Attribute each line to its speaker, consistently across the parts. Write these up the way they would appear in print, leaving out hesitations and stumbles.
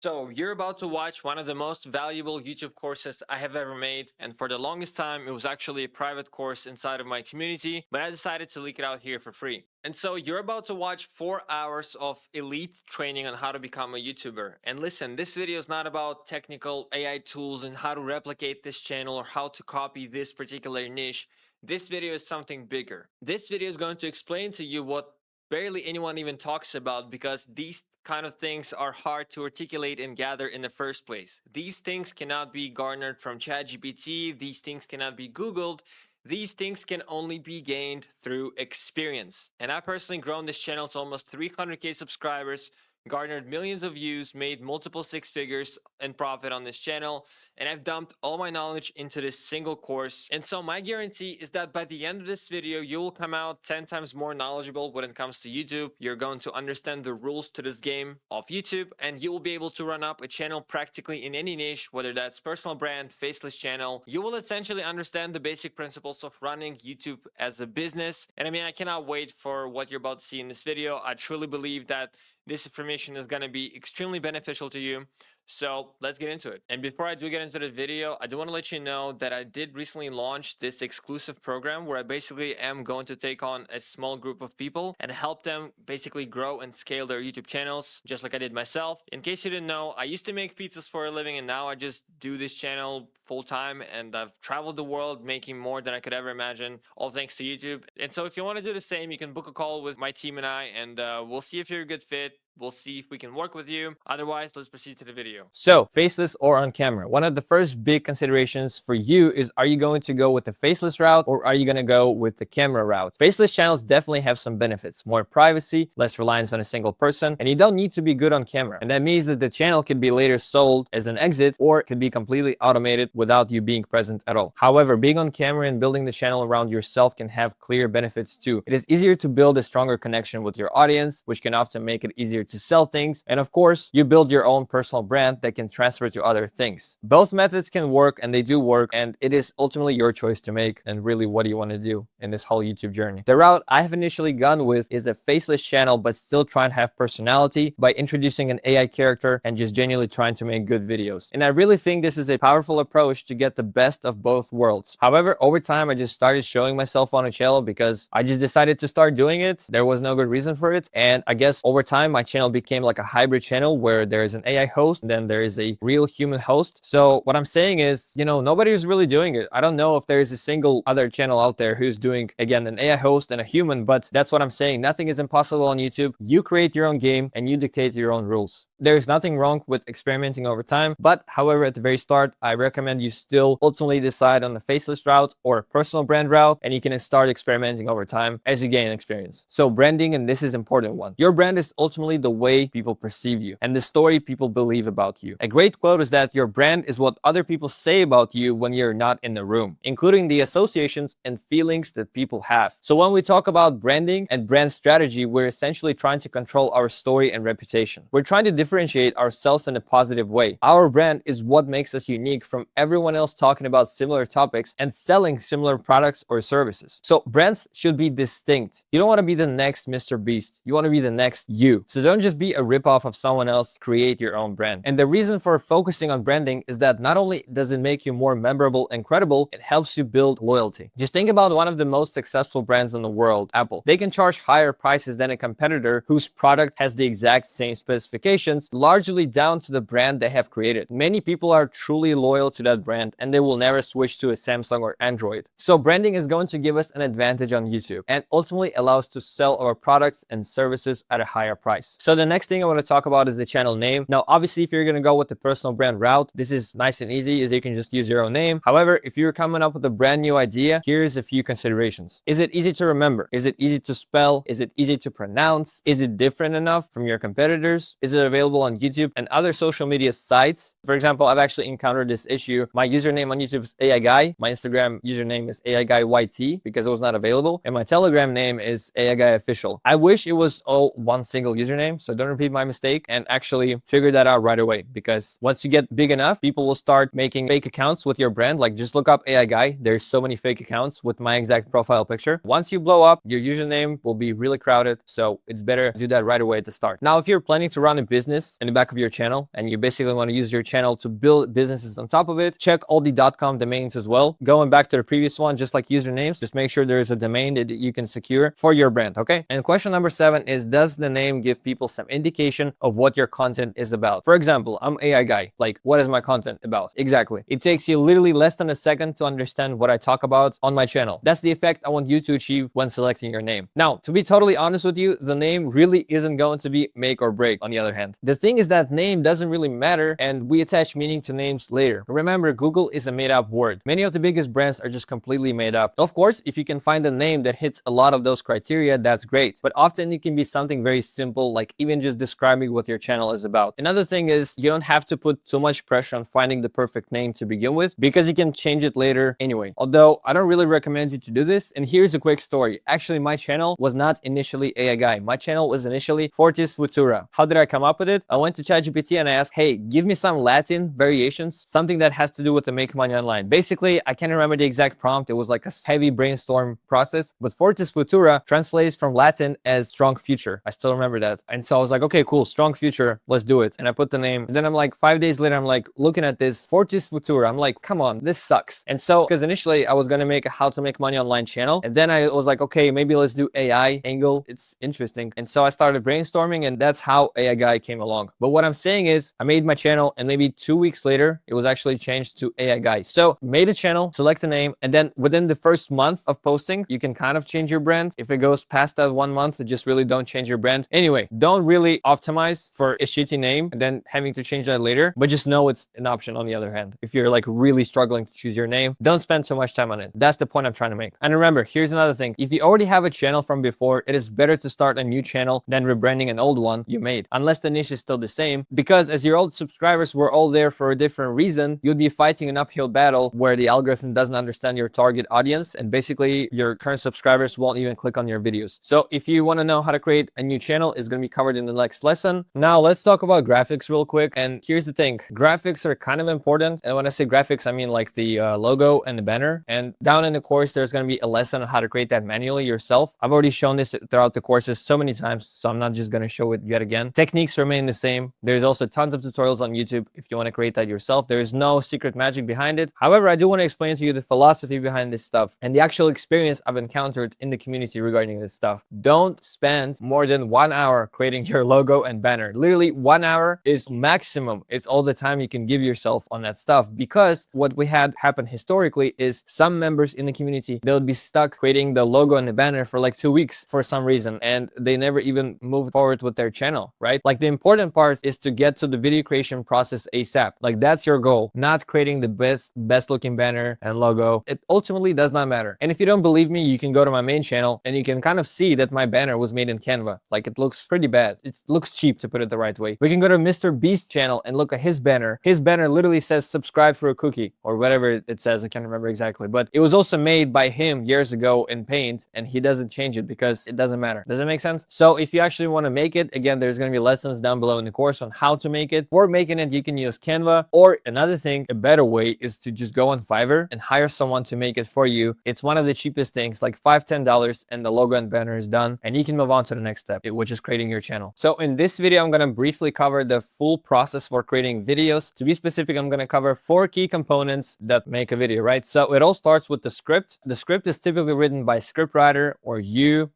Speaker 1: So, you're about to watch one of the most valuable YouTube courses I have ever made, and for the longest time, it was actually a private course inside of my community, but I decided to leak it out here for free. And so, you're about to watch 4 hours of elite training on how to become a YouTuber. And listen, this video is not about technical AI tools and how to replicate this channel or how to copy this particular niche. This video is something bigger. This video is going to explain to you what barely anyone even talks about because these kind of things are hard to articulate and gather in the first place. These things cannot be garnered from ChatGPT, these things cannot be Googled, these things can only be gained through experience. And I personally grown this channel to almost 300k subscribers, garnered millions of views, made multiple six figures in profit on this channel, and I've dumped all my knowledge into this single course. And so my guarantee is that by the end of this video, you will come out 10 times more knowledgeable when it comes to YouTube. You're going to understand the rules to this game of YouTube, and you will be able to run up a channel practically in any niche, whether that's personal brand, faceless channel. You will essentially understand the basic principles of running YouTube as a business. And I mean, I cannot wait for what you're about to see in this video. I truly believe that this information is going to be extremely beneficial to you. So let's get into it. And before I do get into the video, I do want to let you know that I did recently launch this exclusive program where I basically am going to take on a small group of people and help them basically grow and scale their YouTube channels, just like I did myself. In case you didn't know, I used to make pizzas for a living and now I just do this channel full time, and I've traveled the world making more than I could ever imagine, all thanks to YouTube. And so if you want to do the same, you can book a call with my team and I, and we'll see if you're a good fit. We'll see if we can work with you. Otherwise, let's proceed to the video. So, faceless or on camera. One of the first big considerations for you is, are you going to go with the faceless route or are you going to go with the camera route? Faceless channels definitely have some benefits. More privacy, less reliance on a single person, and you don't need to be good on camera. And that means that the channel can be later sold as an exit or it can be completely automated without you being present at all. However, being on camera and building the channel around yourself can have clear benefits too. It is easier to build a stronger connection with your audience, which can often make it easier to sell things. And of course, you build your own personal brand that can transfer to other things. Both methods can work, and they do work, and it is ultimately your choice to make. And really, what do you want to do in this whole YouTube journey? The route I have initially gone with is a faceless channel, but still try and have personality by introducing an AI character and just genuinely trying to make good videos. And I really think this is a powerful approach to get the best of both worlds. However, over time, I just started showing myself on a channel because I just decided to start doing it. There was no good reason for it. And I guess over time, my channel became like a hybrid channel where there is an AI host and then there is a real human host. So what I'm saying is, nobody is really doing it. I don't know if there is a single other channel out there who's doing, again, an AI host and a human, but that's what I'm saying. Nothing is impossible on YouTube. You create your own game and you dictate your own rules. There's nothing wrong with experimenting over time, but however, at the very start, I recommend you still ultimately decide on the faceless route or personal brand route, and you can start experimenting over time as you gain experience. So branding, and this is an important one. Your brand is ultimately the way people perceive you and the story people believe about you. A great quote is that your brand is what other people say about you when you're not in the room, including the associations and feelings that people have. So when we talk about branding and brand strategy, we're essentially trying to control our story and reputation. We're trying to differentiate ourselves in a positive way. Our brand is what makes us unique from everyone else talking about similar topics and selling similar products or services. So brands should be distinct. You don't want to be the next Mr. Beast. You want to be the next you. So don't just be a ripoff of someone else, create your own brand. And the reason for focusing on branding is that not only does it make you more memorable and credible, it helps you build loyalty. Just think about one of the most successful brands in the world, Apple. They can charge higher prices than a competitor whose product has the exact same specifications, largely down to the brand they have created. Many people are truly loyal to that brand and they will never switch to a Samsung or Android. So branding is going to give us an advantage on YouTube and ultimately allow us to sell our products and services at a higher price. So the next thing I want to talk about is the channel name. Now, obviously, if you're going to go with the personal brand route, this is nice and easy, as you can just use your own name. However, if you're coming up with a brand new idea, here's a few considerations. Is it easy to remember? Is it easy to spell? Is it easy to pronounce? Is it different enough from your competitors? Is it available on YouTube and other social media sites? For example, I've actually encountered this issue. My username on YouTube is AI Guy. My Instagram username is AI Guy YT because it was not available. And my Telegram name is AI Guy Official. I wish it was all one single username, so don't repeat my mistake, and actually figure that out right away, because once you get big enough, people will start making fake accounts with your brand. Like, just look up AI Guy. There's so many fake accounts with my exact profile picture. Once you blow up, your username will be really crowded, so it's better to do that right away at the start. Now, if you're planning to run a business business in the back of your channel, and you basically want to use your channel to build businesses on top of it, check all the .com domains as well. Going back to the previous one, just like usernames, just make sure there is a domain that you can secure for your brand, okay? And question number 7 is, does the name give people some indication of what your content is about? For example, I'm AI guy. Like, what is my content about? Exactly. It takes you literally less than a second to understand what I talk about on my channel. That's the effect I want you to achieve when selecting your name. Now, to be totally honest with you, the name really isn't going to be make or break. On the other hand, the thing is that name doesn't really matter, and we attach meaning to names later. Remember, Google is a made-up word. Many of the biggest brands are just completely made up. Of course, if you can find a name that hits a lot of those criteria, that's great. But often it can be something very simple, like even just describing what your channel is about. Another thing is, you don't have to put too much pressure on finding the perfect name to begin with, because you can change it later anyway. Although I don't really recommend you to do this. And here's a quick story. Actually, my channel was not initially AI guy. My channel was initially Fortis Futura. How did I come up with it? I went to ChatGPT and I asked, hey, give me some Latin variations, something that has to do with the make money online. Basically, I can't remember the exact prompt. It was like a heavy brainstorm process, but Fortis Futura translates from Latin as strong future. I still remember that. And so I was like, okay, cool, strong future, let's do it. And I put the name. And then I'm like, 5 days later, I'm like looking at this Fortis Futura. I'm like, come on, this sucks. And so, because initially I was going to make a how to make money online channel. And then I was like, okay, maybe let's do AI angle. It's interesting. And so I started brainstorming, and that's how AI guy came along. But what I'm saying is, I made my channel, and maybe 2 weeks later, it was actually changed to AI guy. So made a channel, select a name, and then within the first month of posting, you can kind of change your brand. If it goes past that 1 month, just really don't change your brand. Anyway, don't really optimize for a shitty name and then having to change that later, but just know it's an option. On the other hand, if you're like really struggling to choose your name, don't spend so much time on it. That's the point I'm trying to make. And remember, here's another thing. If you already have a channel from before, it is better to start a new channel than rebranding an old one you made, unless the niche is still the same, because as your old subscribers were all there for a different reason, you'll be fighting an uphill battle where the algorithm doesn't understand your target audience, and basically your current subscribers won't even click on your videos. So if you want to know how to create a new channel, it's going to be covered in the next lesson. Now let's talk about graphics real quick. And here's the thing, graphics are kind of important. And when I say graphics, I mean like the logo and the banner. And down in the course, there's going to be a lesson on how to create that manually yourself. I've already shown this throughout the courses so many times, so I'm not just going to show it yet again. Techniques remain the same. There's also tons of tutorials on YouTube if you want to create that yourself. There is no secret magic behind it. However, I do want to explain to you the philosophy behind this stuff and the actual experience I've encountered in the community regarding this stuff. Don't spend more than 1 hour creating your logo and banner. Literally 1 hour is maximum. It's all the time you can give yourself on that stuff, because what we had happen historically is some members in the community, they'll be stuck creating the logo and the banner for like 2 weeks for some reason, and they never even moved forward with their channel, right? Like the important part is to get to the video creation process ASAP. Like that's your goal, not creating the best looking banner and logo. It ultimately does not matter. And if you don't believe me, you can go to my main channel and you can kind of see that my banner was made in Canva. Like it looks pretty bad. It looks cheap, to put it the right way. We can go to Mr. Beast channel and look at his banner. His banner literally says subscribe for a cookie or whatever it says. I can't remember exactly, but it was also made by him years ago in Paint, and he doesn't change it because it doesn't matter. Does that make sense? So if you actually want to make it, again, there's going to be lessons down below in the course on how to make it. For making it, you can use Canva, or another thing, a better way is to just go on Fiverr and hire someone to make it for you. It's one of the cheapest things, like $5-10, and the logo and banner is done, and you can move on to the next step, which is creating your channel. So in this video, I'm going to briefly cover the full process for creating videos. To be specific, I'm going to cover 4 key components that make a video, right? So it all starts with the script. The script is typically written by scriptwriter or you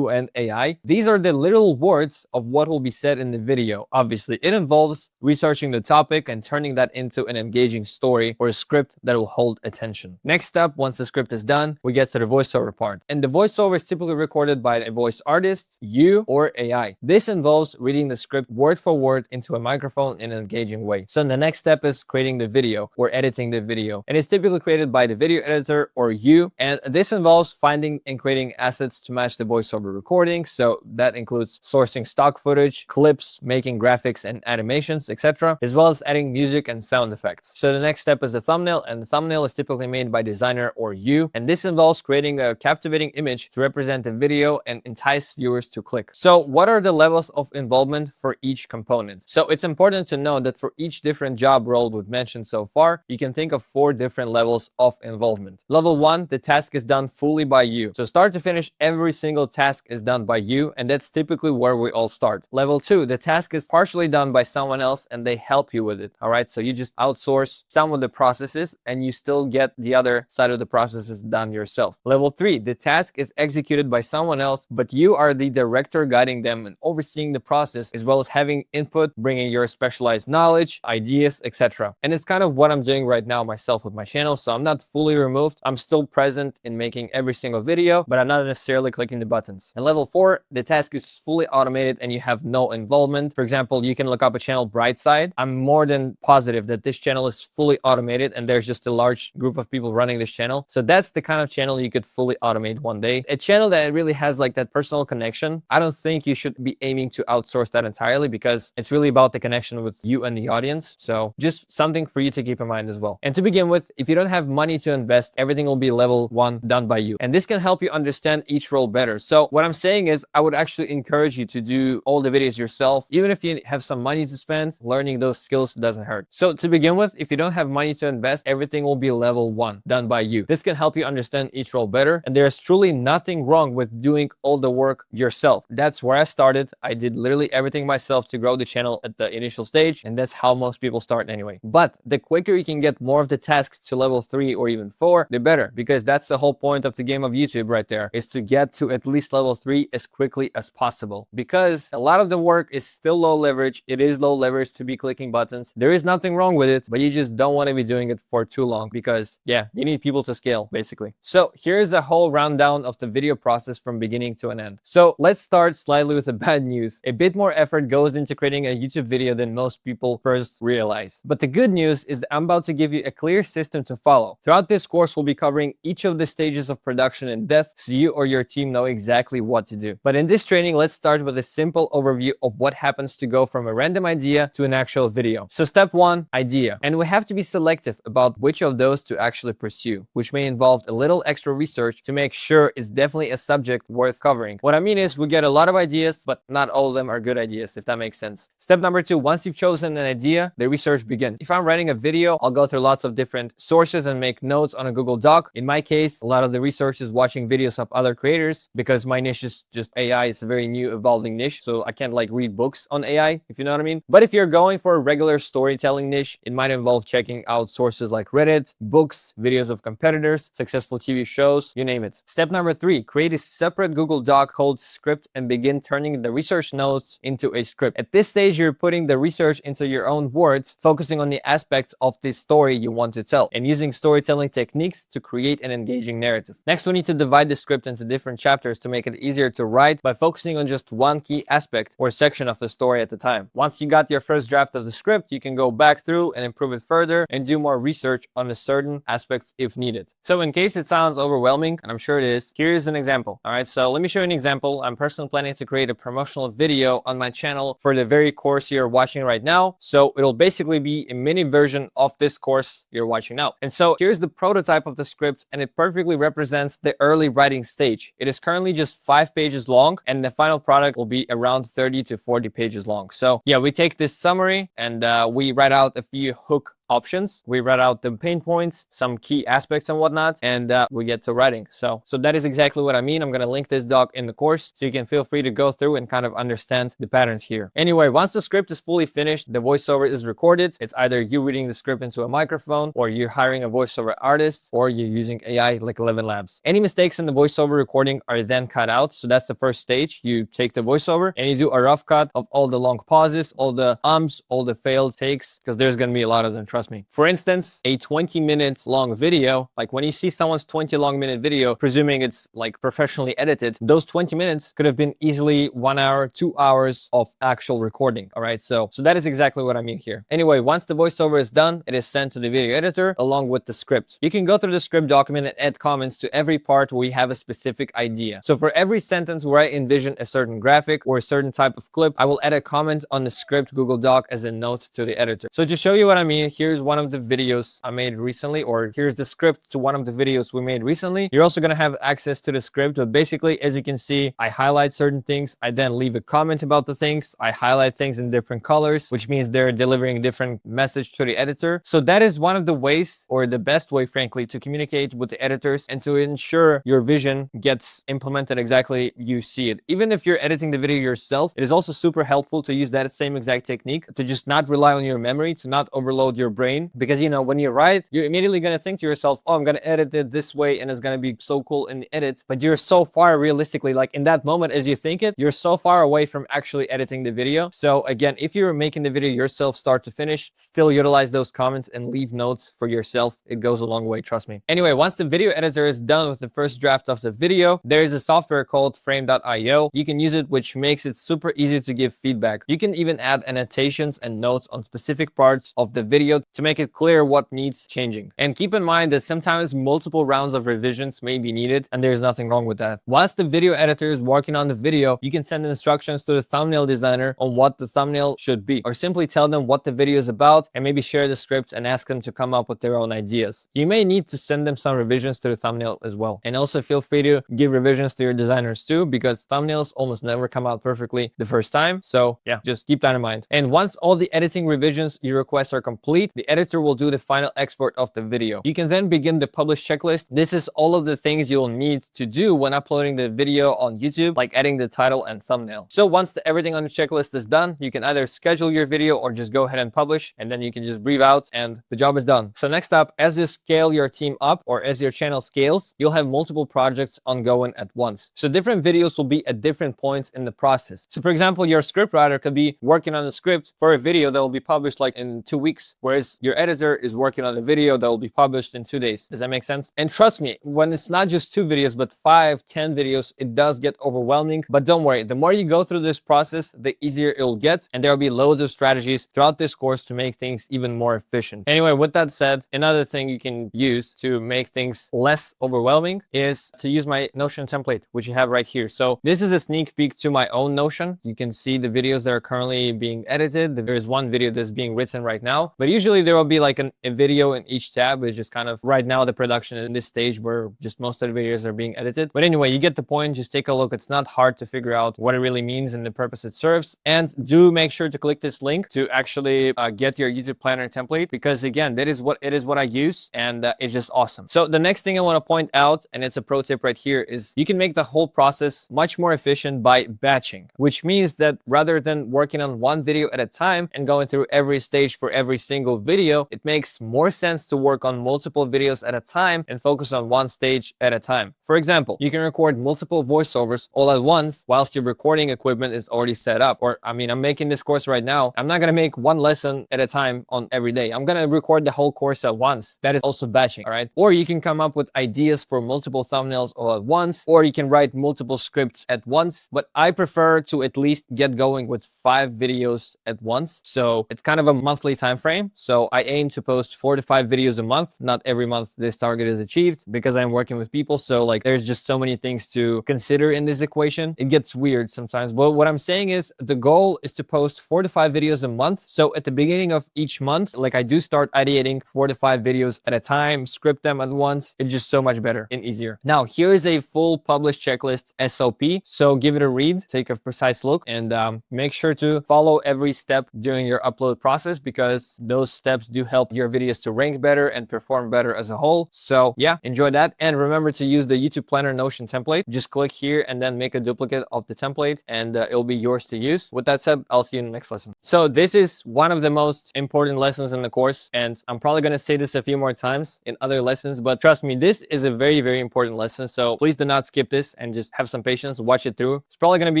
Speaker 1: and AI. These are the literal words of what will be said in the video. Obviously, it involves researching the topic and turning that into an engaging story or a script that will hold attention. Next up, once the script is done, we get to the voiceover part. And the voiceover is typically recorded by a voice artist, you, or AI. This involves reading the script word for word into a microphone in an engaging way. So the next step is creating the video or editing the video. And it's typically created by the video editor or you. And this involves finding and creating assets to match the voiceover recording. So that includes sourcing stock footage, clips, making graphics and animations, etc., as well as adding music and sound effects. So the next step is the thumbnail, and the thumbnail is typically made by designer or you. And this involves creating a captivating image to represent the video and entice viewers to click. So what are the levels of involvement for each component? So it's important to know that for each different job role we've mentioned so far, you can think of 4 different levels of involvement. Level 1, the task is done fully by you. So start to finish, every single task is done by you, and that's typically where we all start. Level 2, the
Speaker 2: task is partially done by someone else and they help you with it. All right. So you just outsource some of the processes and you still get the other side of the processes done yourself. Level 3, the task is executed by someone else, but you are the director guiding them and overseeing the process, as well as having input, bringing your specialized knowledge, ideas, etc. And it's kind of what I'm doing right now myself with my channel. So I'm not fully removed. I'm still present in making every single video, but I'm not necessarily clicking the buttons. And level 4, the task is fully automated and you have no involvement. For example, you can look up a channel Brightside. I'm more than positive that this channel is fully automated and there's just a large group of people running this channel. So that's the kind of channel you could fully automate one day. A channel that really has like that personal connection. I don't think you should be aiming to outsource that entirely because it's really about the connection with you and the audience. So just something for you to keep in mind as well. And to begin with, if you don't have money to invest, everything will be level 1 done by you. And this can help you understand each role better. So what I'm saying is I would actually encourage you to do all the videos yourself. Even if you have some money to spend, learning those skills doesn't hurt. So to begin with, if you don't have money to invest, everything will be level 1 done by you. This can help you understand each role better. And there's truly nothing wrong with doing all the work yourself. That's where I started. I did literally everything myself to grow the channel at the initial stage. And that's how most people start anyway. But the quicker you can get more of the tasks to level 3 or even 4, the better, because that's the whole point of the game of YouTube right there, is to get to at least level 3 as quickly as possible. Because a lot of the work is still low leverage. It is low leverage to be clicking buttons. There is nothing wrong with it, but you just don't want to be doing it for too long because yeah, you need people to scale basically. So here's a whole rundown of the video process from beginning to an end. So let's start slightly with the bad news. A bit more effort goes into creating a YouTube video than most people first realize. But the good news is that I'm about to give you a clear system to follow. Throughout this course, we'll be covering each of the stages of production in depth so you or your team know exactly what to do. But in this training, let's start with a simple overview of what happens to go from a random idea to an actual video. So step 1, idea. And we have to be selective about which of those to actually pursue, which may involve a little extra research to make sure it's definitely a subject worth covering. What I mean is we get a lot of ideas, but not all of them are good ideas, if that makes sense. Step number 2, once you've chosen an idea, the research begins. If I'm writing a video, I'll go through lots of different sources and make notes on a Google Doc. In my case, a lot of the research is watching videos of other creators because my niche is just AI. It's a very new evolving niche. So I can't like read books on AI, if you know what I mean. But if you're going for a regular storytelling niche, it might involve checking out sources like Reddit, books, videos of competitors, successful TV shows, you name it. Step number 3, create a separate Google Doc called script and begin turning the research notes into a script. At this stage, you're putting the research into your own words, focusing on the aspects of the story you want to tell and using storytelling techniques to create an engaging narrative. Next, we need to divide the script into different chapters to make it easier to write by focusing on just one key aspect or section of the story at a time. Once you got your first draft of the script, you can go back through and improve it further and do more research on a certain aspects if needed. So in case it sounds overwhelming, and I'm sure it is, here's an example. All right, so let me show you an example. I'm personally planning to create a promotional video on my channel for the very course you're watching right now. So it'll basically be a mini version of this course you're watching now. And so here's the prototype of the script, and it perfectly represents the early writing stage. It is currently just 5 pages long, and the final product will be around 30 to 40 pages long. So yeah, we take this summary and we write out a few hook options. We write out the pain points, some key aspects and whatnot, and we get to writing. So that is exactly what I mean. I'm going to link this doc in the course so you can feel free to go through and kind of understand the patterns here. Anyway, once the script is fully finished, the voiceover is recorded. It's either you reading the script into a microphone, or you're hiring a voiceover artist, or you're using AI like 11 Labs. Any mistakes in the voiceover recording are then cut out. So that's the first stage. You take the voiceover and you do a rough cut of all the long pauses, all the ums, all the failed takes, because there's going to be a lot of them, trust me. For instance, a 20-minute long video, like when you see someone's 20-minute video, presuming it's like professionally edited, those 20 minutes could have been easily 1 hour, 2 hours of actual recording. All right. So that is exactly what I mean here. Anyway, once the voiceover is done, it is sent to the video editor along with the script. You can go through the script document and add comments to every part where you have a specific idea. So for every sentence where I envision a certain graphic or a certain type of clip, I will add a comment on the script Google Doc as a note to the editor. So to show you what I mean, here here's one of the videos I made recently, or here's the script to one of the videos we made recently. You're also going to have access to the script, but basically, as you can see, I highlight certain things. I then leave a comment about the things. I highlight things in different colors, which means they're delivering different message to the editor. So that is one of the ways, or the best way, frankly, to communicate with the editors and to ensure your vision gets implemented exactly you see it. Even if you're editing the video yourself, it is also super helpful to use that same exact technique, to just not rely on your memory, to not overload your brain. Because, you know, when you write, you're immediately going to think to yourself, oh, I'm going to edit it this way and it's going to be so cool in the edit. But you're so far, realistically, like in that moment as you think it, you're so far away from actually editing the video. So again, if you're making the video yourself start to finish, still utilize those comments and leave notes for yourself. It goes a long way, trust me. Anyway, once the video editor is done with the first draft of the video, there is a software called frame.io. You can use it, which makes it super easy to give feedback. You can even add annotations and notes on specific parts of the video to make it clear what needs changing. And keep in mind that sometimes multiple rounds of revisions may be needed, and there's nothing wrong with that. Once the video editor is working on the video, you can send instructions to the thumbnail designer on what the thumbnail should be, or simply tell them what the video is about and maybe share the script and ask them to come up with their own ideas. You may need to send them some revisions to the thumbnail as well. And also feel free to give revisions to your designers too, because thumbnails almost never come out perfectly the first time. So yeah, just keep that in mind. And once all the editing revisions you request are complete, the editor will do the final export of the video. You can then begin the publish checklist. This is all of the things you'll need to do when uploading the video on YouTube, like adding the title and thumbnail. So once everything on the checklist is done, you can either schedule your video or just go ahead and publish, and then you can just breathe out and the job is done. So next up, as you scale your team up, or as your channel scales, you'll have multiple projects ongoing at once. So different videos will be at different points in the process. So for example, your scriptwriter could be working on a script for a video that will be published like in 2 weeks, whereas your editor is working on a video that will be published in 2 days. Does that make sense? And trust me, when it's not just 2 videos, but 5, 10 videos, it does get overwhelming. But don't worry, the more you go through this process, the easier it'll get. And there will be loads of strategies throughout this course to make things even more efficient. Anyway, with that said, another thing you can use to make things less overwhelming is to use my Notion template, which you have right here. So this is a sneak peek to my own Notion. You can see the videos that are currently being edited. There is one video that's being written right now, but usually there will be like a video in each tab, which is kind of right now the production in this stage where just most of the videos are being edited. But anyway, you get the point. Just take a look. It's not hard to figure out what it really means and the purpose it serves. And do make sure to click this link to actually get your YouTube planner template, because again, that is what I use, and it's just awesome. So the next thing I want to point out, and it's a pro tip right here, is you can make the whole process much more efficient by batching, which means that rather than working on one video at a time and going through every stage for every single video, it makes more sense to work on multiple videos at a time and focus on one stage at a time. For example, you can record multiple voiceovers all at once whilst your recording equipment is already set up. Or I mean, I'm making this course right now. I'm not going to make one lesson at a time on every day. I'm going to record the whole course at once. That is also batching, all right? Or you can come up with ideas for multiple thumbnails all at once, or you can write multiple scripts at once. But I prefer to at least get going with 5 videos at once. So it's kind of a monthly time frame. So I aim to post 4 to 5 videos a month. Not every month this target is achieved because I'm working with people. So like there's just so many things to consider in this equation. It gets weird sometimes. But what I'm saying is the goal is to post 4 to 5 videos a month. So at the beginning of each month, like I do start ideating 4 to 5 videos at a time, script them at once. It's just so much better and easier. Now, here is a full publish checklist SOP. So give it a read, take a precise look, and make sure to follow every step during your upload process, because those steps do help your videos to rank better and perform better as a whole. So yeah, enjoy that. And remember to use the YouTube Planner Notion template. Just click here and then make a duplicate of the template, and it'll be yours to use. With that said, I'll see you in the next lesson. So this is one of the most important lessons in the course, and I'm probably going to say this a few more times in other lessons, but trust me, this is a very, very important lesson. So please do not skip this and just have some patience, watch it through. It's probably going to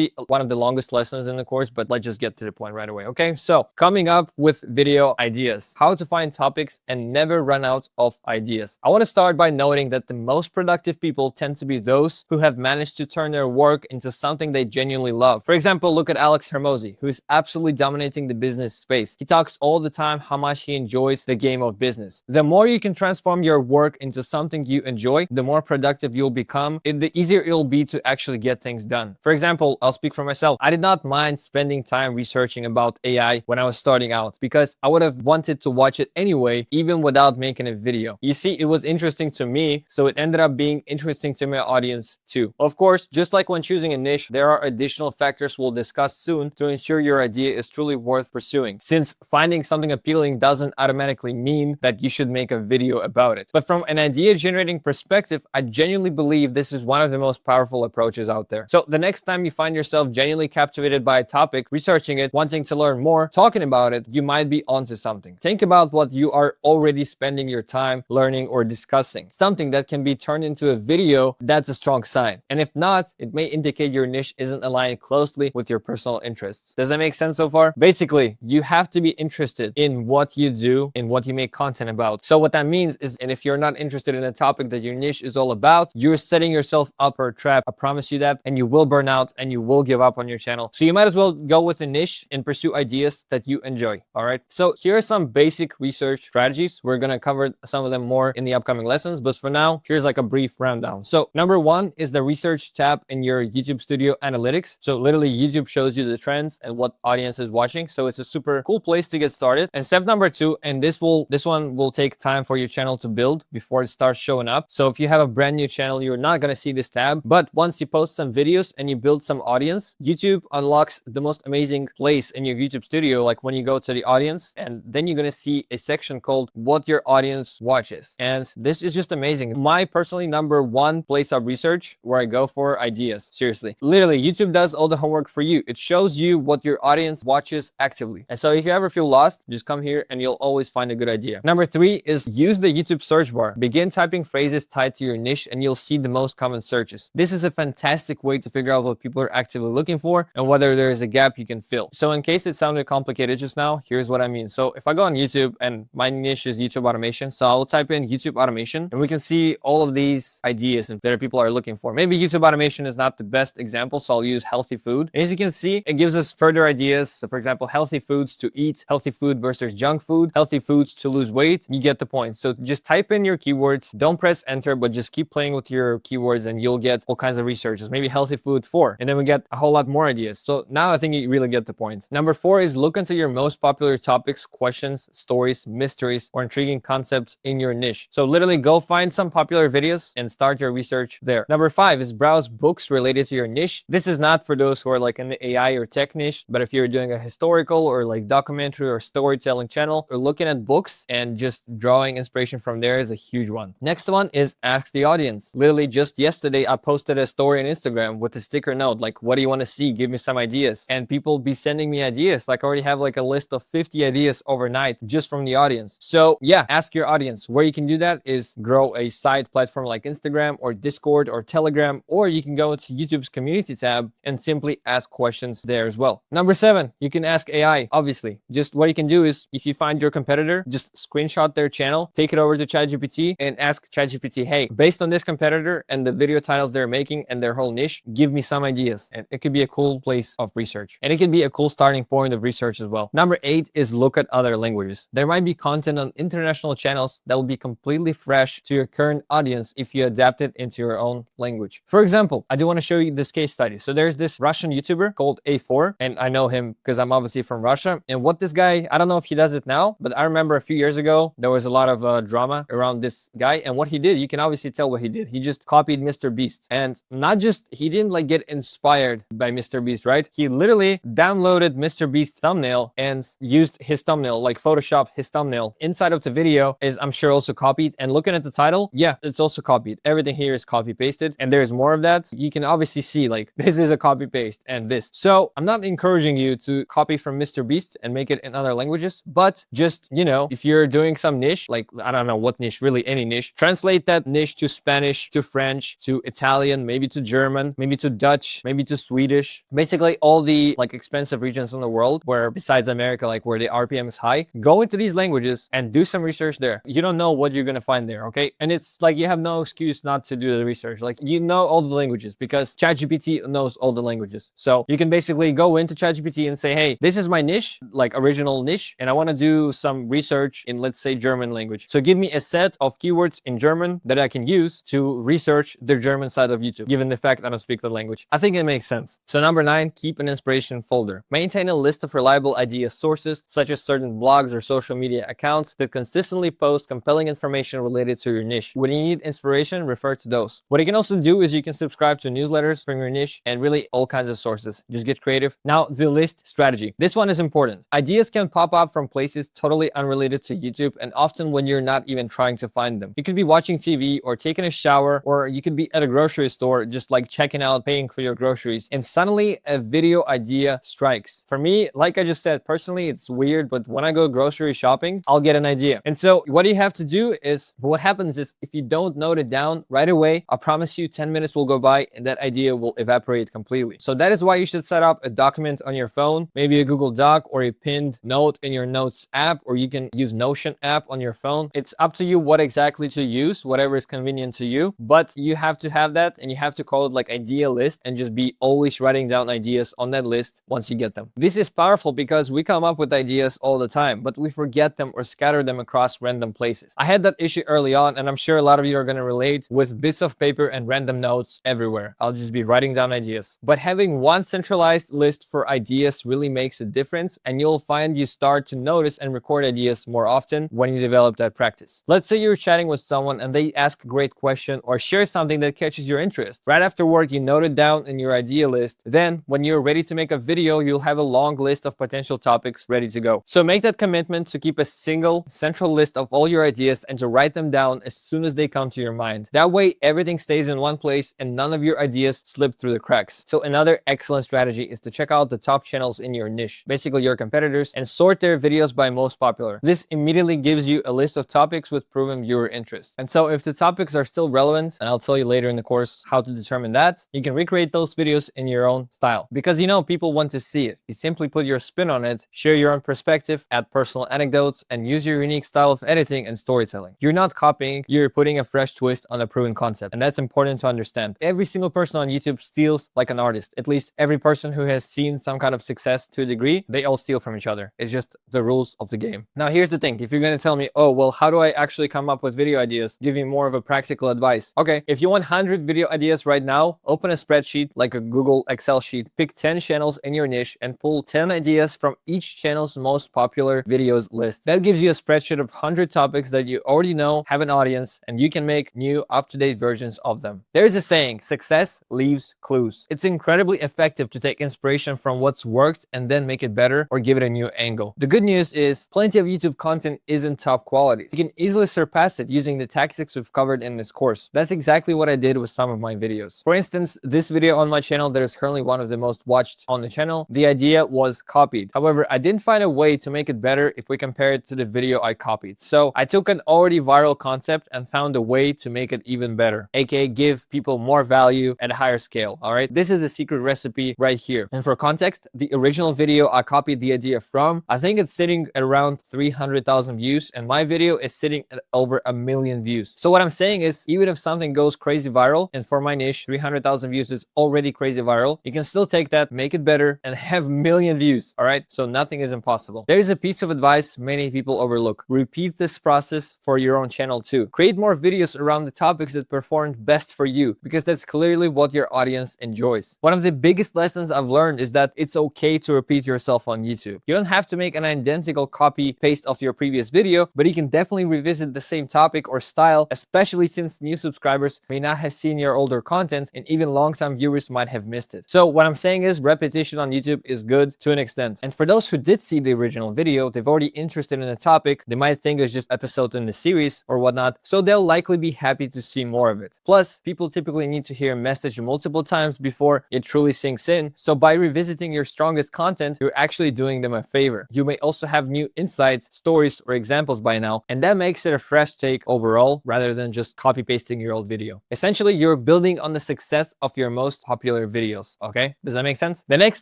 Speaker 2: be one of the longest lessons in the course, but let's just get to the point right away. Okay, so coming up with video ideas, how to find topics and never run out of ideas. I want to start by noting that the most productive people tend to be those who have managed to turn their work into something they genuinely love. For example, look at Alex Hermosi, who is absolutely dominating the business space. He talks all the time how much he enjoys the game of business. The more you can transform your work into something you enjoy, the more productive you'll become, and the easier it'll be to actually get things done. For example, I'll speak for myself. I did not mind spending time researching about AI when I was starting out, because I would have wanted decided to watch it anyway, even without making a video. You see, it was interesting to me, so it ended up being interesting to my audience too. Of course, just like when choosing a niche, there are additional factors we'll discuss soon to ensure your idea is truly worth pursuing, since finding something appealing doesn't automatically mean that you should make a video about it. But from an idea generating perspective, I genuinely believe this is one of the most powerful approaches out there. So the next time you find yourself genuinely captivated by a topic, researching it, wanting to learn more, talking about it, you might be onto something. Think about what you are already spending your time learning or discussing. Something that can be turned into a video, that's a strong sign. And if not, it may indicate your niche isn't aligned closely with your personal interests. Does that make sense so far? Basically, you have to be interested in what you do, in what you make content about. So what that means is, and if you're not interested in a topic that your niche is all about, you're setting yourself up for a trap. I promise you that, and you will burn out and you will give up on your channel. So you might as well go with a niche and pursue ideas that you enjoy. All right. So here are some basic research strategies. We're going to cover some of them more in the upcoming lessons, but for now, here's like a brief rundown. So number one is the research tab in your YouTube Studio Analytics. So literally YouTube shows you the trends and what audience is watching. So it's a super cool place to get started. And step number two, and this one will take time for your channel to build before it starts showing up. So if you have a brand new channel, you're not going to see this tab, but once you post some videos and you build some audience, YouTube unlocks the most amazing place in your YouTube Studio. Like when you go to the audience, and then you're going to see a section called what your audience watches. And this is just amazing. My personally number one place of research where I go for ideas. Seriously, literally YouTube does all the homework for you. It shows you what your audience watches actively. And so if you ever feel lost, just come here and you'll always find a good idea. Number three is use the YouTube search bar. Begin typing phrases tied to your niche and you'll see the most common searches. This is a fantastic way to figure out what people are actively looking for and whether there is a gap you can fill. So in case it sounded complicated just now, here's what I mean. So if I go on YouTube and my niche is YouTube automation, so I'll type in YouTube automation and we can see all of these ideas that people are looking for. Maybe YouTube automation is not the best example, so I'll use healthy food. And as you can see, it gives us further ideas. So for example, healthy foods to eat, healthy food versus junk food, healthy foods to lose weight. You get the point. So just type in your keywords, don't press enter, but just keep playing with your keywords and you'll get all kinds of researches. Maybe healthy food 4, and then we get a whole lot more ideas. So now I think you really get the point. Number 4 is look into your most popular topics, questions, stories, mysteries, or intriguing concepts in your niche. So literally go find some popular videos and start your research there. Number 5 is browse books related to your niche. This is not for those who are like in the AI or tech niche, but if you're doing a historical or like documentary or storytelling channel, or looking at books and just drawing inspiration from there is a huge one. Next one is ask the audience. Literally just yesterday, I posted a story on Instagram with a sticker note, like, what do you want to see? Give me some ideas. And people be sending me ideas. Like I already have like a list of 50 ideas overnight just from the audience. So yeah, ask your audience. Where you can do that is grow a side platform like Instagram or Discord or Telegram, or you can go into YouTube's community tab and simply ask questions there as well. Number 7, you can ask AI. Obviously, just what you can do is if you find your competitor, just screenshot their channel, take it over to ChatGPT and ask ChatGPT, hey, based on this competitor and the video titles they're making and their whole niche, give me some ideas. And it could be a cool place of research. And it can be a cool starting point of research as well. Number 8 is look at other languages. There might be content on international channels that will be completely fresh to your current audience if you adapt it into your own language. For example, I do want to show you this case study. So there's this Russian YouTuber called A4, and I know him because I'm obviously from Russia. And what this guy, I don't know if he does it now, but I remember a few years ago, there was a lot of drama around this guy. And what he did, you can obviously tell what he did. He just copied Mr. Beast. And not just, he didn't like get inspired by Mr. Beast, right? He literally downloaded Mr. Beast's thumbnail and used his thumbnail, like Photoshop his thumbnail. Inside of the video is, I'm sure, also copied. And looking at the title, yeah, it's also copied. Everything here is copy pasted. And there's more of that. You can obviously see like this is a copy paste and this. So I'm not encouraging you to copy from Mr. Beast and make it in other languages, but just, you know, if you're doing some niche, like I don't know what niche, really any niche, translate that niche to Spanish, to French, to Italian, maybe to German, maybe to Dutch, maybe to Swedish, basically all the like expensive regions in the world where besides America, like where the RPM is high, go into these languages and do some research there. You don't know what you're going to find there. Okay. And it's like, you have no excuse not to do the research. Like, you know, all the languages because ChatGPT knows all the languages. So you can basically go into ChatGPT and say, hey, this is my niche, like original niche, and I want to do some research in, let's say, German language. So give me a set of keywords in German that I can use to research the German side of YouTube, given the fact I don't speak the language. I think it makes sense. So number 9, keep an inspiration folder. Maintain a list of reliable idea sources, such as certain blogs, blogs or social media accounts that consistently post compelling information related to your niche. When you need inspiration, refer to those. What you can also do is you can subscribe to newsletters from your niche and really all kinds of sources. Just get creative. Now, the list strategy. This one is important. Ideas can pop up from places totally unrelated to YouTube, and often when you're not even trying to find them. You could be watching TV or taking a shower, or you could be at a grocery store just like checking out, paying for your groceries, and suddenly a video idea strikes. For me, like I just said, personally, it's weird, but when I go grocery shopping, I'll get an idea. And so what you have to do is, what happens is if you don't note it down right away, I promise you 10 minutes will go by and that idea will evaporate completely. So that is why you should set up a document on your phone, maybe a Google Doc or a pinned note in your notes app, or you can use Notion app on your phone. It's up to you what exactly to use, whatever is convenient to you, but you have to have that, and you have to call it like idea list and just be always writing down ideas on that list once you get them. This is powerful because we come up with ideas all the time, but we forget them or scatter them across random places. I had that issue early on, and I'm sure a lot of you are going to relate with bits of paper and random notes everywhere. I'll just be writing down ideas. But having one centralized list for ideas really makes a difference, and you'll find you start to notice and record ideas more often when you develop that practice. Let's say you're chatting with someone and they ask a great question or share something that catches your interest. Right after work, you note it down in your idea list. Then when you're ready to make a video, you'll have a long list of potential topics ready to go. So make that commitment to keep a single central list of all your ideas and to write them down as soon as they come to your mind. That way, everything stays in one place and none of your ideas slip through the cracks. So another excellent strategy is to check out the top channels in your niche, basically your competitors, and sort their videos by most popular. This immediately gives you a list of topics with proven viewer interest. And so if the topics are still relevant, and I'll tell you later in the course how to determine that, you can recreate those videos in your own style. Because you know, people want to see it. You simply put your spin on it, share your own perspective, add personal anecdotes, and use your unique style of editing and storytelling. You're not copying, you're putting a fresh twist on a proven concept. And that's important to understand. Every single person on YouTube steals like an artist. At least every person who has seen some kind of success to a degree, they all steal from each other. It's just the rules of the game. Now, here's the thing. If you're going to tell me, oh, well, how do I actually come up with video ideas? Give me more of a practical advice. Okay, if you want 100 video ideas right now, open a spreadsheet like a Google Excel sheet, pick 10 channels in your niche and pull 10 ideas from each channel's most popular videos list. That gives you a spreadsheet of 100 topics that you already know have an audience, and you can make new up-to-date versions of them. There's a saying, success leaves clues. It's incredibly effective to take inspiration from what's worked and then make it better or give it a new angle. The good news is plenty of YouTube content isn't top quality. You can easily surpass it using the tactics we've covered in this course. That's exactly what I did with some of my videos. For instance, this video on my channel that is currently one of the most watched on the channel, the idea was copied. However, I didn't find a way to make it better if we compare it to the video I copied. So I took an already viral concept and found a way to make it even better, aka give people more value at a higher scale. All right, this is the secret recipe right here. And for context, the original video I copied the idea from, I think it's sitting at around 300,000 views, and my video is sitting at over 1 million views. So what I'm saying is, even if something goes crazy viral, and for my niche 300,000 views is already crazy viral, you can still take that, make it better, and have 1 million views. All right, so nothing is impossible. There is a piece of advice many people overlook. Repeat this process for your own channel too. Create more videos around the topics that performed best for you, because that's clearly what your audience enjoys. One of the biggest lessons I've learned is that it's okay to repeat yourself on YouTube. You don't have to make an identical copy paste of your previous video, but you can definitely revisit the same topic or style, especially since new subscribers may not have seen your older content and even long-time viewers might have missed it. So what I'm saying is repetition on YouTube is good to an extent. And for those who did see the original video, they've already interested in a topic, they might think it's just episode in the series or whatnot, so they'll likely be happy to see more of it. Plus, people typically need to hear a message multiple times before it truly sinks in, so by revisiting your strongest content, you're actually doing them a favor. You may also have new insights, stories, or examples by now, and that makes it a fresh take overall rather than just copy pasting your old video. Essentially, you're building on the success of your most popular videos. Okay, does that make sense? The next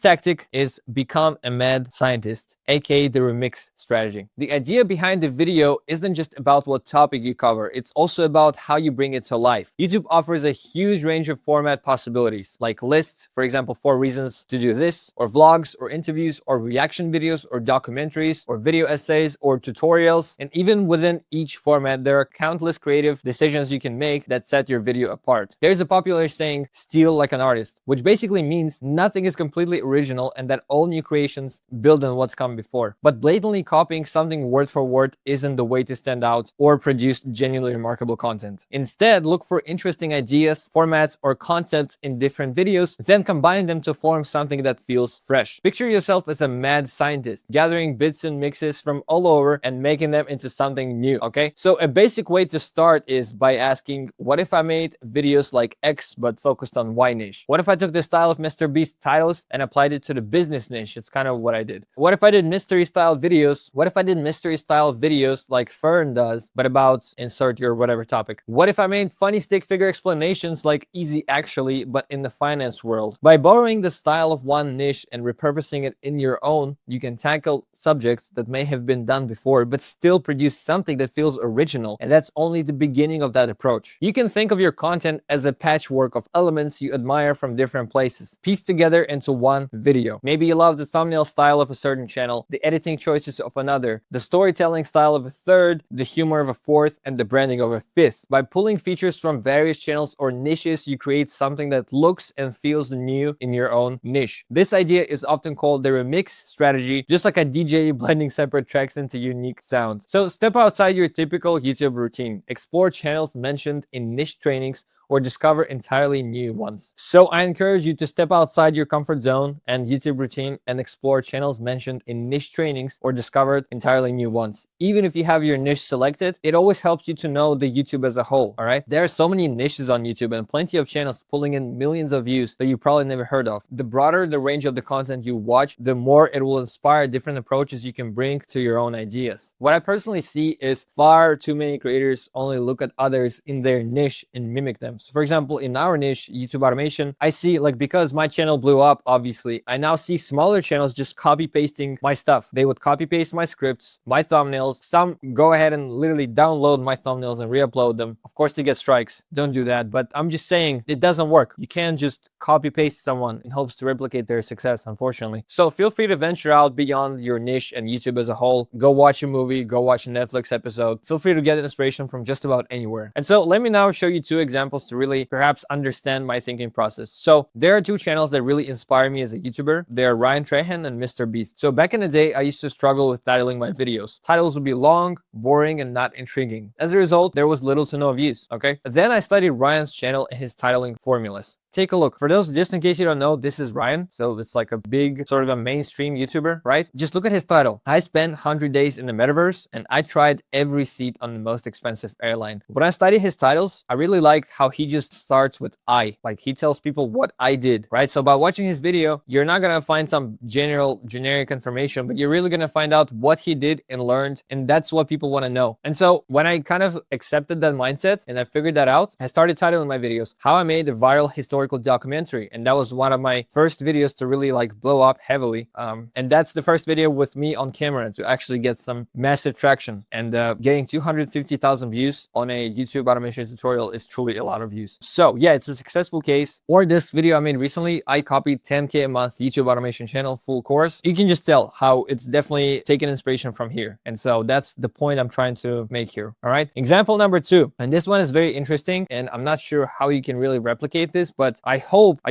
Speaker 2: tactic is become a mad scientist, aka the remix strategy. The idea behind the video isn't just about what topic you cover, it's also about how you bring it to life. YouTube offers a huge range of format possibilities, like lists, for example, 4 reasons to do this, or vlogs, or interviews, or reaction videos, or documentaries, or video essays, or tutorials. And even within each format, there are countless creative decisions you can make that set your video apart. There's a popular saying, steal like an artist, which basically means nothing is completely original and that all new creations build on what's come before. But blatantly blatantly copying something word for word isn't the way to stand out or produce genuinely remarkable content. Instead, look for interesting ideas, formats, or concepts in different videos, then combine them to form something that feels fresh. Picture yourself as a mad scientist, gathering bits and mixes from all over and making them into something new, okay? So a basic way to start is by asking, what if I made videos like X but focused on Y niche? What if I took the style of Mr. Beast's titles and applied it to the business niche? It's kind of what I did. What if I did mystery style videos? What if I did mystery style videos like Fern does, but about insert your whatever topic? What if I made funny stick figure explanations like Easy Actually, but in the finance world? By borrowing the style of one niche and repurposing it in your own, you can tackle subjects that may have been done before, but still produce something that feels original. And that's only the beginning of that approach. You can think of your content as a patchwork of elements you admire from different places, pieced together into one video. Maybe you love the thumbnail style of a certain channel, the editing choices of another, the storytelling style of a third, the humor of a fourth, and the branding of a fifth. By pulling features from various channels or niches, you create something that looks and feels new in your own niche. This idea is often called the remix strategy, just like a DJ blending separate tracks into unique sounds. So step outside your typical YouTube routine, explore channels mentioned in niche trainings, or discover entirely new ones. So I encourage you to step outside your comfort zone and YouTube routine and explore channels mentioned in niche trainings or discover entirely new ones. Even if you have your niche selected, it always helps you to know the YouTube as a whole, all right? There are so many niches on YouTube and plenty of channels pulling in millions of views that you probably never heard of. The broader the range of the content you watch, the more it will inspire different approaches you can bring to your own ideas. What I personally see is far too many creators only look at others in their niche and mimic them. So for example, in our niche, YouTube automation, I see, like, because my channel blew up, obviously, I now see smaller channels just copy pasting my stuff. They would copy paste my scripts, my thumbnails. Some go ahead and literally download my thumbnails and re-upload them. Of course, they get strikes. Don't do that. But I'm just saying, it doesn't work. You can't just copy paste someone in hopes to replicate their success, unfortunately. So feel free to venture out beyond your niche and YouTube as a whole. Go watch a movie, go watch a Netflix episode. Feel free to get inspiration from just about anywhere. And so let me now show you two examples to really perhaps understand my thinking process. So there are two channels that really inspire me as a YouTuber. They are Ryan Trahan and Mr. Beast. So back in the day, I used to struggle with titling my videos. Titles would be long, boring, and not intriguing. As a result, there was little to no views, okay? Then I studied Ryan's channel and his titling formulas. Take a look. For those, just in case you don't know, this is Ryan. So it's like a big sort of a mainstream YouTuber, right? Just look at his title. I spent 100 days in the metaverse and I tried every seat on the most expensive airline. When I studied his titles, I really liked how he just starts with I. Like, he tells people what I did, right? So by watching his video, you're not going to find some generic information, but you're really going to find out what he did and learned. And that's what people want to know. And so when I kind of accepted that mindset and I figured that out, I started titling my videos, How I Made a Viral Historical Documentary. And that was one of my first videos to really like blow up heavily. And that's the first video with me on camera to actually get some massive traction. And getting 250,000 views on a YouTube automation tutorial is truly a lot of views. So yeah, it's a successful case. Or this video I made recently, I copied 10K a month YouTube automation channel full course. You can just tell how it's definitely taken inspiration from here. And so that's the point I'm trying to make here. All right. Example number 2. And this one is very interesting. And I'm not sure how you can really replicate this, but I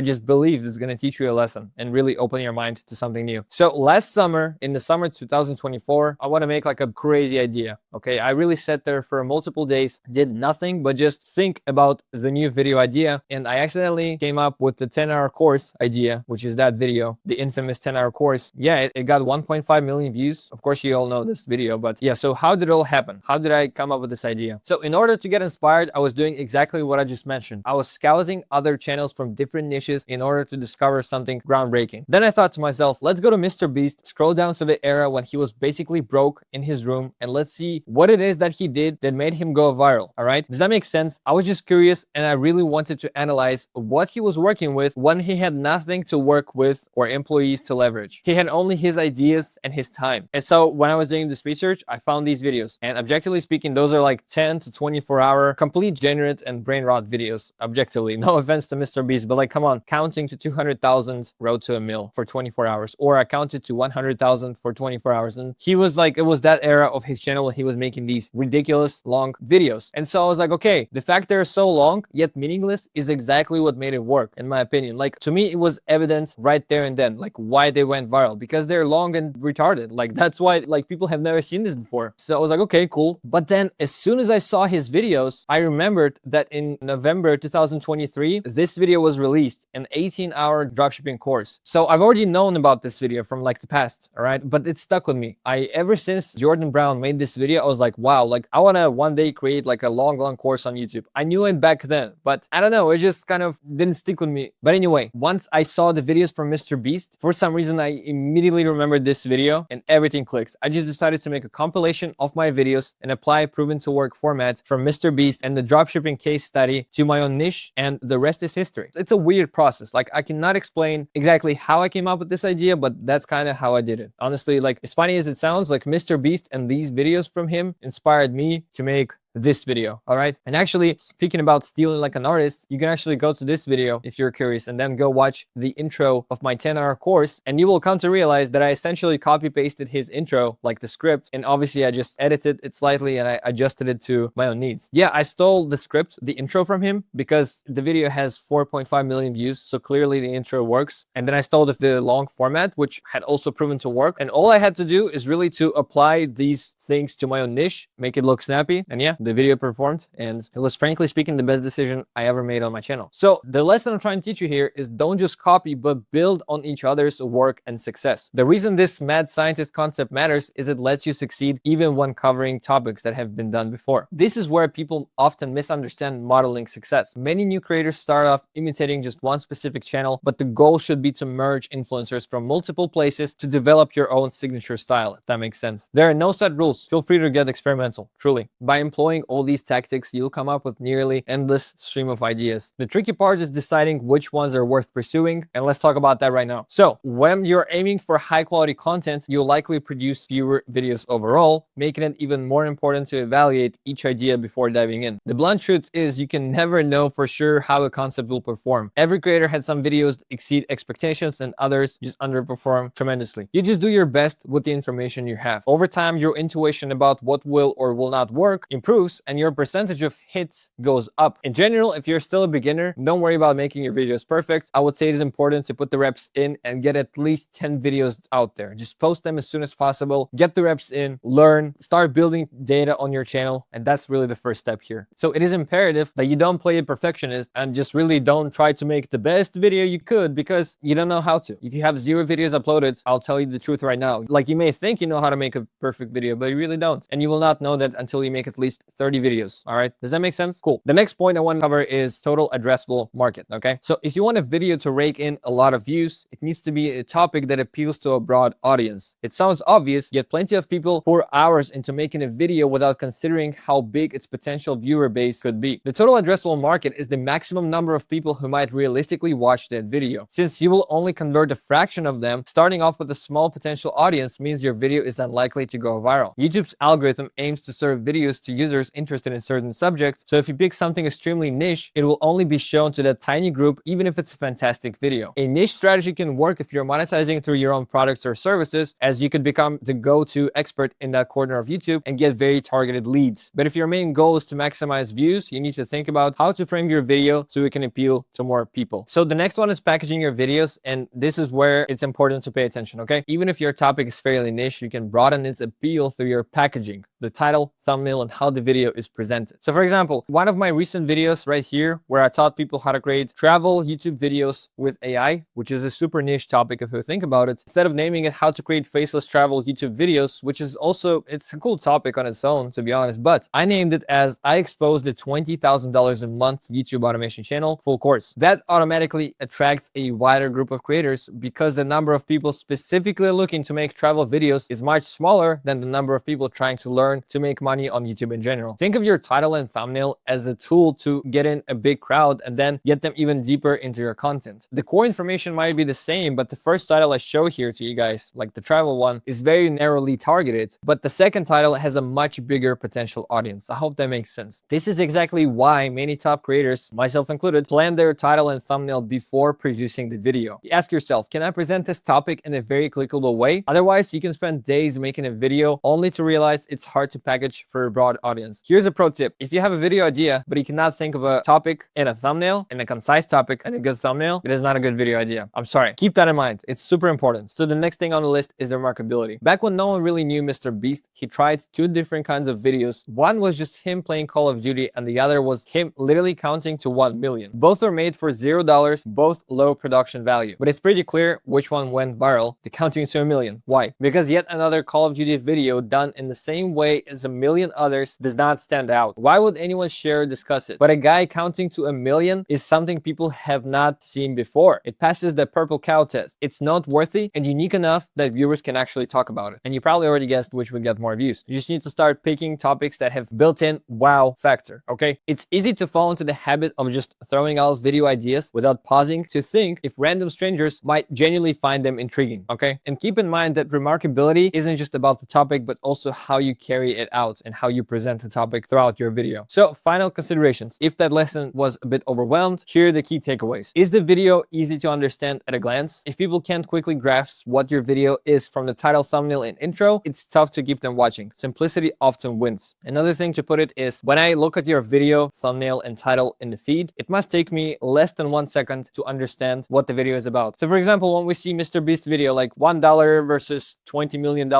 Speaker 2: just believe it's going to teach you a lesson and really open your mind to something new. So last summer, in the summer 2024, I want to make like a crazy idea. Okay. I really sat there for multiple days, did nothing but just think about the new video idea. And I accidentally came up with the 10-hour course idea, which is that video, the infamous 10-hour course. Yeah, it got 1.5 million views. Of course, you all know this video, but yeah, so how did it all happen? How did I come up with this idea? So in order to get inspired, I was doing exactly what I just mentioned. I was scouting other channels from different niches in order to discover something groundbreaking. Then I thought to myself, let's go to Mr. Beast, scroll down to the era when he was basically broke in his room, and let's see what it is that he did that made him go viral. All right. Does that make sense? I was just curious and I really wanted to analyze what he was working with when he had nothing to work with or employees to leverage. He had only his ideas and his time. And so when I was doing this research, I found these videos, and objectively speaking, those are like 10 to 24 hour complete degenerate and brain rot videos. Objectively, no offense to Mr. Mr. Beast, but like, come on, counting to 200,000 road to a mil for 24 hours, or I counted to 100,000 for 24 hours. And he was like, it was that era of his channel when he was making these ridiculous long videos. And so I was like, okay, the fact they're so long yet meaningless is exactly what made it work, in my opinion. Like, to me, it was evident right there and then, like, why they went viral, because they're long and retarded. Like, that's why, like, people have never seen this before. So I was like, okay, cool. But then as soon as I saw his videos, I remembered that in November 2023, this video was released, an 18-hour dropshipping course. So I've already known about this video from like the past, all right? But it stuck with me. Ever since Jordan Brown made this video, I was like, wow, like I want to one day create like a long course on YouTube. I knew it back then, but I don't know, it just kind of didn't stick with me. But anyway, once I saw the videos from Mr. Beast, for some reason, I immediately remembered this video and everything clicked. I just decided to make a compilation of my videos and apply a proven to work format from Mr. Beast and the dropshipping case study to my own niche, and the rest is history. It's a weird process. Like, I cannot explain exactly how I came up with this idea, but that's kind of how I did it. Honestly, like, as funny as it sounds, like Mr. Beast and these videos from him inspired me to make this video. All right. And actually, speaking about stealing like an artist, you can actually go to this video if you're curious and then go watch the intro of my 10-hour course, and you will come to realize that I essentially copy pasted his intro, like the script, and obviously I just edited it slightly and I adjusted it to my own needs. Yeah, I stole the script, the intro from him, because the video has 4.5 million views, so clearly the intro works. And then I stole the long format, which had also proven to work, and all I had to do is really to apply these things to my own niche, make it look snappy, and yeah, the video performed, and it was, frankly speaking, the best decision I ever made on my channel. So the lesson I'm trying to teach you here is don't just copy, but build on each other's work and success. The reason this mad scientist concept matters is it lets you succeed even when covering topics that have been done before. This is where people often misunderstand modeling success. Many new creators start off imitating just one specific channel, but the goal should be to merge influencers from multiple places to develop your own signature style, if that makes sense. There are no set rules. Feel free to get experimental, truly. By employing all these tactics, you'll come up with nearly endless stream of ideas. The tricky part is deciding which ones are worth pursuing, and let's talk about that right now. So when you're aiming for high quality content, you'll likely produce fewer videos overall, making it even more important to evaluate each idea before diving in. The blunt truth is you can never know for sure how a concept will perform. Every creator had some videos exceed expectations and others just underperform tremendously. You just do your best with the information you have. Over time, your intuition about what will or will not work improves, and your percentage of hits goes up. In general, if you're still a beginner, don't worry about making your videos perfect. I would say it is important to put the reps in and get at least 10 videos out there. Just post them as soon as possible, get the reps in, learn, start building data on your channel, and that's really the first step here. So it is imperative that you don't play a perfectionist and just really don't try to make the best video you could, because you don't know how to. If you have 0 videos uploaded, I'll tell you the truth right now. Like, you may think you know how to make a perfect video, but you really don't. And you will not know that until you make at least 30 videos. All right. Does that make sense? Cool. The next point I want to cover is total addressable market. Okay. So if you want a video to rake in a lot of views, it needs to be a topic that appeals to a broad audience. It sounds obvious, yet plenty of people pour hours into making a video without considering how big its potential viewer base could be. The total addressable market is the maximum number of people who might realistically watch that video. Since you will only convert a fraction of them, starting off with a small potential audience means your video is unlikely to go viral. YouTube's algorithm aims to serve videos to users interested in certain subjects, so if you pick something extremely niche, it will only be shown to that tiny group, even if it's a fantastic video. A niche strategy can work if you're monetizing through your own products or services, as you could become the go-to expert in that corner of YouTube and get very targeted leads. But if your main goal is to maximize views, you need to think about how to frame your video so it can appeal to more people. So the next one is packaging your videos, and this is where it's important to pay attention, okay? Even if your topic is fairly niche, you can broaden its appeal through your packaging, the title, thumbnail, and how the video is presented. So for example, one of my recent videos right here, where I taught people how to create travel YouTube videos with AI, which is a super niche topic if you think about it, instead of naming it how to create faceless travel YouTube videos, which is also, it's a cool topic on its own, to be honest, but I named it as I exposed the $20,000 a month YouTube automation channel full course. That automatically attracts a wider group of creators because the number of people specifically looking to make travel videos is much smaller than the number of people trying to learn to make money on YouTube in general. general. Think of your title and thumbnail as a tool to get in a big crowd and then get them even deeper into your content. The core information might be the same, but the first title I show here to you guys, like the travel one, is very narrowly targeted, but the second title has a much bigger potential audience. I hope that makes sense. This is exactly why many top creators, myself included, plan their title and thumbnail before producing the video. You ask yourself, can I present this topic in a very clickable way? Otherwise, you can spend days making a video only to realize it's hard to package for a broad audience. Here's a pro tip. If you have a video idea, but you cannot think of a topic and a thumbnail and a concise topic and a good thumbnail, it is not a good video idea. I'm sorry. Keep that in mind. It's super important. So the next thing on the list is remarkability. Back when no one really knew Mr. Beast, he tried two different kinds of videos. One was just him playing Call of Duty and the other was him literally counting to 1 million. Both are made for $0, both low production value. But it's pretty clear which one went viral, the counting to 1 million. Why? Because yet another Call of Duty video done in the same way as 1 million others does not stand out. Why would anyone share or discuss it? But a guy counting to 1 million is something people have not seen before. It passes the purple cow test. It's noteworthy and unique enough that viewers can actually talk about it. And you probably already guessed which would get more views. You just need to start picking topics that have built-in wow factor, okay? It's easy to fall into the habit of just throwing out video ideas without pausing to think if random strangers might genuinely find them intriguing, okay? And keep in mind that remarkability isn't just about the topic, but also how you carry it out and how you present the topic throughout your video. So final considerations. If that lesson was a bit overwhelmed, here are the key takeaways. Is the video easy to understand at a glance? If people can't quickly grasp what your video is from the title, thumbnail, and intro, it's tough to keep them watching. Simplicity often wins. Another thing to put it is, when I look at your video, thumbnail, and title in the feed, it must take me less than 1 second to understand what the video is about. So for example, when we see Mr. Beast video like $1 versus $20 million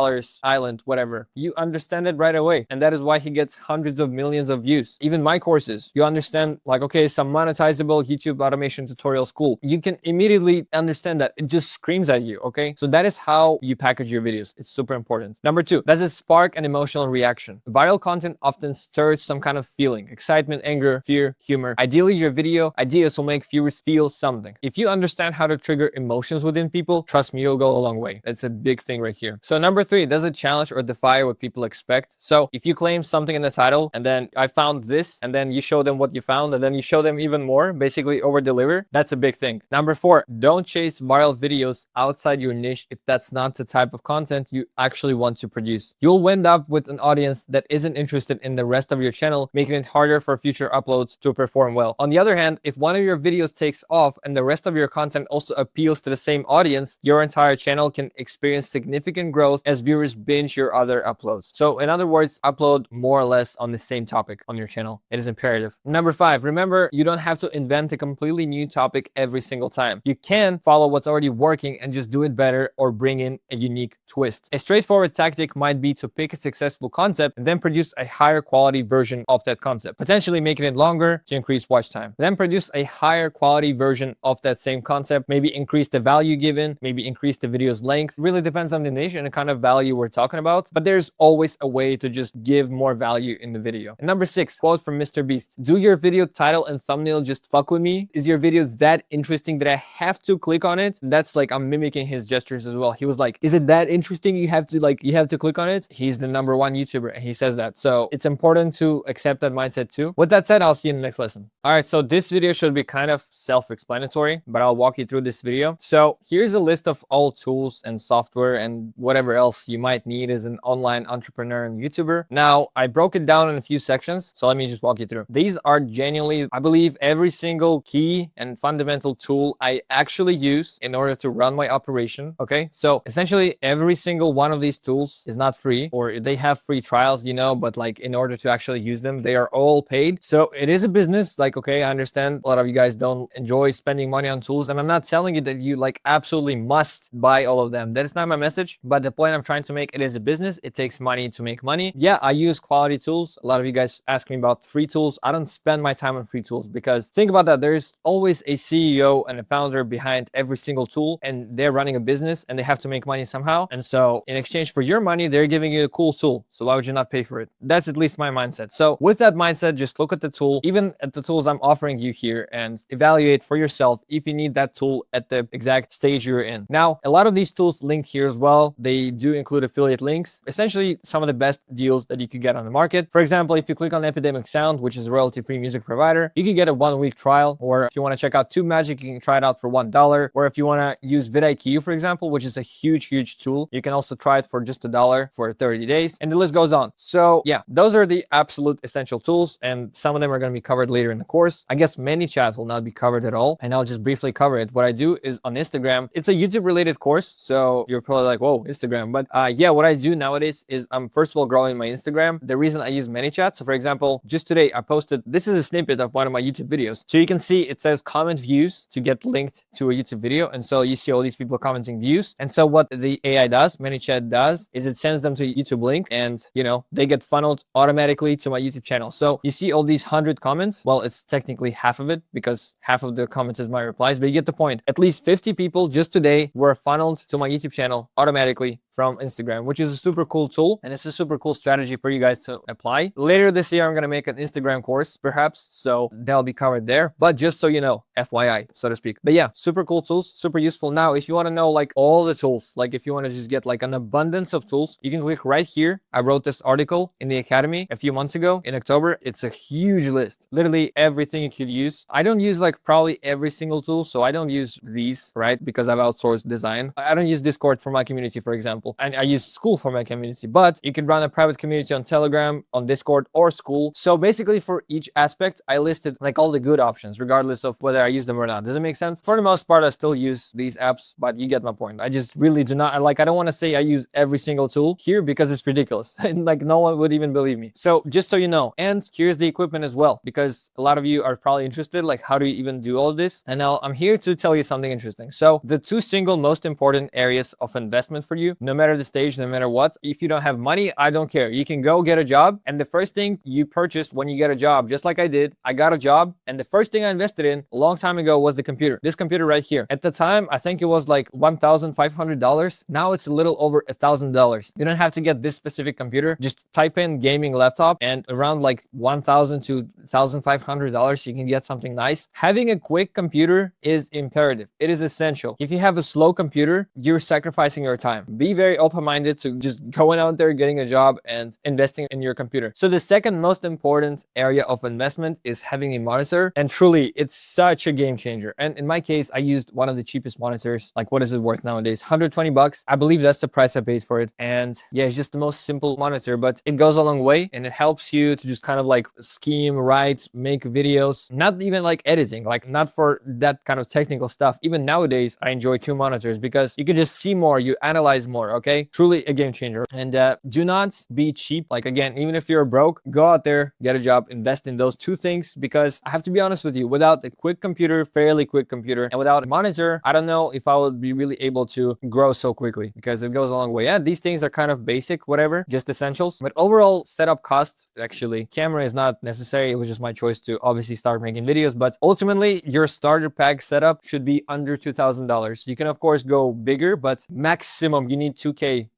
Speaker 2: island, whatever, you understand it right away. And that is why he gets hundreds of millions of views. Even my courses, you understand like, okay, some monetizable YouTube automation tutorials, cool. You can immediately understand that. It just screams at you, okay? So that is how you package your videos. It's super important. Number 2, does it spark an emotional reaction? Viral content often stirs some kind of feeling, excitement, anger, fear, humor. Ideally, your video ideas will make viewers feel something. If you understand how to trigger emotions within people, trust me, you'll go a long way. That's a big thing right here. So number 3, does it challenge or defy what people expect? So if you claim something in the title and then I found this, and then you show them what you found, and then you show them even more, basically over deliver, that's a big thing. Number 4, don't chase viral videos outside your niche if that's not the type of content you actually want to produce. You'll end up with an audience that isn't interested in the rest of your channel, making it harder for future uploads to perform well. On the other hand, if one of your videos takes off and the rest of your content also appeals to the same audience, your entire channel can experience significant growth as viewers binge your other uploads. So in other words, upload more or less on the same topic on your channel. It is imperative. Number 5, remember, you don't have to invent a completely new topic every single time. You can follow what's already working and just do it better or bring in a unique twist. A straightforward tactic might be to pick a successful concept and then produce a higher quality version of that concept, potentially making it longer to increase watch time. Then produce a higher quality version of that same concept, maybe increase the value given, maybe increase the video's length. Really depends on the niche and the kind of value we're talking about, but there's always a way to just give more value in the video. And number 6, quote from Mr. Beast. Do your video title and thumbnail just fuck with me? Is your video that interesting that I have to click on it? And that's like, I'm mimicking his gestures as well. He was like, is it that interesting you have to click on it? He's the #1 YouTuber and he says that. So it's important to accept that mindset too. With that said, I'll see you in the next lesson. All right, so this video should be kind of self-explanatory, but I'll walk you through this video. So here's a list of all tools and software and whatever else you might need as an online entrepreneur and YouTuber. Now, I broke it down in a few sections, so let me just walk you through. These are genuinely, I believe, every single key and fundamental tool I actually use in order to run my operation, okay? So essentially, every single one of these tools is not free, or they have free trials, you know, but like in order to actually use them, they are all paid. So it is a business. Like, okay, I understand a lot of you guys don't enjoy spending money on tools, and I'm not telling you that you like absolutely must buy all of them. That is not my message, but the point I'm trying to make, it is a business. It takes money to make money. Yeah, I use quality tools. A lot of you guys ask me about free tools. I don't spend my time on free tools because think about that. There's always a CEO and a founder behind every single tool, and they're running a business and they have to make money somehow. And so in exchange for your money, they're giving you a cool tool. So why would you not pay for it? That's at least my mindset. So with that mindset, just look at the tool, even at the tools I'm offering you here, and evaluate for yourself if you need that tool at the exact stage you're in. Now, a lot of these tools linked here as well, they do include affiliate links, essentially some of the best deals that you could get on the market. market. For example, if you click on Epidemic Sound, which is a royalty-free music provider, you can get a 1-week trial. Or if you want to check out TubeMagic, you can try it out for $1. Or if you want to use vidIQ, for example, which is a huge tool, you can also try it for just $1 for 30 days. And the list goes on. So yeah, those are the absolute essential tools. And some of them are going to be covered later in the course. I guess ManyChat will not be covered at all. And I'll just briefly cover it. What I do is on Instagram, it's a YouTube related course. So you're probably like, whoa, Instagram. But yeah, what I do nowadays is I'm first of all growing my Instagram. The reason I use ManyChat. So for example, just today I posted, this is a snippet of one of my YouTube videos. So you can see it says comment views to get linked to a YouTube video. And so you see all these people commenting views. And so what the AI does, ManyChat does, is it sends them to a YouTube link and, you know, they get funneled automatically to my YouTube channel. So you see all these 100 comments. Well, it's technically half of it because half of the comments is my replies, but you get the point. At least 50 people just today were funneled to my YouTube channel automatically from Instagram, which is a super cool tool. And it's a super cool strategy for you guys to apply. Later this year, I'm going to make an Instagram course, perhaps. So that'll be covered there. But just so you know, FYI, so to speak. But yeah, super cool tools, super useful. Now, if you want to know like all the tools, like if you want to just get like an abundance of tools, you can click right here. I wrote this article in the Academy a few months ago in October. It's a huge list, literally everything you could use. I don't use like probably every single tool. So I don't use these, right? Because I've outsourced design. I don't use Discord for my community, for example. And I use School for my community, but you can run a private community on Telegram, on Discord, or School. So basically for each aspect, I listed like all the good options, regardless of whether I use them or not. Does it make sense? For the most part, I still use these apps, but you get my point. I just really do not, I don't want to say I use every single tool here because it's ridiculous. Like no one would even believe me. So just so you know, and here's the equipment as well, because a lot of you are probably interested, like how do you even do all this? And now I'm here to tell you something interesting. So the two single most important areas of investment for you, no matter the stage, no matter what, if you don't have money, I don't care. You can go get a job. And the first thing you purchase when you get a job, just like I did, I got a job. And the first thing I invested in a long time ago was the computer. This computer right here. At the time, I think it was like $1,500. Now it's a little over $1,000. You don't have to get this specific computer. Just type in gaming laptop and around like $1,000 to $1,500, you can get something nice. Having a quick computer is imperative. It is essential. If you have a slow computer, you're sacrificing your time. Be very open-minded to just going out there, getting a job and investing in your computer. So the second most important area of investment is having a monitor. And truly, it's such a game changer. And in my case, I used one of the cheapest monitors. Like what is it worth nowadays? 120 bucks. I believe that's the price I paid for it. And yeah, it's just the most simple monitor, but it goes a long way and it helps you to just kind of like scheme, write, make videos, not even like editing, like not for that kind of technical stuff. Even nowadays, I enjoy two monitors because you can just see more, you analyze more, okay? Truly a game changer. And do not be cheap. Like again, even if you're broke, go out there, get a job, invest in those two things, because I have to be honest with you, without a quick computer, fairly quick computer, and without a monitor, I don't know if I would be really able to grow so quickly, because it goes a long way. Yeah, these things are kind of basic, whatever, just essentials. But overall setup cost, actually, camera is not necessary. It was just my choice to obviously start making videos. But ultimately, your starter pack setup should be under $2,000. You can, of course, go bigger, but maximum you need $2K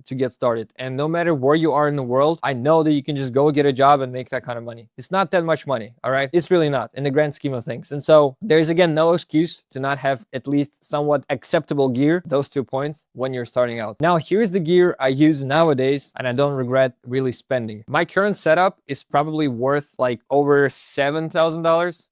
Speaker 2: to get started. And no matter where you are in the world, I know that you can just go get a job and make that kind of money. It's not that much money, all right? It's really not in the grand scheme of things. And so there's, again, no excuse to not have at least somewhat acceptable gear, those 2 points, when you're starting out. Now, here's the gear I use nowadays, and I don't regret really spending. My current setup is probably worth like over $7,000,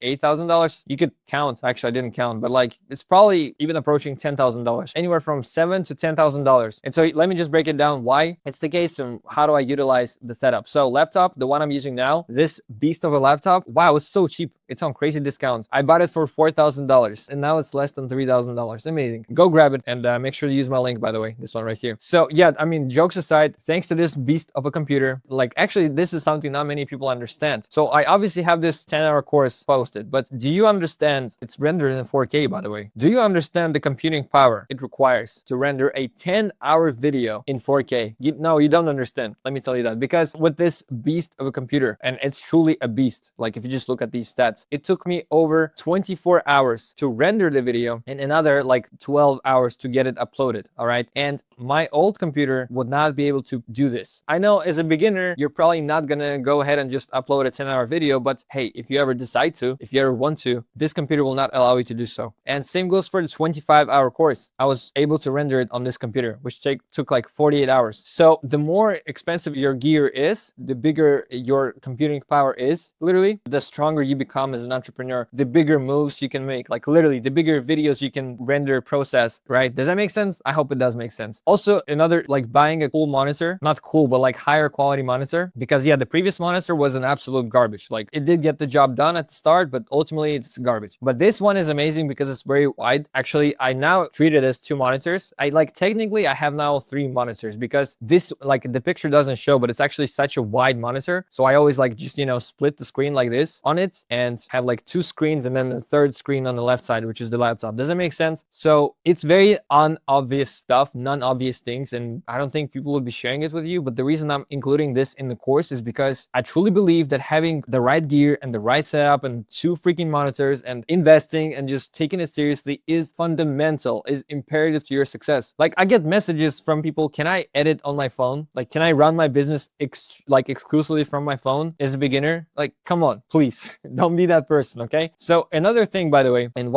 Speaker 2: $8,000. You could count. Actually, I didn't count, but like it's probably even approaching $10,000, anywhere from $7,000 to $10,000. And so let me just break it down why it's the case and how do I utilize the setup. So laptop, the one I'm using now, this beast of a laptop, wow, it's so cheap. It's on crazy discount. I bought it for $4,000 and now it's less than $3,000. Amazing. Go grab it and make sure to use my link, by the way, this one right here. So yeah, I mean, jokes aside, thanks to this beast of a computer, like actually this is something not many people understand. So I obviously have this 10-hour course posted, but do you understand it's rendered in 4K, by the way? Do you understand the computing power it requires to render a 10-hour video in 4K? No, you don't understand. Let me tell you that, because with this beast of a computer, and it's truly a beast, like if you just look at these stats, but it took me over 24 hours to render the video and another like 12 hours to get it uploaded. All right. And my old computer would not be able to do this. I know as a beginner, you're probably not gonna go ahead and just upload a 10-hour video, but hey, if you ever decide to, if you ever want to, this computer will not allow you to do so. And same goes for the 25-hour course. I was able to render it on this computer, which took like 48 hours. So the more expensive your gear is, the bigger your computing power is, literally, the stronger you become as an entrepreneur, the bigger moves you can make, like literally the bigger videos you can render, process, right? Does that make sense? I hope it does make sense. Also, another, like buying a cool monitor, not cool, but like higher quality monitor, because yeah, the previous monitor was an absolute garbage. Like it did get the job done at the start, but ultimately it's garbage. But this one is amazing because it's very wide. Actually, I now treat it as 2 monitors. Technically I have now 3 monitors because this, like the picture doesn't show, but it's actually such a wide monitor. So I always like just, split the screen like this on it and have like 2 screens and then the third screen on the left side, which is the laptop. Does that make sense? So it's very unobvious stuff, non-obvious things. And I don't think people will be sharing it with you. But the reason I'm including this in the course is because I truly believe that having the right gear and the right setup and 2 freaking monitors and investing and just taking it seriously is fundamental, is imperative to your success. Like I get messages from people, can I edit on my phone? Like, can I run my business exclusively from my phone as a beginner? Like, come on, please don't be that person. Okay. So another thing, by the way, and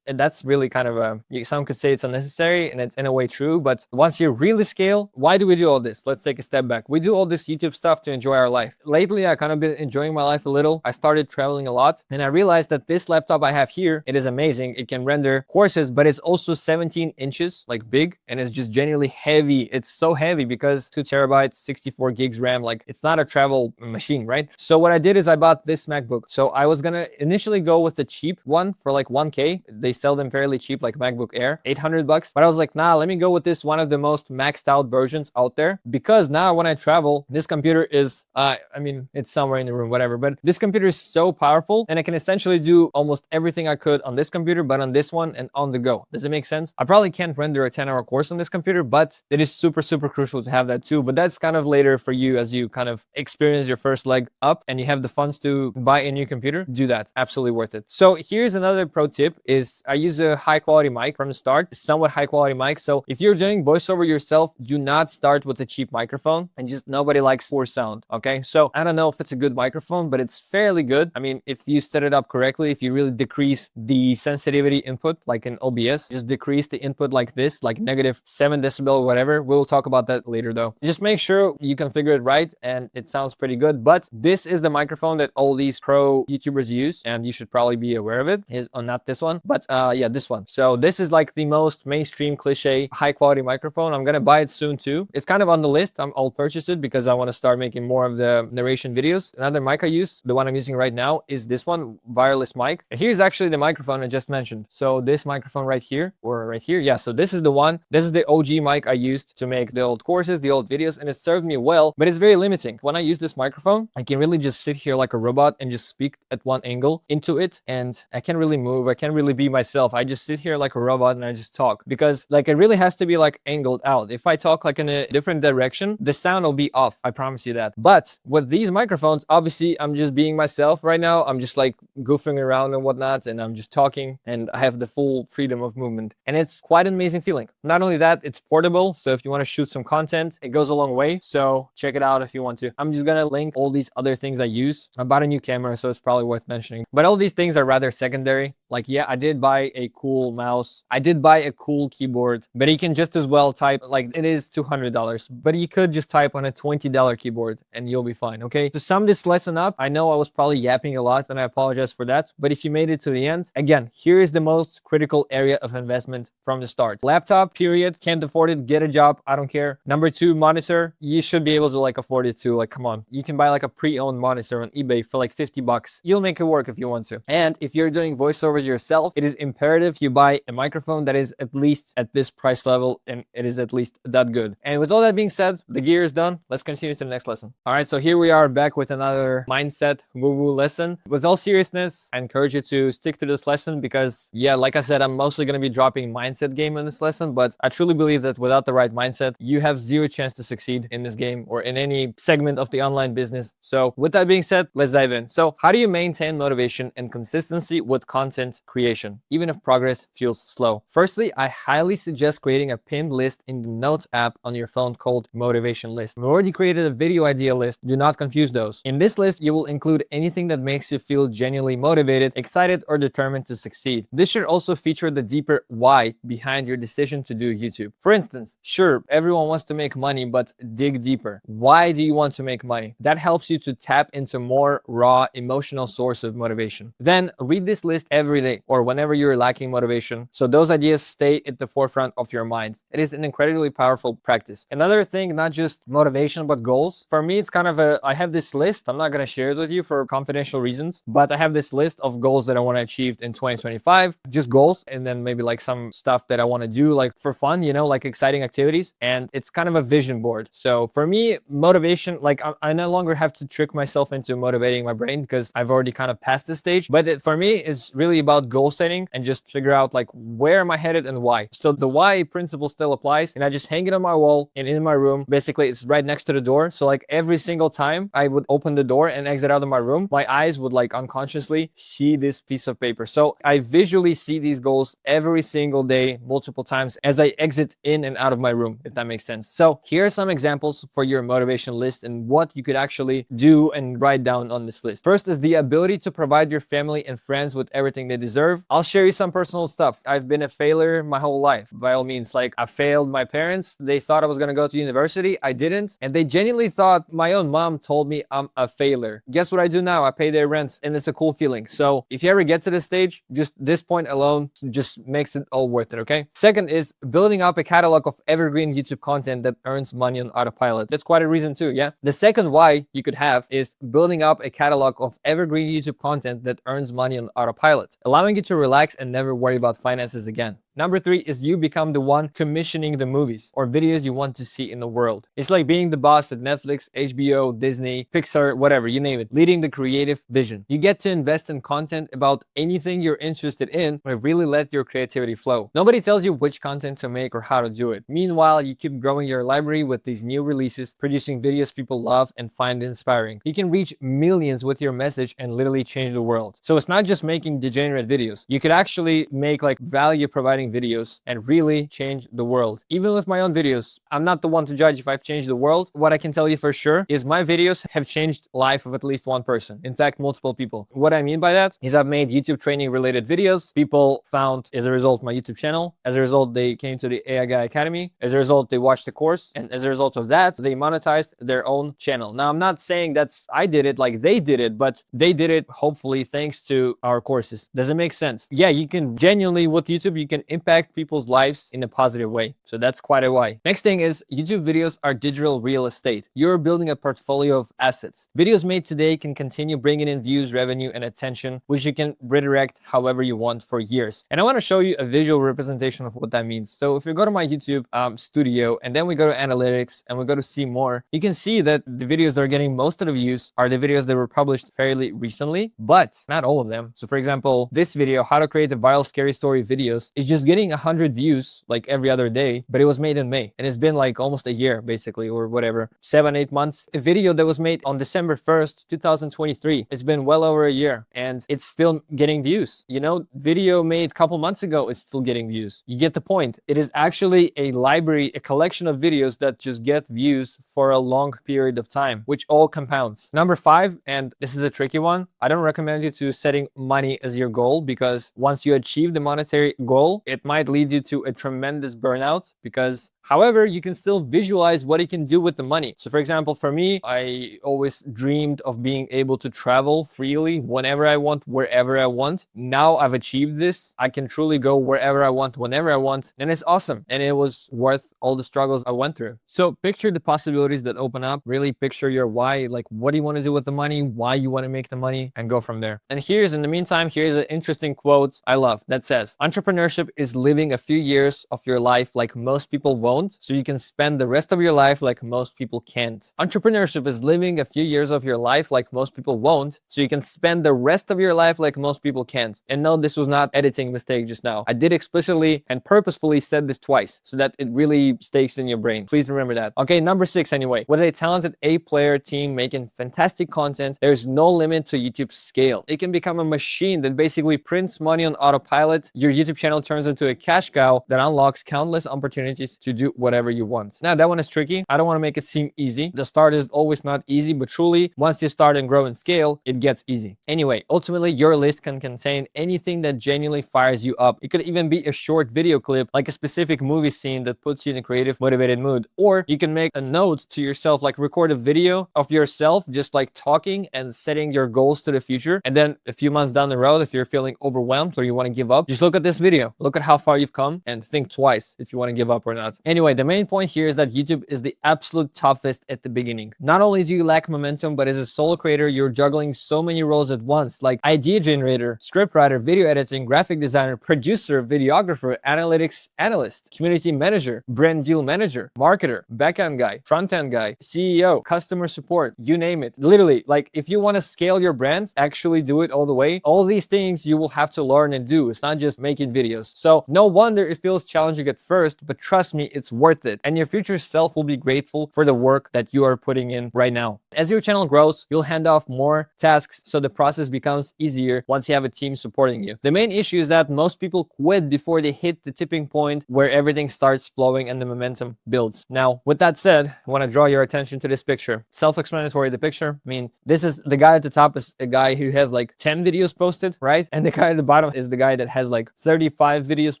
Speaker 2: that's really kind of some could say it's unnecessary and it's in a way true, but once you really scale, why do we do all this? Let's take a step back. We do all this YouTube stuff to enjoy our life. Lately, I kind of been enjoying my life a little. I started traveling a lot and I realized that this laptop I have here, it is amazing. It can render courses, but it's also 17 inches, like big, and it's just genuinely heavy. It's so heavy because 2 terabytes, 64 gigs RAM, like it's not a travel machine, right? So what I did is I bought this MacBook. So I was gonna initially go with the cheap one for like 1K. They sell them fairly cheap, like MacBook Air, 800 bucks. But I was like, nah, let me go with this one of the most maxed out versions out there, because now when I travel, this computer is, it's somewhere in the room, whatever, but this computer is so powerful and I can essentially do almost everything I could on this computer, but on this one and on the go. Does it make sense? I probably can't render a 10-hour course on this computer, but it is super, super crucial to have that too. But that's kind of later for you as you kind of experience your first leg up and you have the funds to buy a new computer. Do that. Absolutely worth it. So here's another pro tip is I use a high quality mic from the start, somewhat high quality mic. So if you're doing voiceover yourself, do not start with a cheap microphone, and just nobody likes poor sound. Okay. So I don't know if it's a good microphone, but it's fairly good. I mean, if you set it up correctly, if you really decrease the sensitivity input, like in OBS, just decrease the input like this, like -7 decibel, whatever. We'll talk about that later though. Just make sure you configure it right and it sounds pretty good. But this is the microphone that all these pro YouTubers use, and you should probably be aware of it. Not this one, but yeah, this one. So this is like the most mainstream cliche high quality microphone. I'm gonna buy it soon too. It's kind of on the list. I'll purchase it because I want to start making more of the narration videos. Another mic I use, the one I'm using right now, is this one, wireless mic. And here's actually the microphone I just mentioned. So this microphone right here, or right here, yeah. So this is the one. This is the OG mic I used to make the old courses, the old videos, and it served me well, but it's very limiting. When I use this microphone, I can really just sit here like a robot and just speak at one angle into it, and I can't really move. I can't really be myself. I just sit here like a robot and I just talk, because like it really has to be like angled out. If I talk like in a different direction, the sound will be off. I promise you that. But with these microphones, obviously I'm just being myself right now. I'm just like goofing around and whatnot, and I'm just talking, and I have the full freedom of movement, and it's quite an amazing feeling. Not only that, it's portable, so if you want to shoot some content, it goes a long way. So check it out if you want to. I'm just gonna link all these other things I use. I bought a new camera, so it's probably worth mentioning, but all these things are rather secondary. Like, yeah, I did buy a cool mouse, I did buy a cool keyboard, but you can just as well type, like, it is $200, but you could just type on a $20 keyboard and you'll be fine. Okay, to sum this lesson up, I know I was probably yapping a lot and I apologize for that, but if you made it to the end, again, here is the most critical area of investment from the start. Laptop, period. Can't afford it, get a job, I don't care. Number 2, monitor. You should be able to like afford it too. Like, come on, you can buy like a pre-owned monitor on eBay for like 50 bucks. You'll make it work if you want to. And if you're doing voiceovers towards yourself, it is imperative you buy a microphone that is at least at this price level and it is at least that good. And with all that being said, the gear is done. Let's continue to the next lesson. All right, so here we are back with another mindset woo-woo lesson. With all seriousness, I encourage you to stick to this lesson because, yeah, like I said, I'm mostly going to be dropping mindset game in this lesson, but I truly believe that without the right mindset, you have zero chance to succeed in this game or in any segment of the online business. So with that being said, let's dive in. So how do you maintain motivation and consistency with content creation, even if progress feels slow? Firstly, I highly suggest creating a pinned list in the Notes app on your phone called Motivation List. I've already created a video idea list. Do not confuse those. In this list, you will include anything that makes you feel genuinely motivated, excited, or determined to succeed. This should also feature the deeper why behind your decision to do YouTube. For instance, sure, everyone wants to make money, but dig deeper. Why do you want to make money? That helps you to tap into more raw emotional source of motivation. Then read this list every day or whenever you're lacking motivation, so those ideas stay at the forefront of your mind. It is an incredibly powerful practice. Another thing, not just motivation, but goals. For me, it's kind of I have this list. I'm not going to share it with you for confidential reasons, but I have this list of goals that I want to achieve in 2025, just goals. And then maybe like some stuff that I want to do like for fun, you know, like exciting activities. And it's kind of a vision board. So for me, motivation, like I no longer have to trick myself into motivating my brain because I've already kind of passed this stage. But for me, it's really about goal setting and just figure out like where am I headed and why. So the why principle still applies, and I just hang it on my wall and in my room. Basically, it's right next to the door. So like every single time I would open the door and exit out of my room, my eyes would like unconsciously see this piece of paper. So I visually see these goals every single day, multiple times as I exit in and out of my room, if that makes sense. So here are some examples for your motivation list and what you could actually do and write down on this list. First is the ability to provide your family and friends with everything they deserve. I'll share you some personal stuff. I've been a failure my whole life. By all means, like I failed my parents. They thought I was going to go to university. I didn't. And they genuinely thought my own mom told me I'm a failure. Guess what I do now? I pay their rent and it's a cool feeling. So if you ever get to this stage, just this point alone just makes it all worth it, okay? Second is building up a catalog of evergreen YouTube content that earns money on autopilot. That's quite a reason too, yeah? The second why you could have is building up a catalog of evergreen YouTube content that earns money on autopilot, allowing you to relax and never worry about finances again. Number 3 is you become the one commissioning the movies or videos you want to see in the world. It's like being the boss at Netflix, HBO, Disney, Pixar, whatever, you name it, leading the creative vision. You get to invest in content about anything you're interested in, but really let your creativity flow. Nobody tells you which content to make or how to do it. Meanwhile, you keep growing your library with these new releases, producing videos people love and find inspiring. You can reach millions with your message and literally change the world. So it's not just making degenerate videos. You could actually make like value providing videos and really change the world. Even with my own videos, I'm not the one to judge if I've changed the world. What I can tell you for sure is my videos have changed life of at least one person. In fact, multiple people. What I mean by that is I've made YouTube training related videos. People found as a result my YouTube channel. As a result, they came to the AI Guy Academy. As a result, they watched the course. And as a result of that, they monetized their own channel. Now, I'm not saying that's I did it like they did it, but they did it hopefully thanks to our courses. Does it make sense? Yeah, you can genuinely with YouTube, you can impact people's lives in a positive way. So that's quite a why. Next thing is YouTube videos are digital real estate. You're building a portfolio of assets. Videos made today can continue bringing in views, revenue, and attention, which you can redirect however you want for years. And I want to show you a visual representation of what that means. So if we go to my YouTube studio and then we go to analytics and we go to see more, you can see that the videos that are getting most of the views are the videos that were published fairly recently, but not all of them. So for example, this video, how to create a viral scary story videos, is just getting 100 views like every other day, but it was made in May and it's been like almost a year basically, or whatever, 7-8 months. A video that was made on December 1st 2023, it's been well over a year and it's still getting views. You know, video made a couple months ago is still getting views. You get the point. It is actually a library, a collection of videos that just get views for a long period of time, which all compounds. Number 5, and this is a tricky one, I don't recommend you to setting money as your goal, because once you achieve the monetary goal, it might lead you to a tremendous burnout, because However, you can still visualize what you can do with the money. So for example, for me, I always dreamed of being able to travel freely whenever I want, wherever I want. Now I've achieved this. I can truly go wherever I want, whenever I want. And it's awesome. And it was worth all the struggles I went through. So picture the possibilities that open up. Really picture your why, like what do you want to do with the money, why you want to make the money, and go from there. And in the meantime, here's an interesting quote I love that says, entrepreneurship is living a few years of your life like most people won't, so you can spend the rest of your life like most people can't. Entrepreneurship is living a few years of your life like most people won't, so you can spend the rest of your life like most people can't. And no, this was not editing mistake just now. I did explicitly and purposefully said this twice so that it really stakes in your brain. Please remember that. Okay, number 6 anyway. With a talented A-player team making fantastic content, there's no limit to YouTube's scale. It can become a machine that basically prints money on autopilot. Your YouTube channel turns into a cash cow that unlocks countless opportunities to do whatever you want. Now, that one is tricky. I don't want to make it seem easy. The start is always not easy, but truly, once you start and grow and scale, it gets easy. Anyway, ultimately, your list can contain anything that genuinely fires you up. It could even be a short video clip, like a specific movie scene that puts you in a creative, motivated mood. Or you can make a note to yourself, like record a video of yourself just like talking and setting your goals to the future. And then a few months down the road, if you're feeling overwhelmed or you want to give up, just look at this video, look at how far you've come, and think twice if you want to give up or not. Anyway, the main point here is that YouTube is the absolute toughest at the beginning. Not only do you lack momentum, but as a solo creator, you're juggling so many roles at once, like idea generator, scriptwriter, video editing, graphic designer, producer, videographer, analytics analyst, community manager, brand deal manager, marketer, backend guy, front-end guy, CEO, customer support, you name it. Literally, like if you want to scale your brand, actually do it all the way. All these things you will have to learn and do. It's not just making videos. So no wonder it feels challenging at first, but trust me, it's worth it. And your future self will be grateful for the work that you are putting in right now. As your channel grows, you'll hand off more tasks, so the process becomes easier once you have a team supporting you. The main issue is that most people quit before they hit the tipping point where everything starts flowing and the momentum builds. Now, with that said, I want to draw your attention to this picture. Self-explanatory, the picture. I mean, this is the guy at the top is a guy who has like 10 videos posted, right? And the guy at the bottom is the guy that has like 35 videos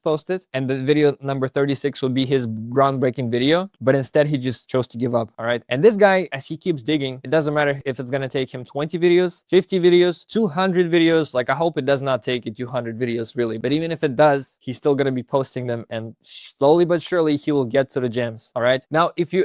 Speaker 2: posted. And the video number 36 would be his groundbreaking video, but instead he just chose to give up, all right? And this guy, as he keeps digging, it doesn't matter if it's going to take him 20 videos, 50 videos, 200 videos. Like I hope it does not take you 200 videos really, but even if it does, he's still going to be posting them, and slowly but surely he will get to the gems, all right? Now, if you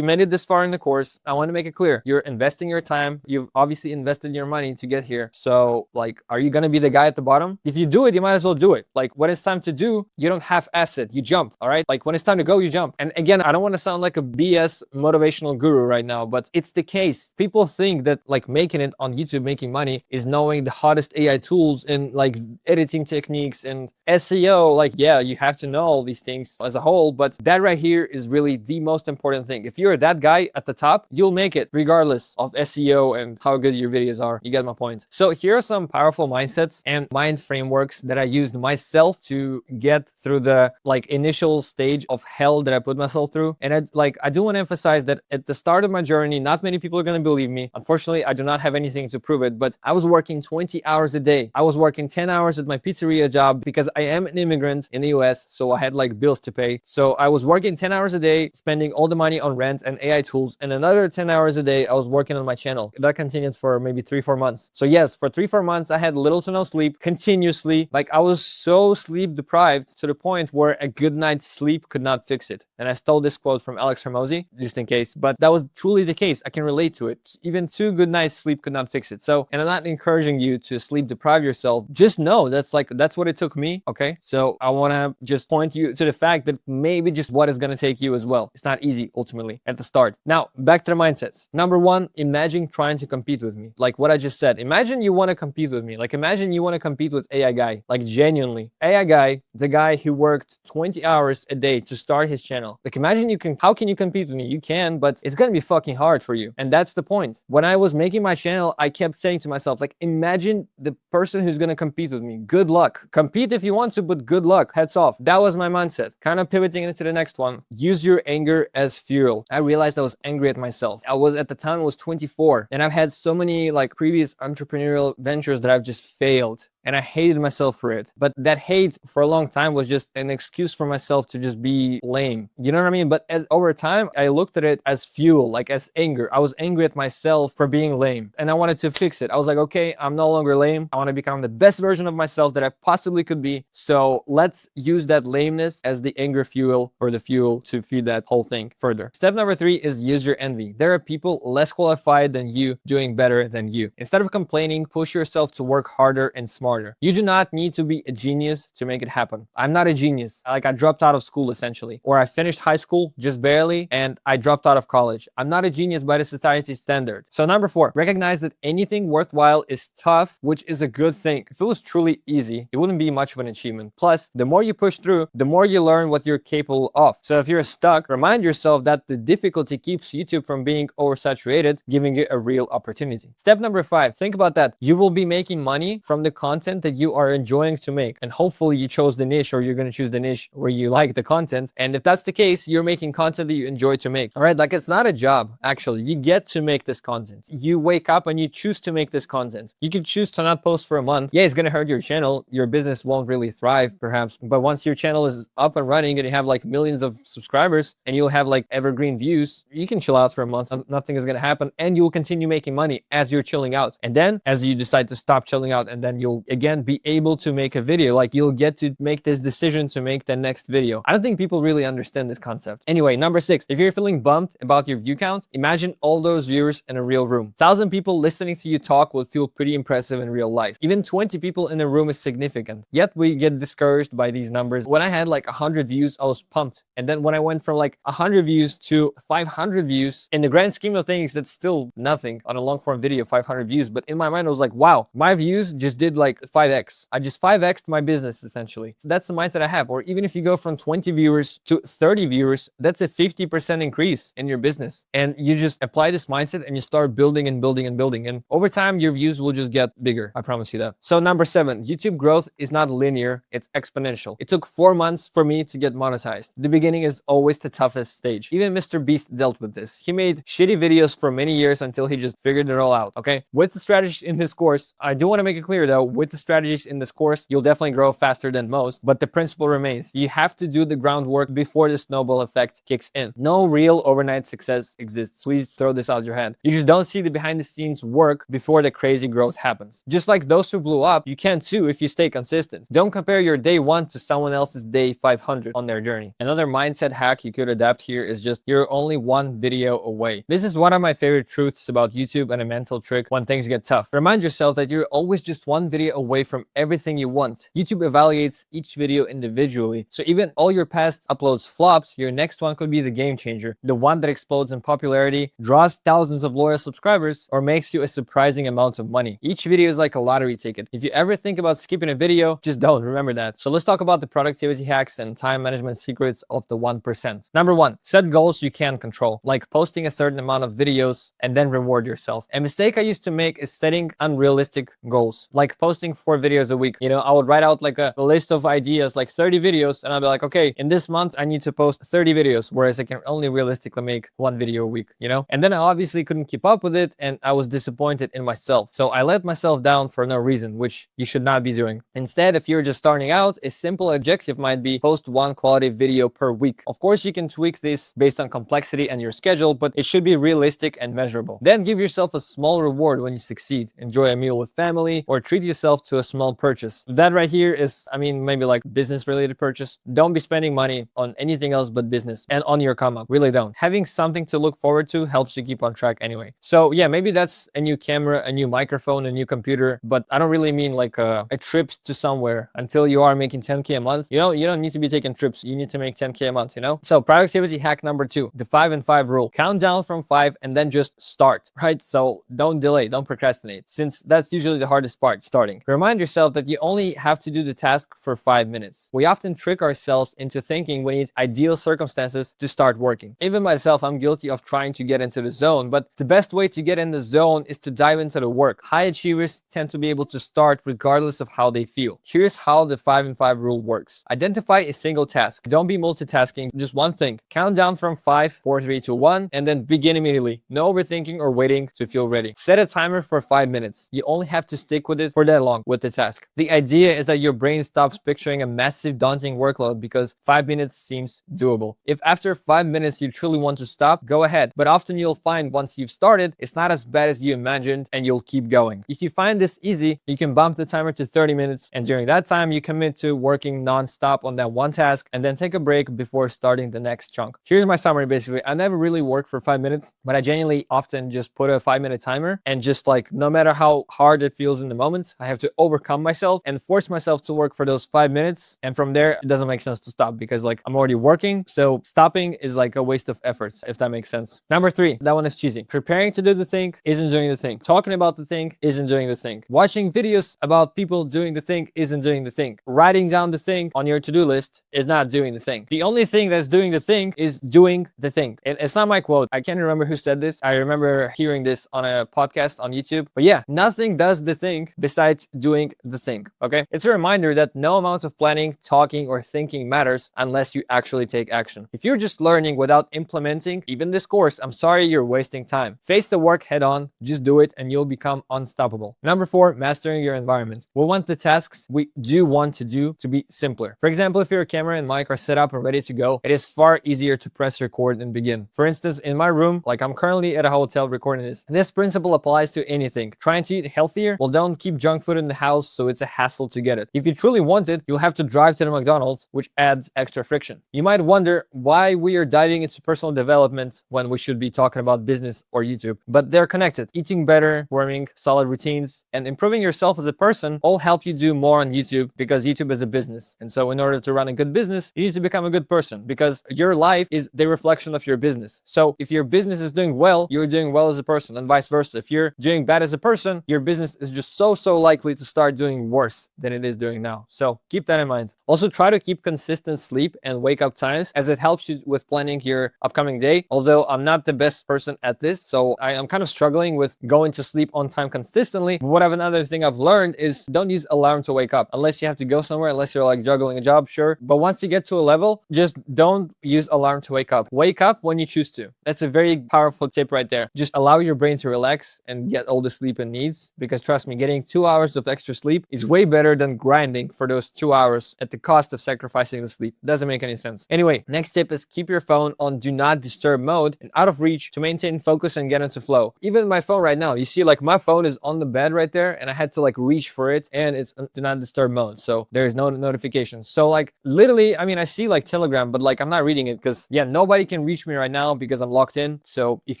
Speaker 2: made it this far in the course, I want to make it clear, you're investing your time, you've obviously invested your money to get here. So like, are you going to be the guy at the bottom? If you do it, you might as well do it. Like when it's time to do, you don't have asset, you jump, all right? Like when it's time to go, you jump. And again, I don't want to sound like a BS motivational guru right now, but it's the case. People think that like making it on YouTube, making money is knowing the hottest AI tools and like editing techniques and SEO. Like, yeah, you have to know all these things as a whole, but that right here is really the most important thing. If you're that guy at the top, you'll make it regardless of SEO and how good your videos are. You get my point. So here are some powerful mindsets and mind frameworks that I used myself to get through the like initial stage of hell that I put myself through. And I do want to emphasize that at the start of my journey, not many people are going to believe me. Unfortunately, I do not have anything to prove it, but I was working 20 hours a day. I was working 10 hours at my pizzeria job because I am an immigrant in the US, so I had like bills to pay. So I was working 10 hours a day, spending all the money on rent and AI tools, and another 10 hours a day I was working on my channel. That continued for maybe 3-4 months. So yes, for 3-4 months I had little to no sleep continuously. Like I was so sleep deprived to the point where a good night's sleep could not fix it. And I stole this quote from Alex Hermosi just in case, but that was truly the case. I can relate to it. Even 2 good nights sleep could not fix it. So, and I'm not encouraging you to sleep deprive yourself. Just know that's what it took me. Okay. So I want to just point you to the fact that maybe just what is going to take you as well. It's not easy ultimately at the start. Now, back to the mindsets. Number 1, imagine trying to compete with me. Like what I just said, imagine you want to compete with me. Like imagine you want to compete with AI guy, like genuinely. AI guy, the guy who worked 20 hours a day to start his channel. Like imagine how can you compete with me? You can, but it's going to be fucking hard for you. And that's the point. When I was making my channel, I kept saying to myself, like, imagine the person who's going to compete with me. Good luck. Compete if you want to, but good luck. Heads off. That was my mindset. Kind of pivoting into the next one. Use your anger as fuel. I realized I was angry at myself. At the time I was 24, and I've had so many like previous entrepreneurial ventures that I've just failed. and I hated myself for it. But that hate for a long time was just an excuse for myself to just be lame. You know what I mean? But as over time, I looked at it as fuel, like as anger. I was angry at myself for being lame, and I wanted to fix it. I was like, okay, I'm no longer lame. I want to become the best version of myself that I possibly could be. So let's use that lameness as the anger fuel, or the fuel to feed that whole thing further. Step number 3 is user envy. There are people less qualified than you doing better than you. Instead of complaining, push yourself to work harder and smarter. You do not need to be a genius to make it happen. I'm not a genius. Like, I dropped out of school essentially, or I finished high school just barely and I dropped out of college. I'm not a genius by the society's standard. So number 4, recognize that anything worthwhile is tough, which is a good thing. If it was truly easy, it wouldn't be much of an achievement. Plus, the more you push through, the more you learn what you're capable of. So if you're stuck, remind yourself that the difficulty keeps YouTube from being oversaturated, giving you a real opportunity. Step number 5, think about that. You will be making money from the content that you are enjoying to make. And hopefully you chose the niche, or you're going to choose the niche where you like the content. And if that's the case, you're making content that you enjoy to make. All right, like, it's not a job, actually. You get to make this content. You wake up and you choose to make this content. You can choose to not post for a month. Yeah, it's going to hurt your channel. Your business won't really thrive, perhaps. But once your channel is up and running and you have like millions of subscribers and you'll have like evergreen views, you can chill out for a month. Nothing is going to happen, and you'll continue making money as you're chilling out. And then as you decide to stop chilling out, and then you'll again be able to make a video, like you'll get to make this decision to make the next video. I don't think people really understand this concept. Anyway, number 6, if you're feeling bummed about your view count, imagine all those viewers in a real room. 1,000 people listening to you talk would feel pretty impressive in real life. Even 20 people in a room is significant. Yet we get discouraged by these numbers. When I had like 100 views, I was pumped. And then when I went from like 100 views to 500 views, in the grand scheme of things, that's still nothing on a long form video, 500 views. But in my mind, I was like, wow, my views just did like 5x. I just 5x'd my business essentially. So that's the mindset I have. Or even if you go from 20 viewers to 30 viewers, that's a 50% increase in your business. And you just apply this mindset and you start building and building and building. And over time, your views will just get bigger. I promise you that. So number 7, YouTube growth is not linear, it's exponential. It took 4 months for me to get monetized. The beginning is always the toughest stage. Even Mr. Beast dealt with this. He made shitty videos for many years until he just figured it all out, okay? With the strategies in this course, I do want to make it clear though, with the strategies in this course, you'll definitely grow faster than most, but the principle remains. You have to do the groundwork before the snowball effect kicks in. No real overnight success exists. Please throw this out your head. You just don't see the behind the scenes work before the crazy growth happens. Just like those who blew up, you can too if you stay consistent. Don't compare your day 1 to someone else's day 500 on their journey. Another mindset hack you could adapt here is just you're only one video away. This is one of my favorite truths about YouTube and a mental trick when things get tough. Remind yourself that you're always just one video away from everything you want. YouTube evaluates each video individually. So even all your past uploads flopped, your next one could be the game changer. The one that explodes in popularity, draws thousands of loyal subscribers, or makes you a surprising amount of money. Each video is like a lottery ticket. If you ever think about skipping a video, just don't. Remember that. So let's talk about the productivity hacks and time management secrets of the 1%. Number 1, set goals you can control, like posting a certain amount of videos and then reward yourself. A mistake I used to make is setting unrealistic goals, like posting 4 videos a week. You know, I would write out like a list of ideas, like 30 videos, and I'll be like, okay, in this month, I need to post 30 videos, whereas I can only realistically make 1 video a week, you know? And then I obviously couldn't keep up with it, and I was disappointed in myself. So I let myself down for no reason, which you should not be doing. Instead, if you're just starting out, a simple objective might be post 1 quality video per week. Of course, you can tweak this based on complexity and your schedule, but it should be realistic and measurable. Then give yourself a small reward when you succeed. Enjoy a meal with family or treat yourself to a small purchase. That right here is, I mean, maybe like business related purchase. Don't be spending money on anything else but business and on your come up. Really don't. Having something to look forward to helps you keep on track anyway. So yeah, maybe that's a new camera, a new microphone, a new computer, but I don't really mean like a trip to somewhere until you are making 10K a month. You don't need to be taking trips. You need to make 10K a month, you know? So productivity hack number 2, the 5 and 5 rule. Count down from 5 and then just start, right? So don't delay, don't procrastinate, since that's usually the hardest part, starting. Remind yourself that you only have to do the task for 5 minutes. We often trick ourselves into thinking we need ideal circumstances to start working. Even myself, I'm guilty of trying to get into the zone, but the best way to get in the zone is to dive into the work. High achievers tend to be able to start regardless of how they feel. Here's how the 5 and 5 rule works. Identify a single task. Don't be multitasking, just one thing. Count down from 5, 4, 3, 2, 1, and then begin immediately. No overthinking or waiting to feel ready. Set a timer for 5 minutes. You only have to stick with it for that long along with the task. The idea is that your brain stops picturing a massive daunting workload because 5 minutes seems doable. If after 5 minutes you truly want to stop, go ahead. But often you'll find once you've started, it's not as bad as you imagined and you'll keep going. If you find this easy, you can bump the timer to 30 minutes, and during that time you commit to working non-stop on that one task and then take a break before starting the next chunk. Here's my summary. Basically, I never really work for 5 minutes, but I genuinely often just put a 5-minute timer, and just like no matter how hard it feels in the moment, I have to overcome myself and force myself to work for those 5 minutes. And from there, it doesn't make sense to stop because like I'm already working. So stopping is like a waste of efforts, if that makes sense. Number 3, that one is cheesy. Preparing to do the thing isn't doing the thing. Talking about the thing isn't doing the thing. Watching videos about people doing the thing isn't doing the thing. Writing down the thing on your to-do list is not doing the thing. The only thing that's doing the thing is doing the thing. And it's not my quote. I can't remember who said this. I remember hearing this on a podcast on YouTube. But yeah, nothing does the thing besides doing the thing. Okay? It's a reminder that no amount of planning, talking, or thinking matters unless you actually take action. If you're just learning without implementing even this course, I'm sorry, you're wasting time. Face the work head on, just do it, and you'll become unstoppable. Number 4, mastering your environment. We want the tasks we do want to do to be simpler. For example, if your camera and mic are set up and ready to go, it is far easier to press record and begin. For instance, in my room, like I'm currently at a hotel recording this. This principle applies to anything. Trying to eat healthier? Well, don't keep junk food in the house so it's a hassle to get it. If you truly want it, you'll have to drive to the McDonald's, which adds extra friction. You might wonder why we are diving into personal development when we should be talking about business or YouTube, but they're connected. Eating better, warming, solid routines, and improving yourself as a person all help you do more on YouTube because YouTube is a business. And so in order to run a good business, you need to become a good person because your life is the reflection of your business. So if your business is doing well, you're doing well as a person, and vice versa. If you're doing bad as a person, your business is just so likely to start doing worse than it is doing now. So keep that in mind. Also, try to keep consistent sleep and wake up times as it helps you with planning your upcoming day. Although I'm not the best person at this, so I am kind of struggling with going to sleep on time consistently. Another thing I've learned is don't use alarm to wake up unless you have to go somewhere, unless you're like juggling a job, sure. But once you get to a level, just don't use alarm to wake up. Wake up when you choose to. That's a very powerful tip right there. Just allow your brain to relax and get all the sleep it needs, because trust me, getting 2 hours of extra sleep is way better than grinding for those 2 hours at the cost of sacrificing the sleep. Doesn't make any sense. Anyway, next tip is keep your phone on do not disturb mode and out of reach to maintain focus and get into flow. Even my phone right now, you see like my phone is on the bed right there and I had to like reach for it and it's do not disturb mode. So there's no notifications. So like literally, I mean, I see like Telegram, but like I'm not reading it because yeah, nobody can reach me right now because I'm locked in. So if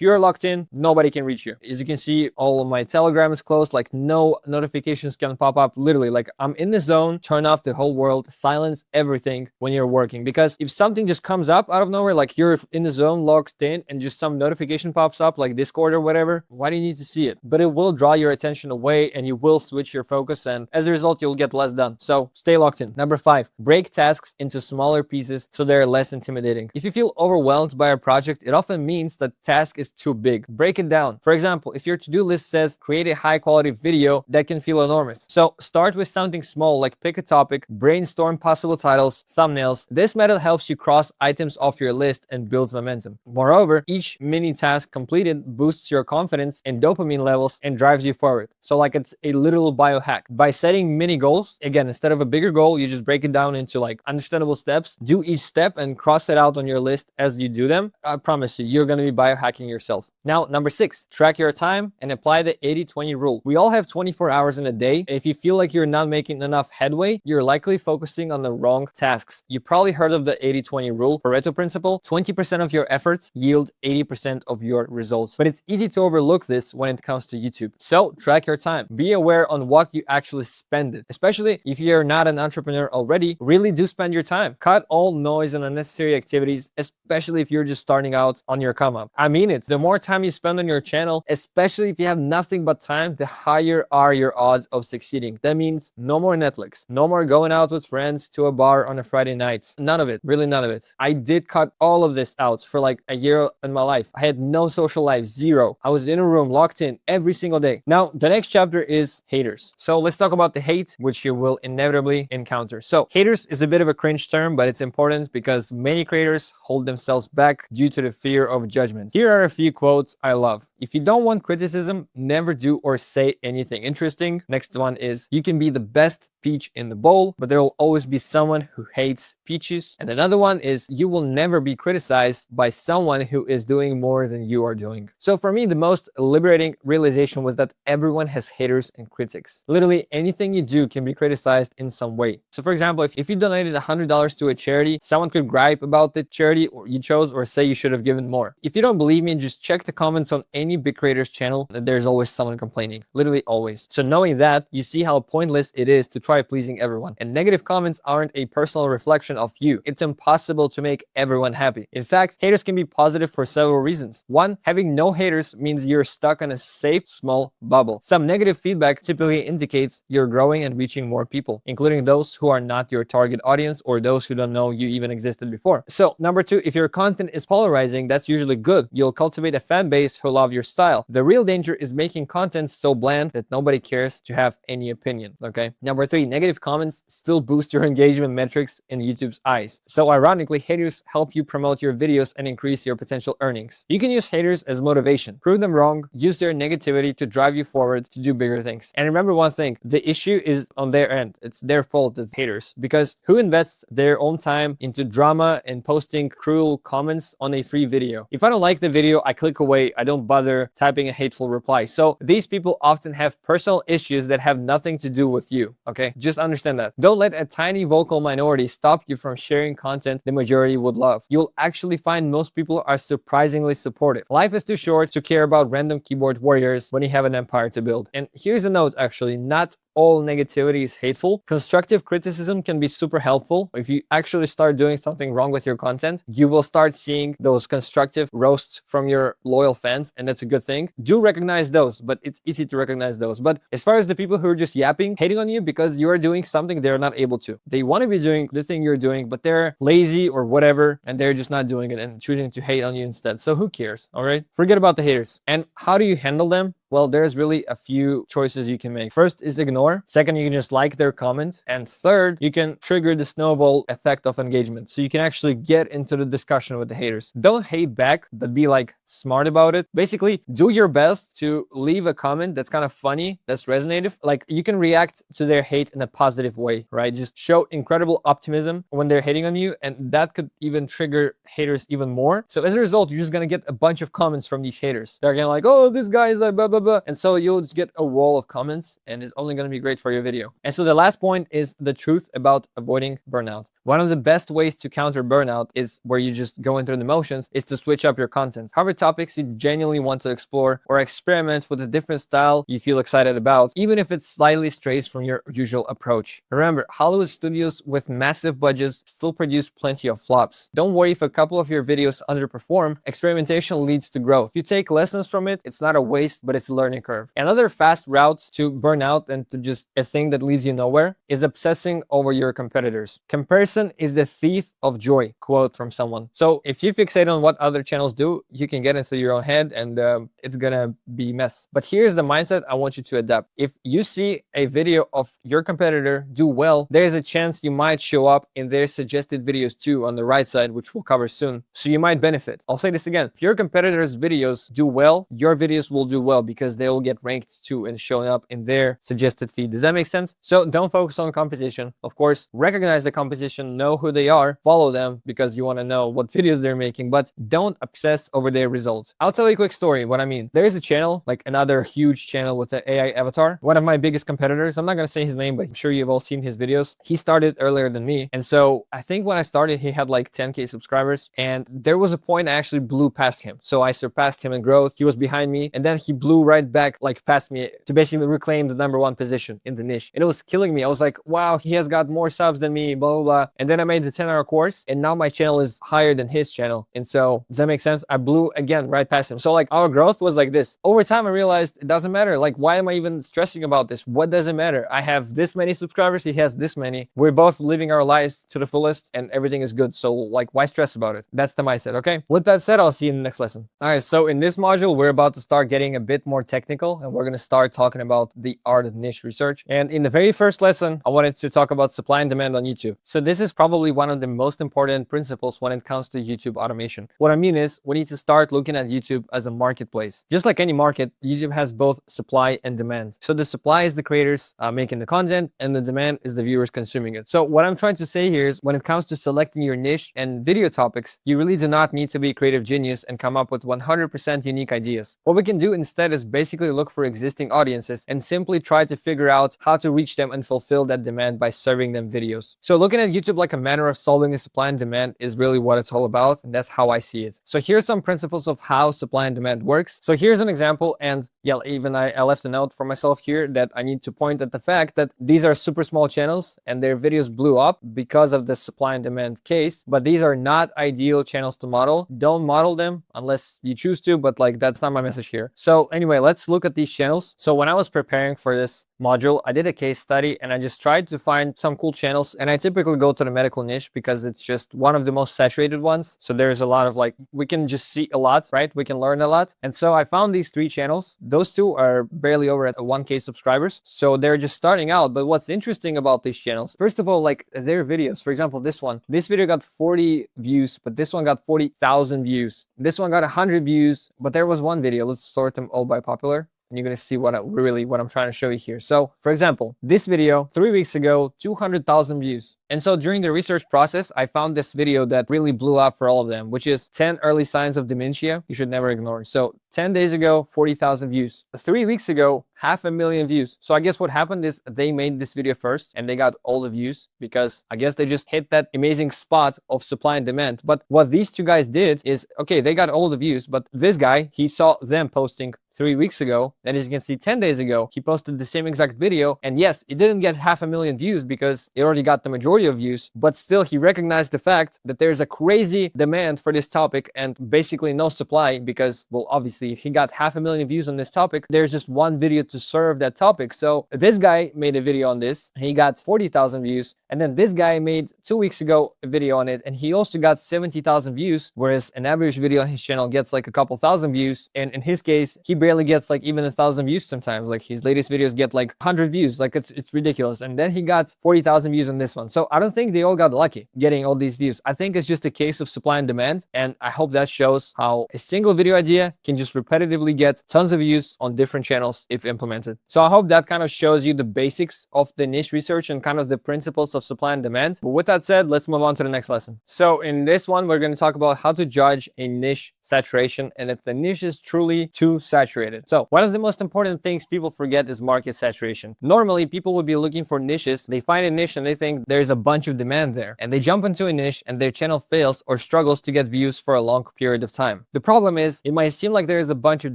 Speaker 2: you're locked in, nobody can reach you. As you can see, all of my Telegram is closed, like no notifications can pop up. Literally, like I'm in the zone, turn off the whole world, silence everything when you're working. Because if something just comes up out of nowhere, like you're in the zone, locked in, and just some notification pops up, like Discord or whatever, why do you need to see it? But it will draw your attention away and you will switch your focus, and as a result, you'll get less done. So stay locked in. Number 5, break tasks into smaller pieces so they're less intimidating. If you feel overwhelmed by a project, it often means that task is too big. Break it down. For example, if your to-do list says create a high quality video, that can feel enormous. So start with something small, like pick a topic, brainstorm possible titles, thumbnails. This method helps you cross items off your list and builds momentum. Moreover, each mini task completed boosts your confidence and dopamine levels and drives you forward. So like it's a literal biohack. By setting mini goals, again, instead of a bigger goal, you just break it down into like understandable steps, do each step and cross it out on your list as you do them. I promise you, you're going to be biohacking yourself. Now, number 6, track your time and apply the 80-20 rule. We all have 24 hours in a day. If you feel like you're not making enough headway, you're likely focusing on the wrong tasks. You probably heard of the 80-20 rule, Pareto principle. 20% of your efforts yield 80% of your results. But it's easy to overlook this when it comes to YouTube. So track your time. Be aware on what you actually spend it. Especially if you're not an entrepreneur already, really do spend your time. Cut all noise and unnecessary activities, especially if you're just starting out on your come up. I mean it. The more time you spend on your channel, especially if you have nothing but time, the higher are your odds of succeeding. That means no more Netflix, no more going out with friends to a bar on a Friday night. None of it, really none of it. I did cut all of this out for like a year in my life. I had no social life, zero. I was in a room locked in every single day. Now, the next chapter is haters. So let's talk about the hate, which you will inevitably encounter. So haters is a bit of a cringe term, but it's important because many creators hold themselves back due to the fear of judgment. Here are a few quotes I love. If you don't want criticism, never do or say anything interesting. Next one is you can be the best peach in the bowl, but there will always be someone who hates peaches. And another one is you will never be criticized by someone who is doing more than you are doing. So for me, the most liberating realization was that everyone has haters and critics. Literally anything you do can be criticized in some way. So for example, if you donated $100 to a charity, someone could gripe about the charity or you chose or say you should have given more. If you don't believe me, just check the comments on any big creator's channel. There's always someone complaining, literally always. So knowing that, you see how pointless it is to try pleasing everyone. And negative comments aren't a personal reflection of you. It's impossible to make everyone happy. In fact, haters can be positive for several reasons. One, having no haters means you're stuck in a safe, small bubble. Some negative feedback typically indicates you're growing and reaching more people, including those who are not your target audience or those who don't know you even existed before. So number two, if your content is polarizing, that's usually good. You'll cultivate a fan base who love your style. The real danger is making content so bland that nobody cares to have any opinion, okay? Number three, negative comments still boost your engagement metrics in YouTube's eyes. So ironically, haters help you promote your videos and increase your potential earnings. You can use haters as motivation. Prove them wrong, use their negativity to drive you forward to do bigger things. And remember one thing, the issue is on their end. It's their fault, the haters, because who invests their own time into drama and posting cruel comments on a free video? If I don't like the video, I click away. I don't bother typing a hateful reply. So these people often have personal issues that have nothing to do with you, okay? Just understand that. Don't let a tiny vocal minority stop you from sharing content the majority would love. You'll actually find most people are surprisingly supportive. Life is too short to care about random keyboard warriors when you have an empire to build. And here's a note, actually, not all negativity is hateful. Constructive criticism can be super helpful. If you actually start doing something wrong with your content, you will start seeing those constructive roasts from your loyal fans, and that's a good thing. Do recognize those, but it's easy to recognize those. But as far as the people who are just yapping, hating on you because you are doing something they're not able to. They want to be doing the thing you're doing, but they're lazy or whatever, and they're just not doing it and choosing to hate on you instead. So who cares, all right? Forget about the haters. And how do you handle them? Well, there's really a few choices you can make. First is ignore. Second, you can just like their comments. And third, you can trigger the snowball effect of engagement. So you can actually get into the discussion with the haters. Don't hate back, but be like smart about it. Basically, do your best to leave a comment that's kind of funny, that's resonative. Like you can react to their hate in a positive way, right? Just show incredible optimism when they're hating on you. And that could even trigger haters even more. So as a result, you're just going to get a bunch of comments from these haters. They're going to like, oh, this guy is like blah, blah, blah. And so you'll just get a wall of comments and it's only going to be great for your video. And so the last point is the truth about avoiding burnout. One of the best ways to counter burnout is where you just go into the motions is to switch up your content. Cover topics you genuinely want to explore or experiment with a different style you feel excited about, even if it slightly strays from your usual approach. Remember, Hollywood studios with massive budgets still produce plenty of flops. Don't worry if a couple of your videos underperform. Experimentation leads to growth. If you take lessons from it, it's not a waste, but it's a learning curve. Another fast route to burnout and to just a thing that leads you nowhere is obsessing over your competitors. Comparison is the thief of joy, quote from someone. So if you fixate on what other channels do, you can get into your own head and it's gonna be mess. But here's the mindset I want you to adapt. If you see a video of your competitor do well, there's a chance you might show up in their suggested videos too on the right side, which we'll cover soon. So you might benefit. I'll say this again. If your competitors' videos do well, your videos will do well because they will get ranked too and showing up in their suggested feed. Does that make sense? So don't focus on competition. Of course, recognize the competition, know who they are, follow them because you want to know what videos they're making, but don't obsess over their results. I'll tell you a quick story what I mean. There is a channel, like another huge channel with an AI avatar. One of my biggest competitors, I'm not going to say his name, but I'm sure you've all seen his videos. He started earlier than me. And so I think when I started, he had like 10K subscribers. And there was a point I actually blew past him. So I surpassed him in growth. He was behind me. And then he blew right back, like past me to basically reclaim the #1 position in the niche. And it was killing me. I was like, wow, he has got more subs than me, blah, blah, blah. And then I made the 10-hour course and now my channel is higher than his channel. And so does that make sense? I blew again right past him. So like our growth was like this. Over time, I realized it doesn't matter. Like, why am I even stressing about this? What does it matter? I have this many subscribers. He has this many. We're both living our lives to the fullest and everything is good. So like, why stress about it? That's the mindset. Okay. With that said, I'll see you in the next lesson. All right. So in this module, we're about to start getting a bit more more technical, and we're going to start talking about the art of niche research. And in the very first lesson, I wanted to talk about supply and demand on YouTube. So this is probably one of the most important principles when it comes to YouTube automation. What I mean is we need to start looking at YouTube as a marketplace. Just like any market, YouTube has both supply and demand. So the supply is the creators making the content, and the demand is the viewers consuming it. So what I'm trying to say here is when it comes to selecting your niche and video topics, you really do not need to be a creative genius and come up with 100% unique ideas. What we can do instead is basically look for existing audiences and simply try to figure out how to reach them and fulfill that demand by serving them videos. So looking at YouTube like a manner of solving a supply and demand is really what it's all about, and that's how I see it. So here's some principles of how supply and demand works. So here's an example, and yeah, even I left a note for myself here that I need to point at the fact that these are super small channels and their videos blew up because of the supply and demand case, but these are not ideal channels to model. Don't model them unless you choose to, but like that's not my message here. So anyway, let's look at these channels. So when I was preparing for this module, I did a case study and I just tried to find some cool channels, and I typically go to the medical niche because it's just one of the most saturated ones. So there's a lot of like, we can just see a lot, right? We can learn a lot. And so I found these 3 channels. Those 2 are barely over at 1K subscribers. So they're just starting out. But what's interesting about these channels, first of all, like their videos, for example, this video got 40 views, but this one got 40,000 views. This one got 100 views, but there was one video. Let's sort them all by popular, and you're going to see what I'm trying to show you here. So for example, this video 3 weeks ago, 200,000 views. And so during the research process, I found this video that really blew up for all of them, which is 10 early signs of dementia you should never ignore. So 10 days ago, 40,000 views. 3 weeks ago, 500,000 views. So I guess what happened is they made this video first and they got all the views because I guess they just hit that amazing spot of supply and demand. But what these 2 guys did is, okay, they got all the views, but this guy, he saw them posting 3 weeks ago. And as you can see, 10 days ago, he posted the same exact video. And yes, it didn't get 500,000 views because it already got the majority of views, but still he recognized the fact that there's a crazy demand for this topic and basically no supply because, well, obviously if he got 500,000 views on this topic, there's just one video to serve that topic. So this guy made a video on this, he got 40,000 views. And then this guy made 2 weeks ago a video on it and he also got 70,000 views, whereas an average video on his channel gets like a couple thousand views. And in his case, he barely gets like even 1,000 views sometimes. Like his latest videos get like 100 views, like it's ridiculous. And then he got 40,000 views on this one. So I don't think they all got lucky getting all these views. I think it's just a case of supply and demand. And I hope that shows how a single video idea can just repetitively get tons of views on different channels if implemented. So I hope that kind of shows you the basics of the niche research and kind of the principles of supply and demand. But with that said, let's move on to the next lesson. So in this one, we're going to talk about how to judge a niche saturation and if the niche is truly too saturated. So one of the most important things people forget is market saturation. Normally, people would be looking for niches. They find a niche and they think there's a bunch of demand there. And they jump into a niche and their channel fails or struggles to get views for a long period of time. The problem is, it might seem like there is a bunch of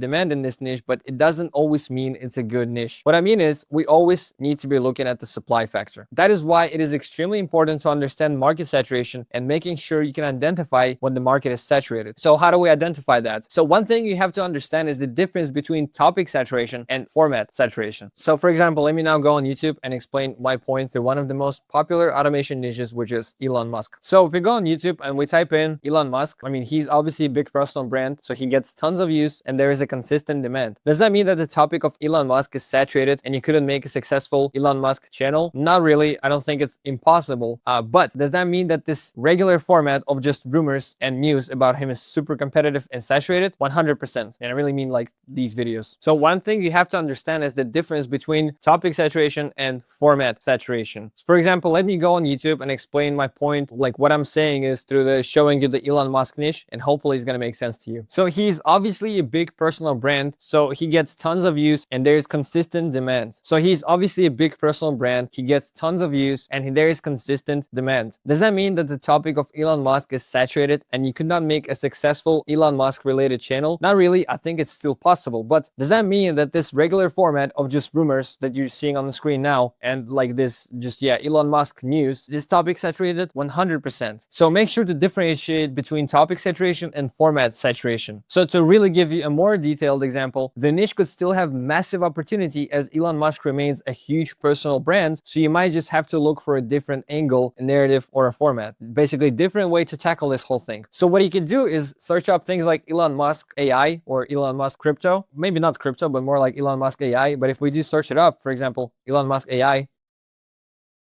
Speaker 2: demand in this niche, but it doesn't always mean it's a good niche. What I mean is, we always need to be looking at the supply factor. That is why it is extremely important to understand market saturation and making sure you can identify when the market is saturated. So how do we identify that? So one thing you have to understand is the difference between topic saturation and format saturation. So for example, let me now go on YouTube and explain my point through one of the most popular automation niches, which is Elon Musk. So if we go on YouTube and we type in Elon Musk, I mean, he's obviously a big personal brand, so he gets tons of views and there is a consistent demand. Does that mean that the topic of Elon Musk is saturated and you couldn't make a successful Elon Musk channel? Not really. I don't think it's impossible. But does that mean that this regular format of just rumors and news about him is super competitive and saturated? 100%. And I really mean like these videos. So one thing you have to understand is the difference between topic saturation and format saturation. For example, let me go on YouTube and explain my point. Like what I'm saying is through the showing you the Elon Musk niche, and hopefully it's going to make sense to you. So he's obviously a big personal brand, so he gets tons of views and there's consistent demand. So he's obviously a big personal brand, he gets tons of views and there is consistent demand. Does that mean that the topic of Elon Musk is saturated and you could not make a successful Elon Musk related channel? Not really. I think it's still possible, but does that mean that this regular format of just rumors that you're seeing on the screen now and like this just Elon Musk news, this topic saturated? 100%. So make sure to differentiate between topic saturation and format saturation. So to really give you a more detailed example, the niche could still have massive opportunity as Elon Musk remains a huge personal brand, so you might just have to look for a different angle, a narrative, or a format. Basically, different way to tackle this whole thing. So what you can do is search up things like Elon Musk AI or Elon Musk crypto. Maybe not crypto, but more like Elon Musk AI. But if we do search it up, for example, Elon Musk AI,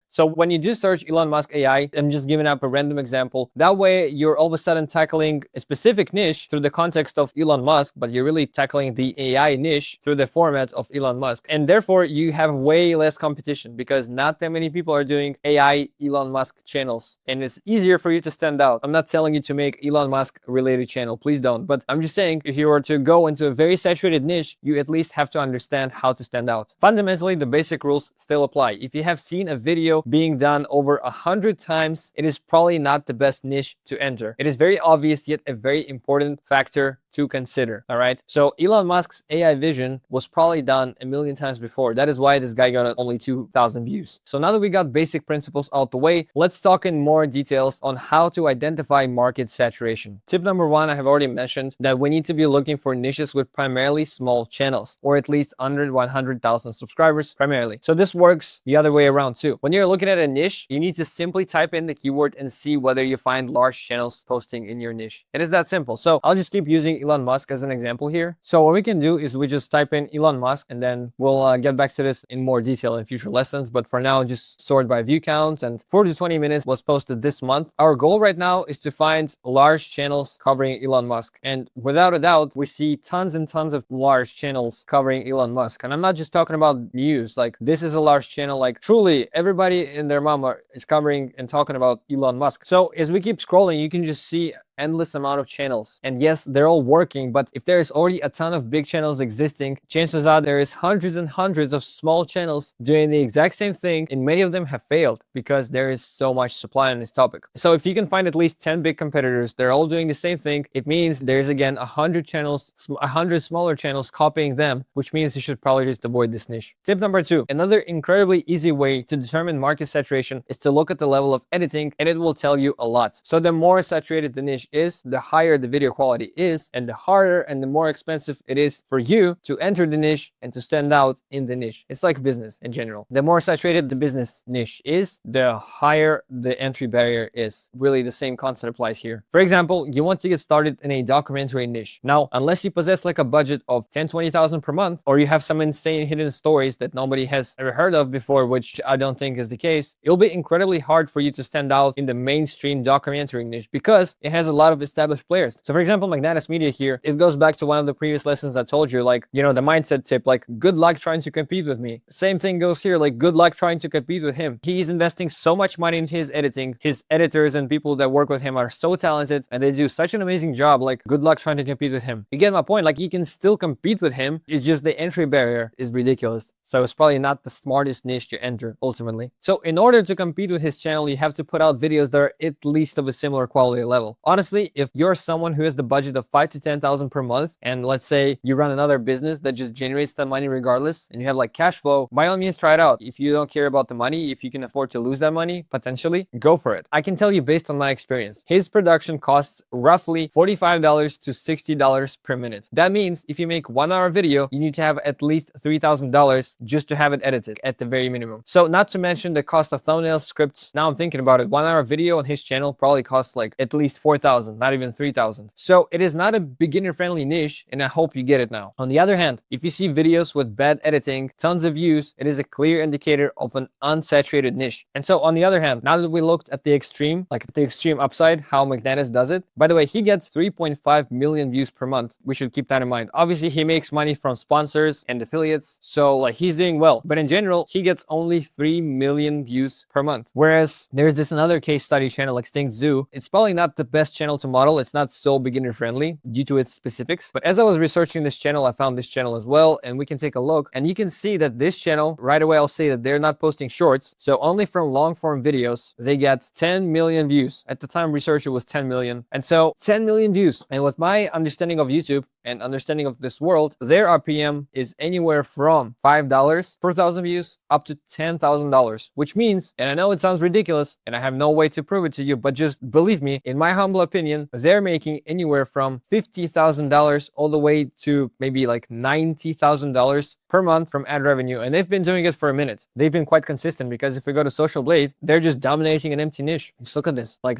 Speaker 2: so when you do search Elon Musk AI, I'm just giving up a random example. That way, you're all of a sudden tackling a specific niche through the context of Elon Musk, but you're really tackling the AI niche through the format of Elon Musk. And therefore, you have way less competition because not that many people are doing AI Elon Musk channels. And it's easier for you to stand out. I'm not telling you to make Elon Musk related channel. Please don't. But I'm just saying, if you were to go into a very saturated niche, you at least have to understand how to stand out. Fundamentally, the basic rules still apply. If you have seen a video being done over 100 times, it is probably not the best niche to enter. It is very obvious, yet a very important factor to consider. All right. So Elon Musk's AI vision was probably done a million times before. That is why this guy got only 2,000 views. So now that we got basic principles out the way, let's talk in more details on how to identify market saturation. Tip number one, I have already mentioned that we need to be looking for niches with primarily small channels, or at least under 100,000 subscribers primarily. So this works the other way around too. When you're looking at a niche, you need to simply type in the keyword and see whether you find large channels posting in your niche. It is that simple. So I'll just keep using Elon Musk as an example here. So what we can do is we just type in Elon Musk, and then we'll get back to this in more detail in future lessons. But for now, just sort by view count, and 4 to 20 minutes was posted this month. Our goal right now is to find large channels covering Elon Musk. And without a doubt, we see tons and tons of large channels covering Elon Musk. And I'm not just talking about news. Like, this is a large channel. Like, truly everybody and their mama is covering and talking about Elon Musk. So as we keep scrolling, you can just see endless amount of channels. And yes, they're all working, but if there is already a ton of big channels existing, chances are there is hundreds and hundreds of small channels doing the exact same thing, and many of them have failed because there is so much supply on this topic. So if you can find at least 10 big competitors, they're all doing the same thing, it means there's again 100 channels, 100 smaller channels copying them, which means you should probably just avoid this niche. Tip number two, another incredibly easy way to determine market saturation is to look at the level of editing, and it will tell you a lot. So the more saturated the niche is, the higher the video quality is, and the harder and the more expensive it is for you to enter the niche and to stand out in the niche. It's like business in general. The more saturated the business niche is, the higher the entry barrier is. Really, the same concept applies here. For example, you want to get started in a documentary niche. Now, unless you possess like a budget of 10-20,000 per month, or you have some insane hidden stories that nobody has ever heard of before, which I don't think is the case, it'll be incredibly hard for you to stand out in the mainstream documentary niche because it has a lot of established players. So for example, Magnanimous Media here, it goes back to one of the previous lessons I told you, like, you know, the mindset tip, like, good luck trying to compete with me. Same thing goes here, like, good luck trying to compete with him. He's investing so much money into his editing. His editors and people that work with him are so talented and they do such an amazing job. Like, good luck trying to compete with him. You get my point? Like, you can still compete with him. It's just the entry barrier is ridiculous. So it's probably not the smartest niche to enter ultimately. So in order to compete with his channel, you have to put out videos that are at least of a similar quality level. Honestly, if you're someone who has the budget of 5 to 10,000 per month, and let's say you run another business that just generates the money regardless, and you have like cash flow, by all means try it out. If you don't care about the money, if you can afford to lose that money, potentially, go for it. I can tell you based on my experience, his production costs roughly $45 to $60 per minute. That means if you make 1 hour video, you need to have at least $3,000 just to have it edited at the very minimum. So not to mention the cost of thumbnails, scripts. Now I'm thinking about it, 1 hour video on his channel probably costs like at least 4,000, not even 3,000. So it is not a beginner friendly niche, and I hope you get it now. On the other hand, if you see videos with bad editing, tons of views, it is a clear indicator of an unsaturated niche. And so on the other hand, now that we looked at the extreme, like the extreme upside, how Magnanimous does it, by the way, he gets 3.5 million views per month. We should keep that in mind. Obviously, he makes money from sponsors and affiliates, so like he's doing well. But in general, he gets only 3 million views per month. Whereas there's this another case study channel, Extinct Zoo. It's probably not the best channel to model. It's not so beginner friendly due to its specifics. But as I was researching this channel, I found this channel as well, and we can take a look. And you can see that this channel, right away, I'll say that they're not posting shorts. So only from long form videos, they get 10 million views. At the time research, it was 10 million. And so 10 million views. And with my understanding of YouTube and understanding of this world, their RPM is anywhere from $5 per 1,000 views up to $10,000, which means, and I know it sounds ridiculous and I have no way to prove it to you, but just believe me, in my humble opinion, they're making anywhere from $50,000 all the way to maybe like $90,000 per month from ad revenue, and they've been doing it for a minute. They've been quite consistent, because if we go to Social Blade, they're just dominating an empty niche. Just look at this. Like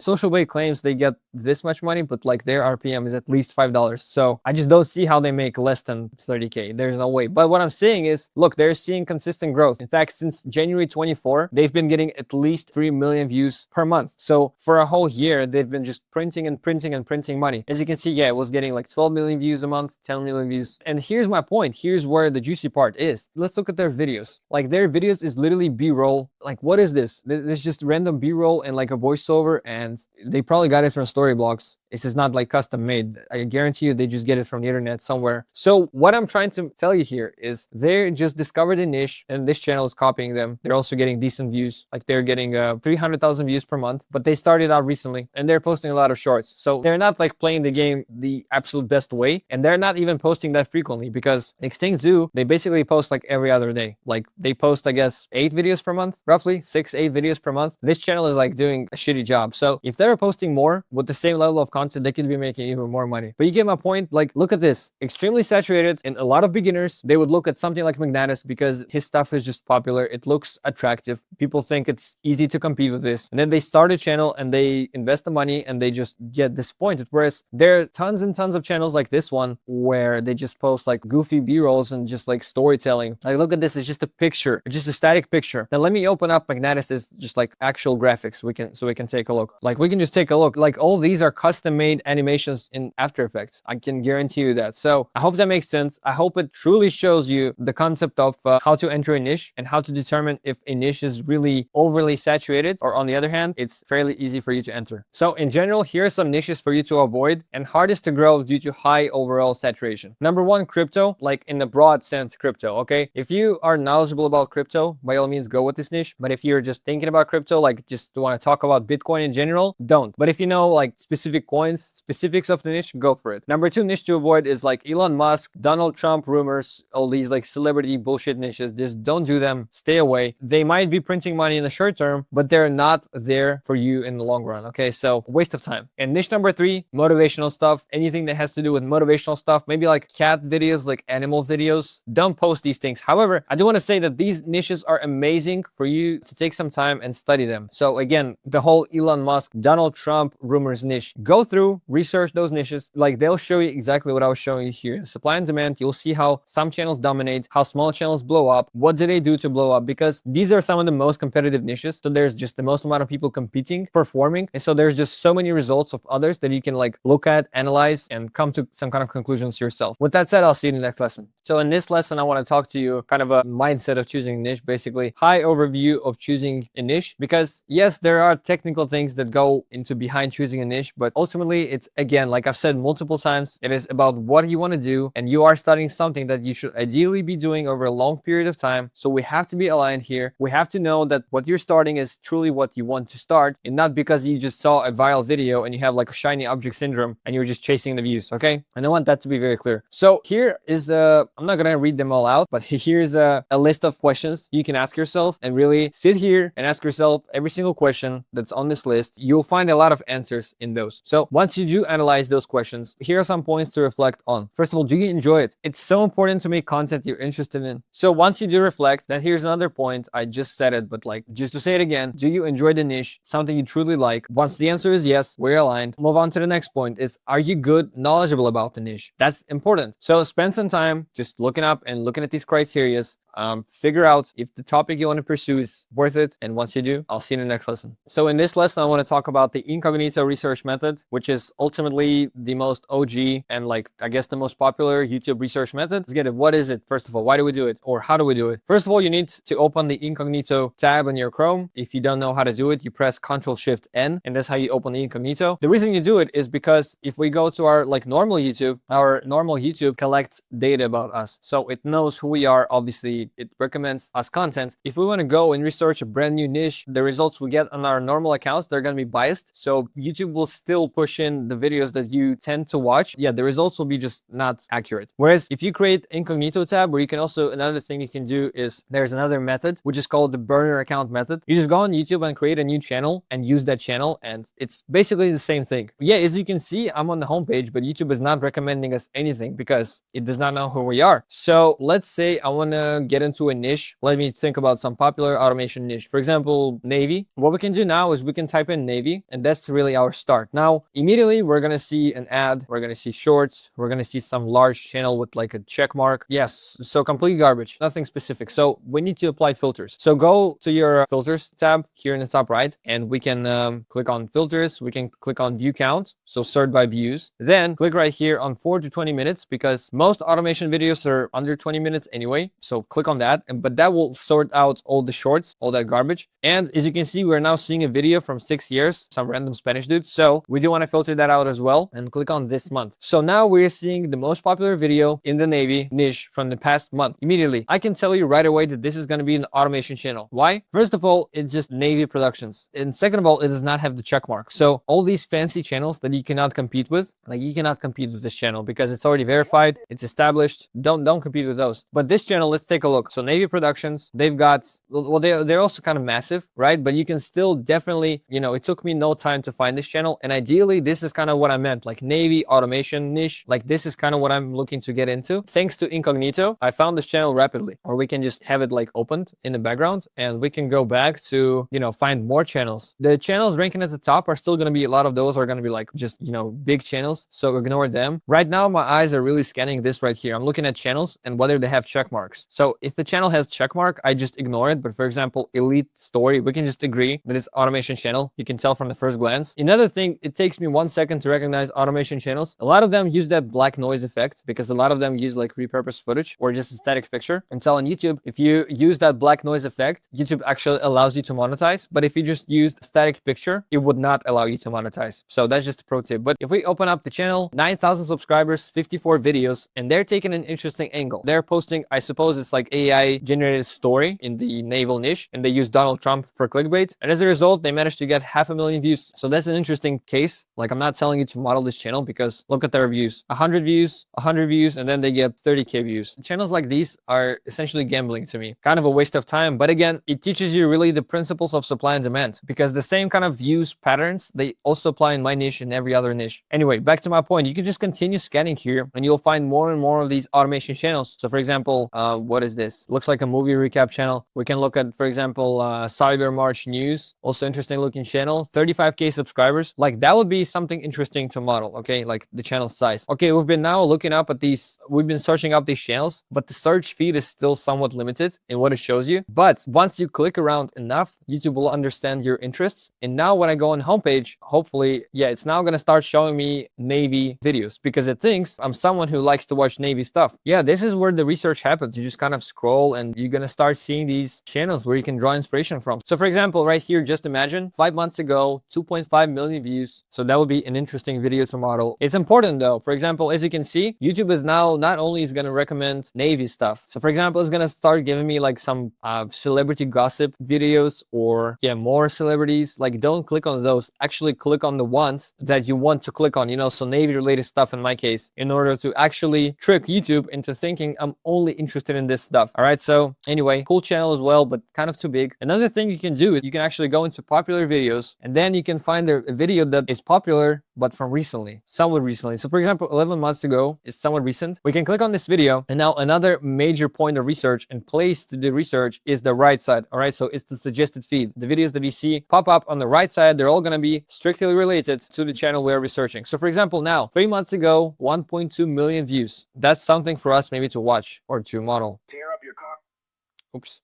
Speaker 2: Social Blade claims they get this much money, but like their RPM is at least $5. So I just don't see how they make less than 30K. There's no way. But what I'm saying is, look, they're seeing consistent growth. In fact, since January 24, they've been getting at least 3 million views per month. So for a whole year, they've been just printing and printing and printing money. As you can see, yeah, it was getting like 12 million views a month, 10 million views. And here's my point. Here's where the juicy part is. Let's look at their videos. Like, their videos is literally B-roll. Like, what is this? This is just random B-roll and like a voiceover, and they probably got it from Storyblocks. This is not like custom made. I guarantee you they just get it from the internet somewhere. So what I'm trying to tell you here is they just discovered a niche, and this channel is copying them. They're also getting decent views. Like, they're getting 300,000 views per month, but they started out recently and they're posting a lot of shorts. So they're not like playing the game the absolute best way, and they're not even posting that frequently, because Extinct Zoo, they basically post like every other day. Like, they post, I guess, 8 videos per month, roughly 6-8 videos per month. This channel is like doing a shitty job. So if they're posting more with the same level of content, they could be making even more money. But you get my point. Like, look at this. Extremely saturated, and a lot of beginners, they would look at something like Magnatus because his stuff is just popular. It looks attractive. People think it's easy to compete with this. And then they start a channel and they invest the money and they just get disappointed. Whereas there are tons and tons of channels like this one where they just post like goofy B-rolls and just like storytelling. Like, look at this. It's just a picture, just a static picture. Now let me open up Magnatus's just like actual graphics. So we can take a look. Like, we can just take a look. Like, all these are custom made animations in After Effects. I can guarantee you that. So I hope that makes sense. I hope it truly shows you the concept of how to enter a niche and how to determine if a niche is really overly saturated, or on the other hand, it's fairly easy for you to enter. So in general, here are some niches for you to avoid and hardest to grow due to high overall saturation. Number 1, crypto, like in the broad sense, crypto. Okay, if you are knowledgeable about crypto, by all means go with this niche. But if you're just thinking about crypto, like just want to talk about Bitcoin in general, don't. But if you know like specific coins, specifics of the niche, go for it. Number 2 niche to avoid is like Elon Musk, Donald Trump rumors, all these like celebrity bullshit niches. Just don't do them. Stay away. They might be printing money in the short term, but they're not there for you in the long run. Okay, so waste of time. And niche number 3, motivational stuff. Anything that has to do with motivational stuff, maybe like cat videos, like animal videos. Don't post these things. However, I do want to say that these niches are amazing for you to take some time and study them. So again, the whole Elon Musk, Donald Trump rumors niche, go through, research those niches. Like, they'll show you exactly what I was showing you here. Supply and demand. You'll see how some channels dominate, how small channels blow up. What do they do to blow up? Because these are some of the most competitive niches. So there's just the most amount of people competing, performing. And so there's just so many results of others that you can like look at, analyze, and come to some kind of conclusions yourself. With that said, I'll see you in the next lesson. So in this lesson, I want to talk to you kind of a mindset of choosing a niche, basically high overview of choosing a niche, because yes, there are technical things that go into behind choosing a niche, but ultimately it's, again, like I've said multiple times, it is about what you want to do, and you are starting something that you should ideally be doing over a long period of time. So we have to be aligned here. We have to know that what you're starting is truly what you want to start, and not because you just saw a viral video and you have like a shiny object syndrome and you're just chasing the views. Okay, and I want that to be very clear. So here is I'm not gonna read them all out, but here's a list of questions you can ask yourself, and really sit here and ask yourself every single question that's on this list. You'll find a lot of answers in those. So once you do analyze those questions, here are some points to reflect on. First of all, do you enjoy it? It's so important to make content you're interested in. So once you do reflect, then here's another point. I just said it, but like just to say it again, do you enjoy the niche? Something you truly like? Once the answer is yes, we're aligned. Move on to the next point is, are you good, knowledgeable about the niche? That's important. So spend some time just looking up and looking at these criterias. Figure out if the topic you want to pursue is worth it. And once you do, I'll see you in the next lesson. So in this lesson, I want to talk about the Incognito research method, which is ultimately the most OG and like, I guess, the most popular YouTube research method. Let's get it. What is it? First of all, why do we do it? Or how do we do it? First of all, you need to open the Incognito tab on your Chrome. If you don't know how to do it, you press Ctrl-Shift-N, and that's how you open the Incognito. The reason you do it is because if we go to our normal YouTube collects data about us. So it knows who we are, obviously. It recommends us content. If we want to go and research a brand new niche, the results we get on our normal accounts, they're going to be biased. So YouTube will still push push in the videos that you tend to watch, yeah, the results will be just not accurate. Whereas if you create Incognito tab, where you can also, another thing you can do is there's another method, which is called the burner account method. You just go on YouTube and create a new channel and use that channel, and it's basically the same thing. Yeah, as you can see, I'm on the homepage, but YouTube is not recommending us anything because it does not know who we are. So let's say I want to get into a niche. Let me think about some popular automation niche. For example, Navy. What we can do now is we can type in Navy, and that's really our start. Now, immediately we're going to see an ad. We're going to see shorts. We're going to see some large channel with like a check mark. Yes, so complete garbage, nothing specific. So we need to apply filters. So go to your filters tab here in the top right, and we can click on filters. We can click on view count, so sort by views. Then click right here on 4 to 20 minutes, because most automation videos are under 20 minutes anyway. So click on that, but that will sort out all the shorts, all that garbage. And as you can see, we're now seeing a video from 6 years, some random Spanish dude. So we do want to filter that out as well, and click on this month. So now we're seeing the most popular video in the Navy niche from the past month. Immediately, I can tell you right away that this is going to be an automation channel. Why? First of all, it's just Navy Productions. And second of all, it does not have the check mark. So all these fancy channels that you cannot compete with, like you cannot compete with this channel because it's already verified, it's established. Don't compete with those. But this channel, let's take a look. So Navy Productions, they've got, well, they're also kind of massive, right? But you can still definitely, you know, it took me no time to find this channel. And ideally, this is kind of what I meant, like Navy automation niche. Like this is kind of what I'm looking to get into. Thanks to Incognito, I found this channel rapidly. Or we can just have it like opened in the background, and we can go back to, you know, find more channels. The channels ranking at the top are still going to be, a lot of those are going to be like just, you know, big channels. So ignore them. Right now, my eyes are really scanning this right here. I'm looking at channels and whether they have check marks. So if the channel has check mark, I just ignore it. But for example, Elite Story, we can just agree that it's automation channel. You can tell from the first glance. Another thing, it takes me 1 second to recognize automation channels. A lot of them use that black noise effect because a lot of them use like repurposed footage or just a static picture. And tell on YouTube, if you use that black noise effect, YouTube actually allows you to monetize. But if you just use static picture, it would not allow you to monetize. So that's just a pro tip. But if we open up the channel, 9,000 subscribers, 54 videos, and they're taking an interesting angle. They're posting, I suppose it's like AI generated story in the naval niche, and they use Donald Trump for clickbait. And as a result, they managed to get 500,000 views. So that's an interesting case. Like I'm not telling you to model this channel because look at their views, 100 views, 100 views, and then they get 30K views. Channels like these are essentially gambling to me. Kind of a waste of time. But again, it teaches you really the principles of supply and demand, because the same kind of views patterns, they also apply in my niche and every other niche. Anyway, back to my point, you can just continue scanning here and you'll find more and more of these automation channels. So for example, what is this? Looks like a movie recap channel. We can look at, for example, Cyber March News, also interesting looking channel, 35K subscribers. Like that would be something interesting to model, okay? Like the channel size. Okay, we've been now looking up at these, we've been searching up these channels, but the search feed is still somewhat limited in what it shows you. But once you click around enough, YouTube will understand your interests. And now when I go on homepage, hopefully, yeah, it's now going to start showing me Navy videos because it thinks I'm someone who likes to watch Navy stuff. Yeah, this is where the research happens. You just kind of scroll and you're going to start seeing these channels where you can draw inspiration from. So for example, right here, just imagine 5 months ago, 2.5 million views. So that would be an interesting video to model. It's important though. For example, as you can see, YouTube is now not only is going to recommend Navy stuff. So for example, it's going to start giving me like some celebrity gossip videos or yeah, more celebrities. Like don't click on those. Actually click on the ones that you want to click on, you know, so Navy related stuff in my case, in order to actually trick YouTube into thinking I'm only interested in this stuff. All right. So anyway, cool channel as well, but kind of too big. Another thing you can do is you can actually go into popular videos and then you can find a video that is popular, but from recently, somewhat recently. So for example, 11 months ago is somewhat recent. We can click on this video. And now another major point of research and place to do research is the right side. All right. So it's the suggested feed. The videos that you see pop up on the right side, they're all going to be strictly related to the channel we're researching. So for example, now 3 months ago, 1.2 million views. That's something for us maybe to watch or to model. Tear up your car. Oops.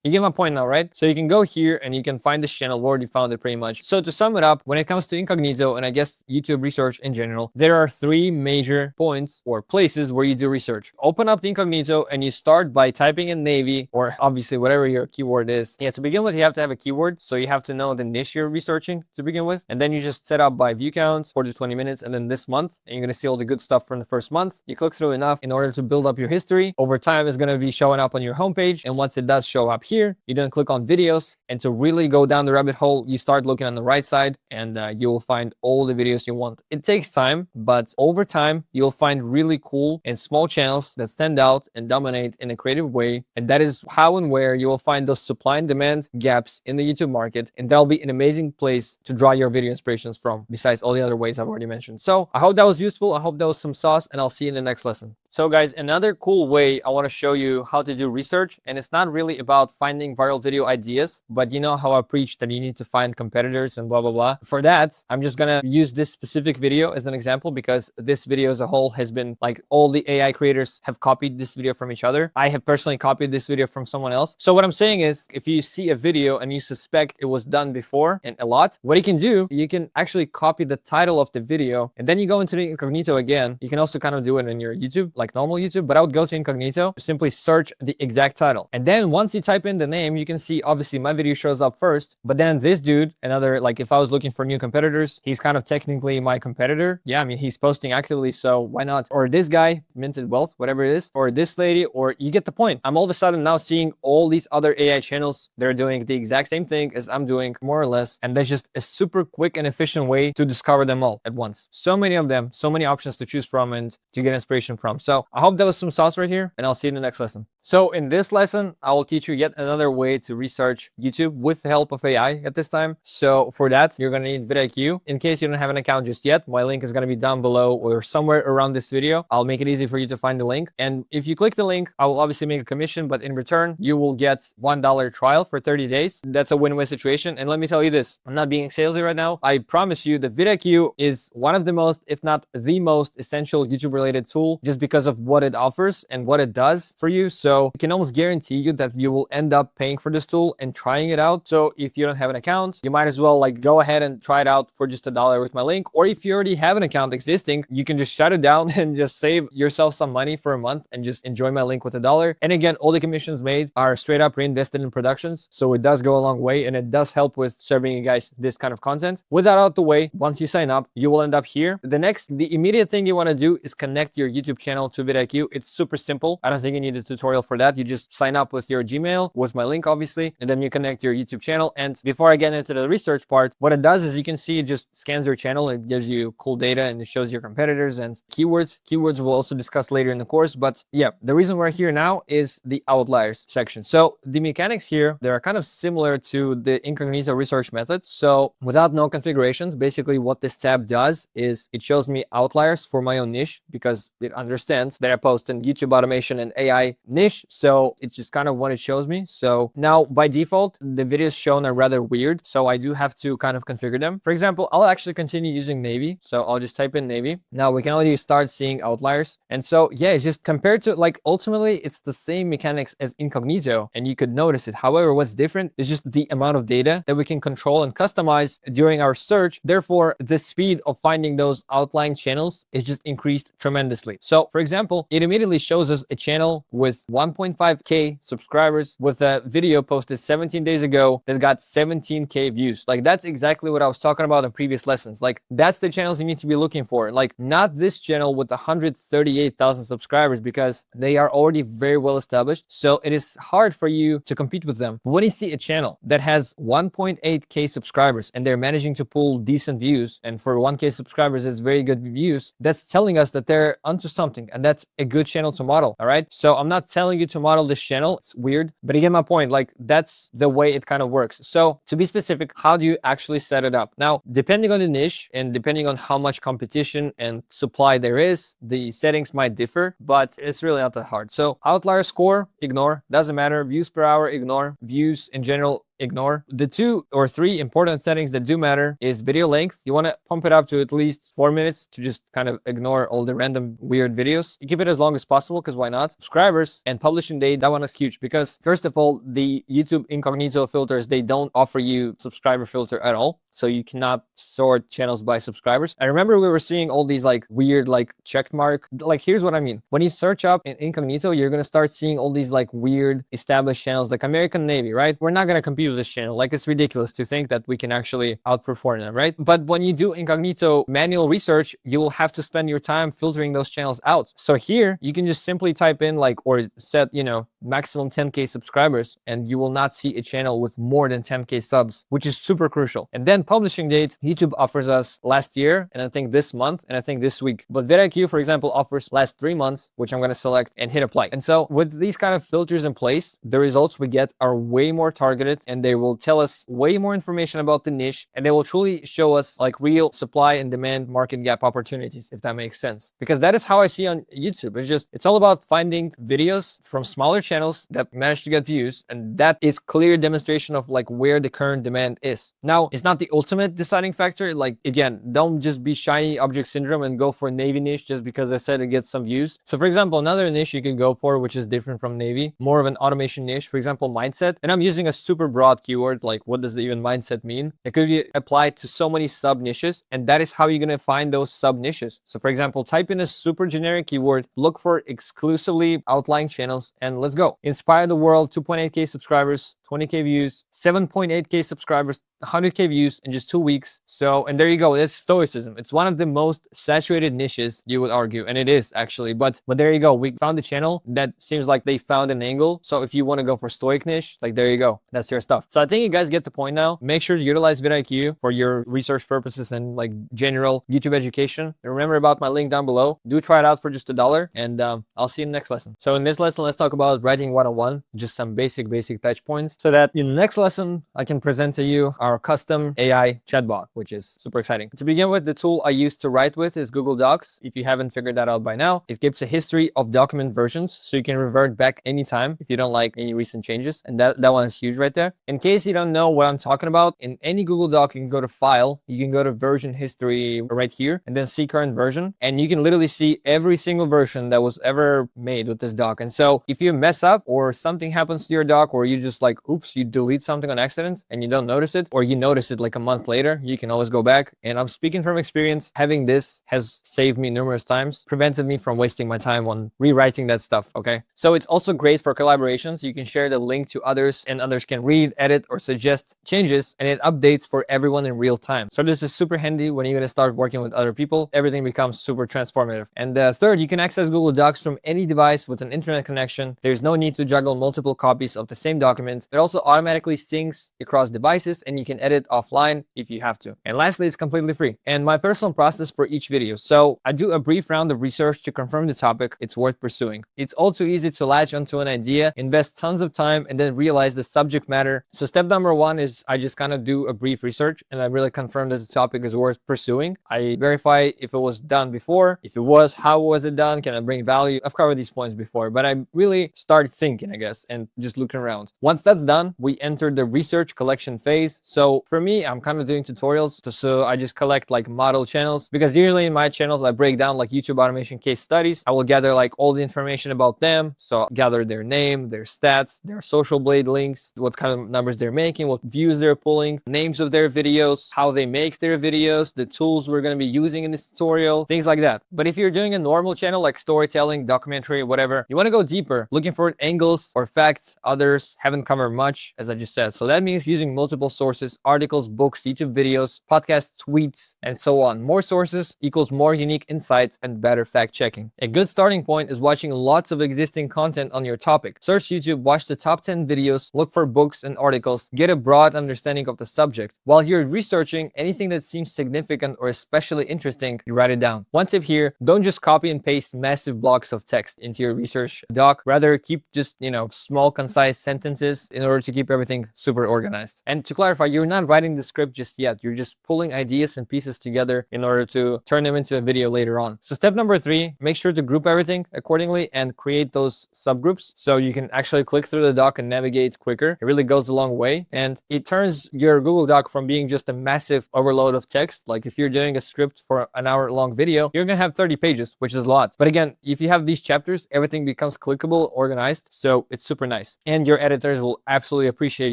Speaker 2: You get my point now, right? So you can go here and you can find this channel. We already found it pretty much. So to sum it up, when it comes to Incognito and I guess YouTube research in general, there are 3 major points or places where you do research. Open up the Incognito and you start by typing in Navy or obviously whatever your keyword is. Yeah, to begin with, you have to have a keyword. So you have to know the niche you're researching to begin with. And then you just set up by view count, 4 to 20 minutes, and then this month. And you're going to see all the good stuff from the first month. You click through enough in order to build up your history. Over time, it's going to be showing up on your homepage. And once it does show up here, here, you then click on videos, and to really go down the rabbit hole, you start looking on the right side, and you will find all the videos you want. It takes time, but over time, you'll find really cool and small channels that stand out and dominate in a creative way. And that is how and where you will find those supply and demand gaps in the YouTube market. And that'll be an amazing place to draw your video inspirations from, besides all the other ways I've already mentioned. So I hope that was useful. I hope that was some sauce, and I'll see you in the next lesson. So guys, another cool way I want to show you how to do research, and it's not really about finding viral video ideas, but you know how I preach that you need to find competitors and blah, blah, blah. For that, I'm just going to use this specific video as an example, because this video as a whole has been like all the AI creators have copied this video from each other. I have personally copied this video from someone else. So what I'm saying is, if you see a video and you suspect it was done before and a lot, what you can do, you can actually copy the title of the video, and then you go into the Incognito again. You can also kind of do it in your YouTube, like normal YouTube, but I would go to Incognito, simply search the exact title. And then once you type in the name, you can see obviously my video shows up first, but then this dude, another, like if I was looking for new competitors, he's kind of technically my competitor. Yeah, I mean, he's posting actively, so why not? Or this guy, Minted Wealth, whatever it is, or this lady, or you get the point. I'm all of a sudden now seeing all these other AI channels. They're doing the exact same thing as I'm doing, more or less. And that's just a super quick and efficient way to discover them all at once. So many of them, so many options to choose from and to get inspiration from. So I hope that was some sauce right here, and I'll see you in the next lesson. So in this lesson, I will teach you yet another way to research YouTube with the help of AI at this time. So for that, you're going to need vidIQ. In case you don't have an account just yet, my link is going to be down below or somewhere around this video. I'll make it easy for you to find the link. And if you click the link, I will obviously make a commission, but in return, you will get $1 trial for 30 days. That's a win-win situation. And let me tell you this, I'm not being salesy right now. I promise you that vidIQ is one of the most, if not the most essential YouTube related tool, just because of what it offers and what it does for you. So I can almost guarantee you that you will end up paying for this tool and trying it out. So if you don't have an account, you might as well like go ahead and try it out for just $1 with my link. Or if you already have an account existing, you can just shut it down and just save yourself some money for a month and just enjoy my link with $1. And again, all the commissions made are straight up reinvested in productions. So it does go a long way, and it does help with serving you guys this kind of content. With that out the way, once you sign up, you will end up here. The immediate thing you want to do is connect your YouTube channel to vidIQ. It's super simple. I don't think you need a tutorial for that. You just sign up with your Gmail with my link, obviously, and then you connect your YouTube channel. And before I get into the research part, what it does is you can see it just scans your channel. It gives you cool data and it shows your competitors and keywords. Keywords we'll also discuss later in the course. But yeah, the reason we're here now is the Outliers section. So the mechanics here, they're kind of similar to the Incognito research method. So without no configurations, basically what this tab does is it shows me outliers for my own niche, because it understands that I post in YouTube automation and AI niche. So it's just kind of what it shows me. So now by default, the videos shown are rather weird. So I do have to kind of configure them. For example, I'll actually continue using Navy. So I'll just type in Navy. Now we can already start seeing outliers. And so, yeah, it's just compared to, like, ultimately it's the same mechanics as Incognito, and you could notice it. However, what's different is just the amount of data that we can control and customize during our search. Therefore, the speed of finding those outlying channels is just increased tremendously. So for example, it immediately shows us a channel with 1.5K subscribers with a video posted 17 days ago that got 17K views. Like, that's exactly what I was talking about in previous lessons. Like, that's the channels you need to be looking for. Like, not this channel with 138,000 subscribers, because they are already very well established. So it is hard for you to compete with them. When you see a channel that has 1.8K subscribers and they're managing to pull decent views, and for 1K subscribers, it's very good views, that's telling us that they're onto something, and that's a good channel to model. All right. So I'm not telling you to model this channel. It's weird, but you get my point. Like, that's the way it kind of works. So to be specific, how do you actually set it up? Now, depending on the niche and depending on how much competition and supply there is, the settings might differ, but it's really not that hard. So outlier score, ignore, doesn't matter. Views per hour, ignore. Views in general, ignore. The 2 or 3 important settings that do matter is video length. You want to pump it up to at least 4 minutes to just kind of ignore all the random weird videos. You keep it as long as possible, because why not? Subscribers and publishing date, that one is huge, because first of all, the YouTube Incognito filters, they don't offer you subscriber filter at all. so you cannot sort channels by subscribers. I remember we were seeing all these like weird like check mark. Like here's what I mean. When you search up in Incognito, you're gonna start seeing all these like weird established channels like American Navy, right? We're not gonna compete with this channel. Like it's ridiculous to think that we can actually outperform them, right? But when you do Incognito manual research, you will have to spend your time filtering those channels out. So here you can just simply type in like, or set, you know, maximum 10K subscribers, and you will not see a channel with more than 10K subs, which is super crucial. And then publishing date, YouTube offers us last year, and I think this month, and I think this week. But vidIQ, for example, offers last 3 months, which I'm going to select and hit apply. And so with these kind of filters in place, the results we get are way more targeted, and they will tell us way more information about the niche, and they will truly show us like real supply and demand market gap opportunities, if that makes sense. Because that is how I see on YouTube. It's all about finding videos from smaller channels that manage to get views, and that is clear demonstration of like where the current demand is. Now, it's not the ultimate deciding factor. Like again, don't just be shiny object syndrome and go for Navy niche just because I said it gets some views. So for example, another niche you can go for, which is different from Navy, more of an automation niche, for example, mindset. And I'm using a super broad keyword. Like what does even mindset mean? It could be applied to so many sub niches, and that is how you're going to find those sub niches. So for example, type in a super generic keyword, look for exclusively outlying channels, and let's go. Inspire the world, 2.8K subscribers, 20K views, 7.8K subscribers, 100K views in just 2 weeks. So, and there you go. That's stoicism. It's one of the most saturated niches, you would argue, and it is actually. But there you go. We found the channel that seems like they found an angle. So if you want to go for stoic niche, like there you go. That's your stuff. So I think you guys get the point now. Make sure to utilize vidIQ for your research purposes and like general YouTube education. And remember about my link down below. Do try it out for just $1, and I'll see you in the next lesson. So in this lesson, let's talk about writing 101, just some basic touch points, so that in the next lesson, I can present to you our custom AI chatbot, which is super exciting. To begin with, the tool I use to write with is Google Docs. If you haven't figured that out by now, it gives a history of document versions, so you can revert back anytime if you don't like any recent changes. And that one is huge right there. In case you don't know what I'm talking about, in any Google Doc, you can go to File, you can go to Version History right here, and then see Current Version. And you can literally see every single version that was ever made with this doc. And so if you mess up or something happens to your doc, or you just like, oops, you delete something on accident and you don't notice it, or you notice it like a month later, you can always go back. And I'm speaking from experience. Having this has saved me numerous times, prevented me from wasting my time on rewriting that stuff. Okay. So it's also great for collaborations. You can share the link to others, and others can read, edit, or suggest changes, and it updates for everyone in real time. So this is super handy when you're going to start working with other people. Everything becomes super transformative. And third, you can access Google Docs from any device with an internet connection. There's no need to juggle multiple copies of the same document. It also automatically syncs across devices, and you can edit offline if you have to. And lastly, it's completely free. And my personal process for each video. So I do a brief round of research to confirm the topic it's worth pursuing. It's all too easy to latch onto an idea, invest tons of time, and then realize the subject matter. So step number one is I just kind of do a brief research, and I really confirm that the topic is worth pursuing. I verify if it was done before. If it was, how was it done? Can I bring value? I've covered these points before, but I really start thinking, I guess, and just looking around. Once that's done, we enter the research collection phase. So for me, I'm kind of doing tutorials. So I just collect like model channels, because usually in my channels, I break down like YouTube automation case studies. I will gather like all the information about them. So I'll gather their name, their stats, their social blade links, what kind of numbers they're making, what views they're pulling, names of their videos, how they make their videos, the tools we're going to be using in this tutorial, things like that. But if you're doing a normal channel like storytelling, documentary, whatever, you want to go deeper, looking for angles or facts others haven't covered much, as I just said. So that means using multiple sources, articles, books, YouTube videos, podcasts, tweets, and so on. More sources equals more unique insights and better fact checking. A good starting point is watching lots of existing content on your topic. Search YouTube, watch the top 10 videos, look for books and articles, get a broad understanding of the subject. While you're researching, anything that seems significant or especially interesting, you write it down. One tip here, don't just copy and paste massive blocks of text into your research doc. Rather, keep just, small, concise sentences in order to keep everything super organized. And to clarify, you're not writing the script just yet. You're just pulling ideas and pieces together in order to turn them into a video later on. So step number 3, make sure to group everything accordingly and create those subgroups so you can actually click through the doc and navigate quicker. It really goes a long way, and it turns your Google Doc from being just a massive overload of text. Like if you're doing a script for an hour-long video, you're gonna have 30 pages, which is a lot. But again, if you have these chapters, everything becomes clickable, organized, so it's super nice. And your editors will absolutely appreciate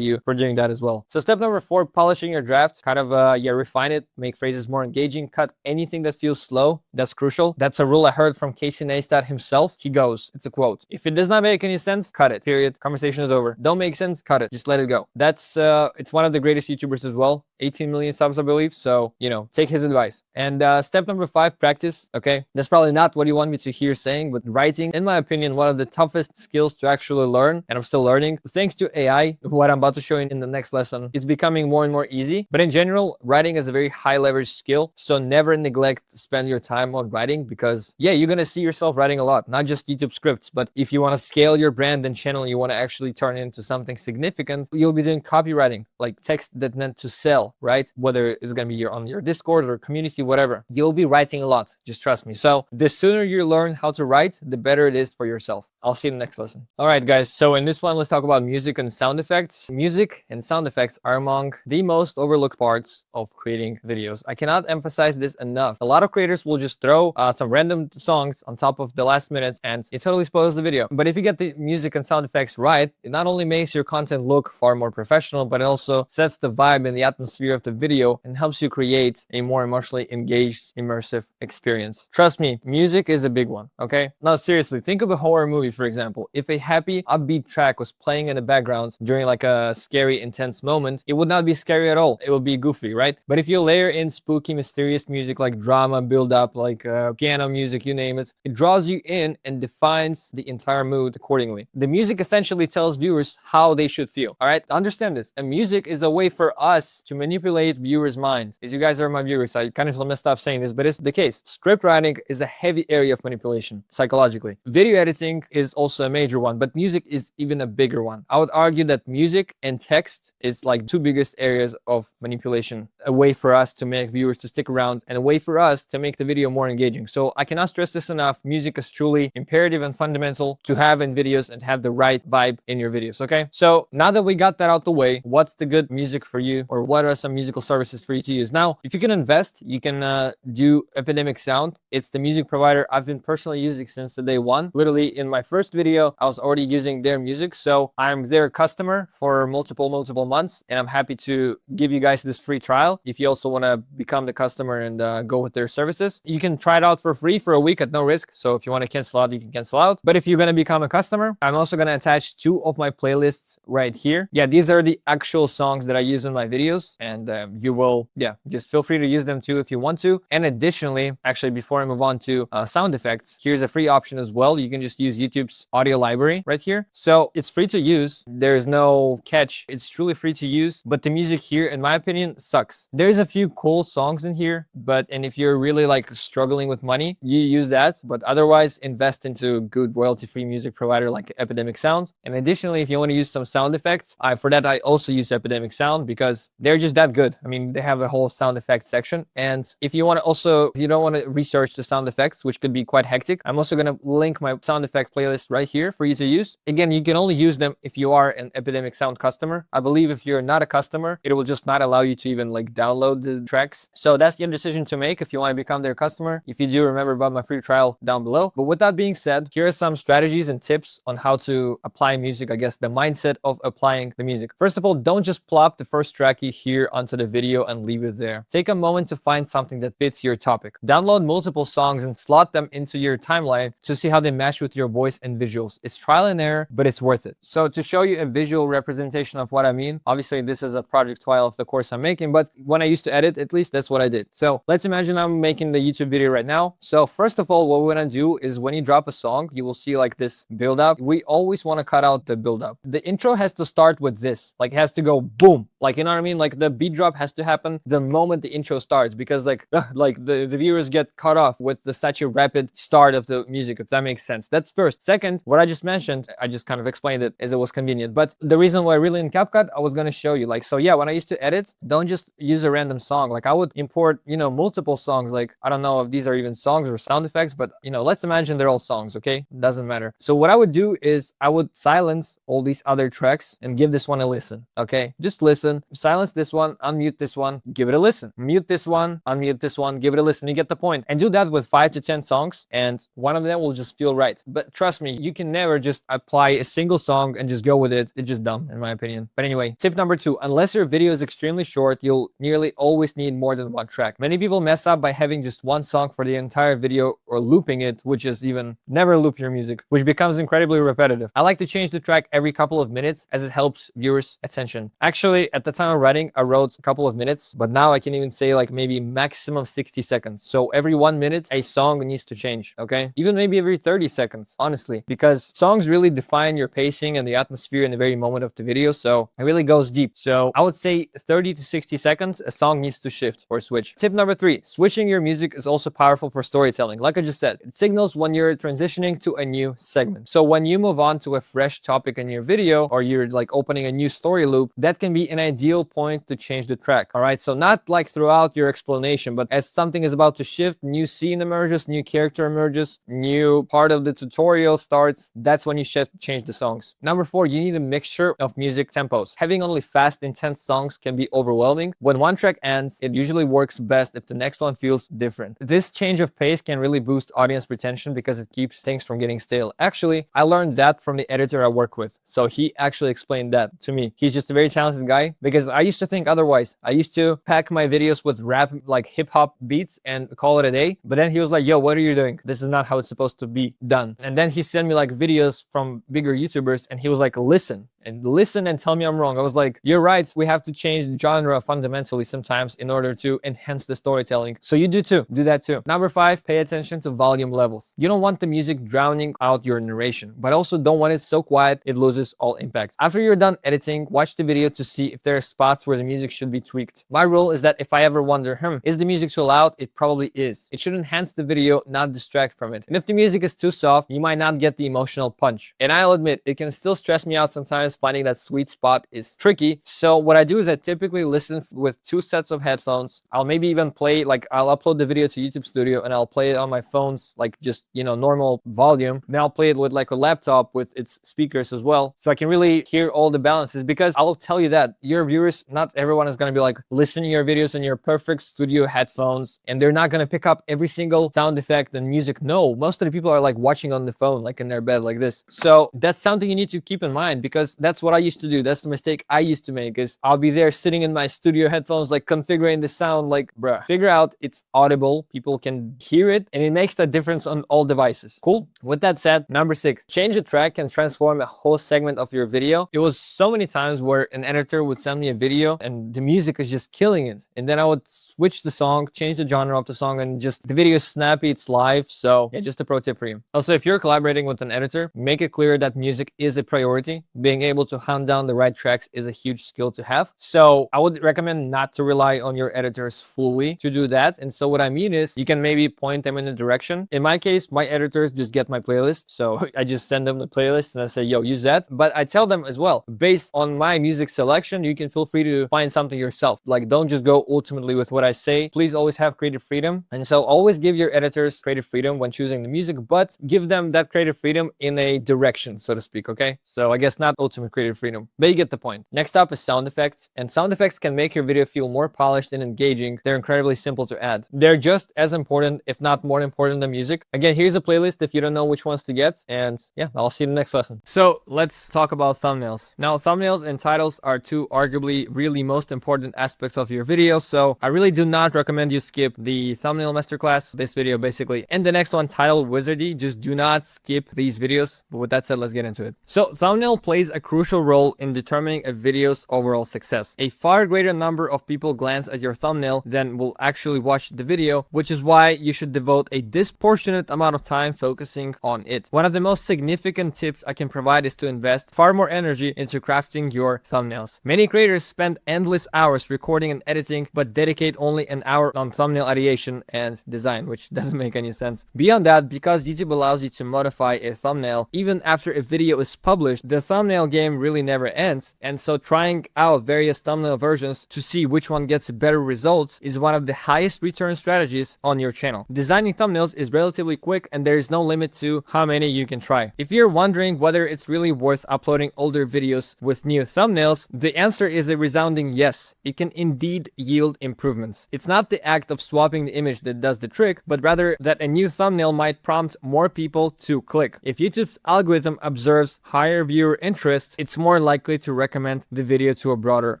Speaker 2: you for doing that as well. So step number 4, polishing your draft, kind of refine it, make phrases more engaging, cut anything that feels slow. That's crucial. That's a rule I heard from Casey Neistat himself. He goes, it's a quote, if it does not make any sense, cut it, period. Conversation is over. Don't make sense, cut it. Just let it go. That's it's one of the greatest YouTubers as well. 18 million subs, I believe. So, you know, take his advice. And step number 5, practice. Okay, that's probably not what you want me to hear saying, but writing, in my opinion, one of the toughest skills to actually learn, and I'm still learning. Thanks to AI, what I'm about to show you in the next lesson, it's becoming more and more easy. But in general, writing is a very high leverage skill. So never neglect to spend your time on writing, because yeah, you're gonna see yourself writing a lot, not just YouTube scripts, but if you want to scale your brand and channel, you want to actually turn it into something significant, you'll be doing copywriting, like text that meant to sell, right? Whether it's gonna be on your Discord or community, whatever, you'll be writing a lot. Just trust me. So the sooner you learn how to write, the better it is for yourself. I'll see you in the next lesson. All right, guys. So in this one, let's talk about music and sound effects. Music and sound effects are among the most overlooked parts of creating videos. I cannot emphasize this enough. A lot of creators will just throw some random songs on top of the last minutes and it totally spoils the video. But if you get the music and sound effects right, it not only makes your content look far more professional, but it also sets the vibe and the atmosphere of the video and helps you create a more emotionally engaged, immersive experience. Trust me, music is a big one, okay? Now, seriously, think of a horror movie, for example. If a happy, upbeat track was playing in the background during like a scary, intense moment, it would not be scary at all. It would be goofy, right? But if you layer in spooky, mysterious music like drama, build up, like piano music, you name it, it draws you in and defines the entire mood accordingly. The music essentially tells viewers how they should feel, all right? Understand this. And music is a way for us to manipulate viewers' minds. As you guys are my viewers, I kind of messed up saying this, but it's the case. Script writing is a heavy area of manipulation psychologically. Video editing is also a major one, but music is even a bigger one. I would argue that music and text is like 2 biggest areas of manipulation, a way for us to make viewers to stick around and a way for us to make the video more engaging. So I cannot stress this enough. Music is truly imperative and fundamental to have in videos and have the right vibe in your videos, okay? So now that we got that out the way, what's the good music for you, or what are some musical services for you to use? Now, if you can invest, you can do Epidemic Sound. It's the music provider I've been personally using since the day one. Literally in my first video, I was already using their music. So I'm their customer for multiple months, and I'm happy to give you guys this free trial. If you also want to become the customer and go with their services, you can try it out for free for a week at no risk. So if you want to cancel out, you can cancel out. But if you're going to become a customer, I'm also going to attach 2 of my playlists right here. Yeah, these are the actual songs that I use in my videos, and you will, just feel free to use them too if you want to. And additionally, actually, before I move on to sound effects, here's a free option as well. You can just use YouTube's audio library right here. So it's free to use. There's no catch. It's truly free to use, but the music here, in my opinion, sucks. There's a few cool songs in here, and if you're really like struggling with money, you use that. But otherwise, invest into a good royalty-free music provider like Epidemic Sound. And additionally, if you want to use some sound effects, for that, I also use Epidemic Sound because they're just that good. I mean, they have a whole sound effects section. And if you want to also, if you don't want to research the sound effects, which could be quite hectic, I'm also going to link my sound effect playlist right here for you to use. Again, you can only use them if you are an Epidemic Sound customer. I believe if you're not a customer, it will just not allow you to even like download the tracks. So that's your decision to make if you want to become their customer. If you do, remember about my free trial down below. But with that being said, here are some strategies and tips on how to apply music, I guess the mindset of applying the music. First of all, don't just plop the first track you hear onto the video and leave it there. Take a moment to find something that fits your topic. Download multiple songs and slot them into your timeline to see how they match with your voice and visuals. It's trial and error, but it's worth it. So to show you a visual representation of what I mean, obviously this is a project file of the course I'm making, but when I used to edit, at least that's what I did. So let's imagine I'm making the YouTube video right now. So first of all, what we're gonna do is when you drop a song, you will see like this build up. We always want to cut out the build up. The intro has to start with this, like it has to go boom. Like, you know what I mean? Like the beat drop has to happen the moment the intro starts, because like the viewers get caught off with such a rapid start of the music, if that makes sense. That's first. Second, what I just mentioned, I just kind of explained it as it was convenient. But the reason why really in CapCut, I was going to show you like, so yeah, when I used to edit, don't just use a random song. Like I would import, multiple songs. Like, I don't know if these are even songs or sound effects, but let's imagine they're all songs. Okay. Doesn't matter. So what I would do is I would silence all these other tracks and give this one a listen. Okay. Just listen. listen. Silence this one, unmute this one, give it a listen. Mute this one, unmute this one, give it a listen. You get the point. And do that with 5 to 10 songs, and one of them will just feel right. But trust me, you can never just apply a single song and just go with it. It's just dumb, in my opinion. But anyway, tip number 2, unless your video is extremely short, you'll nearly always need more than one track. Many people mess up by having just one song for the entire video or looping it, which is even never loop your music, which becomes incredibly repetitive. I like to change the track every couple of minutes as it helps viewers' attention. Actually, at the time of writing, I wrote a couple of minutes, but now I can even say like maybe maximum 60 seconds. So every 1 minute, a song needs to change, okay? Even maybe every 30 seconds, honestly, because songs really define your pacing and the atmosphere in the very moment of the video. So it really goes deep. So I would say 30 to 60 seconds, a song needs to shift or switch. Tip number 3, switching your music is also powerful for storytelling. Like I just said, it signals when you're transitioning to a new segment. So when you move on to a fresh topic in your video, or you're like opening a new story loop, that can be an ideal point to change the track. All right. So not like throughout your explanation, but as something is about to shift, new scene emerges, new character emerges, new part of the tutorial starts, that's when you change the songs. Number 4, you need a mixture of music tempos. Having only fast, intense songs can be overwhelming. When one track ends, it usually works best if the next one feels different. This change of pace can really boost audience retention because it keeps things from getting stale. Actually, I learned that from the editor I work with. So he actually explained that to me. He's just a very talented guy, because I used to think otherwise. I used to pack my videos with rap, like hip hop beats, and call it a day. But then he was like, yo, what are you doing? This is not how it's supposed to be done. And then he sent me like videos from bigger YouTubers, and he was like, listen and tell me I'm wrong. I was like, you're right. We have to change the genre fundamentally sometimes in order to enhance the storytelling. So you do too. Do that too. Number 5, pay attention to volume levels. You don't want the music drowning out your narration, but also don't want it so quiet it loses all impact. After you're done editing, watch the video to see if there are spots where the music should be tweaked. My rule is that if I ever wonder, is the music too loud? It probably is. It should enhance the video, not distract from it. And if the music is too soft, you might not get the emotional punch. And I'll admit, it can still stress me out sometimes. Finding that sweet spot is tricky. So what I do is I typically listen with 2 sets of headphones. I'll maybe even play, like I'll upload the video to YouTube Studio and I'll play it on my phones, like just, normal volume. Then I'll play it with like a laptop with its speakers as well. So I can really hear all the balances, because I'll tell you that your viewers, not everyone is going to be like listening to your videos in your perfect studio headphones, and they're not going to pick up every single sound effect and music. No, most of the people are like watching on the phone, like in their bed like this. So that's something you need to keep in mind, because that's what I used to do. That's the mistake I used to make, is I'll be there sitting in my studio headphones, like configuring the sound, like, bruh, figure out it's audible, people can hear it, and it makes that difference on all devices. Cool. With that said, number 6, change a track can transform a whole segment of your video. It was so many times where an editor would send me a video and the music is just killing it, and then I would switch the song, change the genre of the song, and just the video is snappy, it's live. So yeah, just a pro tip for you. Also, if you're collaborating with an editor, make it clear that music is a priority. Being able to hunt down the right tracks is a huge skill to have. So I would recommend not to rely on your editors fully to do that. And so what I mean is, you can maybe point them in a direction. In my case, my editors just get my playlist. So I just send them the playlist and I say, yo, use that. But I tell them as well, based on my music selection, you can feel free to find something yourself. Like, don't just go ultimately with what I say. Please always have creative freedom. And so always give your editors creative freedom when choosing the music, but give them that creative freedom in a direction, so to speak. Okay. So I guess not ultimate creative freedom, but you get the point. Next up is sound effects. And sound effects can make your video feel more polished and engaging. They're incredibly simple to add. They're just as important, if not more important than music. Again, here's a playlist if you don't know which ones to get. And yeah, I'll see you in the next lesson. So let's talk about thumbnails. Now, thumbnails and titles are 2 arguably really most important aspects of your video. So I really do not recommend you skip the thumbnail masterclass, this video basically, and the next one titled Wizardry. Just do not skip these videos. But with that said, let's get into it. So thumbnail plays a crucial role in determining a video's overall success. A far greater number of people glance at your thumbnail than will actually watch the video, which is why you should devote a disproportionate amount of time focusing on it. One of the most significant tips I can provide is to invest far more energy into crafting your thumbnails. Many creators spend endless hours recording and editing, but dedicate only an hour on thumbnail ideation and design, which doesn't make any sense. Beyond that, because YouTube allows you to modify a thumbnail even after a video is published, the thumbnail game really never ends. And so trying out various thumbnail versions to see which one gets better results is one of the highest return strategies on your channel. Designing thumbnails is relatively quick and there is no limit to how many you can try. If you're wondering whether it's really worth uploading older videos with new thumbnails, the answer is a resounding yes. It can indeed yield improvements. It's not the act of swapping the image that does the trick, but rather that a new thumbnail might prompt more people to click. If YouTube's algorithm observes higher viewer interest, it's more likely to recommend the video to a broader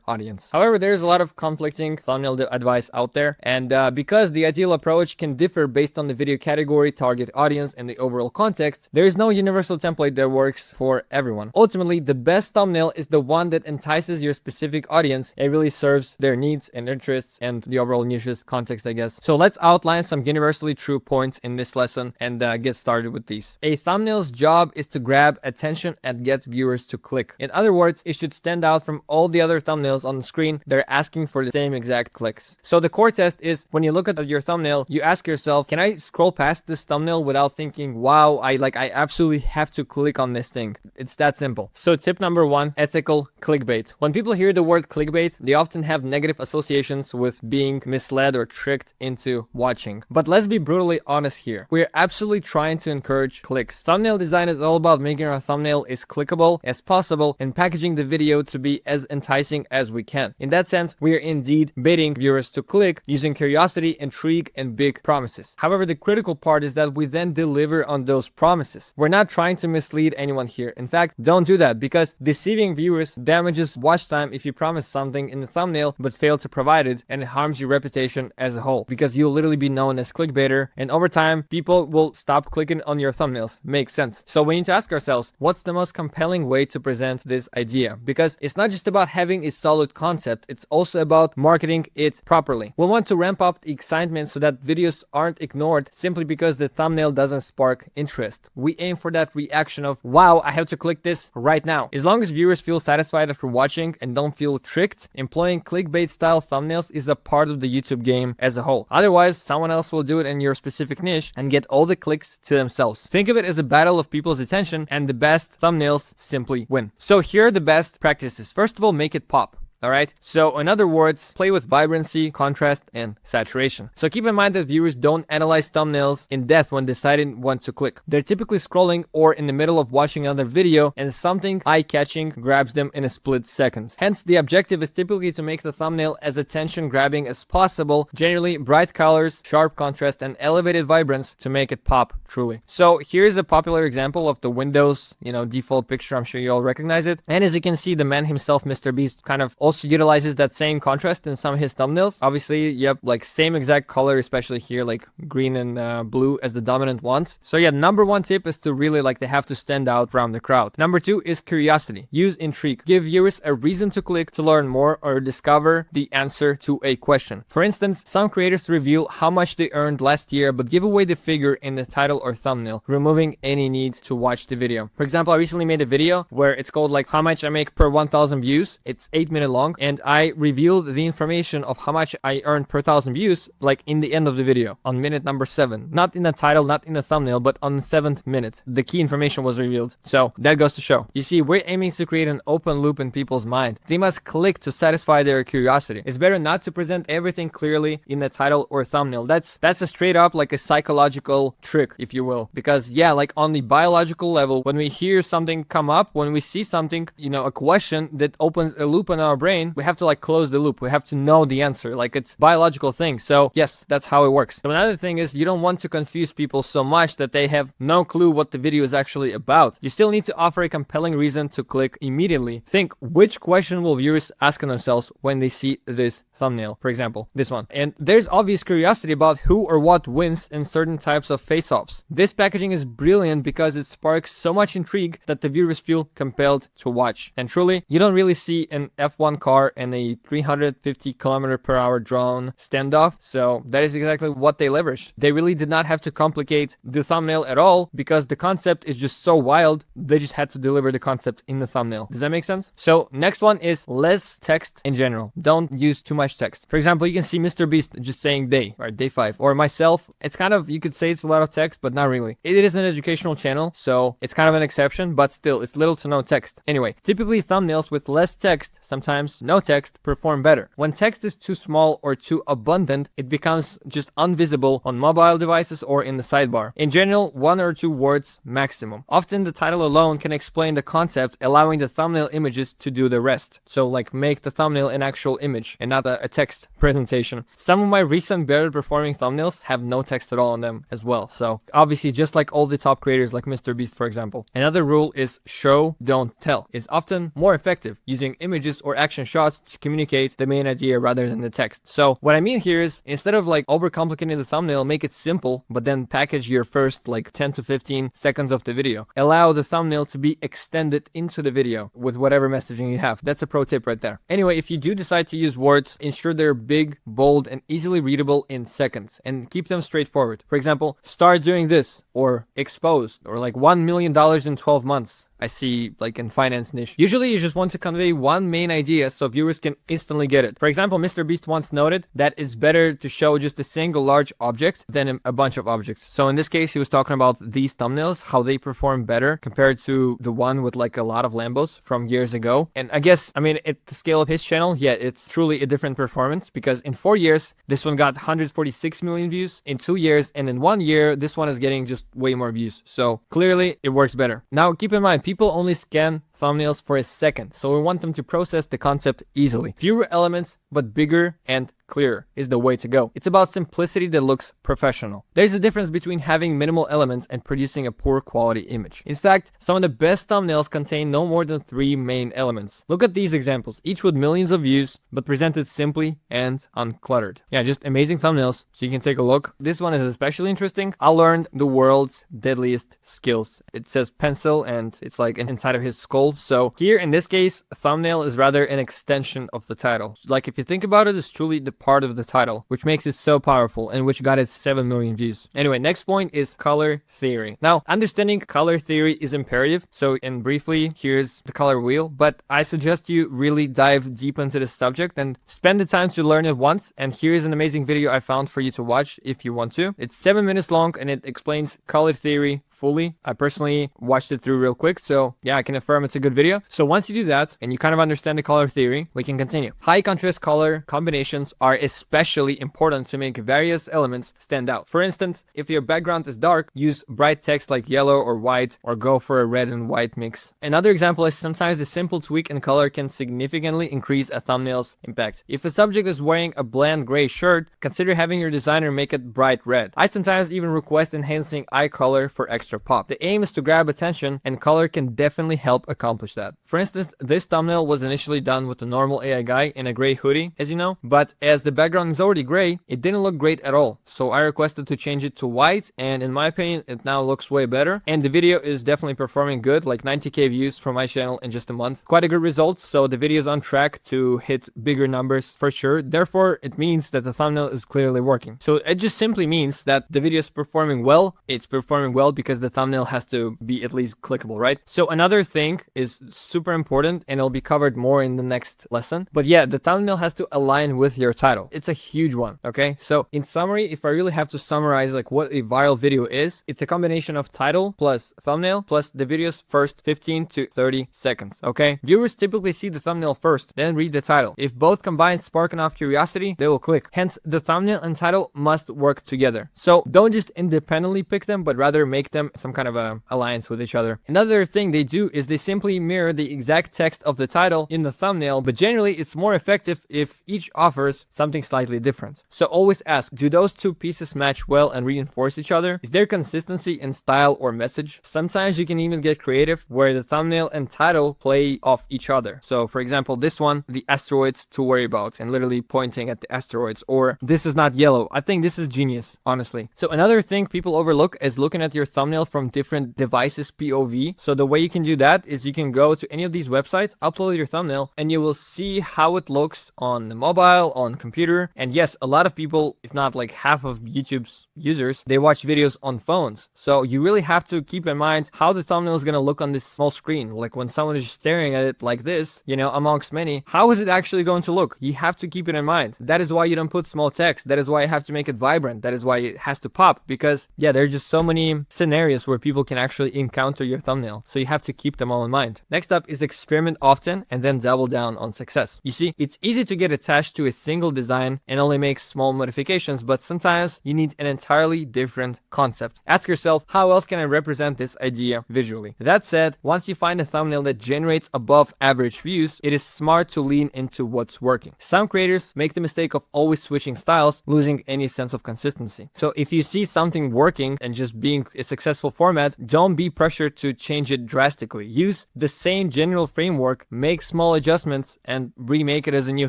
Speaker 2: audience. However, there's a lot of conflicting thumbnail advice out there, and because the ideal approach can differ based on the video category, target audience, and the overall context, there is no universal template that works for everyone. Ultimately, the best thumbnail is the one that entices your specific audience and really serves their needs and interests and the overall niche's context, I guess. So let's outline some universally true points in this lesson and get started with these. A thumbnail's job is to grab attention and get viewers to click. In other words, it should stand out from all the other thumbnails on the screen. They're asking for the same exact clicks. So the core test is when you look at your thumbnail, you ask yourself, can I scroll past this thumbnail without thinking, wow, I absolutely have to click on this thing? It's that simple. So tip number one, ethical clickbait. When people hear the word clickbait, they often have negative associations with being misled or tricked into watching. But let's be brutally honest here. We're absolutely trying to encourage clicks. Thumbnail design is all about making our thumbnail as clickable as possible and packaging the video to be as enticing as we can. In that sense, we are indeed baiting viewers to click using curiosity, intrigue, and big promises. However, the critical part is that we then deliver on those promises. We're not trying to mislead anyone here. In fact, don't do that, because deceiving viewers damages watch time if you promise something in the thumbnail but fail to provide it, and it harms your reputation as a whole, because you'll literally be known as clickbaiter, and over time people will stop clicking on your thumbnails. Makes sense. So we need to ask ourselves, what's the most compelling way to present this idea? Because it's not just about having a solid concept, it's also about marketing it properly. We'll want to ramp up the excitement so that videos aren't ignored simply because the thumbnail doesn't spark interest. We aim for that reaction of, wow, I have to click this right now. As long as viewers feel satisfied after watching and don't feel tricked, employing clickbait style thumbnails is a part of the YouTube game as a whole. Otherwise, someone else will do it in your specific niche and get all the clicks to themselves. Think of it as a battle of people's attention, and the best thumbnails simply win. So here are the best practices. First of all, make it pop. Alright, so in other words, play with vibrancy, contrast, and saturation. So keep in mind that viewers don't analyze thumbnails in depth when deciding when to click. They're typically scrolling or in the middle of watching another video, and something eye-catching grabs them in a split second. Hence, the objective is typically to make the thumbnail as attention-grabbing as possible, generally bright colors, sharp contrast, and elevated vibrance to make it pop truly. So here's a popular example of the Windows, default picture. I'm sure you all recognize it. And as you can see, the man himself, Mr. Beast, kind of also utilizes that same contrast in some of his thumbnails. Obviously, yep, like same exact color, especially here, like green and blue as the dominant ones. So yeah, number one tip is to really they have to stand out from the crowd. Number two is curiosity. Use intrigue. Give viewers a reason to click to learn more or discover the answer to a question. For instance, some creators reveal how much they earned last year, but give away the figure in the title or thumbnail, removing any need to watch the video. For example, I recently made a video where it's called how much I make per 1,000 views. It's 8-minute long, and I revealed the information of how much I earned per 1,000 views in the end of the video on minute number 7. Not in the title, not in the thumbnail, but on the 7th minute the key information was revealed. So that goes to show, you see, we're aiming to create an open loop in people's mind. They must click to satisfy their curiosity. It's better not to present everything clearly in the title or thumbnail. That's a straight up a psychological trick, if you will, because yeah, on the biological level, when we hear something come up, when we see something, a question that opens a loop in our brain, we have to close the loop. We have to know the answer. It's a biological thing. So yes, that's how it works. So another thing is, you don't want to confuse people so much that they have no clue what the video is actually about. You still need to offer a compelling reason to click immediately. Think, which question will viewers ask themselves when they see this thumbnail? For example, this one. And there's obvious curiosity about who or what wins in certain types of face-offs. This packaging is brilliant because it sparks so much intrigue that the viewers feel compelled to watch. And truly, you don't really see an F1 clown car and a 350 km/h drone standoff. So that is exactly what they leveraged. They really did not have to complicate the thumbnail at all because the concept is just so wild. They just had to deliver the concept in the thumbnail. Does that make sense? So next one is less text in general. Don't use too much text. For example, you can see Mr. Beast just saying day, right? Day 5. Or myself, it's kind of, you could say it's a lot of text, but not really. It is an educational channel, so it's kind of an exception, but still, it's little to no text. Anyway, typically thumbnails with less text, sometimes no text, perform better. When text is too small or too abundant, it becomes just invisible on mobile devices or in the sidebar. In general, 1 or 2 words maximum. Often the title alone can explain the concept, allowing the thumbnail images to do the rest. So like make the thumbnail an actual image and not a text presentation. Some of my recent better performing thumbnails have no text at all on them as well. So obviously, just like all the top creators like Mr. Beast, for example. Another rule is show, don't tell. It's often more effective using images or action shots to communicate the main idea rather than the text. So what I mean here is instead of like overcomplicating the thumbnail, make it simple, but then package your first like 10 to 15 seconds of the video. Allow the thumbnail to be extended into the video with whatever messaging you have. That's a pro tip right there. Anyway, if you do decide to use words, ensure they're big, bold, and easily readable in seconds, and keep them straightforward. For example, start doing this, or exposed, or like $1 million in 12 months. I see like in finance niche. Usually you just want to convey one main idea so viewers can instantly get it. For example, Mr. Beast once noted that it's better to show just a single large object than a bunch of objects. So in this case, he was talking about these thumbnails, how they perform better compared to the one with like a lot of Lambos from years ago. And I guess, I mean, at the scale of his channel, yeah, it's truly a different performance because in 4 years, this one got 146 million views. In 2 years and in 1 year, this one is getting just way more views. So clearly it works better. Now keep in mind, people only scan thumbnails for a second, so we want them to process the concept easily. Fewer elements, but bigger and clearer is the way to go. It's about simplicity that looks professional. There's a difference between having minimal elements and producing a poor quality image. In fact, some of the best thumbnails contain no more than 3 main elements. Look at these examples, each with millions of views, but presented simply and uncluttered. Yeah, just amazing thumbnails, so you can take a look. This one is especially interesting. I learned the world's deadliest skills. It says pencil and it's like inside of his skull. So here in this case, thumbnail is rather an extension of the title. Like if you think about it, it's truly the part of the title, which makes it so powerful and which got its 7 million views. Anyway, next point is color theory. Now, understanding color theory is imperative. So, and briefly, here's the color wheel, but I suggest you really dive deep into the subject and spend the time to learn it once. And here's an amazing video I found for you to watch if you want to. It's 7 minutes long and it explains color theory fully. I personally watched it through real quick, so yeah, I can affirm it's a good video. So once you do that and you kind of understand the color theory, we can continue. High contrast color combinations are especially important to make various elements stand out. For instance, if your background is dark, use bright text like yellow or white, or go for a red and white mix. Another example is sometimes a simple tweak in color can significantly increase a thumbnail's impact. If a subject is wearing a bland gray shirt, consider having your designer make it bright red. I sometimes even request enhancing eye color for extra pop. The aim is to grab attention, and color can definitely help accomplish that. For instance, this thumbnail was initially done with a normal AI guy in a gray hoodie, as you know, but as the background is already gray, it didn't look great at all. So I requested to change it to white, and in my opinion, it now looks way better. And the video is definitely performing good, like 90k views from my channel in just a month. Quite a good result, so the video is on track to hit bigger numbers for sure. Therefore, it means that the thumbnail is clearly working. So it just simply means that the video is performing well. It's performing well because the thumbnail has to be at least clickable, right? So another thing is super important, and it'll be covered more in the next lesson. But yeah, the thumbnail has to align with your title. It's a huge one, okay? So in summary, if I really have to summarize like what a viral video is, it's a combination of title plus thumbnail plus the video's first 15 to 30 seconds, okay? Viewers typically see the thumbnail first, then read the title. If both combined spark enough curiosity, they will click. Hence, the thumbnail and title must work together. So don't just independently pick them, but rather make them some kind of a alliance with each other. Another thing they do is they simply mirror the exact text of the title in the thumbnail, but generally it's more effective if each offers something slightly different. So always ask, do those two pieces match well and reinforce each other? Is there consistency in style or message? Sometimes you can even get creative where the thumbnail and title play off each other. So for example, this one, the asteroids to worry about, and literally pointing at the asteroids, or this is not yellow. I think this is genius, honestly. So another thing people overlook is looking at your thumbnail thumbnail from different devices POV. So the way you can do that is you can go to any of these websites, upload your thumbnail, and you will see how it looks on the mobile, on computer. And yes, a lot of people, if not like half of YouTube's users, they watch videos on phones. So you really have to keep in mind how the thumbnail is going to look on this small screen. Like when someone is staring at it like this, you know, amongst many, how is it actually going to look? You have to keep it in mind. That is why you don't put small text. That is why you have to make it vibrant. That is why it has to pop, because yeah, there are just so many scenarios where people can actually encounter your thumbnail. So you have to keep them all in mind. Next up is experiment often and then double down on success. You see, it's easy to get attached to a single design and only make small modifications, but sometimes you need an entirely different concept. Ask yourself, how else can I represent this idea visually? That said, once you find a thumbnail that generates above average views, it is smart to lean into what's working. Some creators make the mistake of always switching styles, losing any sense of consistency. So if you see something working and just being a successful format, don't be pressured to change it drastically. Use the same general framework, make small adjustments, and remake it as a new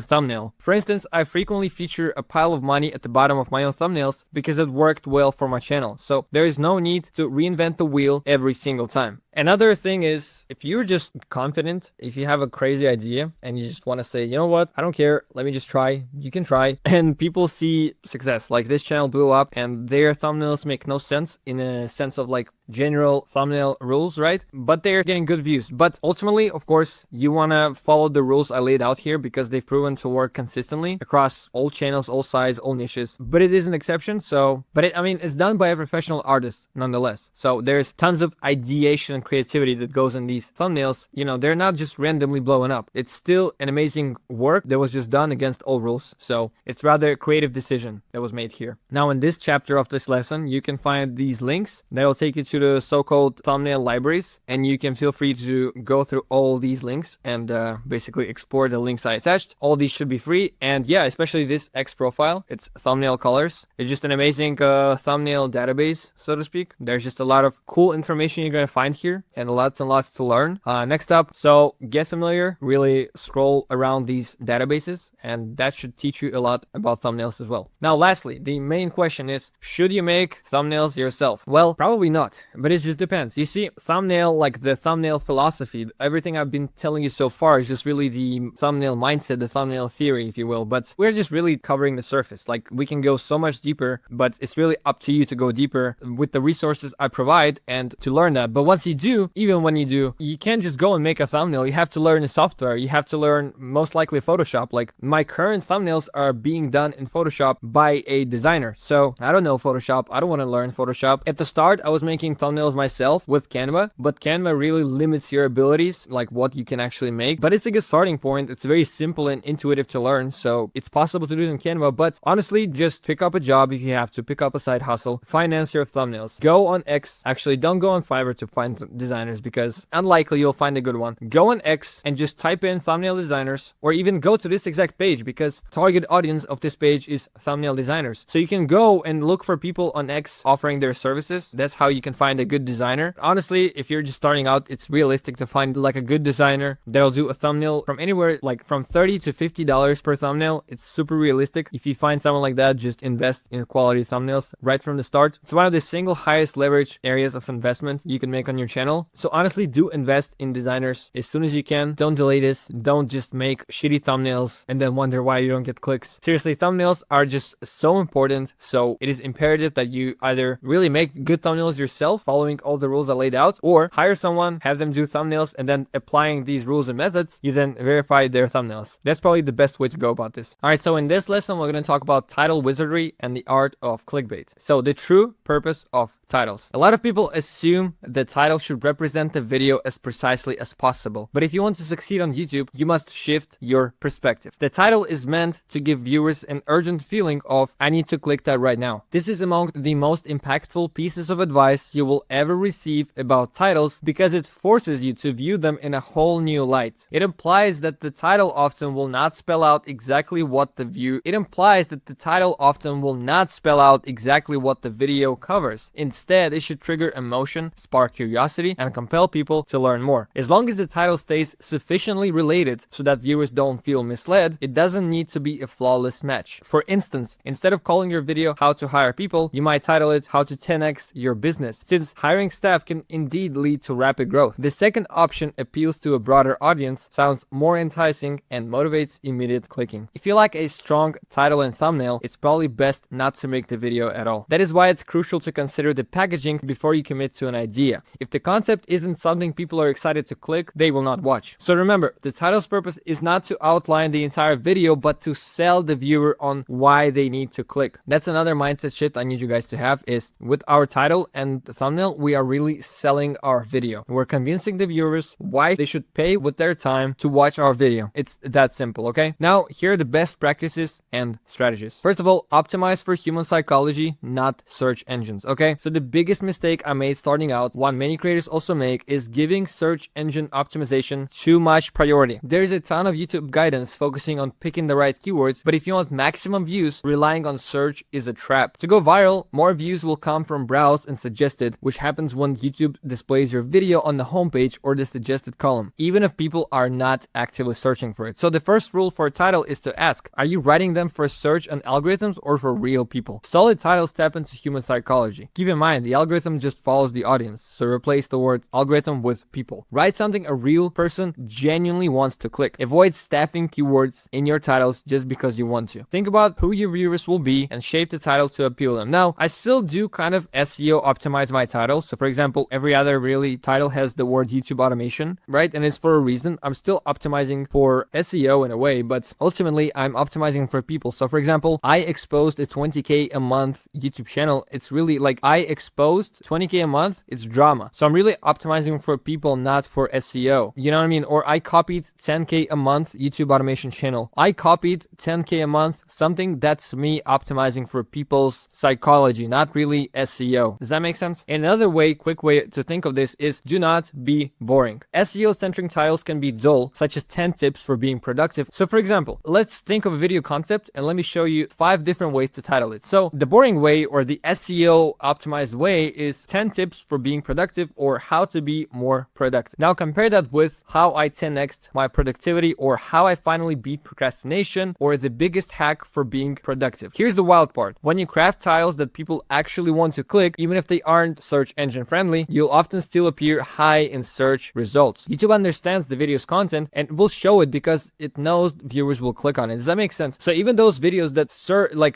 Speaker 2: thumbnail. For instance, I frequently feature a pile of money at the bottom of my own thumbnails because it worked well for my channel. So there is no need to reinvent the wheel every single time. Another thing is, if you're just confident, if you have a crazy idea and you just want to say, you know what, I don't care, let me just try, you can try. And people see success, like this channel blew up and their thumbnails make no sense in a sense of like general thumbnail rules, right? But they're getting good views. But ultimately, of course, you want to follow the rules I laid out here because they've proven to work consistently across all channels, all sizes, all niches. But it is an exception. So, I mean, it's done by a professional artist nonetheless. So there's tons of ideation and creativity that goes in these thumbnails. You know, they're not just randomly blowing up. It's still an amazing work that was just done against all rules. So it's rather a creative decision that was made here. Now, in this chapter of this lesson, you can find these links that will take you to the so-called thumbnail libraries, and you can feel free to go through all these links and basically explore the links I attached. All these should be free, and yeah, especially this X profile, it's thumbnail colors. It's just an amazing thumbnail database, so to speak. There's just a lot of cool information you're gonna find here and lots to learn. Next up, so get familiar, really scroll around these databases, and that should teach you a lot about thumbnails as well. Now, lastly, the main question is, should you make thumbnails yourself? Well, probably not. But it just depends. You see, thumbnail, like the thumbnail philosophy, everything I've been telling you so far is just really the thumbnail mindset, the thumbnail theory, if you will. But we're just really covering the surface. Like, we can go so much deeper, but it's really up to you to go deeper with the resources I provide and to learn that. But once you do, even when you do, you can't just go and make a thumbnail. You have to learn the software. You have to learn most likely Photoshop. Like, my current thumbnails are being done in Photoshop by a designer. So I don't know Photoshop. I don't want to learn Photoshop. At the start, I was making thumbnails myself with Canva, but Canva really limits your abilities, like what you can actually make. But it's a good starting point. It's very simple and intuitive to learn, so it's possible to do it in Canva. But honestly, just pick up a job if you have to, pick up a side hustle, finance your thumbnails. Go on X. Actually, don't go on Fiverr to find designers because unlikely you'll find a good one. Go on X and just type in thumbnail designers, or even go to this exact page because target audience of this page is thumbnail designers. So you can go and look for people on X offering their services. That's how you can find a good designer. Honestly, if you're just starting out, it's realistic to find like a good designer that'll do a thumbnail from anywhere like from $30 to $50 per thumbnail. It's super realistic. If you find someone like that, just invest in quality thumbnails right from the start. It's one of the single highest leverage areas of investment you can make on your channel. So honestly, do invest in designers as soon as you can. Don't delay this. Don't just make shitty thumbnails and then wonder why you don't get clicks. Seriously, thumbnails are just so important. So it is imperative that you either really make good thumbnails yourself, following all the rules I laid out, or hire someone, have them do thumbnails, and then applying these rules and methods, you then verify their thumbnails. That's probably the best way to go about this. All right, so in this lesson, we're going to talk about title wizardry and the art of clickbait. So the true purpose of titles. A lot of people assume the title should represent the video as precisely as possible. But if you want to succeed on YouTube, you must shift your perspective. The title is meant to give viewers an urgent feeling of, I need to click that right now. This is among the most impactful pieces of advice you will ever receive about titles because it forces you to view them in a whole new light. It implies that the title often will not spell out exactly what the video covers. Instead, it should trigger emotion, spark curiosity, and compel people to learn more. As long as the title stays sufficiently related so that viewers don't feel misled, it doesn't need to be a flawless match. For instance, instead of calling your video How to Hire People, you might title it How to 10x Your Business. It's since hiring staff can indeed lead to rapid growth. The second option appeals to a broader audience, sounds more enticing, and motivates immediate clicking. If you like a strong title and thumbnail, it's probably best not to make the video at all. That is why it's crucial to consider the packaging before you commit to an idea. If the concept isn't something people are excited to click, they will not watch. So remember, the title's purpose is not to outline the entire video, but to sell the viewer on why they need to click. That's another mindset shift I need you guys to have, is with our title and the thumbnail, we are really selling our video. We're convincing the viewers why they should pay with their time to watch our video. It's that simple, okay? Now, here are the best practices and strategies. First of all, optimize for human psychology, not search engines, okay? So the biggest mistake I made starting out, one many creators also make, is giving search engine optimization too much priority. There's a ton of YouTube guidance focusing on picking the right keywords, but if you want maximum views, relying on search is a trap. To go viral, more views will come from browse and suggested, which happens when YouTube displays your video on the homepage or the suggested column, even if people are not actively searching for it. So the first rule for a title is to ask, are you writing them for search and algorithms or for real people? Solid titles tap into human psychology. Keep in mind, the algorithm just follows the audience, so replace the word algorithm with people. Write something a real person genuinely wants to click. Avoid staffing keywords in your titles just because you want to. Think about who your viewers will be and shape the title to appeal to them. Now, I still do kind of SEO optimize my title. So for example, every other really title has the word YouTube automation, right? And it's for a reason. I'm still optimizing for SEO in a way, but ultimately I'm optimizing for people. So for example, I exposed a 20K a month YouTube channel. It's really like I exposed 20K a month. It's drama. So I'm really optimizing for people, not for SEO. You know what I mean? Or I copied 10K a month YouTube automation channel. I copied 10K a month, something that's me optimizing for people's psychology, not really SEO. Does that make sense? Another way, quick way to think of this is do not be boring. SEO-centric titles can be dull, such as 10 tips for being productive. So for example, let's think of a video concept and let me show you 5 different ways to title it. So the boring way, or the SEO optimized way, is 10 tips for being productive, or how to be more productive. Now compare that with how I 10x'd my productivity, or how I finally beat procrastination, or the biggest hack for being productive. Here's the wild part. When you craft titles that people actually want to click, even if they aren't search engine friendly, you'll often still appear high in search results. YouTube understands the video's content and will show it because it knows viewers will click on it. Does that make sense? So even those videos that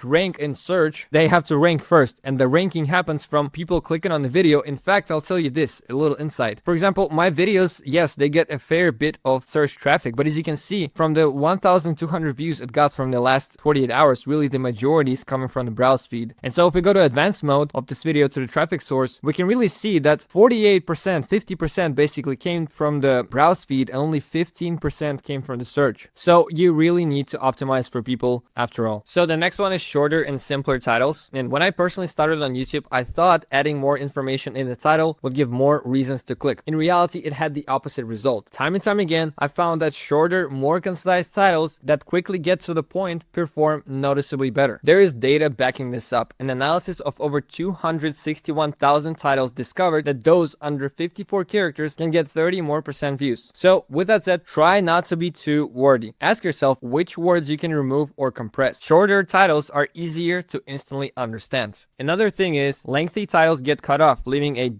Speaker 2: rank in search, they have to rank first, and the ranking happens from people clicking on the video. In fact, I'll tell you this, a little insight. For example, my videos, yes, they get a fair bit of search traffic, but as you can see from the 1,200 views it got from the last 48 hours, really the majority is coming from the browse feed. And so if we go to advanced mode of this video to the traffic source, we can really see that 48%, 50% basically came from the browse feed and only 15% came from the search. So you really need to optimize for people after all. So the next one is shorter and simpler titles. And when I personally started on YouTube, I thought adding more information in the title would give more reasons to click. In reality, it had the opposite result. Time and time again, I found that shorter, more concise titles that quickly get to the point perform noticeably better. There is data backing this up. An analysis of over 261,000 titles discovered that those under 54 characters can get 30% more views. So with that said, try not to be too wordy. Ask yourself which words you can remove or compress. Shorter titles are easier to instantly understand. Another thing is lengthy titles get cut off, leaving a ...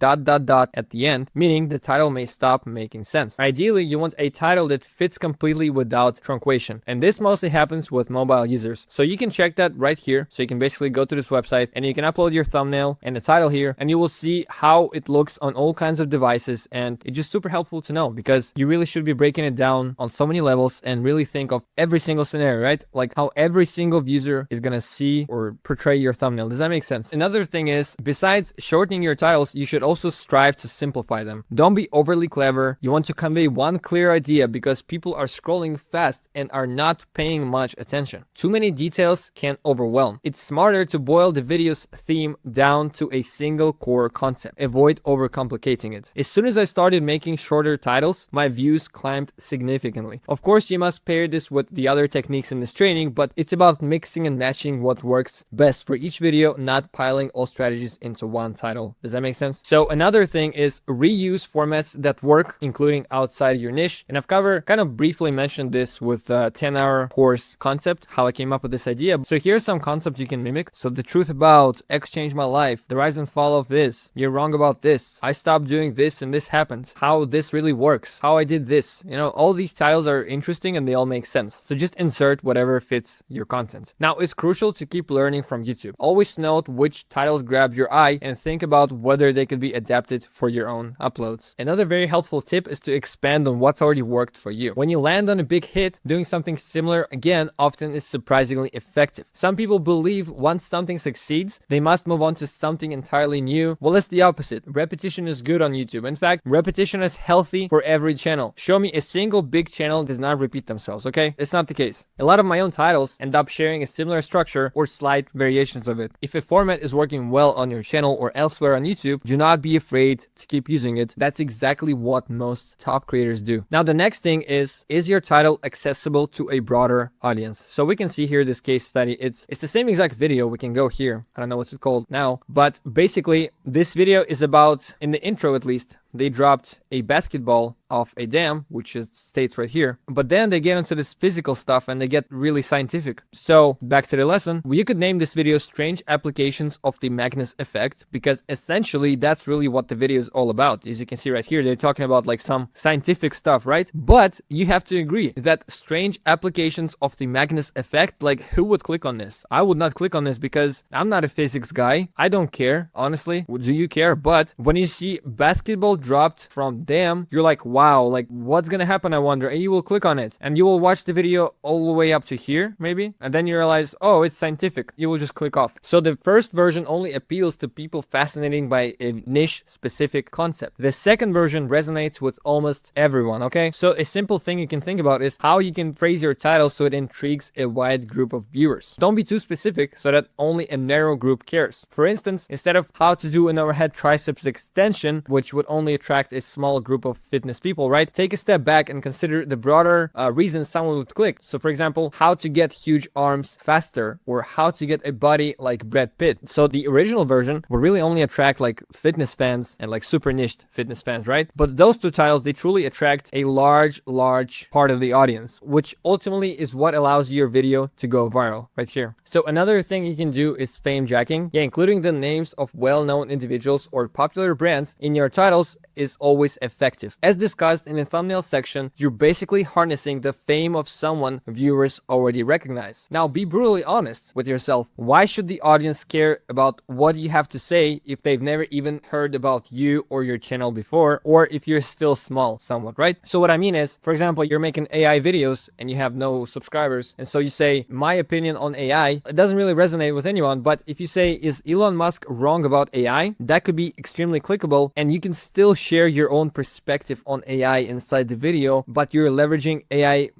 Speaker 2: at the end, meaning the title may stop making sense. Ideally, you want a title that fits completely without truncation. And this mostly happens with mobile users. So you can check that right here. So you can basically go to this website and you can upload your thumbnail and the title here, and you will see how it looks on all kinds of devices. And it's just super helpful to know, because you really should be breaking it down on so many levels and really think of every single scenario, right? Like how every single user is gonna see or portray your thumbnail. Does that make sense? Another thing is, besides shortening your titles, you should also strive to simplify them. Don't be overly clever. You want to convey one clear idea, because people are scrolling fast and are not paying much attention. Too many details can overwhelm. It's smarter to boil the video's theme down to a single core concept. Avoid overcomplicating it. As soon as I started making shorter titles, my views climbed significantly. Of course, you must pair this with the other techniques in this training, but it's about mixing and matching what works best for each video, not piling all strategies into one title. Does that make sense? So another thing is reuse formats that work, including outside your niche. And I've kind of briefly mentioned this with the 10-hour course concept, how I came up with this idea. So here's some concept you can mimic. So the truth about X changed my life, the rise and fall of this, this, you're wrong about this, I stopped doing this and this happened, how this really works, how I did this. You know, all these titles are interesting and they all make sense. So just insert whatever fits your content. Now, it's crucial to keep learning from YouTube. Always note which titles grab your eye and think about whether they could be adapted for your own uploads. Another very helpful tip is to expand on what's already worked for you. When you land on a big hit, doing something similar again often is surprisingly effective. Some people believe once something succeeds, they must move on to something entirely new. Well, it's the opposite. Repetition is good on YouTube. In fact, repetition is healthy for every channel. Show me a single big channel does not repeat themselves, okay? It's not the case. A lot of my own titles end up sharing a similar structure or slight variations of it. If a format is working well on your channel or elsewhere on YouTube, do not be afraid to keep using it. That's exactly what most top creators do. Now, the next thing is your title accessible to a broader audience? So we can see here this case study. It's the same exact video. We can go here. I don't know what's it called now, but basically this video is about, in the intro at least, they dropped a basketball off a dam, which is states right here. But then they get into this physical stuff and they get really scientific. So back to the lesson, you could name this video Strange Applications of the Magnus Effect, because essentially that's really what the video is all about. As you can see right here, they're talking about like some scientific stuff, right? But you have to agree that strange applications of the Magnus Effect, like who would click on this? I would not click on this because I'm not a physics guy. I don't care, honestly. Do you care? But when you see basketball dropped from dam, you're like, wow, like what's gonna happen, I wonder, and you will click on it and you will watch the video all the way up to here maybe, and then you realize, oh, it's scientific. You will just click off. So the first version only appeals to people fascinated by a niche specific concept. The second version resonates with almost everyone, okay? So a simple thing you can think about is how you can phrase your title so it intrigues a wide group of viewers. Don't be too specific so that only a narrow group cares. For instance, instead of how to do an overhead triceps extension, which would only attract a small group of fitness people, right? Take a step back and consider the broader reasons someone would click. So for example, how to get huge arms faster, or how to get a body like Brad Pitt. So the original version would really only attract like fitness fans and like super niched fitness fans, right? But those two titles, they truly attract a large part of the audience, which ultimately is what allows your video to go viral right here. So another thing you can do is fame jacking. Yeah, including the names of well-known individuals or popular brands in your titles is always effective. As discussed in the thumbnail section, you're basically harnessing the fame of someone viewers already recognize. Now, be brutally honest with yourself. Why should the audience care about what you have to say if they've never even heard about you or your channel before, or if you're still small somewhat, right? So what I mean is, for example, you're making AI videos and you have no subscribers, and so you say, my opinion on AI, it doesn't really resonate with anyone. But if you say, is Elon Musk wrong about AI? That could be extremely clickable, and you can still share your own perspective on AI inside the video, but you're leveraging Elon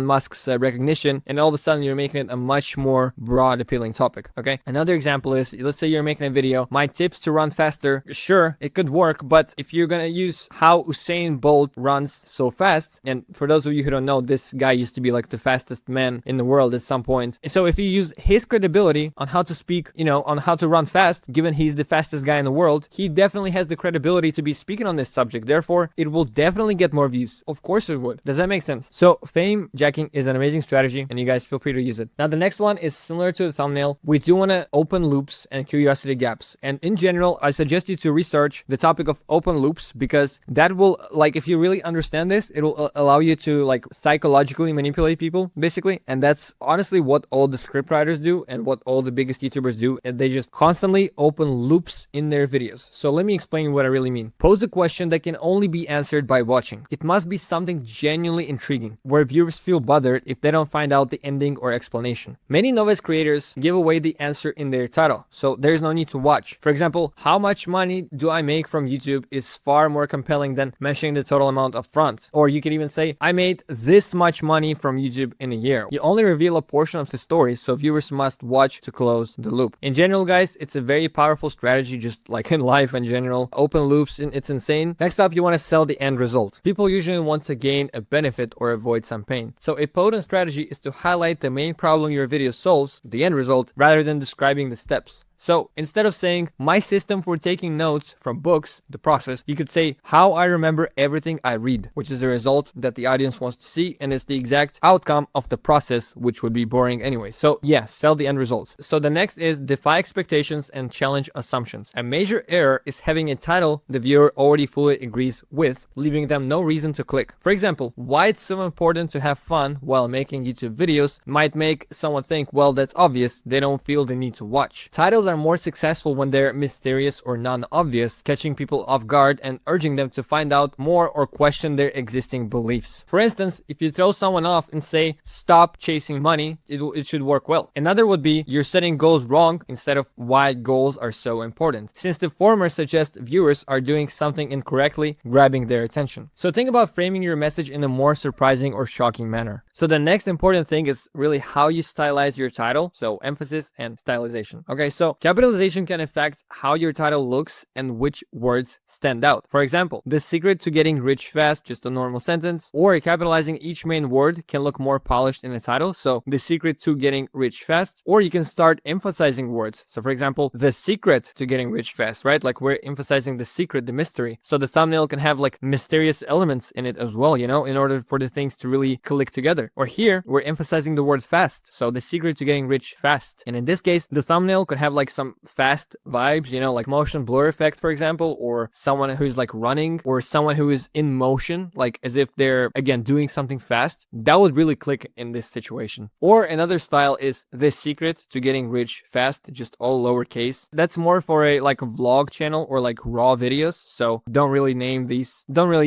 Speaker 2: Musk's recognition, and all of a sudden you're making it a much more broad appealing topic. Okay, another example is, let's say you're making a video, my tips to run faster. Sure, it could work, but if you're gonna use how Usain Bolt runs so fast, and for those of you who don't know, this guy used to be like the fastest man in the world at some point. So if you use his credibility on how to speak, on how to run fast, given he's the fastest guy in the world, he definitely has the credibility to be speaking on this subject. Therefore, it will definitely get more views. Of course it would. Does that make sense? So fame jacking is an amazing strategy, and you guys feel free to use it. Now, the next one is similar to the thumbnail. We do want to open loops and curiosity gaps. And in general, I suggest you to research the topic of open loops, because that will, like, if you really understand this, it will allow you to like psychologically manipulate people, basically. And that's honestly what all the scriptwriters do and what all the biggest YouTubers do. And they just constantly open loops in their videos. So let me explain what I really mean. Pose a question that can only be answered by watching. It must be something genuinely intriguing, where viewers feel bothered if they don't find out the ending or explanation. Many novice creators give away the answer in their title, so there's no need to watch. For example, how much money do I make from YouTube is far more compelling than mentioning the total amount up front. Or you could even say, I made this much money from YouTube in a year. You only reveal a portion of the story, so viewers must watch to close the loop. In general, guys, it's a very powerful strategy, just like in life in general. Open loops, it's insane. Next up, you want to sell the end result. People usually want to gain a benefit or avoid some pain. So a potent strategy is to highlight the main problem your video solves, the end result, rather than describing the steps. So instead of saying my system for taking notes from books, the process, you could say how I remember everything I read, which is the result that the audience wants to see, and it's the exact outcome of the process, which would be boring anyway. So yeah, sell the end result. So the next is defy expectations and challenge assumptions. A major error is having a title the viewer already fully agrees with, leaving them no reason to click. For example, why it's so important to have fun while making YouTube videos might make someone think, well, that's obvious, they don't feel the need to watch. Titles are more successful when they're mysterious or non-obvious, catching people off guard and urging them to find out more or question their existing beliefs. For instance, if you throw someone off and say, stop chasing money, it should work well. Another would be, you're setting goals wrong, instead of why goals are so important, since the former suggests viewers are doing something incorrectly, grabbing their attention. So think about framing your message in a more surprising or shocking manner. So the next important thing is really how you stylize your title, so emphasis and stylization. Okay, so capitalization can affect how your title looks and which words stand out. For example, the secret to getting rich fast, just a normal sentence, or capitalizing each main word can look more polished in a title, so the secret to getting rich fast, or you can start emphasizing words. So for example, the secret to getting rich fast, right? Like we're emphasizing the secret, the mystery. So the thumbnail can have like mysterious elements in it as well, you know, in order for the things to really click together. Or here, we're emphasizing the word fast. So the secret to getting rich fast. And in this case, the thumbnail could have like some fast vibes, you know, like motion blur effect, for example, or someone who's like running, or someone who is in motion, like as if they're, again, doing something fast. That would really click in this situation. Or another style is the secret to getting rich fast, just all lowercase. That's more for a like a vlog channel or like raw videos. So don't really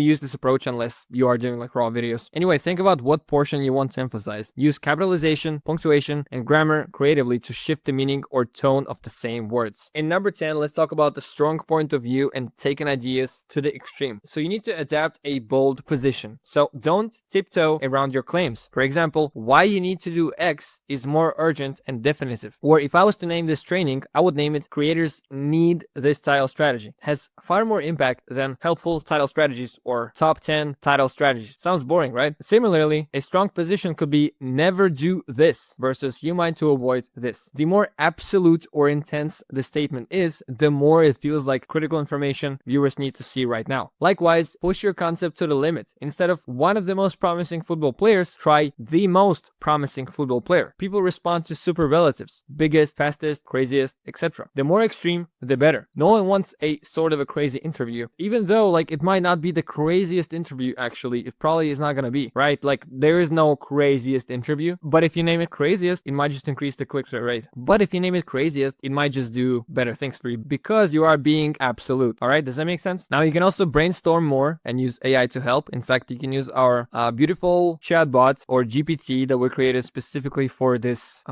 Speaker 2: use this approach unless you are doing like raw videos. Anyway, think about what portion you want to emphasize. Use capitalization, punctuation, and grammar creatively to shift the meaning or tone of the same words. In number 10, let's talk about the strong point of view and taking ideas to the extreme. So you need to adapt a bold position. So don't tiptoe around your claims. For example, why you need to do X is more urgent and definitive. Or if I was to name this training, I would name it Creators Need This Title Strategy. It has far more impact than helpful title strategies or top 10 title strategies. Sounds boring, right? Similarly, a strong position could be never do this versus you might to avoid this. The more absolute or intense the statement is, the more it feels like critical information viewers need to see right now. Likewise, push your concept to the limit. Instead of one of the most promising football players, try the most promising football player. People respond to superlatives, biggest, fastest, craziest, etc. The more extreme, the better. No one wants a sort of a crazy interview, even though like it might not be the craziest interview. Actually, it probably is not gonna be, right? Like there is no craziest interview, but if you name it craziest, it might just increase the click-through rate. But if you name it craziest, it might just do better things for you because you are being absolute. All right, does that make sense? Now you can also brainstorm more and use AI to help. In fact, you can use our beautiful chatbot or GPT that we created specifically for this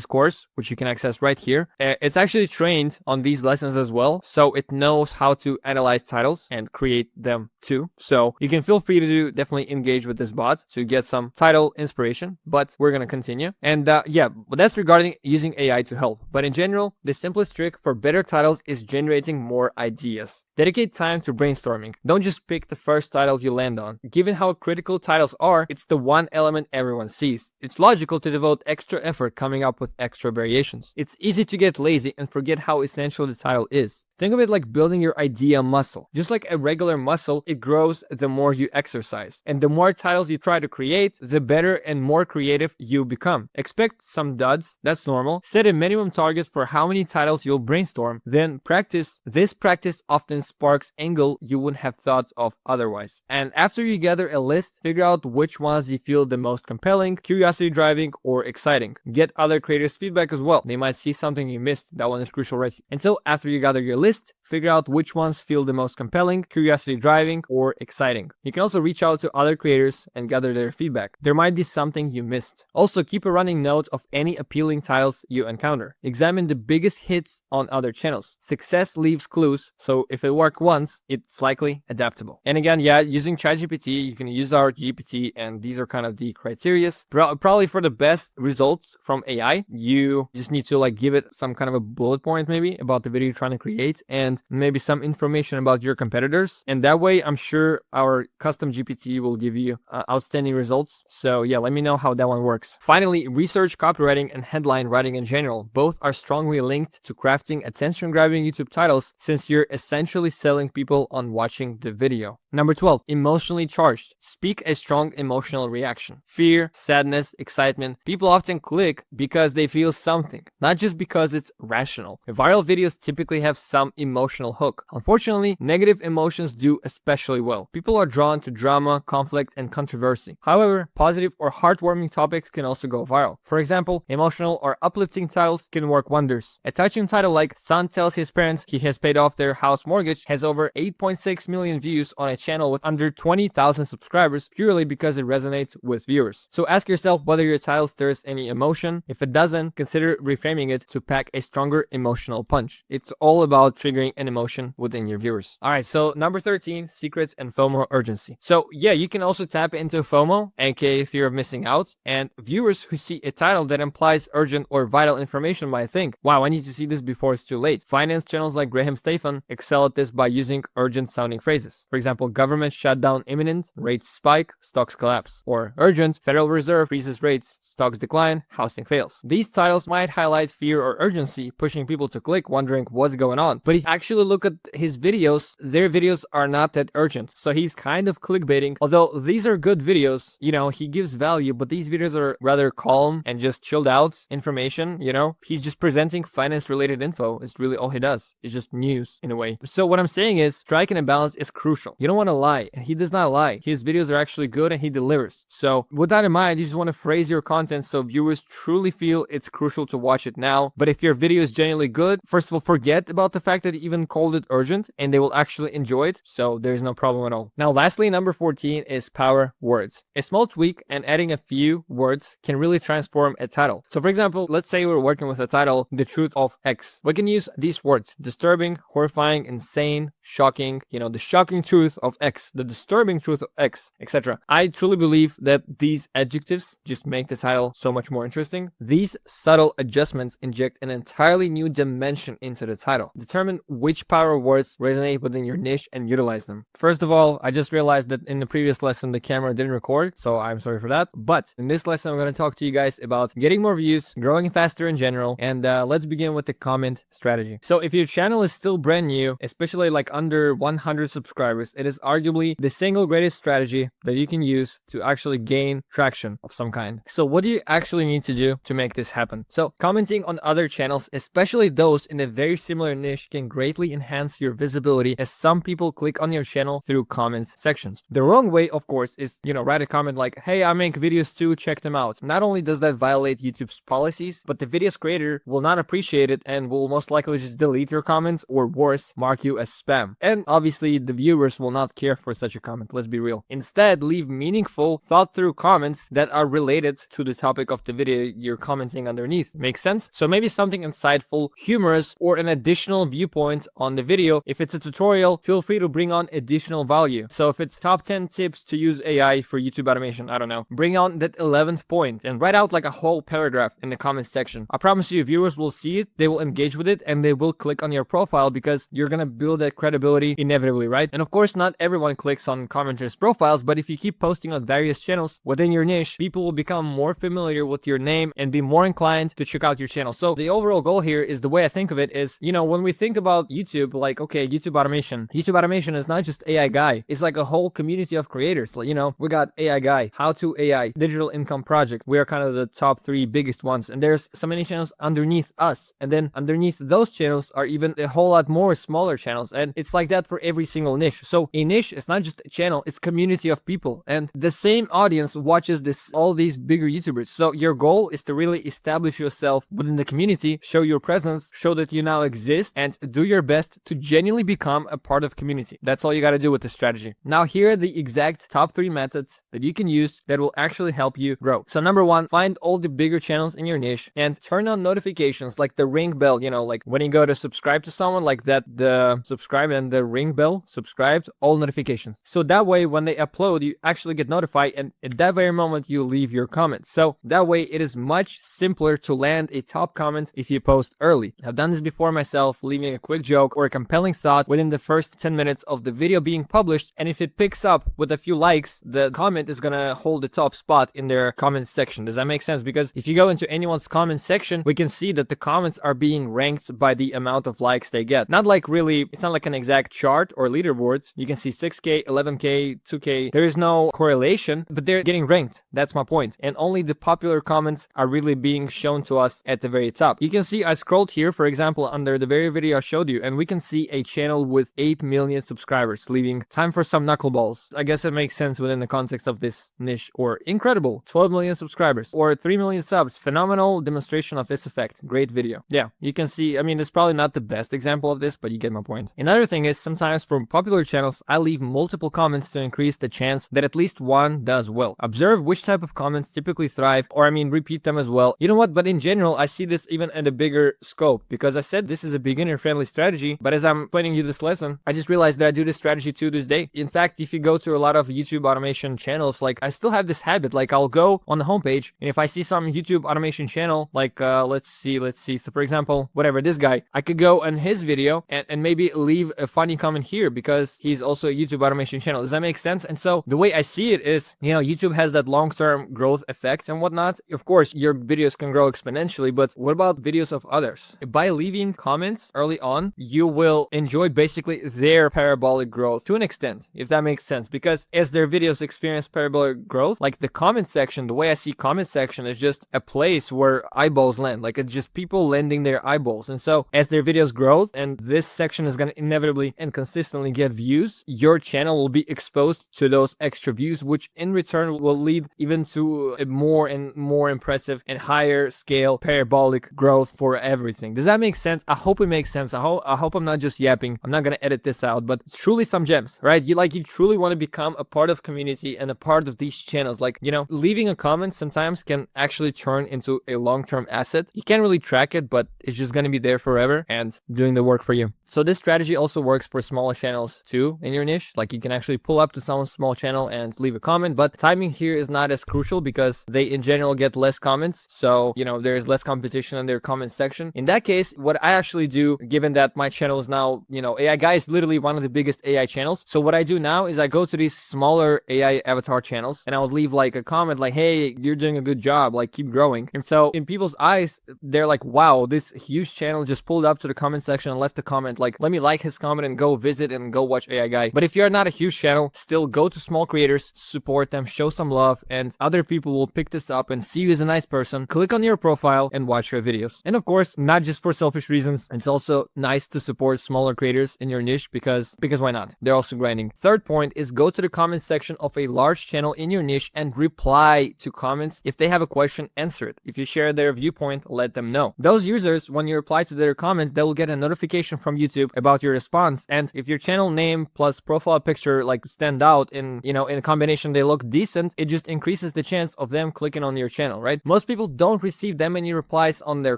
Speaker 2: course, which you can access right here. It's actually trained on these lessons as well, so it knows how to analyze titles and create them too. So you can feel free to definitely engage with this bot to get some title inspiration, but we're gonna continue. And yeah, but that's regarding using AI to help. But in general, the simplest trick for better titles is generating more ideas. Dedicate time to brainstorming. Don't just pick the first title you land on. Given how critical titles are, it's the one element everyone sees. It's logical to devote extra effort coming up with extra variations. It's easy to get lazy and forget how essential the title is. Think of it like building your idea muscle. Just like a regular muscle, it grows the more you exercise. And the more titles you try to create, the better and more creative you become. Expect some duds, that's normal. Set a minimum target for how many titles you'll brainstorm, then practice. This practice often sparks angle you wouldn't have thought of otherwise. And after you gather a list, figure out which ones you feel the most compelling, curiosity driving, or exciting. Get other creators' feedback as well. They might see something you missed. That one is crucial right here. And so after you gather your list, figure out which ones feel the most compelling, curiosity driving, or exciting. You can also reach out to other creators and gather their feedback. There might be something you missed. Also, keep a running note of any appealing titles you encounter. Examine the biggest hits on other channels. Success leaves clues, so if it worked once, it's likely adaptable. And again, yeah, using ChatGPT, you can use our GPT, and these are kind of the criteria. Probably for the best results from AI, you just need to like give it some kind of a bullet point maybe about the video you're trying to create. clickbait and maybe some information about your competitors. And that way, I'm sure our custom GPT will give you outstanding results. So yeah, let me know how that one works. Finally, research, copywriting, and headline writing in general. Both are strongly linked to crafting attention-grabbing YouTube titles, since you're essentially selling people on watching the video. Number 12, emotionally charged. Speak a strong emotional reaction. Fear, sadness, excitement. People often click because they feel something, not just because it's rational. Viral videos typically have some emotional hook. Unfortunately, negative emotions do especially well. People are drawn to drama, conflict, and controversy. However, positive or heartwarming topics can also go viral. For example, emotional or uplifting titles can work wonders. A touching title like "Son tells his parents he has paid off their house mortgage" has over 8.6 million views on a channel with under 20,000 subscribers, purely because it resonates with viewers. So ask yourself whether your title stirs any emotion. If it doesn't, consider reframing it to pack a stronger emotional punch. It's all about triggering an emotion within your viewers. All right, so number 13, secrets and FOMO urgency. So yeah, you can also tap into FOMO, aka fear of missing out, and viewers who see a title that implies urgent or vital information might think, wow, I need to see this before it's too late. Finance channels like Graham Stephan excel at this by using urgent sounding phrases. For example, government shutdown imminent, rates spike, stocks collapse. Or urgent, Federal Reserve freezes rates, stocks decline, housing fails. These titles might highlight fear or urgency, pushing people to click, wondering what's going on. But if you actually look at his videos, their videos are not that urgent. So he's kind of clickbaiting. Although these are good videos, you know, he gives value, but these videos are rather calm and just chilled out information, you know? He's just presenting finance related info. It's really all he does. It's just news in a way. So what I'm saying is, striking a balance is crucial. You don't want to lie, and he does not lie. His videos are actually good and he delivers. So with that in mind, you just want to phrase your content so viewers truly feel it's crucial to watch it now. But if your video is genuinely good, first of all, forget about the fact that you even called it urgent, and they will actually enjoy it. So there's no problem at all. Now, lastly, number 14 is power words. A small tweak and adding a few words can really transform a title. So for example, let's say we're working with a title, The Truth of X. We can use these words: disturbing, horrifying, insane, shocking, you know, the shocking truth of X, the disturbing truth of X, etc. I truly believe that these adjectives just make the title so much more interesting. These subtle adjustments inject an entirely new dimension into the title. Determine which power words resonate within your niche and utilize them. First of all, I just realized that in the previous lesson the camera didn't record, so I'm sorry for that. But in this lesson, I'm going to talk to you guys about getting more views, growing faster in general, and let's begin with the comment strategy. So if your channel is still brand new, especially like under 100 subscribers, it is arguably the single greatest strategy that you can use to actually gain traction of some kind. So what do you actually need to do to make this happen? So commenting on other channels, especially those in a very similar niche, can greatly enhance your visibility, as some people click on your channel through comments sections. The wrong way, of course, is, you know, write a comment like, hey, I make videos too, check them out. Not only does that violate YouTube's policies, but the video's creator will not appreciate it and will most likely just delete your comments, or worse, mark you as spam. And obviously the viewers will not care for such a comment, let's be real. Instead, leave meaningful, thought through comments that are related to the topic of the video you're commenting underneath. Makes sense? So maybe something insightful, humorous, or an additional viewpoint on the video. If it's a tutorial, feel free to bring on additional value. So if it's top 10 tips to use AI for YouTube automation, I don't know, bring on that 11th point and write out like a whole paragraph in the comment section. I promise you, viewers will see it, they will engage with it, and they will click on your profile because you're gonna build that credibility inevitably, right? And of course, not everyone clicks on commenters' profiles, but if you keep posting on various channels within your niche, people will become more familiar with your name and be more inclined to check out your channel. So the overall goal here is, the way I think of it is, you know, when we think about YouTube, like, okay, YouTube automation is not just AI guy. It's like a whole community of creators. Like, you know, we got AI guy, how to AI, digital income project. We are kind of the top 3 biggest ones. And there's so many channels underneath us. And then underneath those channels are even a whole lot more smaller channels. And it's like that for every single niche. So a niche is not just a channel, it's community of people. And the same audience watches all these bigger YouTubers. So your goal is to really establish yourself within the community, show your presence, show that you now exist, and do your best to genuinely become a part of community. That's all you got to do with the strategy. Now here are the exact top 3 methods that you can use that will actually help you grow. So number 1, find all the bigger channels in your niche and turn on notifications, like the ring bell, you know, like when you go to subscribe to someone, like that, the subscribe and the ring bell, subscribed, all notifications. So that way, when they upload, you actually get notified, and at that very moment, you leave your comment. So that way, it is much simpler to land a top comment if you post early. I've done this before myself, leaving a quick joke or a compelling thought within the first 10 minutes of the video being published, and if it picks up with a few likes, the comment is gonna hold the top spot in their comment section. Does that make sense? Because if you go into anyone's comment section, we can see that the comments are being ranked by the amount of likes they get. Not like really, it's not like an exact chart or leaderboards. You can see 6K, 11K, 2K. There is no correlation, but they're getting ranked. That's my point. And only the popular comments are really being shown to us at the very top. You can see I scrolled here, for example, under the very video I showed you, and we can see a channel with 8 million subscribers, leaving time for some knuckleballs. I guess it makes sense within the context of this niche. Or incredible, 12 million subscribers, or 3 million subs. Phenomenal demonstration of this effect. Great video. Yeah, you can see, I mean, it's probably not the best example of this, but you get my point. Another thing is, sometimes from popular channels, I leave multiple comments to increase the chance that at least one does well. Observe which type of comments typically thrive, or I mean, repeat them as well. You know what? But in general, I see this even at a bigger scope, because I said this is a beginner-friendly strategy, but as I'm explaining you this lesson, I just realized that I do this strategy to this day. In fact, if you go to a lot of YouTube automation channels, like I still have this habit, like I'll go on the homepage, and if I see some YouTube automation channel, like let's see, so for example, whatever, this guy, I could go on his video and maybe leave a funny comment here because he's also a YouTube automation channel. Does that make sense? And so the way I see it is, you know, YouTube has that long-term growth effect and whatnot. Of course, your videos can grow exponentially, but what about videos of others? By leaving comments early on, you will enjoy basically their parabolic growth to an extent, if that makes sense, because as their videos experience parabolic growth, like the comment section, the way I see comment section is just a place where eyeballs land. Like it's just people lending their eyeballs. And so as their videos grow, and this section is going to inevitably and consistently get views, your channel will be exposed to those extra views, which in return will lead even to a more and more impressive and higher scale parabolic growth for everything. Does that make sense? I hope it makes sense. I hope I'm not just yapping. I'm not going to edit this out, but it's truly some gems, right? You truly want to become a part of community and a part of these channels. Like, you know, leaving a comment sometimes can actually turn into a long-term asset. You can't really track it, but it's just going to be there forever and doing the work for you. So this strategy also works for smaller channels too in your niche. Like you can actually pull up to someone's small channel and leave a comment, but timing here is not as crucial because they in general get less comments. So, you know, there's less competition in their comment section. In that case, what I actually do, given that my channel is now, you know, AI Guy is literally one of the biggest AI channels. So what I do now is I go to these smaller AI avatar channels and I would leave like a comment like, hey, you're doing a good job, like keep growing. And so in people's eyes, they're like, wow, this huge channel just pulled up to the comment section and left a comment. Like, let me like his comment and go visit and go watch AI Guy. But if you're not a huge channel, still go to small creators, support them, show some love, and other people will pick this up and see you as a nice person, click on your profile and watch your videos. And of course, not just for selfish reasons, it's also nice to support smaller creators in your niche because why not? They're also grinding. Third point is go to the comment section of a large channel in your niche and reply to comments. If they have a question, answer it. If you share their viewpoint, let them know. Those users, when you reply to their comments, they will get a notification from YouTube about your response. And if your channel name plus profile picture like stand out in, you know, in a combination, they look decent, it just increases the chance of them clicking on your channel, right? Most people don't receive that many replies on their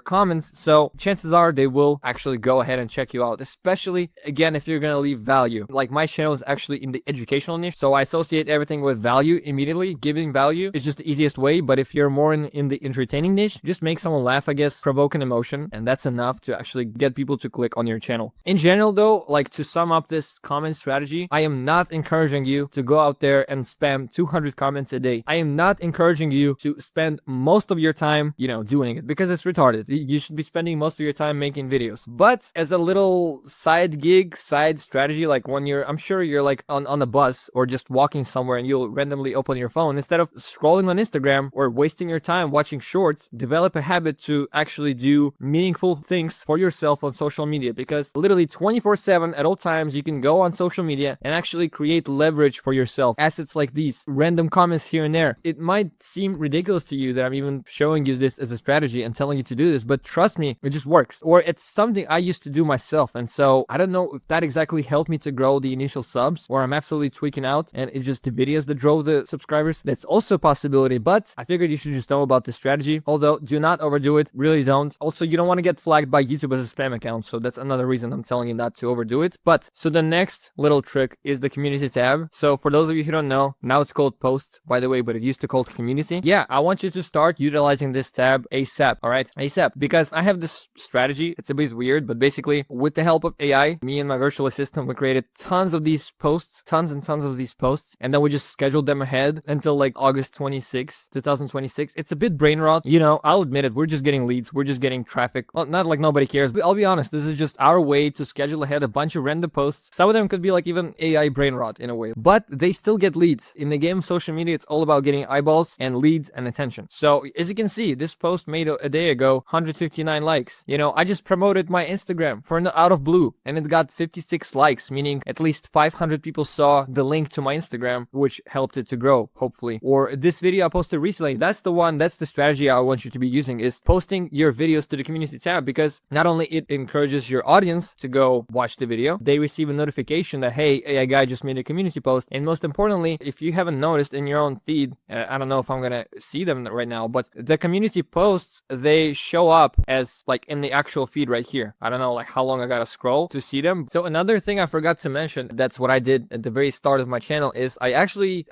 Speaker 2: comments, so chances are they will actually go ahead and check you out, especially again if you're gonna leave value. Like my channel is actually in the educational niche, so I associate everything with value immediately. Giving value is just the easiest way, but if you're more in the entertaining niche, just make someone laugh, I guess, provoke an emotion, and that's enough to actually get people to click on your channel. In general though, like to sum up this comment strategy, I am not encouraging you to go out there and spam 200 comments a day. I am not encouraging you to spend most of your time, you know, doing it because it's retarded. You should be spending most of your time making videos. But as a little side gig, side strategy, like when I'm sure you're like on a bus or just walking somewhere and you'll randomly open your phone, instead of scrolling on Instagram or wasting your time watching shorts, develop a habit to actually do meaningful things for yourself on social media, because literally 24/7 at all times you can go on social media and actually create leverage for yourself. Assets like these, random comments here and there. It might seem ridiculous to you that I'm even showing you this as a strategy and telling you to do this, but trust me, it just works. Or it's something I used to do myself, and so I don't know if that exactly helped me to grow the initial subs, or I'm absolutely tweaking out and it's just the videos that drove the subscribers. That's also a possibility, but I figured you should just know about this strategy. Although do not overdo it, really don't. Also, you don't want to get flagged by YouTube as a spam account, so that's another reason I'm telling you not to overdo overdo it. But so the next little trick is the community tab. So for those of you who don't know, now it's called post, by the way, but it used to called community. Yeah, I want you to start utilizing this tab ASAP. All right, ASAP, because I have this strategy. It's a bit weird, but basically with the help of AI, me and my virtual assistant, we created tons of these posts, tons and tons of these posts, and then we just scheduled them ahead until like August 26, 2026. It's a bit brain rot, you know, I'll admit it. We're just getting leads, we're just getting traffic. Well, not like nobody cares, but I'll be honest, this is just our way to schedule ahead a bunch of random posts. Some of them could be like even AI brain rot in a way, but they still get leads. In the game of social media, it's all about getting eyeballs and leads and attention. So as you can see, this post made a day ago 159 likes. You know, I just promoted my Instagram for out of blue and it got 56 likes, meaning at least 500 people saw the link to my Instagram, which helped it to grow, hopefully. Or this video I posted recently, that's the one, that's the strategy I want you to be using, is posting your videos to the community tab, because not only it encourages your audience to go watch the video, they receive a notification that, hey, AI guy just made a community post. And most importantly, if you haven't noticed in your own feed, I don't know if I'm gonna see them right now, but the community posts, they show up as like in the actual feed right here. I don't know like how long I gotta scroll to see them. So another thing I forgot to mention, that's what I did at the very start of my channel, is I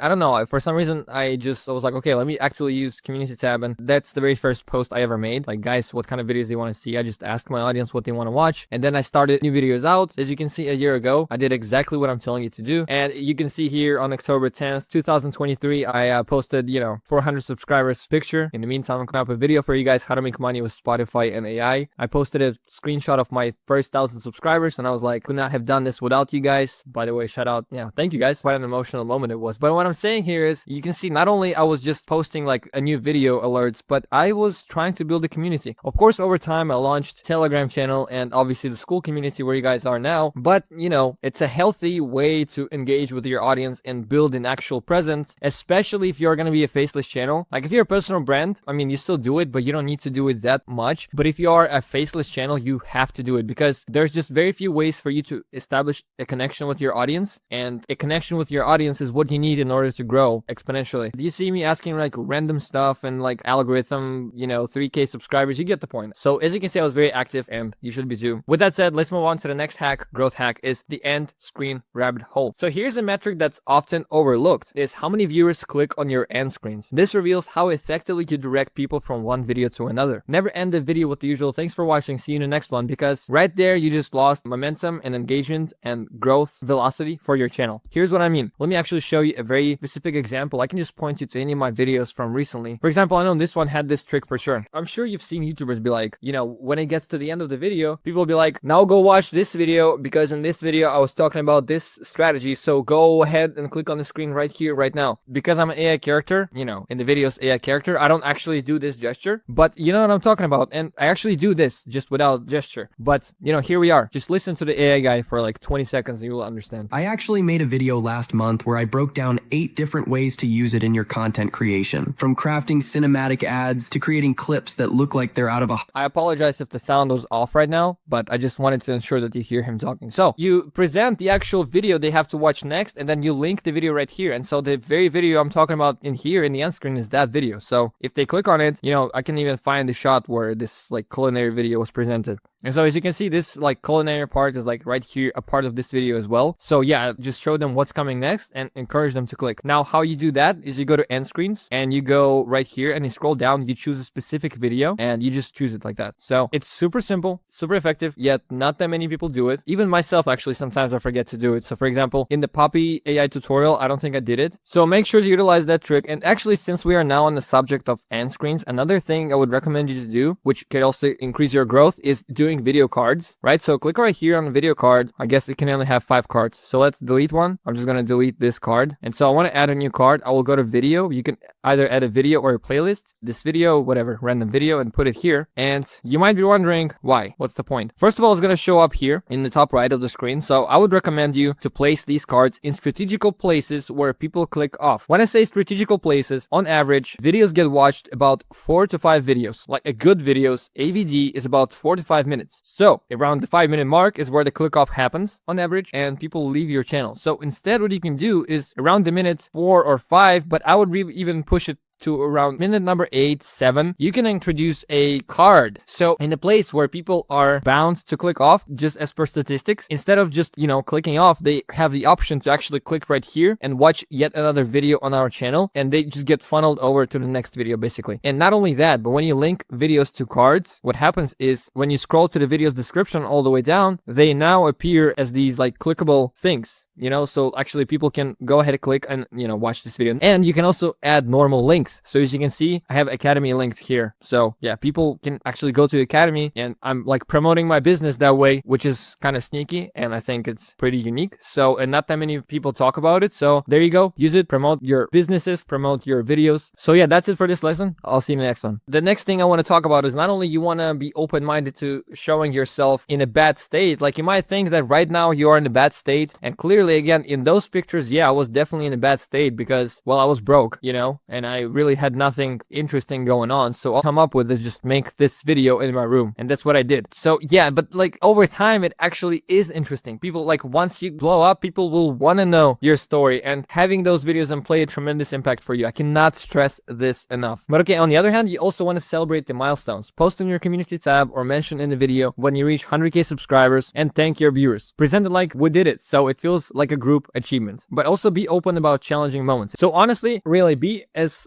Speaker 2: don't know, for some reason I was like, okay, let me actually use community tab, and that's the very first post I ever made. Like, guys, what kind of videos they want to see? I just asked my audience what they want to watch, and then I started new videos out. As you can see, a year ago I did exactly what I'm telling you to do, and you can see here on October 10th 2023 I posted, you know, 400 subscribers picture. In the meantime, I'm gonna up a video for you guys, how to make money with Spotify and AI. I posted a screenshot of my first 1,000 subscribers, and I was like, could not have done this without you guys. By the way, shout out, yeah, thank you guys. Quite an emotional moment it was. But what I'm saying here is, you can see not only I was just posting like a new video alerts, but I was trying to build a community. Of course, over time I launched Telegram channel and obviously the school community where you guys are now, but you know, it's a healthy way to engage with your audience and build an actual presence, especially if you're going to be a faceless channel. Like if you're a personal brand, I mean, you still do it, but you don't need to do it that much. But if you are a faceless channel, you have to do it, because there's just very few ways for you to establish a connection with your audience, and a connection with your audience is what you need in order to grow exponentially. You see me asking like random stuff and like algorithm, you know, 3K subscribers, you get the point. So as you can see, I was very active, and you should be too. With that said, let's move on to the next hack, growth hack, is the end screen rabbit hole. So here's a metric that's often overlooked, is how many viewers click on your end screens. This reveals how effectively you direct people from one video to another. Never end the video with the usual thanks for watching, see you in the next one, because right there you just lost momentum and engagement and growth velocity for your channel. Here's what I mean. Let me actually show you a very specific example. I can just point you to any of my videos from recently. For example, I know this one had this trick for sure. I'm sure you've seen YouTubers be like, you know, when it gets to the end of the video, people will be like, now go watch this video, because in this video I was talking about this strategy, so go ahead and click on the screen right here, right now. Because I'm an AI character, you know, in the video's AI character, I don't actually do this gesture, but you know what I'm talking about, and I actually do this just without gesture. But you know, here we are. Just listen to the AI guy for like 20 seconds and you will understand.
Speaker 3: I actually made a video last month where I broke down 8 different ways to use it in your content creation, from crafting cinematic ads to creating clips that look like they're out of a...
Speaker 2: I apologize if the sound was off right now, but I just wanted to ensure that you hear him talking. So you present the actual video they have to watch next, and then you link the video right here. And so the very video I'm talking about in here in the end screen is that video. So if they click on it, you know, I can even find the shot where this like culinary video was presented. And so as you can see, this like culinary part is like right here, a part of this video as well. So yeah, just show them what's coming next and encourage them to click. Now, how you do that is you go to end screens and you go right here and you scroll down, you choose a specific video and you just choose it like that. So it's super simple, super effective, yet not that many people do it. Even myself, actually, sometimes I forget to do it. So for example, in the Poppy AI tutorial, I don't think I did it. So make sure to utilize that trick. And actually, since we are now on the subject of end screens, another thing I would recommend you to do, which can also increase your growth, is doing video cards, right? So click right here on the video card. I guess it can only have 5 cards. So let's delete one. I'm just going to delete this card. And so I want to add a new card. I will go to video. You can either add a video or a playlist, this video, whatever, random video, and put it here. And you might be wondering why. What's the point? First of all, it's going to show up here in the top right of the screen. So I would recommend you to place these cards in strategical places where people click off. When I say strategical places, on average, videos get watched about 4 to 5 videos. Like a good video's AVD is about 4 to 5 minutes. So around the 5-minute mark is where the click off happens on average, and people leave your channel. So instead, what you can do is around the minute 4 or 5, but I would even push it to around minute number 8, 7, you can introduce a card. So in a place where people are bound to click off just as per statistics, instead of just, clicking off, they have the option to actually click right here and watch yet another video on our channel, and they just get funneled over to the next video basically. And not only that, but when you link videos to cards, what happens is when you scroll to the video's description all the way down, they now appear as these like clickable things. So actually people can go ahead and click and, watch this video. And you can also add normal links. So as you can see, I have Academy linked here. So yeah, people can actually go to Academy, and I'm like promoting my business that way, which is kind of sneaky. And I think it's pretty unique. So, and not that many people talk about it. So there you go. Use it, promote your businesses, promote your videos. So yeah, that's it for this lesson. I'll see you in the next one. The next thing I want to talk about is not only you want to be open-minded to showing yourself in a bad state. Like you might think that right now you are in a bad state, and clearly again in those pictures, yeah, I was definitely in a bad state because, well, I was broke, and I really had nothing interesting going on. So I'll come up with is just make this video in my room, and that's what I did. So yeah, but like over time it actually is interesting. People, like, once you blow up, people will want to know your story, and having those videos and play a tremendous impact for you. I cannot stress this enough. But okay, on the other hand, you also want to celebrate the milestones. Post in your community tab or mention in the video when you reach 100k subscribers and thank your viewers. Present it like we did it, so it feels like a group achievement. But also be open about challenging moments. So honestly, really be as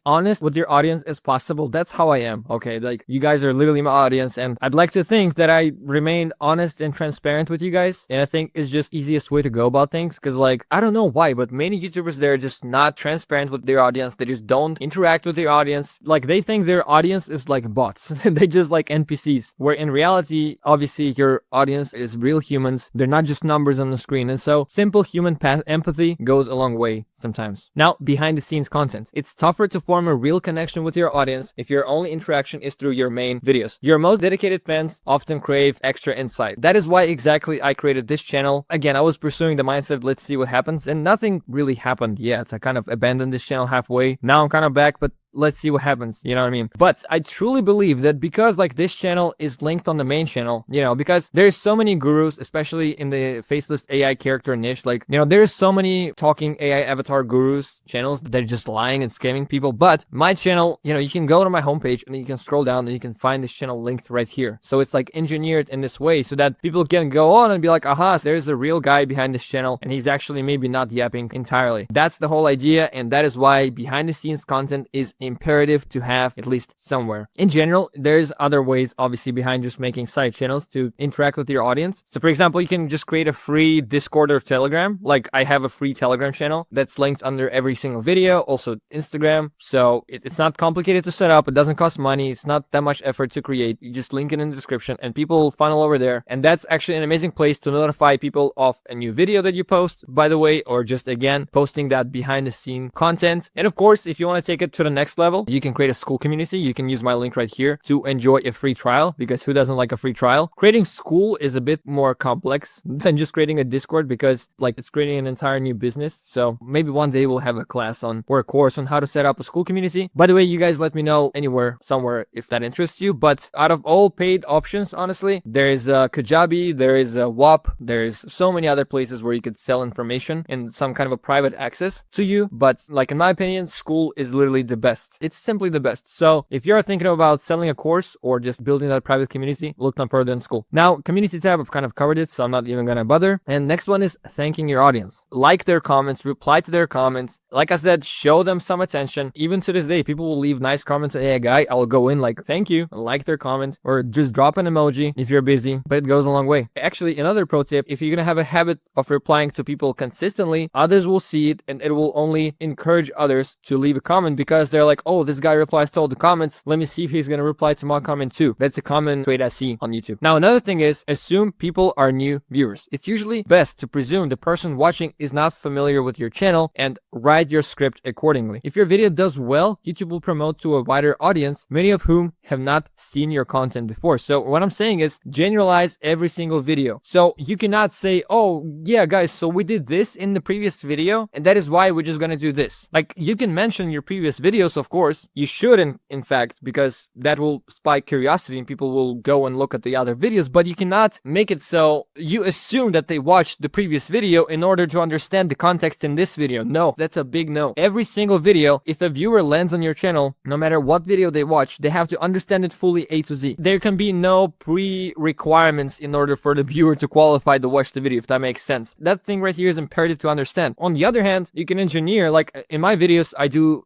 Speaker 2: honest with your audience as possible. That's how I am. Okay, like you guys are literally my audience, and I'd like to think that I remain honest and transparent with you guys. And I think it's just easiest way to go about things, because like I don't know why, but many YouTubers, they're just not transparent with their audience. They just don't interact with their audience. Like they think their audience is like bots. They just like NPCs, where in reality, obviously your audience is real humans. They're not just numbers on the screen. And so simple human empathy goes a long way sometimes. Now, behind the scenes content. It's tougher to form a real connection with your audience if your only interaction is through your main videos. Your most dedicated fans often crave extra insight. That is why exactly I created this channel. Again, I was pursuing the mindset, let's see what happens, and nothing really happened yet. I kind of abandoned this channel halfway. Now I'm kind of back, but let's see what happens, you know what I mean? But I truly believe that because like this channel is linked on the main channel, because there's so many gurus, especially in the faceless AI character niche, like, there's so many talking AI avatar gurus channels that are just lying and scamming people. But my channel, you can go to my homepage and you can scroll down and you can find this channel linked right here. So it's like engineered in this way so that people can go on and be like, aha, there's a real guy behind this channel and he's actually maybe not yapping entirely. That's the whole idea, and that is why behind the scenes content is imperative to have at least somewhere. In general, there's other ways obviously behind just making side channels to interact with your audience. So for example, you can just create a free Discord or Telegram. Like I have a free Telegram channel that's linked under every single video, also Instagram. So it's not complicated to set up. It doesn't cost money. It's not that much effort to create. You just link it in the description and people will funnel over there. And that's actually an amazing place to notify people of a new video that you post, by the way, or just again, posting that behind the scene content. And of course, if you want to take it to the next level, you can create a school community. You can use my link right here to enjoy a free trial, because who doesn't like a free trial? Creating school is a bit more complex than just creating a Discord, because like it's creating an entire new business. So maybe one day we'll have a class on or a course on how to set up a school community. By the way, you guys let me know anywhere, somewhere if that interests you. But out of all paid options, honestly, there is Kajabi, there is WAP, there's so many other places where you could sell information in some kind of a private access to you. But like in my opinion, school is literally the best. It's simply the best. So if you're thinking about selling a course or just building that private community, look no further than school. Now, community tab, I've kind of covered it, so I'm not even gonna bother. And next one is thanking your audience. Like their comments, reply to their comments. Like I said, show them some attention. Even to this day, people will leave nice comments. Hey, guy, I will go in like, thank you, like their comments, or just drop an emoji if you're busy, but it goes a long way. Actually, another pro tip, if you're gonna have a habit of replying to people consistently, others will see it and it will only encourage others to leave a comment, because they're like, oh, this guy replies to all the comments. Let me see if he's going to reply to my comment too. That's a common trait I see on YouTube. Now, another thing is assume people are new viewers. It's usually best to presume the person watching is not familiar with your channel and write your script accordingly. If your video does well, YouTube will promote to a wider audience, many of whom have not seen your content before. So what I'm saying is generalize every single video. So you cannot say, oh yeah, guys, so we did this in the previous video and that is why we're just going to do this. Like you can mention your previous videos, of course. You shouldn't, in fact, because that will spike curiosity and people will go and look at the other videos, but you cannot make it so you assume that they watched the previous video in order to understand the context in this video. No, that's a big no. Every single video, if a viewer lands on your channel, no matter what video they watch, they have to understand it fully A to Z. There can be no pre-requirements in order for the viewer to qualify to watch the video, if that makes sense. That thing right here is imperative to understand. On the other hand, you can engineer, like in my videos, I do,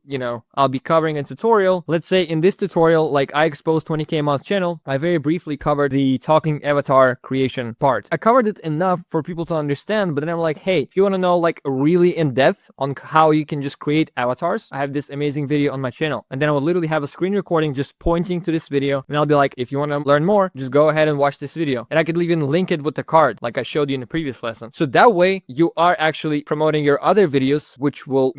Speaker 2: I'll be covering a tutorial. Let's say in this tutorial, like I exposed 20K a month channel, I very briefly covered the talking avatar creation part. I covered it enough for people to understand, but then I'm like, hey, if you want to know like really in depth on how you can just create avatars, I have this amazing video on my channel. And then I will literally have a screen recording just pointing to this video, and I'll be like, if you want to learn more, just go ahead and watch this video. And I could even link it with the card like I showed you in the previous lesson. So that way you are actually promoting your other videos, which will,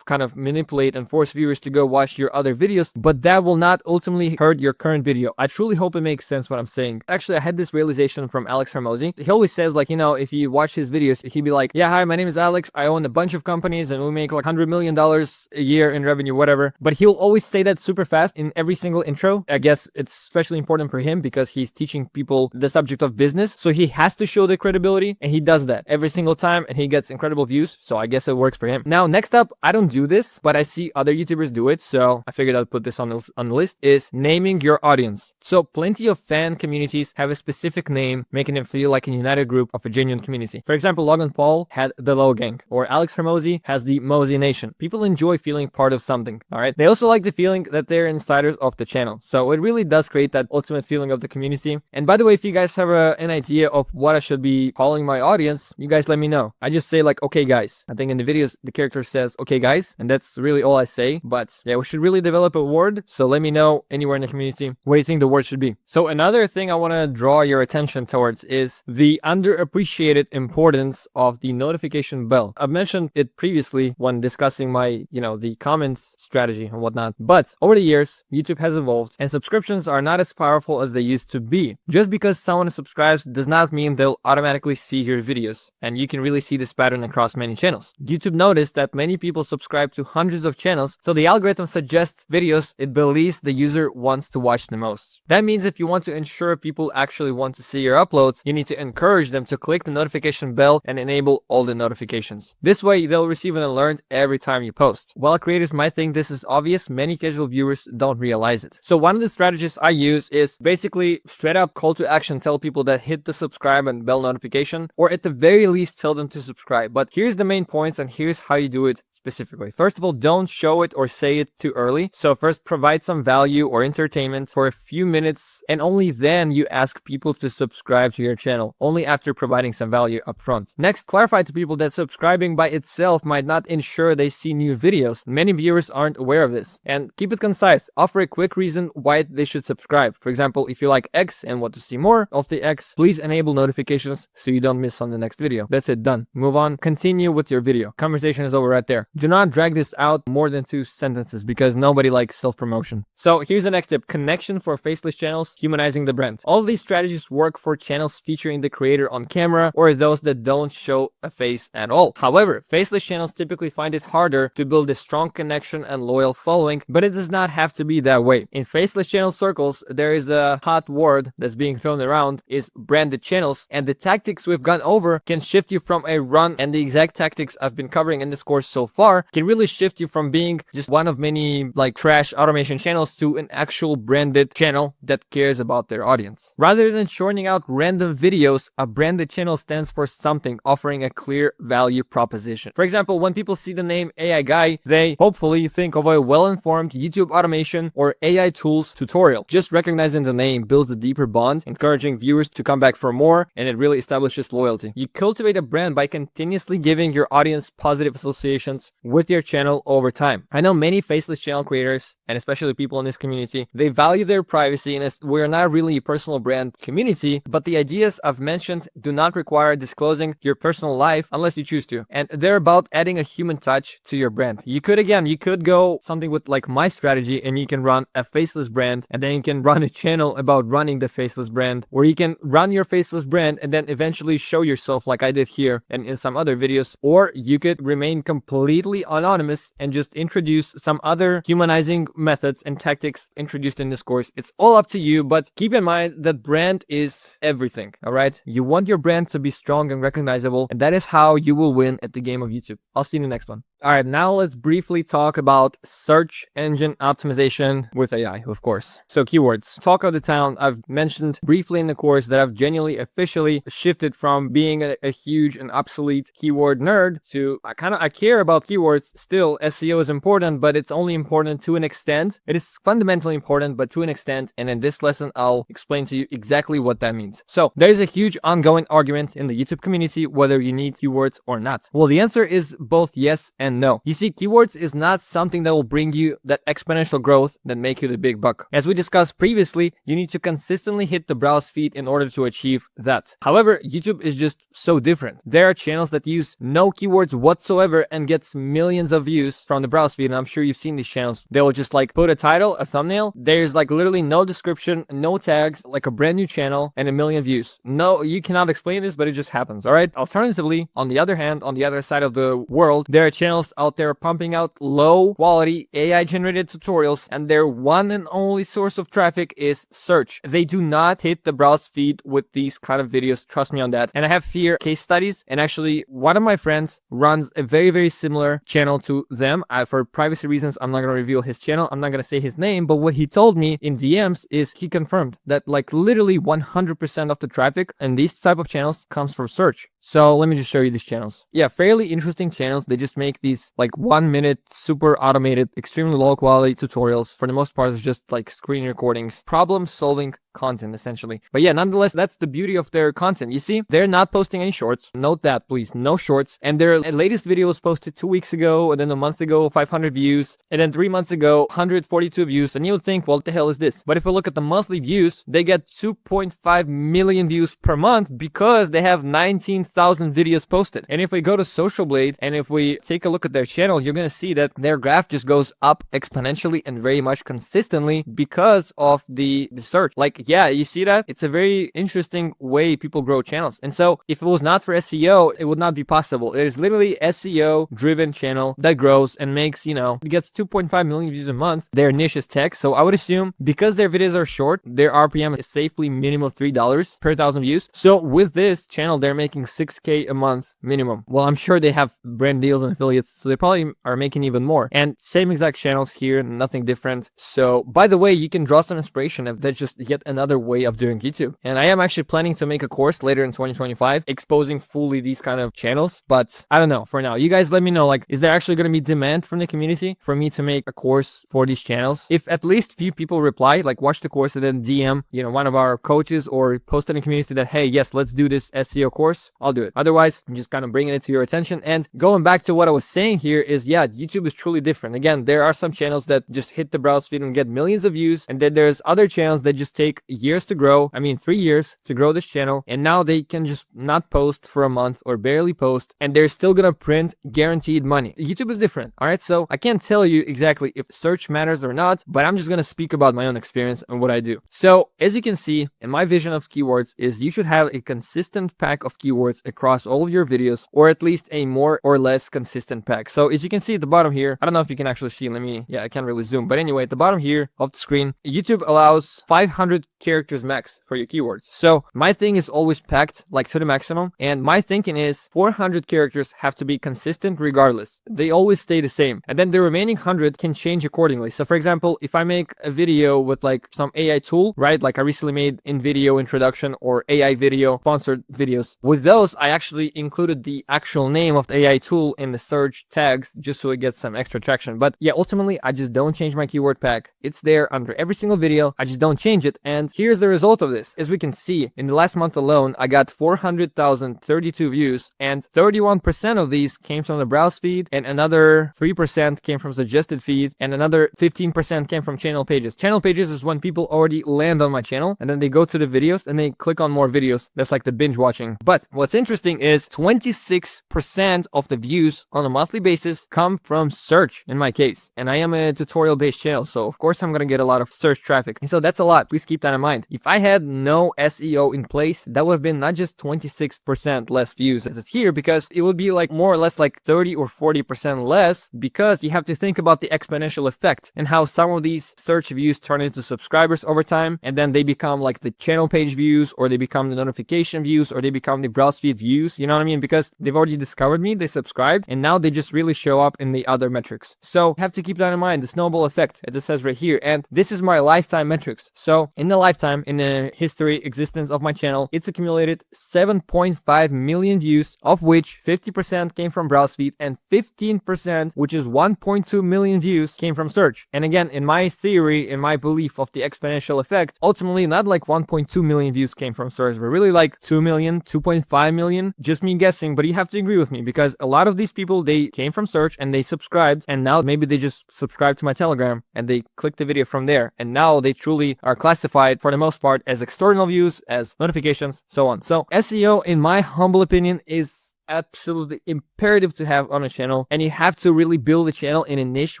Speaker 2: kind of manipulate and force viewers to go watch your other videos, but that will not ultimately hurt your current video. I truly hope it makes sense what I'm saying. Actually, I had this realization from Alex Hermosi. He always says like, if you watch his videos, he'd be like, yeah, hi, my name is Alex. I own a bunch of companies and we make like $100 million a year in revenue, whatever. But he'll always say that super fast in every single intro. I guess it's especially important for him because he's teaching people the subject of business. So he has to show the credibility, and he does that every single time, and he gets incredible views. So I guess it works for him. Now, next up, I don't do this, but I see other YouTubers do it. So I figured I'd put this on the list, is naming your audience. So plenty of fan communities have a specific name, making it feel like a united group of a genuine community. For example, Logan Paul had the Low Gang, or Alex Hermosi has the Mosey Nation. People enjoy feeling part of something, all right? They also like the feeling that they're insiders of the channel. So it really does create that ultimate feeling of the community. And by the way, if you guys have an idea of what I should be calling my audience, you guys let me know. I just say like, okay guys. I think in the videos, the character says, okay guys, and that's really all I say. But yeah, we should really develop a word. So let me know anywhere in the community what you think the word should be. So another thing I want to draw your attention towards is the underappreciated importance of the notification bell. I've mentioned it previously when discussing my, the comments strategy and whatnot. But over the years, YouTube has evolved and subscriptions are not as powerful as they used to be. Just because someone subscribes does not mean they'll automatically see your videos. And you can really see this pattern across many channels. YouTube noticed that many people subscribe to hundreds of channels, so the algorithm suggests videos it believes the user wants to watch the most. That means if you want to ensure people actually want to see your uploads, you need to encourage them to click the notification bell and enable all the notifications. This way, they'll receive an alert every time you post. While creators might think this is obvious, many casual viewers don't realize it. So one of the strategies I use is basically straight up call to action, tell people that hit the subscribe and bell notification, or at the very least tell them to subscribe. But here's the main points and here's how you do it specifically. First of all, don't show it or say it too early. So first, provide some value or entertainment for a few minutes, and only then you ask people to subscribe to your channel, only after providing some value up front. Next, clarify to people that subscribing by itself might not ensure they see new videos. Many viewers aren't aware of this. And keep it concise. Offer a quick reason why they should subscribe. For example, if you like X and want to see more of the X, please enable notifications so you don't miss on the next video. That's it, done. Move on. Continue with your video. Conversation is over right there. Do not drag this out more than 2 sentences because nobody likes self-promotion. So here's the next tip. Connection for faceless channels, humanizing the brand. All these strategies work for channels featuring the creator on camera or those that don't show a face at all. However, faceless channels typically find it harder to build a strong connection and loyal following, but it does not have to be that way. In faceless channel circles, there is a hot word that's being thrown around, is branded channels, and the tactics we've gone over can shift you from a run, and the exact tactics I've been covering in this course so far can really shift you from being just one of many like trash automation channels to an actual branded channel that cares about their audience. Rather than churning out random videos, a branded channel stands for something, offering a clear value proposition. For example, when people see the name AI Guy, they hopefully think of a well-informed YouTube automation or AI tools tutorial. Just recognizing the name builds a deeper bond, encouraging viewers to come back for more, and it really establishes loyalty. You cultivate a brand by continuously giving your audience positive associations with your channel over time. I know many faceless channel creators, and especially people in this community, they value their privacy, and we're not really a personal brand community, but the ideas I've mentioned do not require disclosing your personal life unless you choose to, and they're about adding a human touch to your brand. You could go something with like my strategy, and you can run a faceless brand, and then you can run a channel about running the faceless brand, or you can run your faceless brand and then eventually show yourself like I did here and in some other videos, or you could remain completely completely anonymous and just introduce some other humanizing methods and tactics introduced in this course. It's all up to you, but keep in mind that brand is everything, all right? You want your brand to be strong and recognizable, and that is how you will win at the game of YouTube. I'll see you in the next one. All right, now let's briefly talk about search engine optimization with AI, of course. So keywords, talk of the town. I've mentioned briefly in the course that I've genuinely officially shifted from being a huge and obsolete keyword nerd to I care about keywords still. SEO is important, but it's only important to an extent. It is fundamentally important, but to an extent. And in this lesson, I'll explain to you exactly what that means. So there is a huge ongoing argument in the YouTube community whether you need keywords or not. Well, the answer is both yes and no. You see, keywords is not something that will bring you that exponential growth that make you the big buck. As we discussed previously, you need to consistently hit the browse feed in order to achieve that. However, YouTube is just so different. There are channels that use no keywords whatsoever and gets millions of views from the browse feed, and I'm sure you've seen these channels. They will just like put a title, a thumbnail, there's like literally no description, no tags, like a brand new channel, and a million views. No, you cannot explain this, but it just happens, all right? Alternatively, on the other hand, on the other side of the world, there are channels out there pumping out low quality AI generated tutorials, and their one and only source of traffic is search. They do not hit the browse feed with these kind of videos, trust me on that. And I have here case studies, and actually one of my friends runs a very similar channel to them. For privacy reasons, I'm not going to reveal his channel, I'm not going to say his name, but what he told me in DMs is he confirmed that like literally 100% of the traffic in these type of channels comes from search. So let me just show you these channels. Yeah, fairly interesting channels. They just make these like 1 minute, super automated, extremely low quality tutorials. For the most part, it's just like screen recordings, problem solving content essentially. But yeah, nonetheless, that's the beauty of their content. You see, they're not posting any shorts. Note that, please, no shorts. And their latest video was posted 2 weeks ago, and then a month ago, 500 views, and then 3 months ago, 142 views. And you would think, well, what the hell is this? But if we look at the monthly views, they get 2.5 million views per month because they have 19,000 videos posted. And if we go to Social Blade and if we take a look at their channel, you're gonna see that their graph just goes up exponentially and very much consistently because of the search. Like, yeah, you see that? It's a very interesting way people grow channels. And so if it was not for SEO, it would not be possible. It is literally SEO driven channel that grows and makes, you know, it gets 2.5 million views a month. Their niche is tech. So I would assume because their videos are short, their RPM is safely minimum $3 per 1,000 views. So with this channel, they're making $6K a month minimum. Well, I'm sure they have brand deals and affiliates, so they probably are making even more. And same exact channels here, nothing different. So by the way, you can draw some inspiration of that's just yet another way of doing YouTube. And I am actually planning to make a course later in 2025 exposing fully these kind of channels, but I don't know for now. You guys let me know, like, is there actually going to be demand from the community for me to make a course for these channels? If at least few people reply, like watch the course and then DM, you know, one of our coaches or post in the community that, hey, yes, let's do this SEO course, I'll do it. Otherwise, I'm just kind of bringing it to your attention. And going back to what I was saying here is, yeah, YouTube is truly different. Again, there are some channels that just hit the browse feed and get millions of views. And then there's other channels that just take years to grow. I mean, 3 years to grow this channel. And now they can just not post for a month or barely post, and they're still gonna print guaranteed money. YouTube is different. All right. So I can't tell you exactly if search matters or not, but I'm just gonna speak about my own experience and what I do. So as you can see, in my vision of keywords is you should have a consistent pack of keywords across all of your videos, or at least a more or less consistent pack. So as you can see at the bottom here, I don't know if you can actually see, I can't really zoom, but anyway, at the bottom here of the screen, YouTube allows 500 characters max for your keywords. So my thing is always packed like to the maximum, and my thinking is 400 characters have to be consistent regardless. They always stay the same, and then the remaining 100 can change accordingly. So for example, if I make a video with like some AI tool, right, like I recently made in video introduction or AI video sponsored videos, with those I actually included the actual name of the AI tool in the search tags just so it gets some extra traction. But yeah, ultimately I just don't change my keyword pack. It's there under every single video, I just don't change it. And here's the result of this. As we can see, in the last month alone, I got 400,032 views, and 31% of these came from the browse feed, and another 3% came from suggested feed, and another 15% came from channel pages. Channel pages is when people already land on my channel and then they go to the videos and they click on more videos. That's like the binge watching. But what's interesting is 26% of the views on a monthly basis come from search in my case. And I am a tutorial based channel, so of course I'm gonna get a lot of search traffic. And so that's a lot. Please keep that in mind. mind. If I had no SEO in place, that would have been not just 26% less views as it's here, because it would be like more or less like 30 or 40% less, because you have to think about the exponential effect and how some of these search views turn into subscribers over time, and then they become like the channel page views, or they become the notification views, or they become the browse feed views, you know what I mean? Because they've already discovered me, they subscribed, and now they just really show up in the other metrics. So have to keep that in mind, the snowball effect, as it says right here. And this is my lifetime metrics. So in the lifetime, in the history existence of my channel, it's accumulated 7.5 million views, of which 50% came from browse feed, and 15%, which is 1.2 million views, came from search. And again, in my theory, in my belief of the exponential effect, ultimately not like 1.2 million views came from search, but really like 2 million, 2.5 million, just me guessing. But you have to agree with me, because a lot of these people, they came from search and they subscribed, and now maybe they just subscribed to my Telegram and they clicked the video from there, and now they truly are classified for the most part as external views, as notifications, so on. So SEO, in my humble opinion, is absolutely imperative to have on a channel, and you have to really build a channel in a niche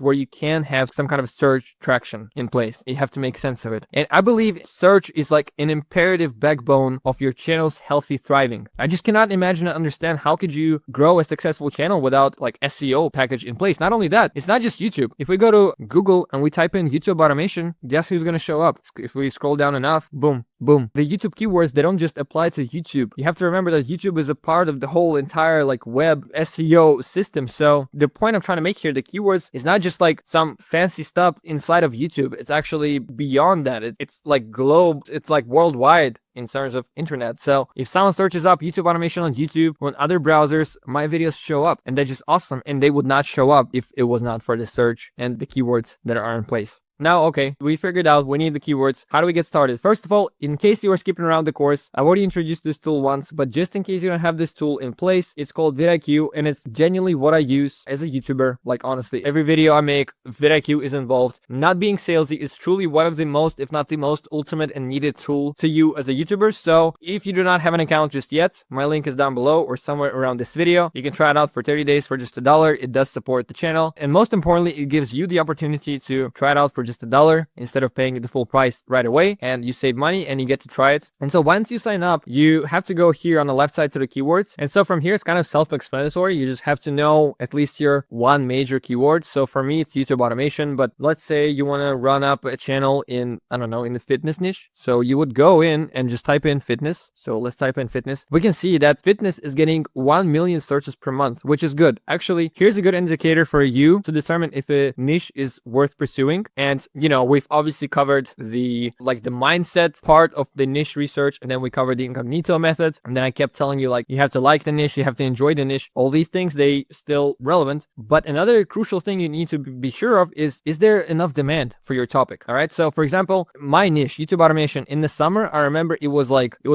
Speaker 2: where you can have some kind of search traction in place. You have to make sense of it, and I believe search is like an imperative backbone of your channel's healthy thriving. I just cannot imagine and understand how could you grow a successful channel without like SEO package in place. Not only that, it's not just YouTube. If we go to Google and we type in YouTube automation, guess who's going to show up? If we scroll down enough, boom, boom. The YouTube keywords, they don't just apply to YouTube. You have to remember that YouTube is a part of the whole entire like web SEO system. So the point I'm trying to make here, the keywords, is not just like some fancy stuff inside of YouTube. It's actually beyond that. It's like globe, it's like worldwide in terms of internet. So if someone searches up YouTube automation on YouTube or on other browsers, my videos show up, and that's just awesome. And they would not show up if it was not for the search and the keywords that are in place. Now, okay, we figured out we need the keywords. How do we get started? First of all, in case you are skipping around the course, I've already introduced this tool once, but just in case you don't have this tool in place, it's called vidIQ, and it's genuinely what I use as a YouTuber. Like, honestly, every video I make, vidIQ is involved. Not being salesy, it's truly one of the most, if not the most ultimate and needed tool to you as a YouTuber. So if you do not have an account just yet, my link is down below or somewhere around this video. You can try it out for 30 days for just $1. It does support the channel, and most importantly, it gives you the opportunity to try it out for just $1 instead of paying the full price right away, and you save money and you get to try it. And so once you sign up, you have to go here on the left side to the keywords, and so from here it's kind of self-explanatory. You just have to know at least your one major keyword. So for me, it's YouTube automation, but let's say you want to run up a channel in, I don't know, in the fitness niche. So you would go in and just type in fitness. So let's type in fitness. We can see that fitness is getting 1 million searches per month, which is good. Actually, here's a good indicator for you to determine if a niche is worth pursuing. And you know, we've obviously covered the mindset part of the niche research, and then we covered the Incognito method, and then I kept telling you, like, you have to like the niche, you have to enjoy the niche. All these things, they still relevant, but another crucial thing you need to be sure of is there enough demand for your topic? All right, so for example, my niche, YouTube automation, in the summer, I remember it was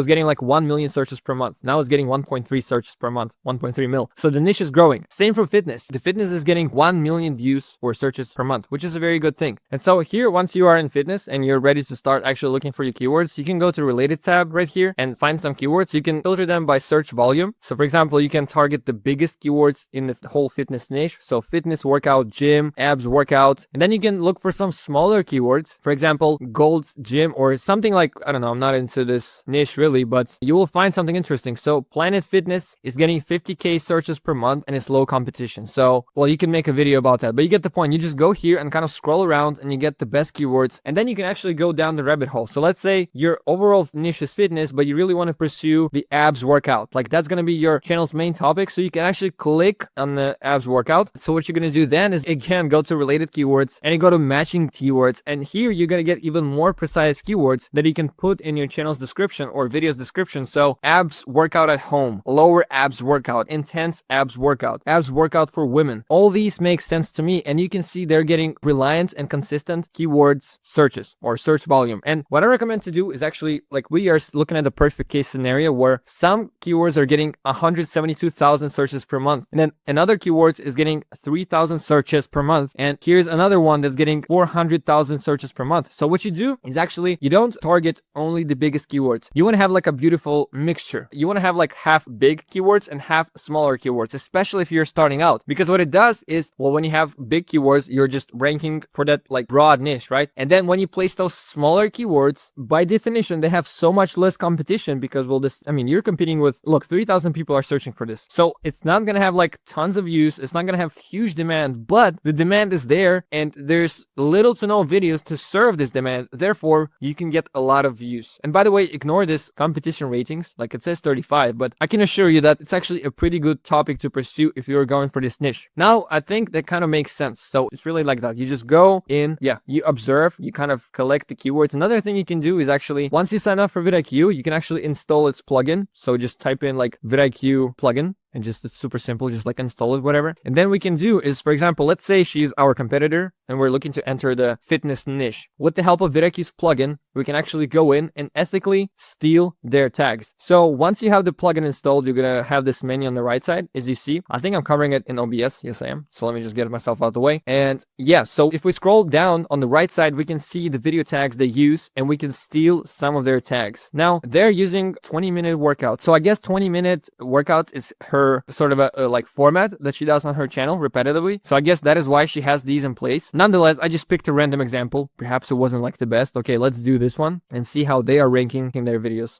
Speaker 2: getting like 1 million searches per month. Now it's getting 1.3 searches per month, 1.3 mil. So the niche is growing. Same for fitness. The fitness is getting 1 million views or searches per month, which is a very good thing. And so here, once you are in fitness and you're ready to start actually looking for your keywords, you can go to related tab right here and find some keywords. You can filter them by search volume. So for example, you can target the biggest keywords in the whole fitness niche. So fitness, workout, gym, abs, workout. And then you can look for some smaller keywords. For example, Gold's Gym, or something like, I don't know, I'm not into this niche really, but you will find something interesting. So Planet Fitness is getting 50K searches per month and it's low competition. So, well, you can make a video about that, but you get the point. You just go here and kind of scroll around and you get the best keywords, and then you can actually go down the rabbit hole. So let's say your overall niche is fitness, but you really want to pursue the abs workout. Like, that's going to be your channel's main topic. So you can actually click on the abs workout. So what you're going to do then is, again, go to related keywords and you go to matching keywords. And here you're going to get even more precise keywords that you can put in your channel's description or video's description. So abs workout at home, lower abs workout, intense abs workout for women. All these make sense to me. And you can see they're getting reliant and consistent keywords searches or search volume. And what I recommend to do is actually, like, we are looking at the perfect case scenario where some keywords are getting 172,000 searches per month, and then another keywords is getting 3,000 searches per month, and here's another one that's getting 400,000 searches per month. So what you do is actually, you don't target only the biggest keywords. You want to have like a beautiful mixture. You want to have like half big keywords and half smaller keywords, especially if you're starting out, because what it does is, well, when you have big keywords, you're just ranking for that like broad niche, right? And then when you place those smaller keywords, by definition, they have so much less competition because, well, this, I mean, you're competing with, look, 3,000 people are searching for this. So it's not going to have like tons of views. It's not going to have huge demand, but the demand is there and there's little to no videos to serve this demand. Therefore, you can get a lot of views. And by the way, ignore this competition ratings. Like it says 35, but I can assure you that it's actually a pretty good topic to pursue if you're going for this niche. Now, I think that kind of makes sense. So it's really like that. You just go in, yeah, you observe, you kind of collect the keywords. Another thing you can do is actually, once you sign up for vidIQ, you can actually install its plugin. So just type in like vidIQ plugin. And just, it's super simple, just like install it, whatever. And then we can do is, for example, let's say she's our competitor and we're looking to enter the fitness niche. With the help of vidIQ's plugin, we can actually go in and ethically steal their tags. So once you have the plugin installed, you're going to have this menu on the right side, as you see. I think I'm covering it in OBS. Yes, I am. So let me just get myself out of the way. And yeah, so if we scroll down on the right side, we can see the video tags they use and we can steal some of their tags. Now, they're using 20-minute workout. So I guess 20-minute workout is her sort of a like format that she does on her channel repetitively. So I guess that is why she has these in place. Nonetheless, I just picked a random example. Perhaps it wasn't like the best. Okay, let's do this one and see how they are ranking in their videos.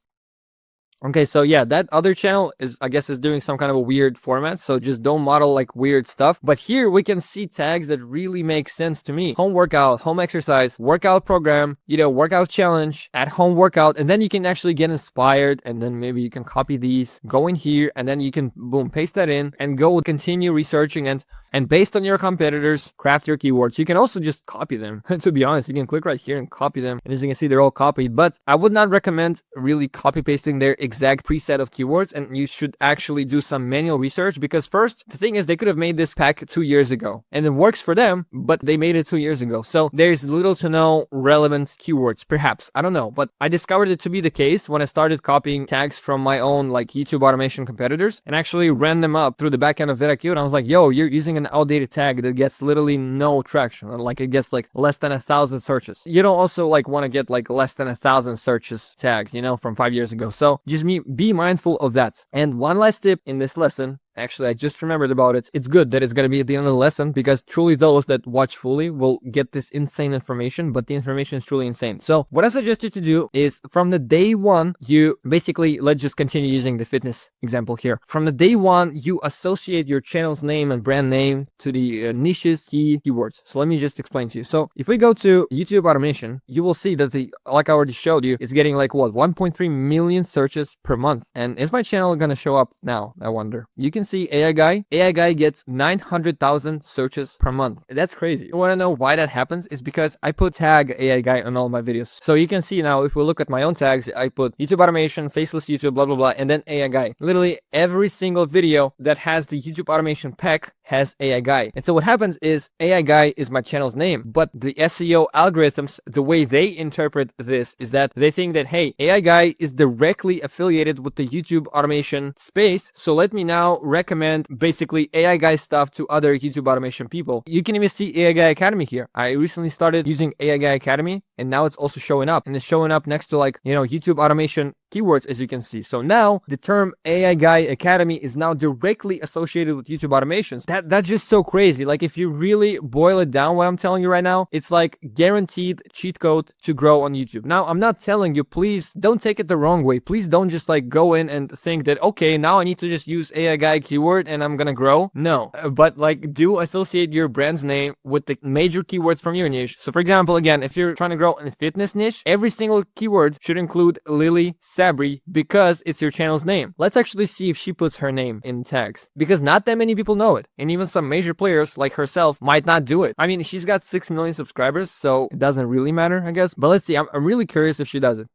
Speaker 2: Okay, so yeah, that other channel is, I guess, is doing some kind of a weird format. So just don't model like weird stuff. But here we can see tags that really make sense to me. Home workout, home exercise, workout program, you know, workout challenge, at home workout. And then you can actually get inspired. And then maybe you can copy these, go in here, and then you can boom, paste that in and go continue researching and based on your competitors, craft your keywords. You can also just copy them. To be honest, you can click right here and copy them. And as you can see, they're all copied. But I would not recommend really copy pasting their exact preset of keywords. And you should actually do some manual research because first, the thing is they could have made this pack 2 years ago. And it works for them, but they made it 2 years ago. So there's little to no relevant keywords, perhaps. I don't know. But I discovered it to be the case when I started copying tags from my own like YouTube automation competitors and actually ran them up through the backend of vidIQ. And I was like, yo, you're using an outdated tag that gets literally no traction, like it gets like less than 1,000 searches. You don't also like want to get like less than 1,000 searches tags, you know, from 5 years ago. So just be mindful of that. And one last tip in this lesson, actually, I just remembered about it. It's good that it's going to be at the end of the lesson because truly those that watch fully will get this insane information, but the information is truly insane. So what I suggest you to do is from the day one, you basically, let's just continue using the fitness example here. From the day one, you associate your channel's name and brand name to the niches, keywords. So let me just explain to you. So if we go to YouTube automation, you will see that like I already showed you, it's getting like what, 1.3 million searches per month. And is my channel going to show up now? I wonder. You can see AI guy gets 900,000 searches per month. That's crazy. You want to know why that happens? Is because I put tag AI guy on all my videos. So you can see now, if we look at my own tags, I put YouTube automation, faceless YouTube, blah, blah, blah, and then AI guy. Literally every single video that has the YouTube automation pack has AI guy. And so what happens is AI guy is my channel's name, but the SEO algorithms, the way they interpret this is that they think that, hey, AI guy is directly affiliated with the YouTube automation space. So let me now recommend basically AI guy stuff to other YouTube automation people. You can even see AI guy academy here. I recently started using AI guy academy and now it's also showing up, and it's showing up next to like, you know, YouTube automation keywords, as you can see. So now the term AI guy academy is now directly associated with YouTube automations. That's just so crazy. Like if you really boil it down, what I'm telling you right now, it's like guaranteed cheat code to grow on YouTube. Now, I'm not telling you, please don't take it the wrong way. Please don't just like go in and think that, okay, now I need to just use AI guy keyword and I'm gonna grow. No, but like do associate your brand's name with the major keywords from your niche. So for example, again, if you're trying to grow in fitness niche, every single keyword should include Lily Sabri because it's your channel's name. Let's actually see if she puts her name in tags because not that many people know it. And even some major players like herself might not do it. I mean, she's got 6 million subscribers, so it doesn't really matter, I guess. But let's see. I'm really curious if she does it.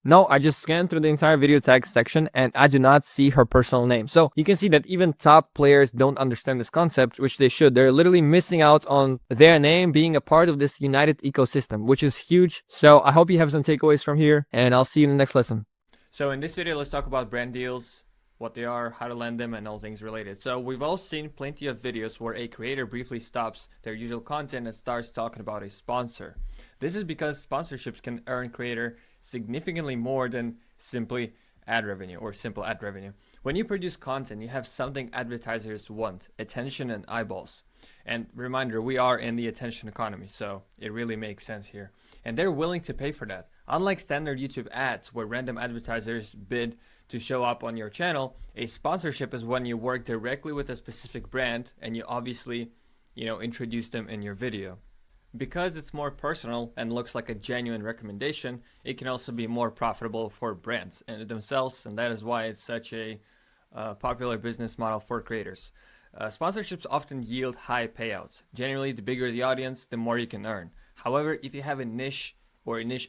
Speaker 2: No, I just scanned through the entire video tag section and I do not see her personal name. So you can see that even top players don't understand this concept, which they should. They're literally missing out on their name being a part of this united ecosystem, which is huge. So I hope you have some takeaways from here and I'll see you in the next lesson. So in this video, let's talk about brand deals, what they are, how to land them, and all things related. So we've all seen plenty of videos where a creator briefly stops their usual content and starts talking about a sponsor. This is because sponsorships can earn creator significantly more than simply ad revenue or simple ad revenue. When you produce content, you have something advertisers want: attention and eyeballs. And reminder, we are in the attention economy, so it really makes sense here. And they're willing to pay for that. Unlike standard YouTube ads where random advertisers bid to show up on your channel, a sponsorship is when you work directly with a specific brand and you obviously, introduce them in your video. Because it's more personal and looks like a genuine recommendation, it can also be more profitable for brands and themselves, and that is why it's such a popular business model for creators. Sponsorships often yield high payouts. Generally, the bigger the audience, the more you can earn. However, if you have a niche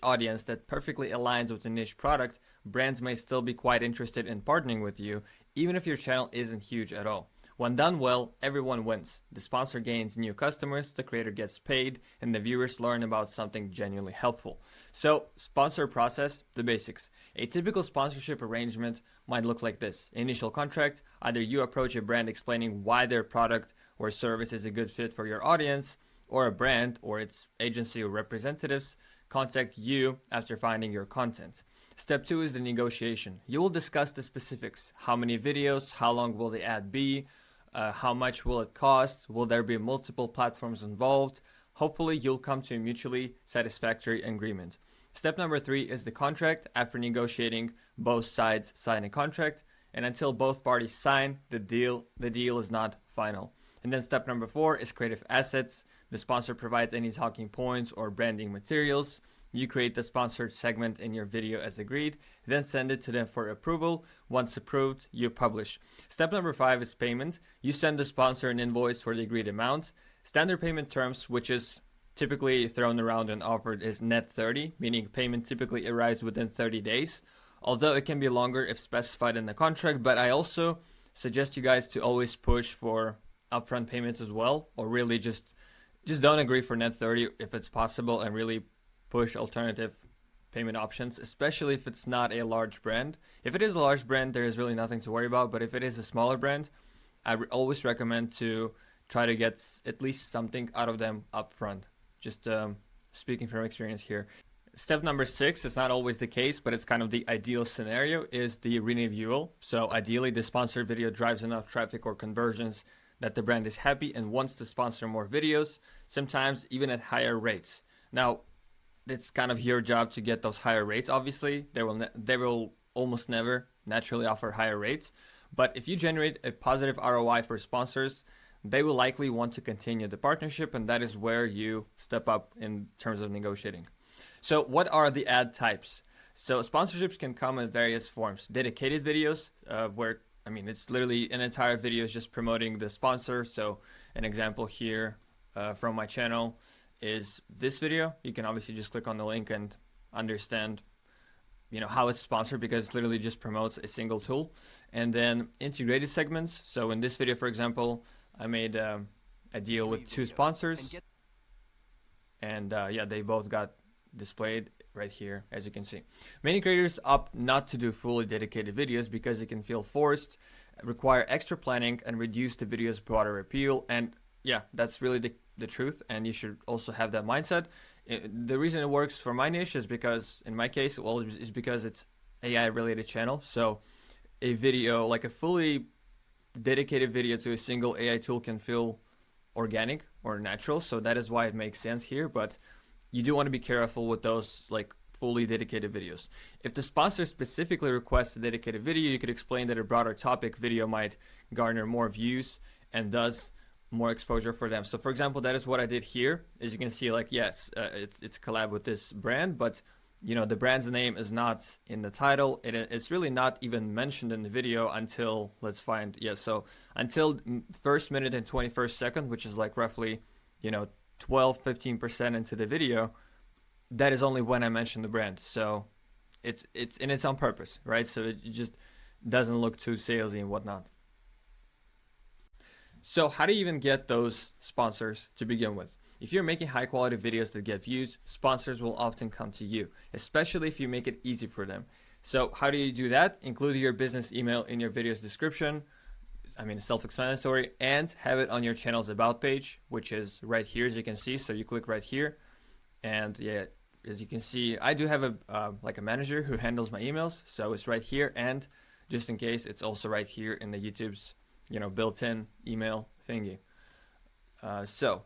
Speaker 2: audience that perfectly aligns with the niche product, brands may still be quite interested in partnering with you, even if your channel isn't huge at all. When done well, everyone wins. The sponsor gains new customers, the creator gets paid, and the viewers learn about something genuinely helpful. So, sponsor process, the basics. A typical sponsorship arrangement might look like this. Initial contract: either you approach a brand explaining why their product or service is a good fit for your audience, or a brand or its agency or representatives contact you after finding your content. Step 2 is the negotiation. You will discuss the specifics. How many videos? How long will the ad be? How much will it cost? Will there be multiple platforms involved? Hopefully, you'll come to a mutually satisfactory agreement. Step number 3 is the contract. After negotiating, both sides sign a contract, and until both parties sign the deal is not final. And then step number 4 is creative assets. The sponsor provides any talking points or branding materials. You create the sponsored segment in your video as agreed, then send it to them for approval. Once approved, you publish. Step number 5 is payment. You send the sponsor an invoice for the agreed amount. Standard payment terms, which is typically thrown around and offered, is net 30, meaning payment typically arrives within 30 days, although it can be longer if specified in the contract. But I also suggest you guys to always push for upfront payments as well, or really just don't agree for net 30 if it's possible, and really push alternative payment options, especially if it's not a large brand. If it is a large brand, there is really nothing to worry about, but if it is a smaller brand, I always recommend to try to get at least something out of them upfront. Just speaking from experience here. Step number 6, it's not always the case, but it's kind of the ideal scenario, is the renewal. So ideally, the sponsored video drives enough traffic or conversions that the brand is happy and wants to sponsor more videos, sometimes even at higher rates. Now, it's kind of your job to get those higher rates. Obviously, they will almost never naturally offer higher rates, but if you generate a positive ROI for sponsors, they will likely want to continue the partnership, and that is where you step up in terms of negotiating. So what are the ad types? So sponsorships can come in various forms. Dedicated videos, where it's literally an entire video is just promoting the sponsor. So an example here from my channel is this video. You can obviously just click on the link and understand how it's sponsored, because it literally just promotes a single tool. And then integrated segments. So in this video, for example, I made a deal with 2 sponsors, and they both got displayed right here, as you can see. Many creators opt not to do fully dedicated videos because it can feel forced, require extra planning, and reduce the video's broader appeal. And that's really the truth, and you should also have that mindset. The reason it works for my niche is because, in my case, is because it's AI related channel. So a video, like a fully dedicated video to a single AI tool, can feel organic or natural. So that is why it makes sense here. But you do want to be careful with those like fully dedicated videos. If the sponsor specifically requests a dedicated video, you could explain that a broader topic video might garner more views and thus more exposure for them. So for example, that is what I did here. As you can see, like, yes, it's collab with this brand, but the brand's name is not in the title. It's really not even mentioned in the video until, until first minute and 21st second, which is like roughly 12-15% into the video. That is only when I mentioned the brand. So it's on purpose, right? So it just doesn't look too salesy and whatnot. So how do you even get those sponsors to begin with? If you're making high quality videos that get views, sponsors will often come to you, especially if you make it easy for them. So how do you do that? Include your business email in your video's description. Self-explanatory, and have it on your channel's about page, which is right here, as you can see. So you click right here, and as you can see, I do have a like a manager who handles my emails, so it's right here, and just in case, it's also right here in the YouTube's, you know, built-in email thingy. So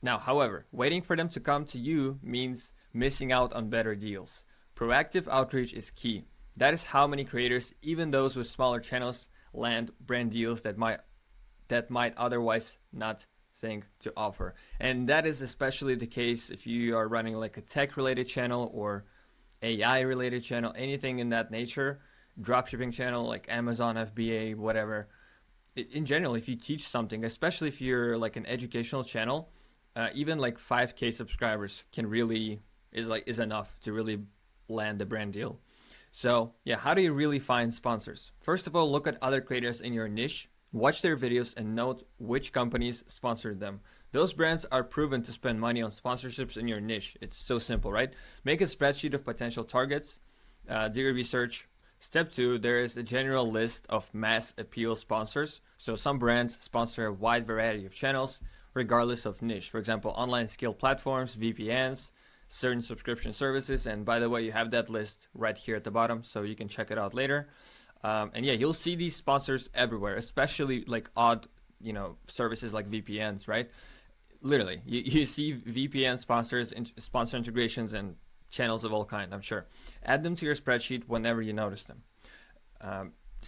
Speaker 2: now, however, waiting for them to come to you means missing out on better deals. Proactive outreach is key. That is how many creators, even those with smaller channels, land brand deals that might otherwise not think to offer. And that is especially the case if you are running like a tech related channel or AI related channel, anything in that nature, dropshipping channel like Amazon FBA, whatever. In general, if you teach something, especially if you're like an educational channel, even like 5K subscribers is enough to really land the brand deal. So yeah, how do you really find sponsors? First of all, look at other creators in your niche, watch their videos, and note which companies sponsored them. Those brands are proven to spend money on sponsorships in your niche. It's so simple, right? Make a spreadsheet of potential targets, do your research. Step 2, there is a general list of mass appeal sponsors. So some brands sponsor a wide variety of channels, regardless of niche. For example, online skill platforms, VPNs, certain subscription services. And by the way, you have that list right here at the bottom, so you can check it out later. And yeah, you'll see these sponsors everywhere, especially like odd, you know, services like VPNs, right? Literally, you see VPN sponsors, sponsor integrations, and channels of all kind, I'm sure. Add them to your spreadsheet whenever you notice them.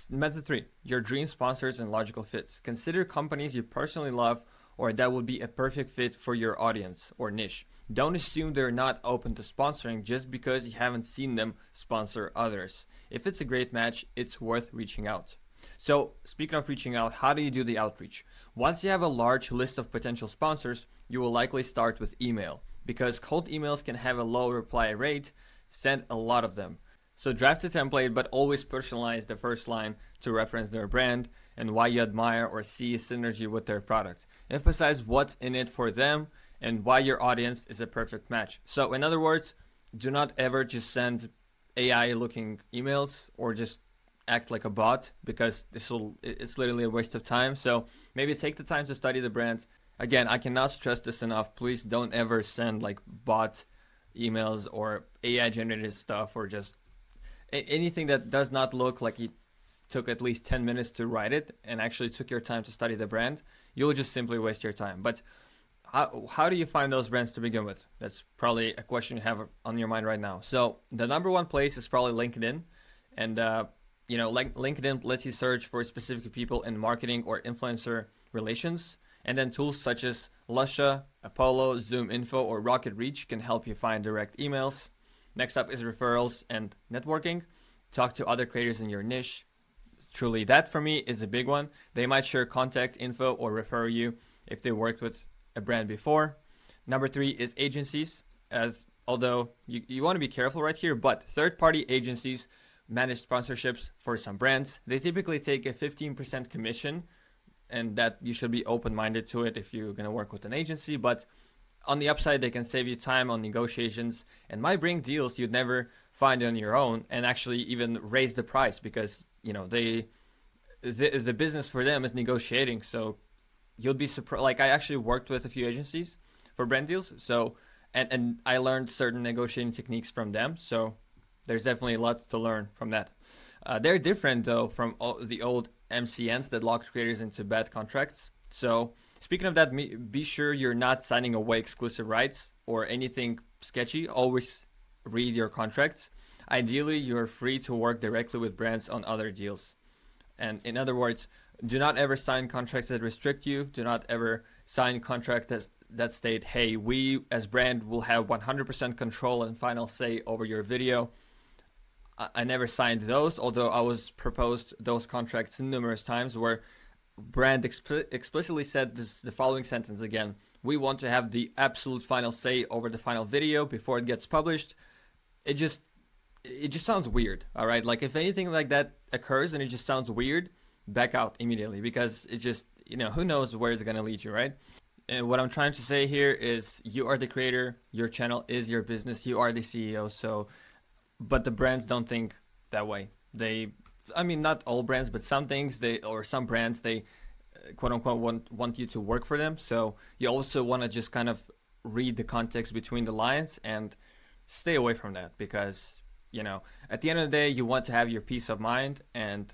Speaker 2: Method 3, your dream sponsors and logical fits. Consider companies you personally love or that would be a perfect fit for your audience or niche. Don't assume they're not open to sponsoring just because you haven't seen them sponsor others. If it's a great match, it's worth reaching out. So speaking of reaching out, how do you do the outreach? Once you have a large list of potential sponsors, you will likely start with email. Because cold emails can have a low reply rate, send a lot of them. So draft a template, but always personalize the first line to reference their brand and why you admire or see a synergy with their product. Emphasize what's in it for them and why your audience is a perfect match. So in other words, do not ever just send AI looking emails or just act like a bot, because it's literally a waste of time. So maybe take the time to study the brand. Again, I cannot stress this enough. Please don't ever send like bot emails or AI generated stuff, or just anything that does not look like you took at least 10 minutes to write it and actually took your time to study the brand. You'll just simply waste your time. But how do you find those brands to begin with? That's probably a question you have on your mind right now. So the number one place is probably LinkedIn. And LinkedIn lets you search for specific people in marketing or influencer relations. And then tools such as Lusha, Apollo, Zoom Info, or Rocket Reach can help you find direct emails. Next up is referrals and networking. Talk to other creators in your niche. Truly, that for me is a big one. They might share contact info or refer you if they worked with a brand before. Number 3 is agencies. Although you want to be careful right here, but third-party agencies manage sponsorships for some brands. They typically take a 15% commission, and that you should be open-minded to it if you're going to work with an agency. But on the upside, they can save you time on negotiations and might bring deals you'd never find on your own, and actually even raise the price, because the business for them is negotiating. So you'll be surprised. Like, I actually worked with a few agencies for brand deals, so and I learned certain negotiating techniques from them. So there's definitely lots to learn from that. They're different though from the old MCNs that locked creators into bad contracts. So speaking of that, be sure you're not signing away exclusive rights or anything sketchy. Always read your contracts. Ideally, you're free to work directly with brands on other deals. And in other words, do not ever sign contracts that restrict you. Do not ever sign contracts that state, hey, we as brand will have 100% control and final say over your video. I never signed those, although I was proposed those contracts numerous times where brand explicitly said the following sentence again: we want to have the absolute final say over the final video before it gets published. It just sounds weird, all right? Like, if anything like that occurs and it just sounds weird, back out immediately, because it just, who knows where it's going to lead you, right? And what I'm trying to say here is, you are the creator, your channel is your business, you are the CEO. So, but the brands don't think that way. Not all brands, but some brands, they quote unquote want you to work for them. So you also want to just kind of read the context between the lines and stay away from that, because, you know, at the end of the day, you want to have your peace of mind, and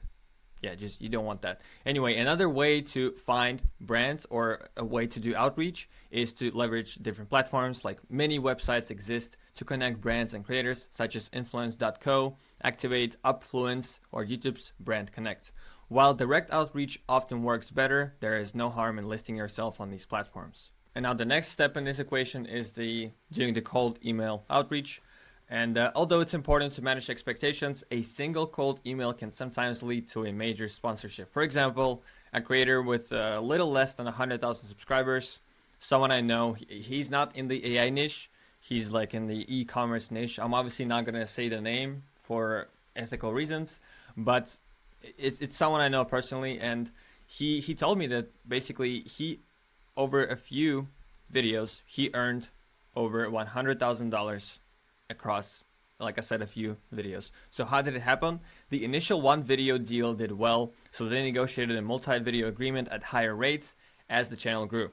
Speaker 2: yeah, just you don't want that. Anyway, another way to find brands, or a way to do outreach, is to leverage different platforms. Like, many websites exist to connect brands and creators, such as influence.co, Activate, Upfluence, or YouTube's Brand Connect. While direct outreach often works better, there is no harm in listing yourself on these platforms. And now the next step in this equation is doing the cold email outreach. And although it's important to manage expectations, a single cold email can sometimes lead to a major sponsorship. For example, a creator with a little less than 100,000 subscribers, someone I know, he's not in the AI niche, he's like in the e-commerce niche. I'm obviously not going to say the name for ethical reasons, but it's someone I know personally, and he told me that basically over a few videos, he earned over $100,000 across, like I said, a few videos. So how did it happen? The initial one video deal did well, so they negotiated a multi-video agreement at higher rates as the channel grew.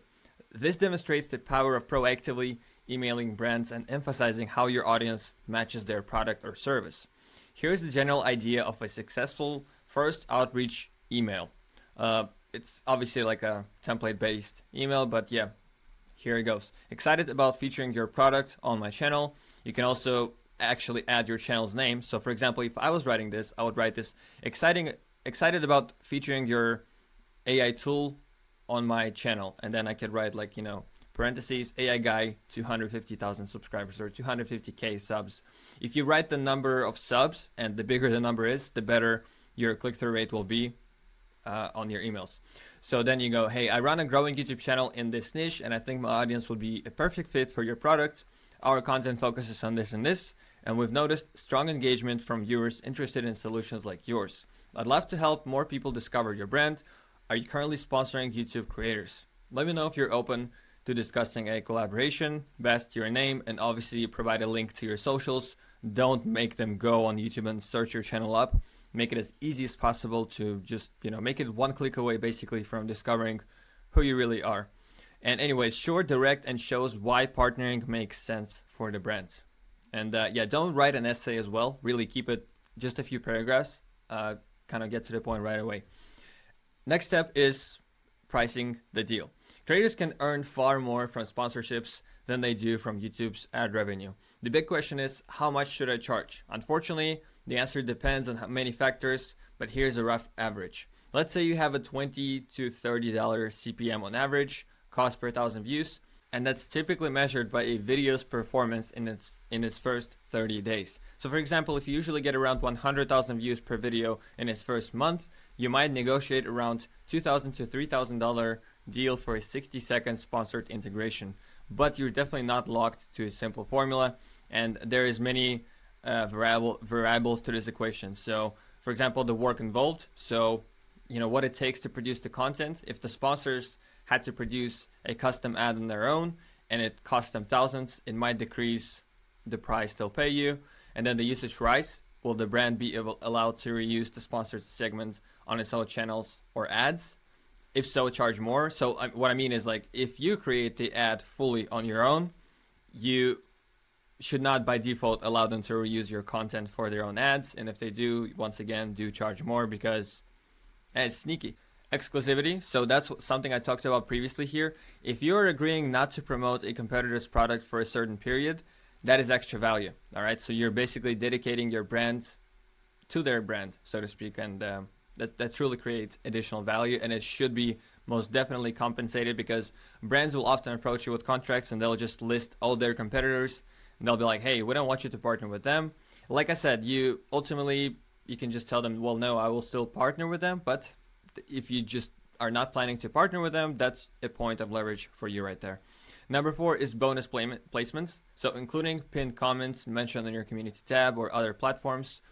Speaker 2: This demonstrates the power of proactively emailing brands and emphasizing how your audience matches their product or service. Here's the general idea of a successful first outreach email. It's obviously like a template-based email, but yeah, here it goes. Excited about featuring your product on my channel. You can also actually add your channel's name. So for example, if I was writing this, I would write this: excited about featuring your AI tool on my channel. And then I could write, like, you know, parentheses, AI guy, 250,000 subscribers, or 250K subs. If you write the number of subs, and the bigger the number is, the better your click-through rate will be on your emails. So then you go, hey, I run a growing YouTube channel in this niche, and I think my audience would be a perfect fit for your product. Our content focuses on this and this, and we've noticed strong engagement from viewers interested in solutions like yours. I'd love to help more people discover your brand. Are you currently sponsoring YouTube creators? Let me know if you're open to discussing a collaboration. Best your name, and obviously provide a link to your socials. Don't make them go on YouTube and search your channel up. Make it as easy as possible to just, you know, make it one click away basically from discovering who you really are. And anyways, short, direct, and shows why partnering makes sense for the brand. And yeah, don't write an essay as well. Really keep it just a few paragraphs. Kind of get to the point right away. Next step is pricing the deal. Creators can earn far more from sponsorships than they do from YouTube's ad revenue. The big question is, how much should I charge? Unfortunately, the answer depends on many factors, but here's a rough average. Let's say you have a $20 to $30 CPM on average, cost per 1,000 views, and that's typically measured by a video's performance in its first 30 days. So for example, if you usually get around 100,000 views per video in its first month, you might negotiate around $2,000 to $3,000 deal for a 60-second sponsored integration. But you're definitely not locked to a simple formula, and there is many variables to this equation. So for example, the work involved, so you know what it takes to produce the content. If the sponsors had to produce a custom ad on their own and it cost them thousands, it might decrease the price they'll pay you. And then the usage rights, will the brand be allowed to reuse the sponsored segment on its own channels or ads? If so, charge more. So what I mean is, like, if you create the ad fully on your own, you should not by default allow them to reuse your content for their own ads. And if they do, once again, do charge more, because it's sneaky. Exclusivity, so that's something I talked about previously here. If you're agreeing not to promote a competitor's product for a certain period, that is extra value. All right, so you're basically dedicating your brand to their brand, so to speak, and that truly creates additional value, and it should be most definitely compensated, because brands will often approach you with contracts and they'll just list all their competitors, and they'll be like, hey, we don't want you to partner with them. Like I said, you can just tell them, well, no, I will still partner with them, but if you just are not planning to partner with them, that's a point of leverage for you right there. Number 4 is bonus placements. So including pinned comments mentioned on your community tab or other platforms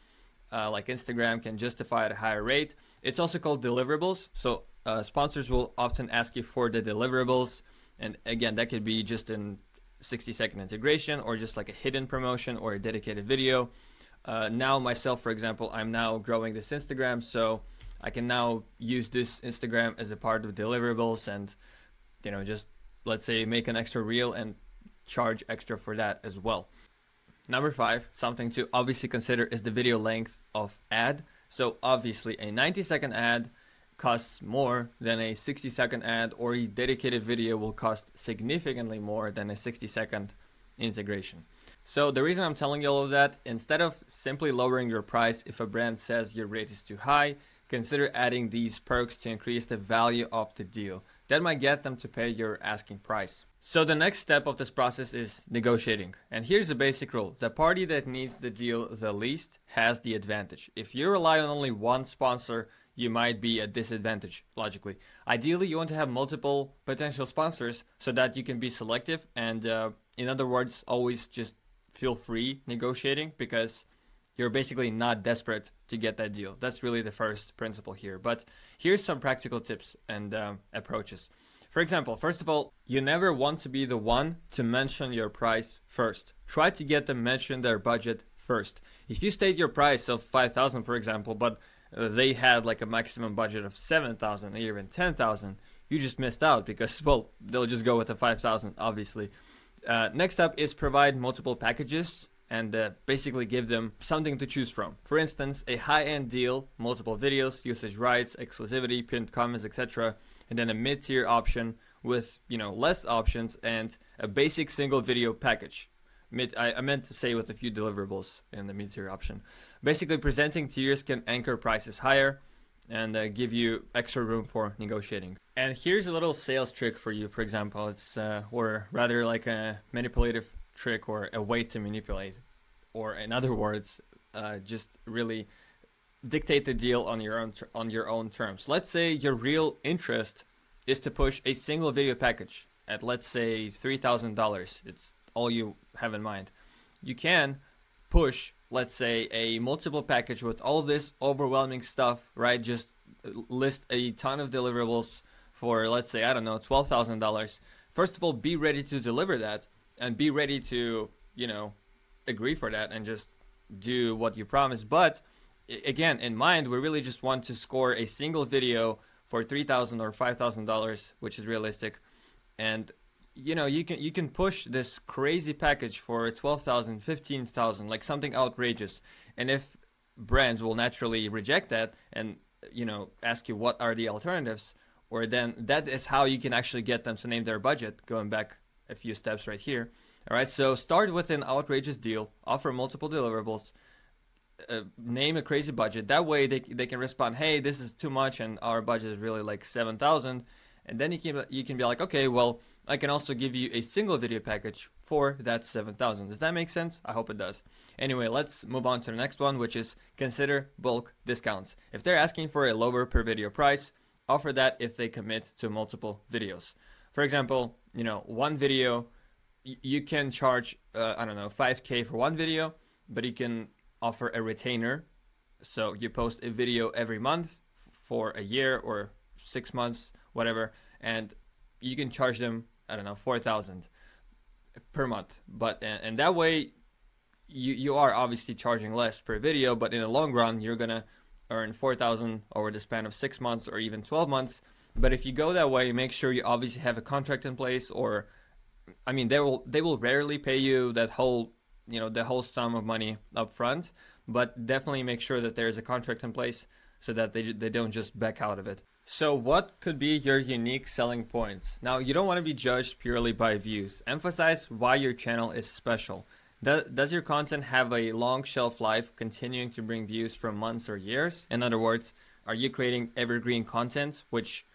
Speaker 2: like Instagram can justify at a higher rate. It's also called deliverables. So sponsors will often ask you for the deliverables. And again, that could be just in 60-second integration, or just like a hidden promotion or a dedicated video. Now myself, for example, I'm now growing this Instagram, so I can now use this Instagram as a part of deliverables, and just let's say make an extra reel and charge extra for that as well. Number 5, something to obviously consider is the video length of ad. So obviously a 90-second ad costs more than a 60-second ad, or a dedicated video will cost significantly more than a 60-second integration. So the reason I'm telling you all of that, instead of simply lowering your price if a brand says your rate is too high, consider adding these perks to increase the value of the deal. That might get them to pay your asking price. So the next step of this process is negotiating. And here's the basic rule. The party that needs the deal the least has the advantage. If you rely on only one sponsor, you might be at disadvantage, logically. Ideally, you want to have multiple potential sponsors so that you can be selective and, in other words, always just feel free negotiating, because you're basically not desperate to get that deal. That's really the first principle here. But here's some practical tips and approaches. For example, first of all, you never want to be the one to mention your price first. Try to get them mention their budget first. If you state your price of 5,000, for example, but they had like a maximum budget of 7,000 or even 10,000, you just missed out, because, well, they'll just go with the 5,000, obviously. Next up is provide multiple packages and basically give them something to choose from. For instance, a high-end deal, multiple videos, usage rights, exclusivity, pinned comments, etc. And then a mid-tier option with, less options, and a basic single video package. I meant to say with a few deliverables in the mid-tier option. Basically, presenting tiers can anchor prices higher and give you extra room for negotiating. And here's a little sales trick for you, for example. It's or rather like a manipulative trick or a way to manipulate, or in other words, just really dictate the deal on your own terms. Let's say your real interest is to push a single video package at, let's say, $3,000. It's all you have in mind. You can push, let's say, a multiple package with all this overwhelming stuff, right? Just list a ton of deliverables for, let's say, I don't know, $12,000. First of all, be ready to deliver that, and be ready to, agree for that and just do what you promised. But again, in mind, we really just want to score a single video for $3,000 or $5,000, which is realistic. And you can push this crazy package for 12,000, 15,000, like something outrageous. And if brands will naturally reject that and ask you what are the alternatives, or then that is how you can actually get them to name their budget, going back a few steps right here. All right, so start with an outrageous deal, offer multiple deliverables, name a crazy budget. That way they can respond, hey, this is too much and our budget is really like 7,000. And then you can be like, okay, well, I can also give you a single video package for that 7,000. Does that make sense? I hope it does. Anyway, let's move on to the next one, which is consider bulk discounts. If they're asking for a lower per video price, offer that if they commit to multiple videos. For example, one video, you can charge, $5K for one video, but you can offer a retainer. So you post a video every month for a year or 6 months, whatever, and you can charge them, $4,000 per month. But and that way you are obviously charging less per video, but in the long run you're gonna earn 4,000 over the span of 6 months or even 12 months. But if you go that way, make sure you obviously have a contract in place, or they will rarely pay you that whole the whole sum of money up front, but definitely make sure that there's a contract in place so that they don't just back out of it. So what could be your unique selling points? Now, you don't want to be judged purely by views. Emphasize why your channel is special. Does your content have a long shelf life, continuing to bring views for months or years? In other words, are you creating evergreen content, which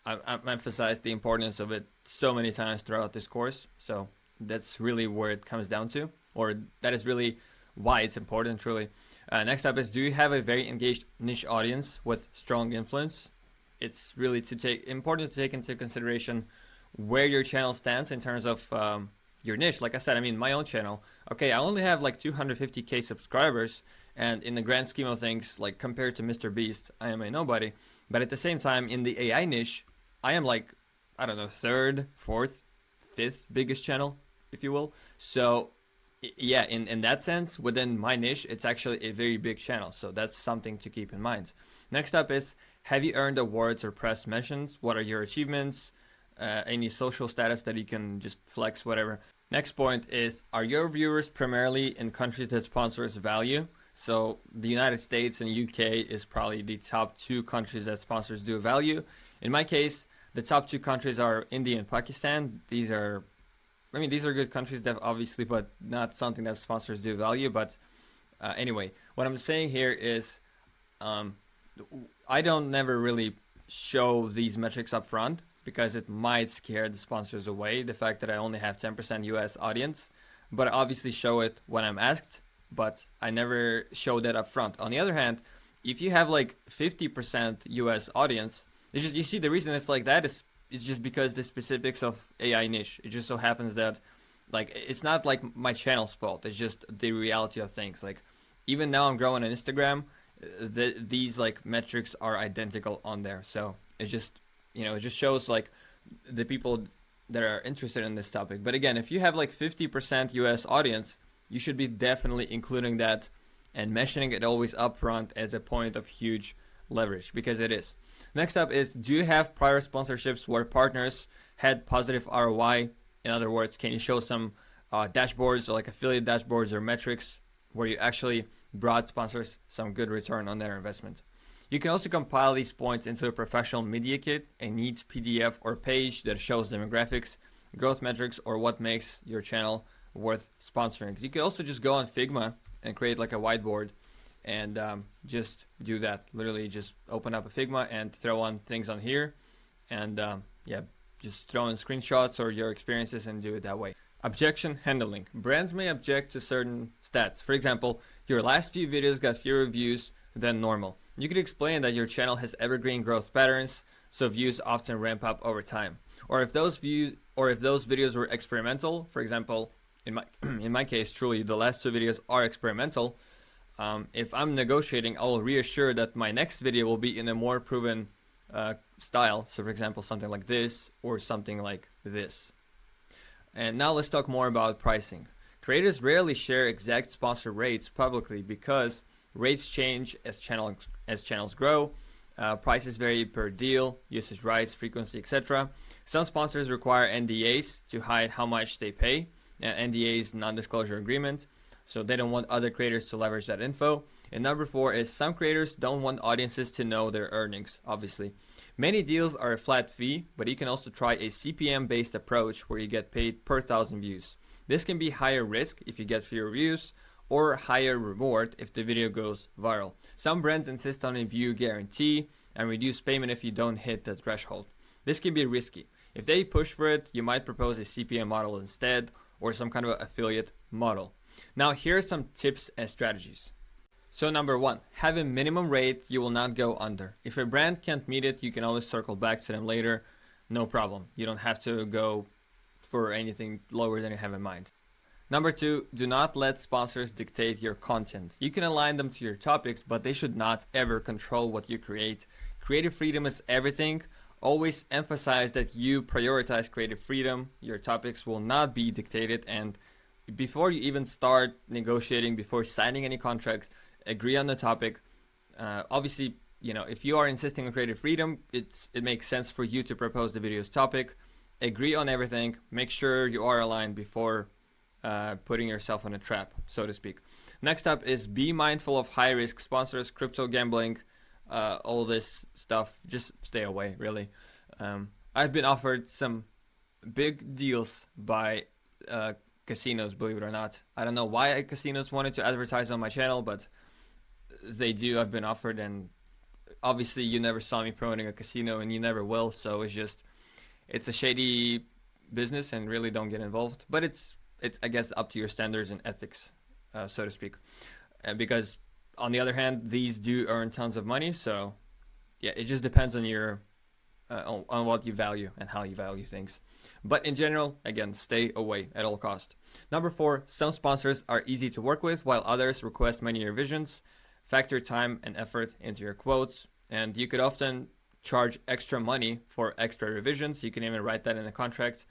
Speaker 2: I've emphasized the importance of it so many times throughout this course. So that's really where it comes down to, or that is really why it's important, truly. Next up is, do you have a very engaged niche audience with strong influence? It's really important to take into consideration where your channel stands in terms of your niche. Like I said, my own channel, okay, I only have like 250K subscribers, and in the grand scheme of things, like compared to Mr. Beast, I am a nobody. But at the same time, in the AI niche, I am like, third, fourth, fifth biggest channel, if you will. So yeah, in that sense, within my niche, it's actually a very big channel. So that's something to keep in mind. Next up is, have you earned awards or press mentions? What are your achievements? Any social status that you can just flex, whatever.
Speaker 1: Next point is, are your viewers primarily in countries that sponsors value? So the United States and UK is probably the top 2 countries that sponsors do value. In my case, the top 2 countries are India and Pakistan. These are good countries that obviously, but not something that sponsors do value. But anyway, what I'm saying here is, I don't never really show these metrics up front because it might scare the sponsors away, the fact that I only have 10% US audience, but I obviously show it when I'm asked, but I never show that up front. On the other hand, if you have like 50% US audience, it's just, you see, the reason it's like that is it's just because the specifics of AI niche. It just so happens that, like, it's not like my channel's fault. It's just the reality of things. Like, even now I'm growing on Instagram, these like metrics are identical on there. So it's just, it just shows like the people that are interested in this topic. But again, if you have like 50% US audience, you should be definitely including that and mentioning it always upfront as a point of huge leverage, because it is. Next up is, do you have prior sponsorships where partners had positive ROI? In other words, can you show some dashboards or like affiliate dashboards or metrics where you actually brought sponsors some good return on their investment? You can also compile these points into a professional media kit, a neat PDF or page that shows demographics, growth metrics, or what makes your channel worth sponsoring. You can also just go on Figma and create like a whiteboard and just do that. Literally just open up a Figma and throw on things on here and just throw in screenshots or your experiences and do it that way. Objection handling. Brands may object to certain stats. For example, your last few videos got fewer views than normal. You could explain that your channel has evergreen growth patterns, so views often ramp up over time. Or if those videos were experimental, for example, in my case, truly the last 2 videos are experimental. If I'm negotiating, I will reassure that my next video will be in a more proven style. So for example, something like this or something like this. And now let's talk more about pricing. Creators rarely share exact sponsor rates publicly because rates change as channels grow. Prices vary per deal, usage rights, frequency, etc. Some sponsors require NDAs to hide how much they pay. NDAs, non-disclosure agreement. So they don't want other creators to leverage that info. And number 4 is, some creators don't want audiences to know their earnings, obviously. Many deals are a flat fee, but you can also try a CPM-based approach where you get paid per 1,000 views. This can be higher risk if you get fewer views, or higher reward if the video goes viral. Some brands insist on a view guarantee and reduce payment if you don't hit the threshold. This can be risky. If they push for it, you might propose a CPM model instead, or some kind of affiliate model. Now here are some tips and strategies. So number 1, have a minimum rate you will not go under. If a brand can't meet it, you can always circle back to them later, no problem. You don't have to go for anything lower than you have in mind. Number 2, do not let sponsors dictate your content. You can align them to your topics, but they should not ever control what you create. Creative freedom is everything. Always emphasize that you prioritize creative freedom. Your topics will not be dictated, and before you even start negotiating, before signing any contracts, agree on the topic. Obviously, if you are insisting on creative freedom, it makes sense for you to propose the video's topic. Agree on everything. Make sure you are aligned before putting yourself in a trap, so to speak. Next up is, be mindful of high-risk sponsors, crypto gambling, all this stuff. Just stay away, really. I've been offered some big deals by casinos, believe it or not. I don't know why casinos wanted to advertise on my channel, but they do. I've been offered, and obviously you never saw me promoting a casino, and you never will, so it's a shady business, and really don't get involved. But it's I guess up to your standards and ethics, so to speak. Because on the other hand, these do earn tons of money, so yeah, it just depends on your on what you value and how you value things. But in general, again, stay away at all costs. Number 4, some sponsors are easy to work with while others request many revisions. Factor time and effort into your quotes, and you could often charge extra money for extra revisions. You can even write that in the contracts.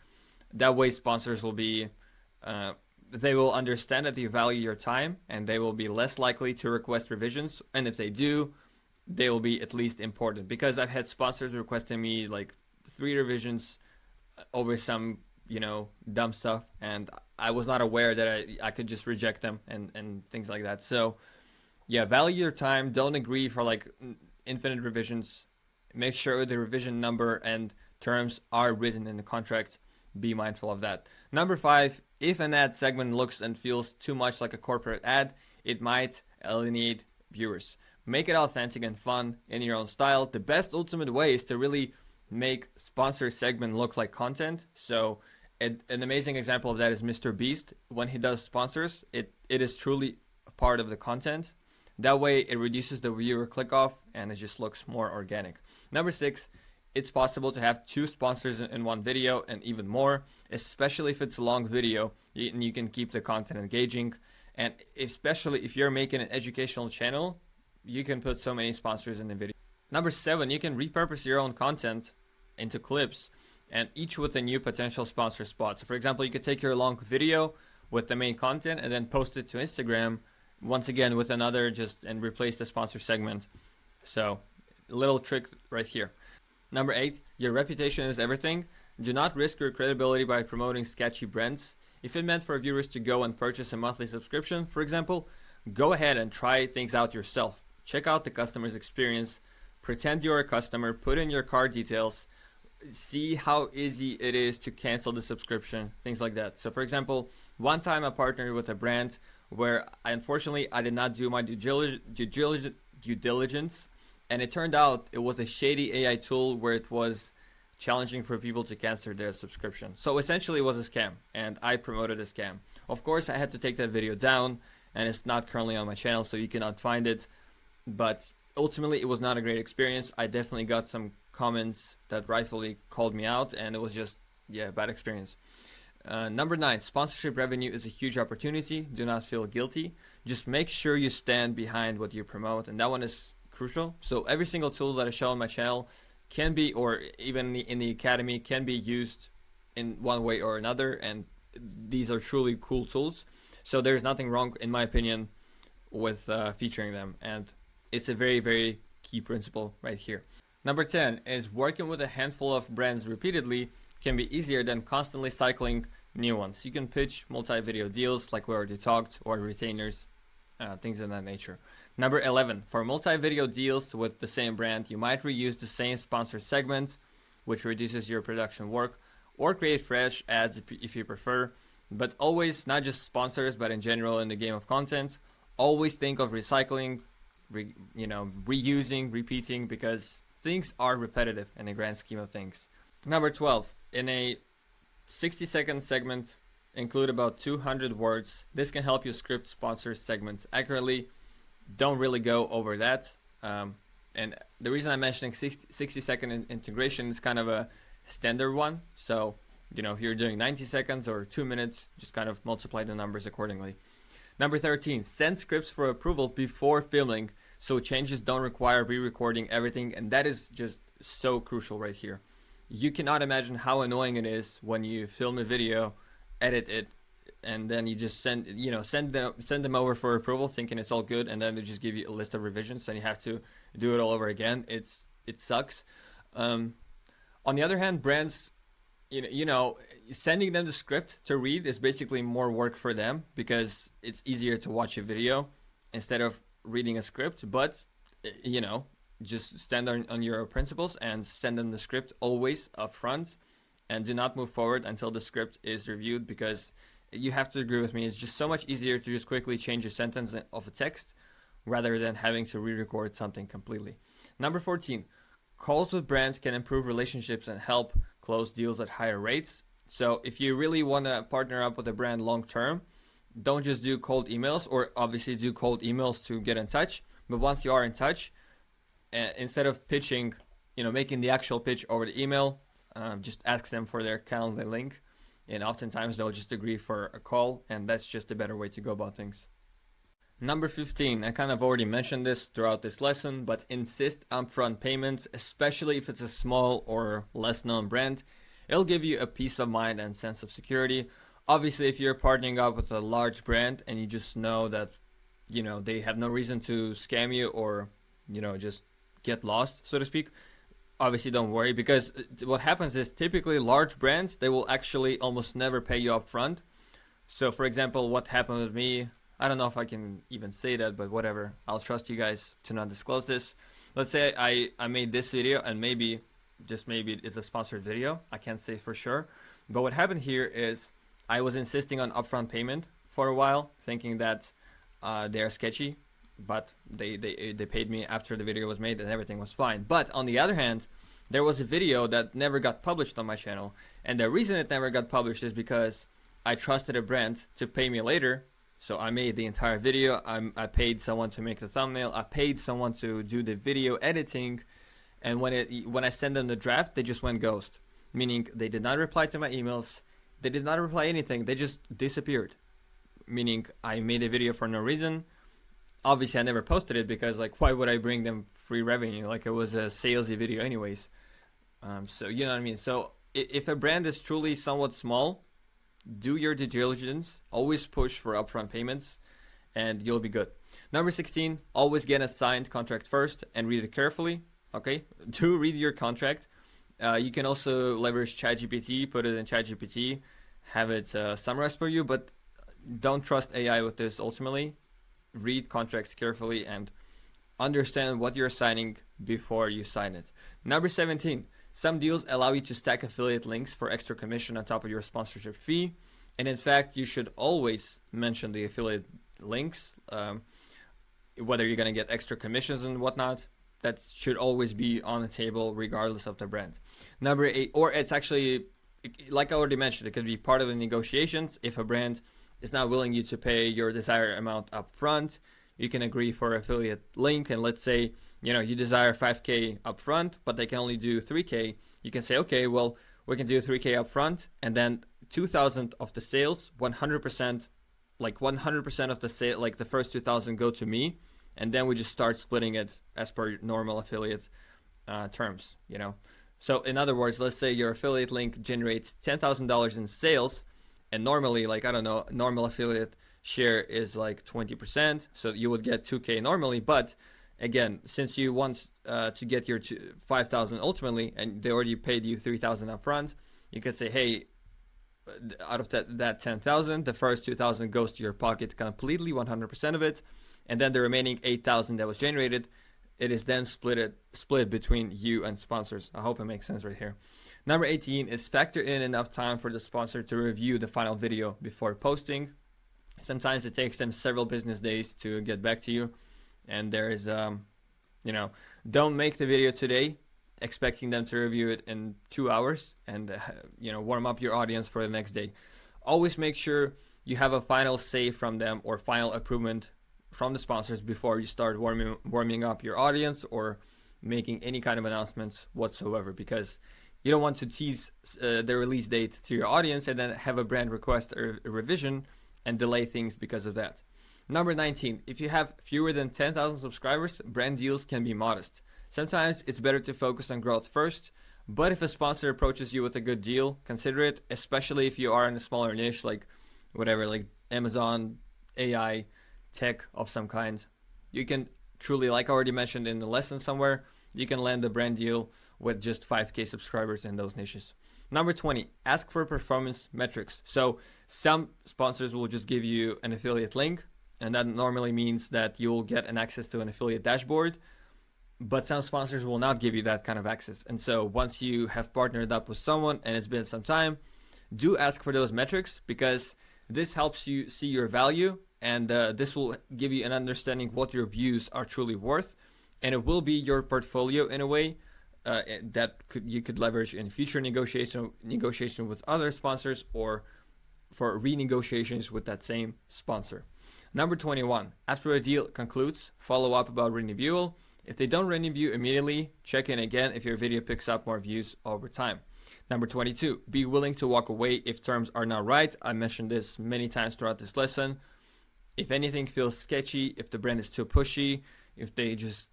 Speaker 1: That way sponsors will be they will understand that you value your time, and they will be less likely to request revisions, and if they do, they will be at least important. Because I've had sponsors requesting me like 3 revisions over some dumb stuff, and
Speaker 2: I was not aware that I could just reject them and things like that. So yeah, value your time. Don't agree for like infinite revisions. Make sure the revision number and terms are written in the contract. Be mindful of that. Number 5, if an ad segment looks and feels too much like a corporate ad, it might alienate viewers. Make it authentic and fun in your own style. The best ultimate way is to really make sponsor segment look like content. So an amazing example of that is Mr. Beast. When he does sponsors, it is truly a part of the content. That way it reduces the viewer click off and it just looks more organic. Number 6, it's possible to have 2 sponsors in one video and even more, especially if it's a long video and you can keep the content engaging. And especially if you're making an educational channel, you can put so many sponsors in the video. Number 7, you can repurpose your own content into clips and each with a new potential sponsor spot. So for example, you could take your long video with the main content and then post it to Instagram once again with another and replace the sponsor segment. So a little trick right here. Number 8, your reputation is everything. Do not risk your credibility by promoting sketchy brands. If it meant for viewers to go and purchase a monthly subscription, for example, go ahead and try things out yourself. Check out the customer's experience, pretend you're a customer, put in your card details, see how easy it is to cancel the subscription, things like that. So for example, one time I partnered with a brand where unfortunately I did not do my due diligence, and it turned out it was a shady AI tool where it was challenging for people to cancel their subscription. So essentially it was a scam, and I promoted a scam. Of course, I had to take that video down, and it's not currently on my channel, so you cannot find it. But ultimately, it was not a great experience. I definitely got some comments that rightfully called me out, and it was just, yeah, bad experience. Number 9, sponsorship revenue is a huge opportunity. Do not feel guilty. Just make sure you stand behind what you promote, and that one is crucial. So every single tool that I show on my channel can be, or even in the academy, can be used in one way or another, and these are truly cool tools. So there's nothing wrong, in my opinion, with featuring them, and it's a very, very key principle right here. Number 10 is working with a handful of brands repeatedly can be easier than constantly cycling new ones. You can pitch multi-video deals like we already talked, or retainers, things of that nature. Number 11, for multi-video deals with the same brand, you might reuse the same sponsor segment, which reduces your production work, or create fresh ads if you prefer. But always, not just sponsors, but in general in the game of content, always think of recycling, reusing, repeating, because things are repetitive in the grand scheme of things. Number 12, in a 60-second segment, include about 200 words. This can help you script sponsor segments accurately. Don't really go over that. And the reason I'm mentioning 60-second integration is kind of a standard one. So, if you're doing 90 seconds or 2 minutes, just kind of multiply the numbers accordingly. Number 13, send scripts for approval before filming, so changes don't require re-recording everything, and that is just so crucial right here. You cannot imagine how annoying it is when you film a video, edit it, and then you just send them over for approval thinking it's all good, and then they just give you a list of revisions and you have to do it all over again. It sucks. On the other hand, brands, sending them the script to read is basically more work for them because it's easier to watch a video instead of reading a script. But just stand on your principles and send them the script always up front, and do not move forward until the script is reviewed, because you have to agree with me, it's just so much easier to just quickly change a sentence of a text rather than having to re-record something completely. Number 14, calls with brands can improve relationships and help close deals at higher rates. So if you really want to partner up with a brand long term, don't just do cold emails, or obviously do cold emails to get in touch. But once you are in touch, instead of pitching, making the actual pitch over the email, just ask them for their calendar link. And oftentimes they'll just agree for a call, and that's just a better way to go about things. Number 15, I kind of already mentioned this throughout this lesson, but insist upfront payments, especially if it's a small or less known brand. It'll give you a peace of mind and sense of security. Obviously, if you're partnering up with a large brand and you just know that, they have no reason to scam you or, just get lost, so to speak, obviously don't worry, because what happens is typically large brands, they will actually almost never pay you up front So for example, what happened with me, I don't know if I can even say that, but whatever. I'll trust you guys to not disclose this. Let's say I made this video and maybe, just maybe it's a sponsored video. I can't say for sure. But what happened here is I was insisting on upfront payment for a while, thinking that they're sketchy, but they paid me after the video was made and everything was fine. But on the other hand, there was a video that never got published on my channel. And the reason it never got published is because I trusted a brand to pay me later. So I made the entire video. I paid someone to make the thumbnail. I paid someone to do the video editing. And when I sent them the draft, they just went ghost. Meaning they did not reply to my emails. They did not reply anything. They just disappeared. Meaning I made a video for no reason. Obviously I never posted it because like, why would I bring them free revenue? Like it was a salesy video anyways. So you know what I mean? So if a brand is truly somewhat small, do your due diligence, always push for upfront payments and you'll be good. Number 16, always get a signed contract first and read it carefully. Okay, do read your contract. You can also leverage ChatGPT, put it in ChatGPT, have it summarized for you, but don't trust AI with this ultimately. Read contracts carefully and understand what you're signing before you sign it. Number 17, some deals allow you to stack affiliate links for extra commission on top of your sponsorship fee. And in fact, you should always mention the affiliate links, whether you're going to get extra commissions and whatnot. That should always be on the table regardless of the brand. Number 8, or it's actually, like I already mentioned, it could be part of the negotiations. If a brand is not willing you to pay your desired amount up front, you can agree for affiliate link. And let's say, you know, you desire 5K up front, but they can only do 3K. You can say, okay, well, we can do 3K up front, and then 2,000 of the sales, 100%, like 100% of the sale, like the first 2,000 go to me. And then we just start splitting it as per normal affiliate terms, you know. So in other words, let's say your affiliate link generates $10,000 in sales, and normally, like, I don't know, normal affiliate share is like 20%. So you would get 2K normally. But again, since you want to get your 5,000 ultimately, and they already paid you 3,000 upfront, you could say, hey, out of that 10,000, the first 2,000 goes to your pocket completely, 100% of it. And then the remaining 8,000 that was generated, it is then split between you and sponsors. I hope it makes sense right here. Number 18 is factor in enough time for the sponsor to review the final video before posting. Sometimes it takes them several business days to get back to you. And there is, you know, don't make the video today expecting them to review it in 2 hours and, you know, warm up your audience for the next day. Always make sure you have a final say from them or final approval from the sponsors before you start warming up your audience or making any kind of announcements whatsoever, because you don't want to tease the release date to your audience and then have a brand request a revision and delay things because of that. Number 19, if you have fewer than 10,000 subscribers, brand deals can be modest. Sometimes it's better to focus on growth first, but if a sponsor approaches you with a good deal, consider it, especially if you are in a smaller niche like whatever, like Amazon, AI, tech of some kind. You can truly, like I already mentioned in the lesson somewhere, you can land a brand deal with just 5K subscribers in those niches. Number 20, ask for performance metrics. So some sponsors will just give you an affiliate link, and that normally means that you'll get an access to an affiliate dashboard, but some sponsors will not give you that kind of access. And so once you have partnered up with someone and it's been some time, do ask for those metrics, because this helps you see your value. And this will give you an understanding what your views are truly worth, and it will be your portfolio in a way that you could leverage in future negotiation with other sponsors or for renegotiations with that same sponsor. Number 21, after a deal concludes, follow up about renewal. If they don't renew immediately, check in again if your video picks up more views over time. Number 22, be willing to walk away if terms are not right. I mentioned this many times throughout this lesson. If anything feels sketchy, if the brand is too pushy, if they just,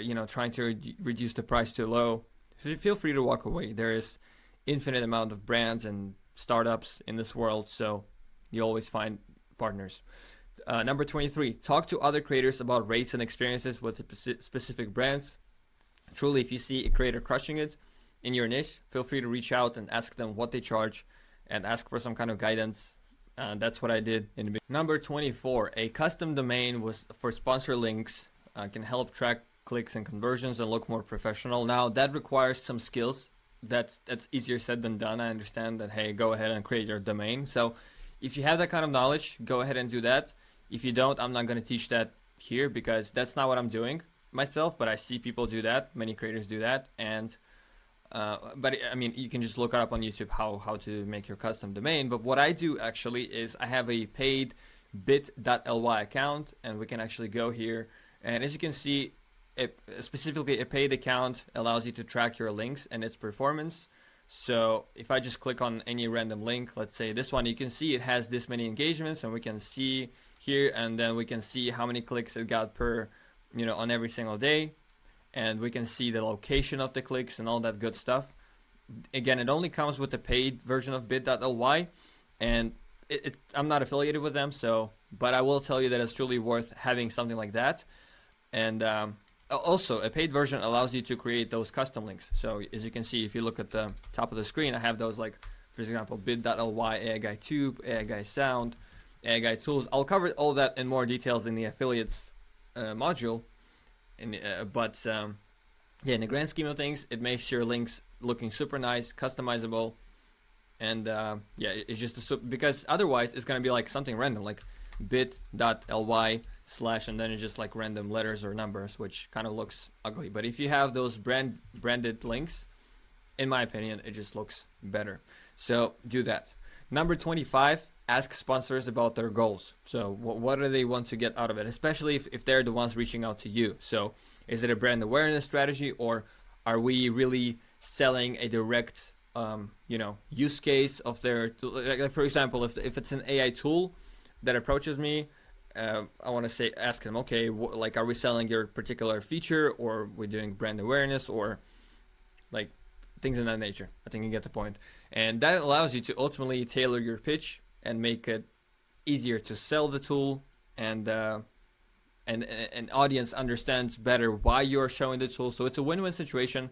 Speaker 2: you know, trying to reduce the price too low, feel free to walk away. There is infinite amount of brands and startups in this world, so you always find partners. Number 23, talk to other creators about rates and experiences with specific brands. Truly, if you see a creator crushing it in your niche, feel free to reach out and ask them what they charge and ask for some kind of guidance That's what I did in the beginning. Number 24, a custom domain was for sponsor links, can help track clicks and conversions and look more professional. Now that requires some skills. That's easier said than done. I understand that, hey, go ahead and create your domain. So if you have that kind of knowledge, go ahead and do that. If you don't, I'm not going to teach that here because that's not what I'm doing myself, but I see people do that. Many creators do that. And but I mean, you can just look it up on YouTube how to make your custom domain. But what I do actually is I have a paid bit.ly account, and we can actually go here. And as you can see, specifically a paid account allows you to track your links and its performance. So if I just click on any random link, let's say this one, you can see it has this many engagements, and we can see here, and then we can see how many clicks it got per, on every single day. And we can see the location of the clicks and all that good stuff. Again, it only comes with the paid version of bit.ly, and I'm not affiliated with them, but I will tell you that it's truly worth having something like that. And also, a paid version allows you to create those custom links. So as you can see, if you look at the top of the screen, I have those, like, for example, bit.ly, AI Guy Tube, AI Guy Sound, AI Guy Tools. I'll cover all that in more details in the affiliates module. But yeah, in the grand scheme of things, it makes your links looking super nice, customizable. And yeah, it's just because otherwise it's going to be like something random, like bit.ly/ and then it's just like random letters or numbers, which kind of looks ugly. But if you have those branded links, in my opinion, it just looks better. So do that. Number 25, ask sponsors about their goals. So what do they want to get out of it, especially if they're the ones reaching out to you. So is it a brand awareness strategy, or are we really selling a direct use case of their, like, for example, if it's an AI tool that approaches me, I want to ask them, okay, like, are we selling your particular feature, or we're doing brand awareness, or like things in that nature? I think you get the point. And that allows you to ultimately tailor your pitch and make it easier to sell the tool, and an audience understands better why you're showing the tool. So it's a win-win situation,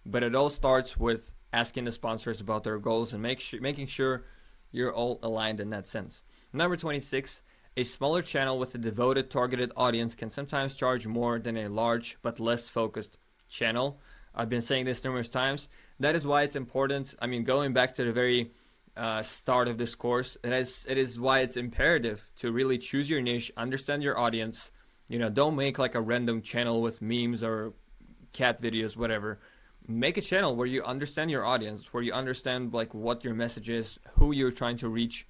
Speaker 2: but it all starts with asking the sponsors about their goals and making sure you're all aligned in that sense. Number 26, a smaller channel with a devoted targeted audience can sometimes charge more than a large but less focused channel. I've been saying this numerous times. That is why it's important. I mean, going back to the very start of this course, it is why it's imperative to really choose your niche, understand your audience. Don't make like a random channel with memes or cat videos, whatever. Make a channel where you understand your audience, where you understand like what your message is, who you're trying to reach.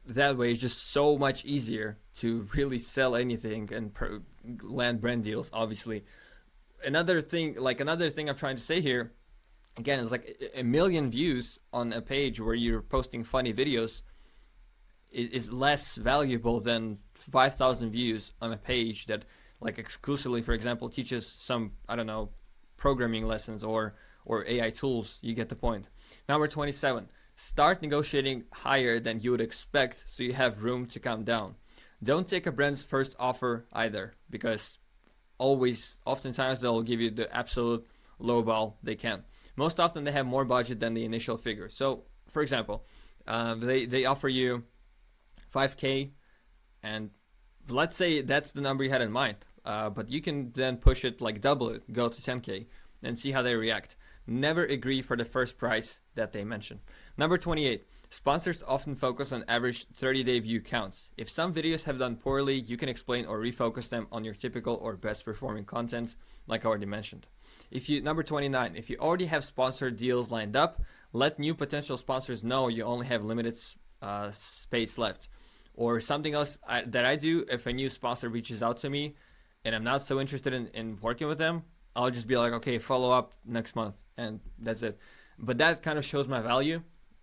Speaker 2: That way, it's just so much easier to really sell anything and land brand deals, obviously. Another thing I'm trying to say here, again, is like a million views on a page where you're posting funny videos is less valuable than 5,000 views on a page that, like, exclusively, for example, teaches some, I don't know, programming lessons or AI tools. You get the point. Number 27, start negotiating higher than you would expect so you have room to come down. Don't take a brand's first offer either, because oftentimes they'll give you the absolute lowball they can. Most often they have more budget than the initial figure. So for example, they offer you 5K, and let's say that's the number you had in mind, but you can then push it, like double it, go to 10K, and see how they react. Never agree for the first price that they mention. Number 28, sponsors often focus on average 30-day view counts. If some videos have done poorly, you can explain or refocus them on your typical or best performing content, like I already mentioned. Number 29, if you already have sponsored deals lined up, let new potential sponsors know you only have limited space left. Or something else that I do, if a new sponsor reaches out to me and I'm not so interested in working with them, I'll just be like, okay, follow up next month, and that's it. But that kind of shows my value.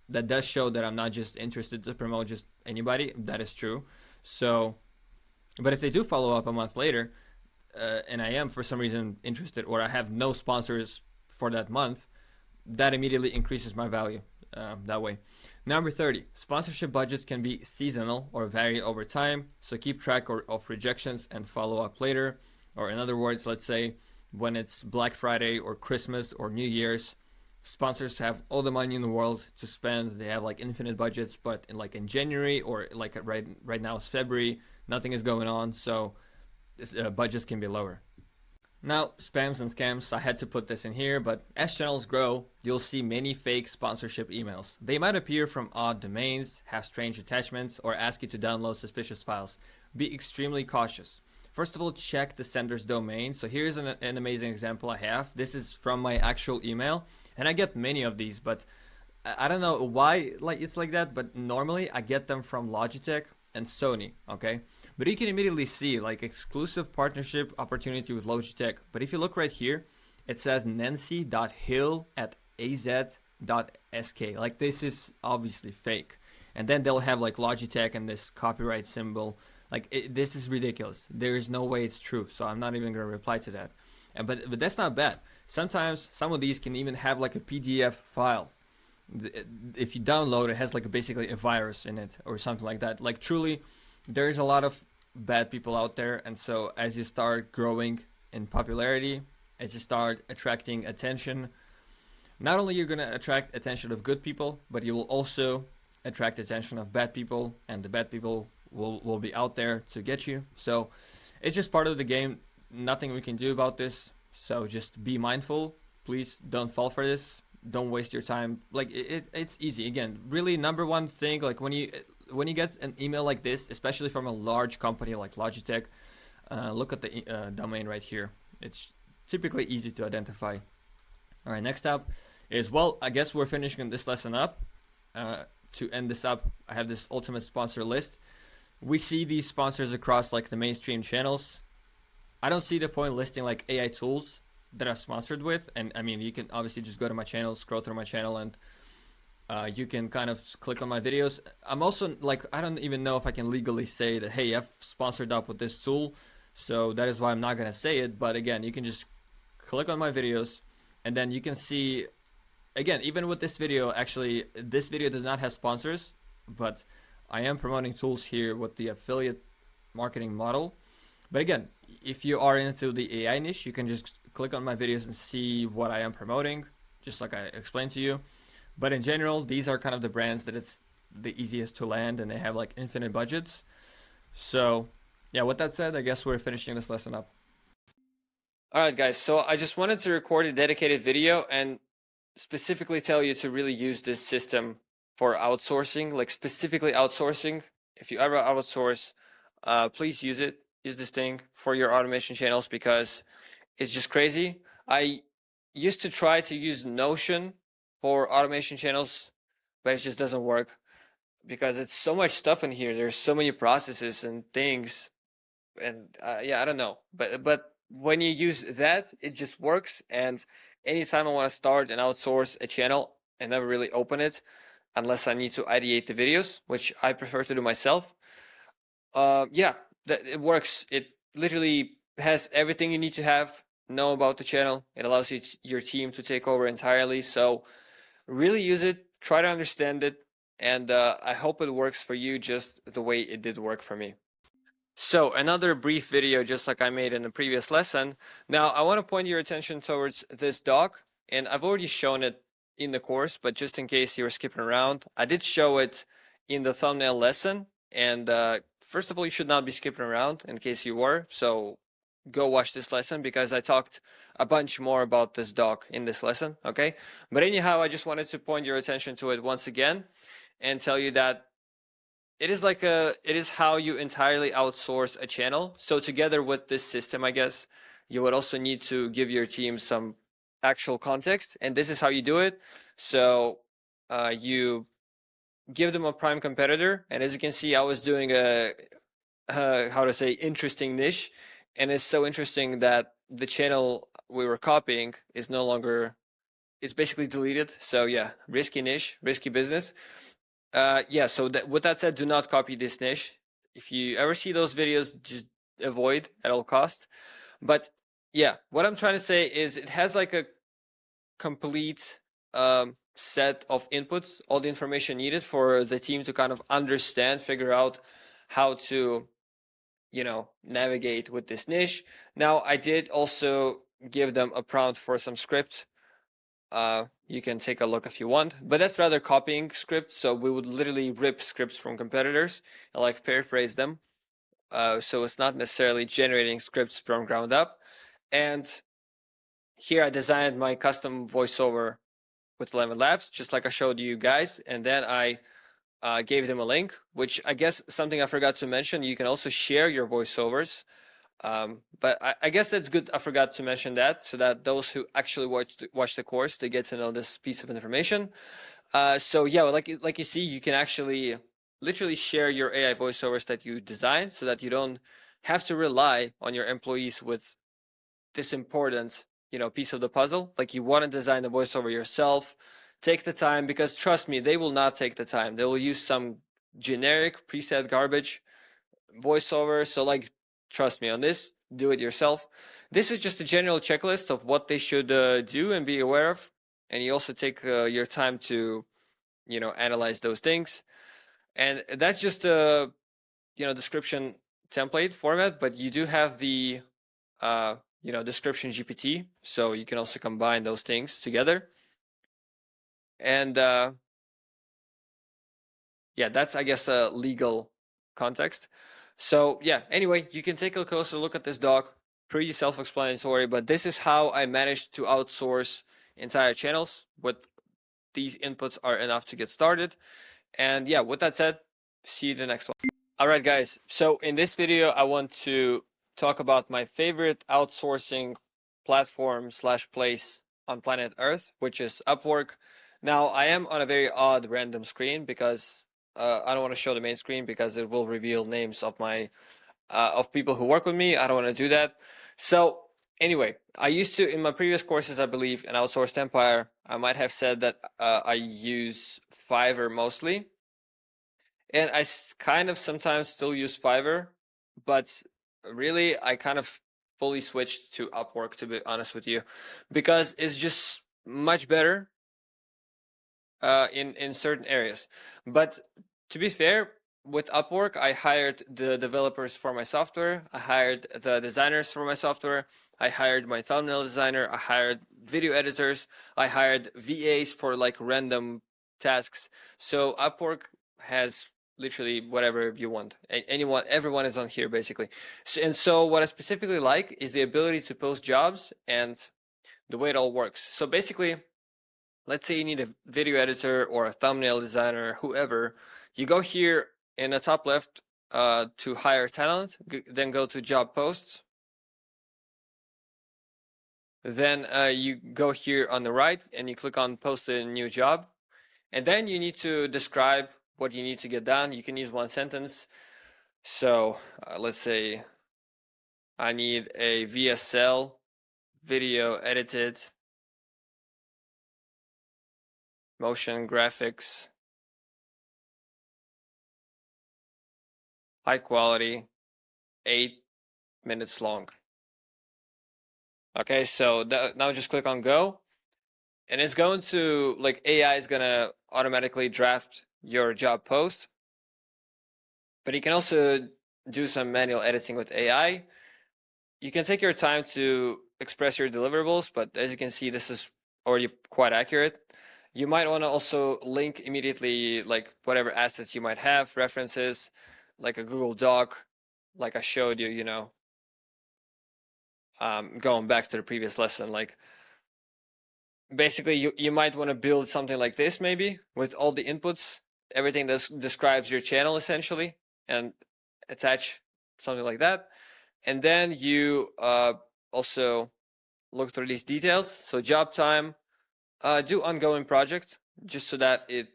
Speaker 2: That does show that I'm not just interested to promote just anybody. That is true. So, but if they do follow up a month later, and I am for some reason interested, or I have no sponsors for that month, that immediately increases my value that way. Number 30, sponsorship budgets can be seasonal or vary over time. So keep track of rejections and follow up later. Or in other words, let's say when it's Black Friday or Christmas or New Year's, sponsors have all the money in the world to spend. They have like infinite budgets, but in January or like right now it's February, nothing is going on, so budgets can be lower. Now, spams and scams, I had to put this in here, but as channels grow, you'll see many fake sponsorship emails. They might appear from odd domains, have strange attachments, or ask you to download suspicious files. Be extremely cautious. First of all, check the sender's domain. So here's an amazing example I have. This is from my actual email, and I get many of these, but I don't know why it's like that, but normally I get them from Logitech and Sony, okay? But you can immediately see like exclusive partnership opportunity with Logitech. But if you look right here, it says nancy.hill@az.sk. Like this is obviously fake. And then they'll have like Logitech and this copyright symbol. Like this is ridiculous. There is no way it's true. So I'm not even going to reply to that. But that's not bad. Sometimes some of these can even have like a PDF file. If you download it, has like basically a virus in it or something like that. Like truly, there's a lot of bad people out there, and so as you start growing in popularity, as you start attracting attention, not only you're going to attract attention of good people, but you will also attract attention of bad people, and the bad people will be out there to get you. So it's just part of the game. Nothing we can do about this, so just be mindful. Please don't fall for this. Don't waste your time. Like it's easy. Again, really number one thing, like when you get an email like this, especially from a large company like Logitech, look at the domain right here. It's typically easy to identify. All right, next up is, well, I guess we're finishing this lesson up. To end this up, I have this ultimate sponsor list. We see these sponsors across like the mainstream channels. I don't see the point listing like AI tools that I'm sponsored with, and I mean, you can obviously just go to my channel, scroll through my channel, and you can kind of click on my videos. I'm also like, I don't even know if I can legally say that, hey, I've sponsored up with this tool, so that is why I'm not gonna say it. But again, you can just click on my videos, and then you can see, again, even with this video, actually, this video does not have sponsors, but I am promoting tools here with the affiliate marketing model. But again, if you are into the AI niche, you can just click on my videos and see what I am promoting, just like I explained to you. But in general, these are kind of the brands that it's the easiest to land, and they have like infinite budgets. So yeah, with that said, I guess we're finishing this lesson up. All right, guys. So I just wanted to record a dedicated video and specifically tell you to really use this system for outsourcing, like specifically outsourcing. If you ever outsource, please use it. Use this thing for your automation channels because it's just crazy. I used to try to use Notion for automation channels, but it just doesn't work because it's so much stuff in here. There's so many processes and things, and yeah, I don't know. But when you use that, it just works. And anytime I want to start and outsource a channel, I never really open it unless I need to ideate the videos, which I prefer to do myself. Yeah, it works. It literally has everything you need to know about the channel. It allows your team to take over entirely. So really use it, try to understand it, and I hope it works for you just the way it did work for me. So another brief video just like I made in the previous lesson. Now I want to point your attention towards this doc, and I've already shown it in the course, but just in case you were skipping around, I did show it in the thumbnail lesson. And first of all, you should not be skipping around in case you were. So go watch this lesson because I talked a bunch more about this doc in this lesson, okay? But anyhow, I just wanted to point your attention to it once again and tell you that it is how you entirely outsource a channel. So together with this system, I guess, you would also need to give your team some actual context, and this is how you do it. So you give them a prime competitor, and as you can see, I was doing a how to say interesting niche, and it's so interesting that the channel we were copying is no longer, it's basically deleted. So yeah, risky niche, risky business. Yeah, so with that said, do not copy this niche. If you ever see those videos, just avoid at all cost. But yeah, what I'm trying to say is it has like a complete set of inputs, all the information needed for the team to kind of understand, figure out how to, navigate with this niche. Now, I did also give them a prompt for some script
Speaker 1: you can take a look if you want, but that's rather copying scripts. So we would literally rip scripts from competitors and like paraphrase them. So it's not necessarily generating scripts from ground up. And here I designed my custom voiceover with Lemon Labs, just like I showed you guys. And then I gave them a link, which I guess something I forgot to mention. You can also share your voiceovers. But I guess that's good. I forgot to mention that, so that those who actually watch the course, they get to know this piece of information. So yeah, like you see, you can actually literally share your AI voiceovers that you design, so that you don't have to rely on your employees with this important, piece of the puzzle. Like, you want to design the voiceover yourself. Take the time, because trust me, they will not take the time. They will use some generic preset garbage voiceover. So like, trust me on this, do it yourself. This is just a general checklist of what they should do and be aware of. And you also take your time to, analyze those things. And that's just a, description template format, but you do have the, description GPT. So you can also combine those things together. And yeah, that's, I guess, a legal context. So yeah, anyway, you can take a closer look at this doc. Pretty self-explanatory, but this is how I managed to outsource entire channels. With these inputs are enough to get started. And yeah, with that said, see you in the next one. All right, guys. So in this video, I want to talk about my favorite outsourcing platform / place on planet Earth, which is Upwork. Now, I am on a very odd random screen because I don't want to show the main screen because it will reveal names of my of people who work with me. I don't want to do that. So anyway, I used to, in my previous courses, I believe, in Outsourced Empire, I might have said that I use Fiverr mostly. And I kind of sometimes still use Fiverr, but really I kind of fully switched to Upwork, to be honest with you, because it's just much better in certain areas. But to be fair, with Upwork, I hired the developers for my software. I hired the designers for my software. I hired my thumbnail designer. I hired video editors. I hired VAs for like random tasks. So Upwork has literally whatever you want. Everyone is on here basically. So what I specifically like is the ability to post jobs and the way it all works. So basically, let's say you need a video editor or a thumbnail designer, whoever. You go here in the top left to hire talent, then go to job posts. Then you go here on the right and you click on post a new job. And then you need to describe what you need to get done. You can use one sentence. So let's say I need a VSL video edited, motion graphics, high quality, 8 minutes long. Okay, so now just click on go, and it's going to, like, AI is gonna automatically draft your job post, but you can also do some manual editing with AI. You can take your time to express your deliverables, but as you can see, this is already quite accurate. You might want to also link immediately, like, whatever assets you might have, references, like a Google Doc, like I showed you, going back to the previous lesson. Like, basically, you might want to build something like this, maybe, with all the inputs, everything that describes your channel, essentially, and attach something like that. And then you also look through these details. So job time, do ongoing project, just so that it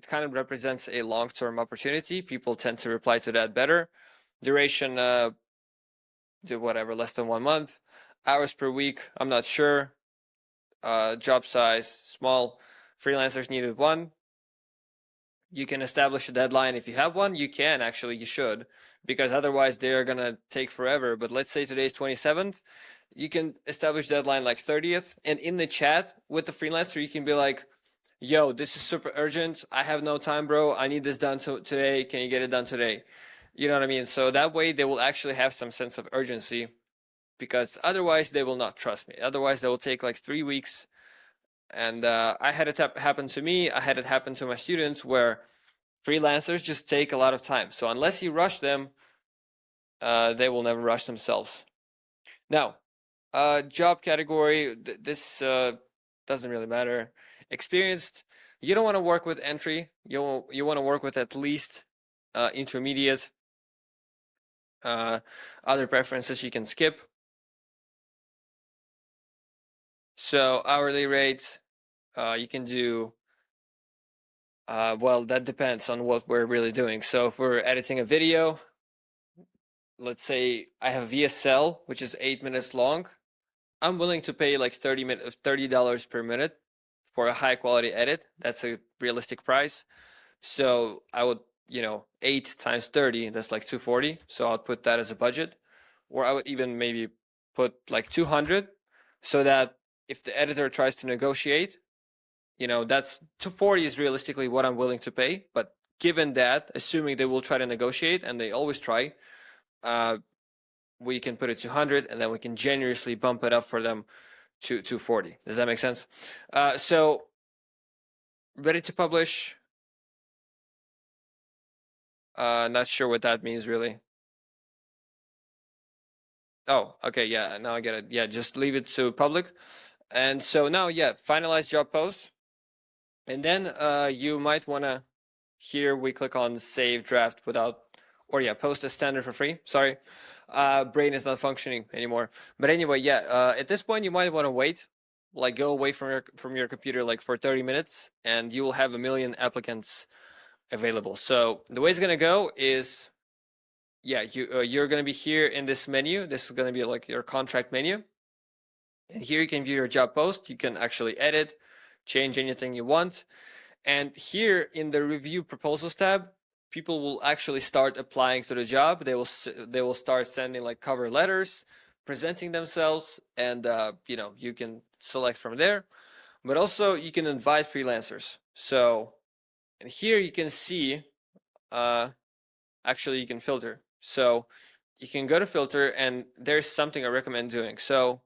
Speaker 1: kind of represents a long-term opportunity. People tend to reply to that better. Duration, do whatever, less than 1 month. Hours per week, I'm not sure. Job size, small. Freelancers needed 1. You can establish a deadline if you have one. You should, because otherwise they're gonna take forever. But let's say today's 27th. You can establish deadline like 30th, and in the chat with the freelancer, you can be like, yo, this is super urgent. I have no time, bro. I need this done today. Can you get it done today? You know what I mean? So that way they will actually have some sense of urgency, because otherwise they will not trust me. Otherwise they will take like 3 weeks And I had it happen to me. I had it happen to my students, where freelancers just take a lot of time. So unless you rush them, they will never rush themselves. Now, job category, this doesn't really matter. Experienced, you don't want to work with entry. You want to work with at least intermediate. Other preferences you can skip. So hourly rate, you can do, well, that depends on what we're really doing. So if we're editing a video, let's say I have VSL, which is 8 minutes long, I'm willing to pay like $30 per minute for a high quality edit. That's a realistic price. So I would, 8 times 30, that's like 240. So I'll put that as a budget, or I would even maybe put like 200, so that if the editor tries to negotiate, that's 240 is realistically what I'm willing to pay. But given that, assuming they will try to negotiate, and they always try, we can put it 200, and then we can generously bump it up for them to 240. Does that make sense? So ready to publish. Not sure what that means really. Oh, okay, yeah, now I get it. Yeah, just leave it to public. And so now, yeah, finalize job post. And then you might want to, here we click on save draft without, or yeah, post as standard for free. Sorry, brain is not functioning anymore. But anyway, yeah, at this point you might want to wait, like go away from your computer like for 30 minutes, and you will have 1 million applicants available. So the way it's gonna go is, yeah, you're gonna be here in this menu. This is gonna be like your contract menu, and here you can view your job post. You can actually edit, change anything you want. And here in the review proposals tab, people will actually start applying to the job. They will start sending like cover letters, presenting themselves, and you can select from there. But also you can invite freelancers. So, and here you can see, actually you can filter. So you can go to filter, and there's something I recommend doing. So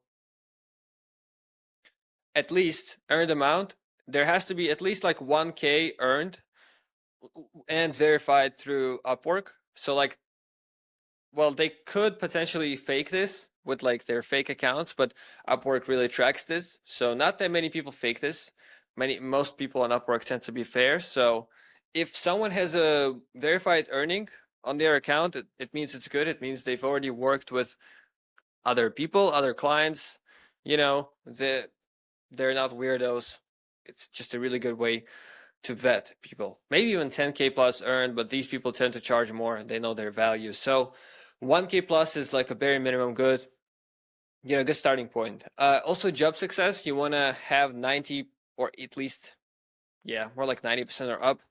Speaker 1: at least earned amount, there has to be at least like 1K earned and verified through Upwork. So like, well, they could potentially fake this with like their fake accounts, but Upwork really tracks this. So not that many people fake this. Most people on Upwork tend to be fair. So if someone has a verified earning on their account, it means it's good. It means they've already worked with other people, other clients. They're not weirdos. It's just a really good way to vet people. Maybe even 10K plus earned, but these people tend to charge more and they know their value. So 1K plus is like a bare minimum good, good starting point. Also job success, you want to have 90, or at least, yeah, more like 90% or up.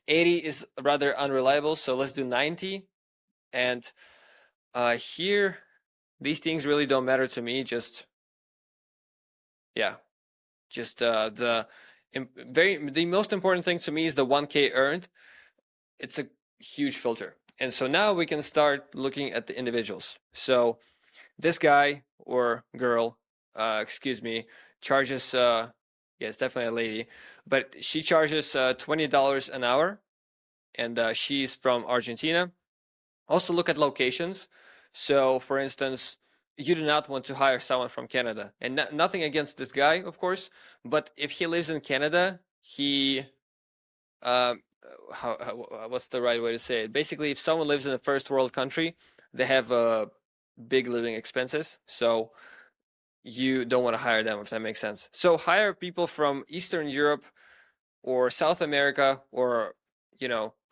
Speaker 1: 80 is rather unreliable, so let's do 90. And here, these things really don't matter to me. Just the most important thing to me is the 1K earned. It's a huge filter. And so now we can start looking at the individuals. So this guy or girl, charges, it's definitely a lady, but she charges $20 an hour, and she's from Argentina. Also look at locations. So for instance, you do not want to hire someone from Canada, and nothing against this guy, of course, but if he lives in Canada, he, what's the right way to say it? Basically, if someone lives in a first world country, they have big living expenses. So you don't want to hire them, if that makes sense. So hire people from Eastern Europe or South America, or,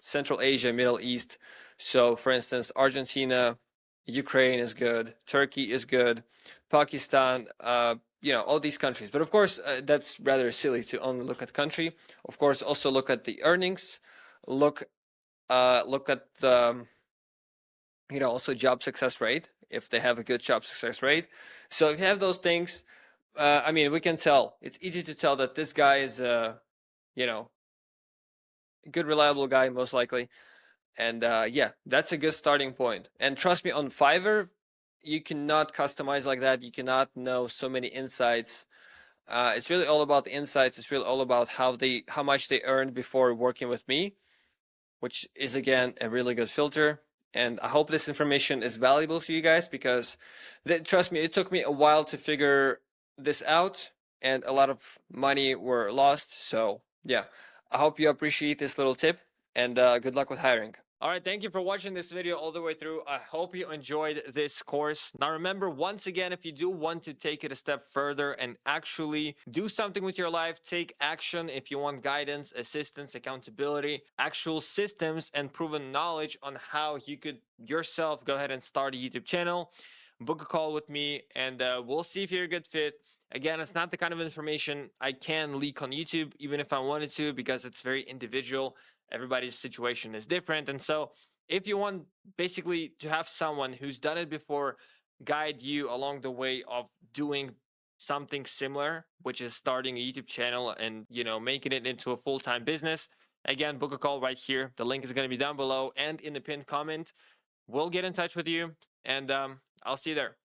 Speaker 1: Central Asia, Middle East. So for instance, Argentina, Ukraine is good, Turkey is good, Pakistan, all these countries. But of course, that's rather silly to only look at country. Of course, also look at the earnings, look at the, also job success rate, if they have a good job success rate. So if you have those things, we can tell. It's easy to tell that this guy is a good, reliable guy, most likely. And that's a good starting point. And trust me, on Fiverr, you cannot customize like that. You cannot know so many insights.
Speaker 2: It's really all about the insights. It's really all about how much they earned before working with me, which is again a really good filter. And I hope this information is valuable to you guys, because trust me, it took me a while to figure this out, and a lot of money were lost. So yeah, I hope you appreciate this little tip, and good luck with hiring. All right, thank you for watching this video all the way through. I hope you enjoyed this course. Now remember, once again, if you do want to take it a step further and actually do something with your life, take action, if you want guidance, assistance, accountability, actual systems, and proven knowledge on how you could yourself go ahead and start a YouTube channel, book a call with me, and we'll see if you're a good fit. Again, it's not the kind of information I can leak on YouTube, even if I wanted to, because it's very individual. Everybody's situation is different. And so if you want basically to have someone who's done it before guide you along the way of doing something similar, which is starting a YouTube channel and, you know, making it into a full-time business, again, book a call right here. The link is going to be down below and in the pinned comment. We'll get in touch with you, and I'll see you there.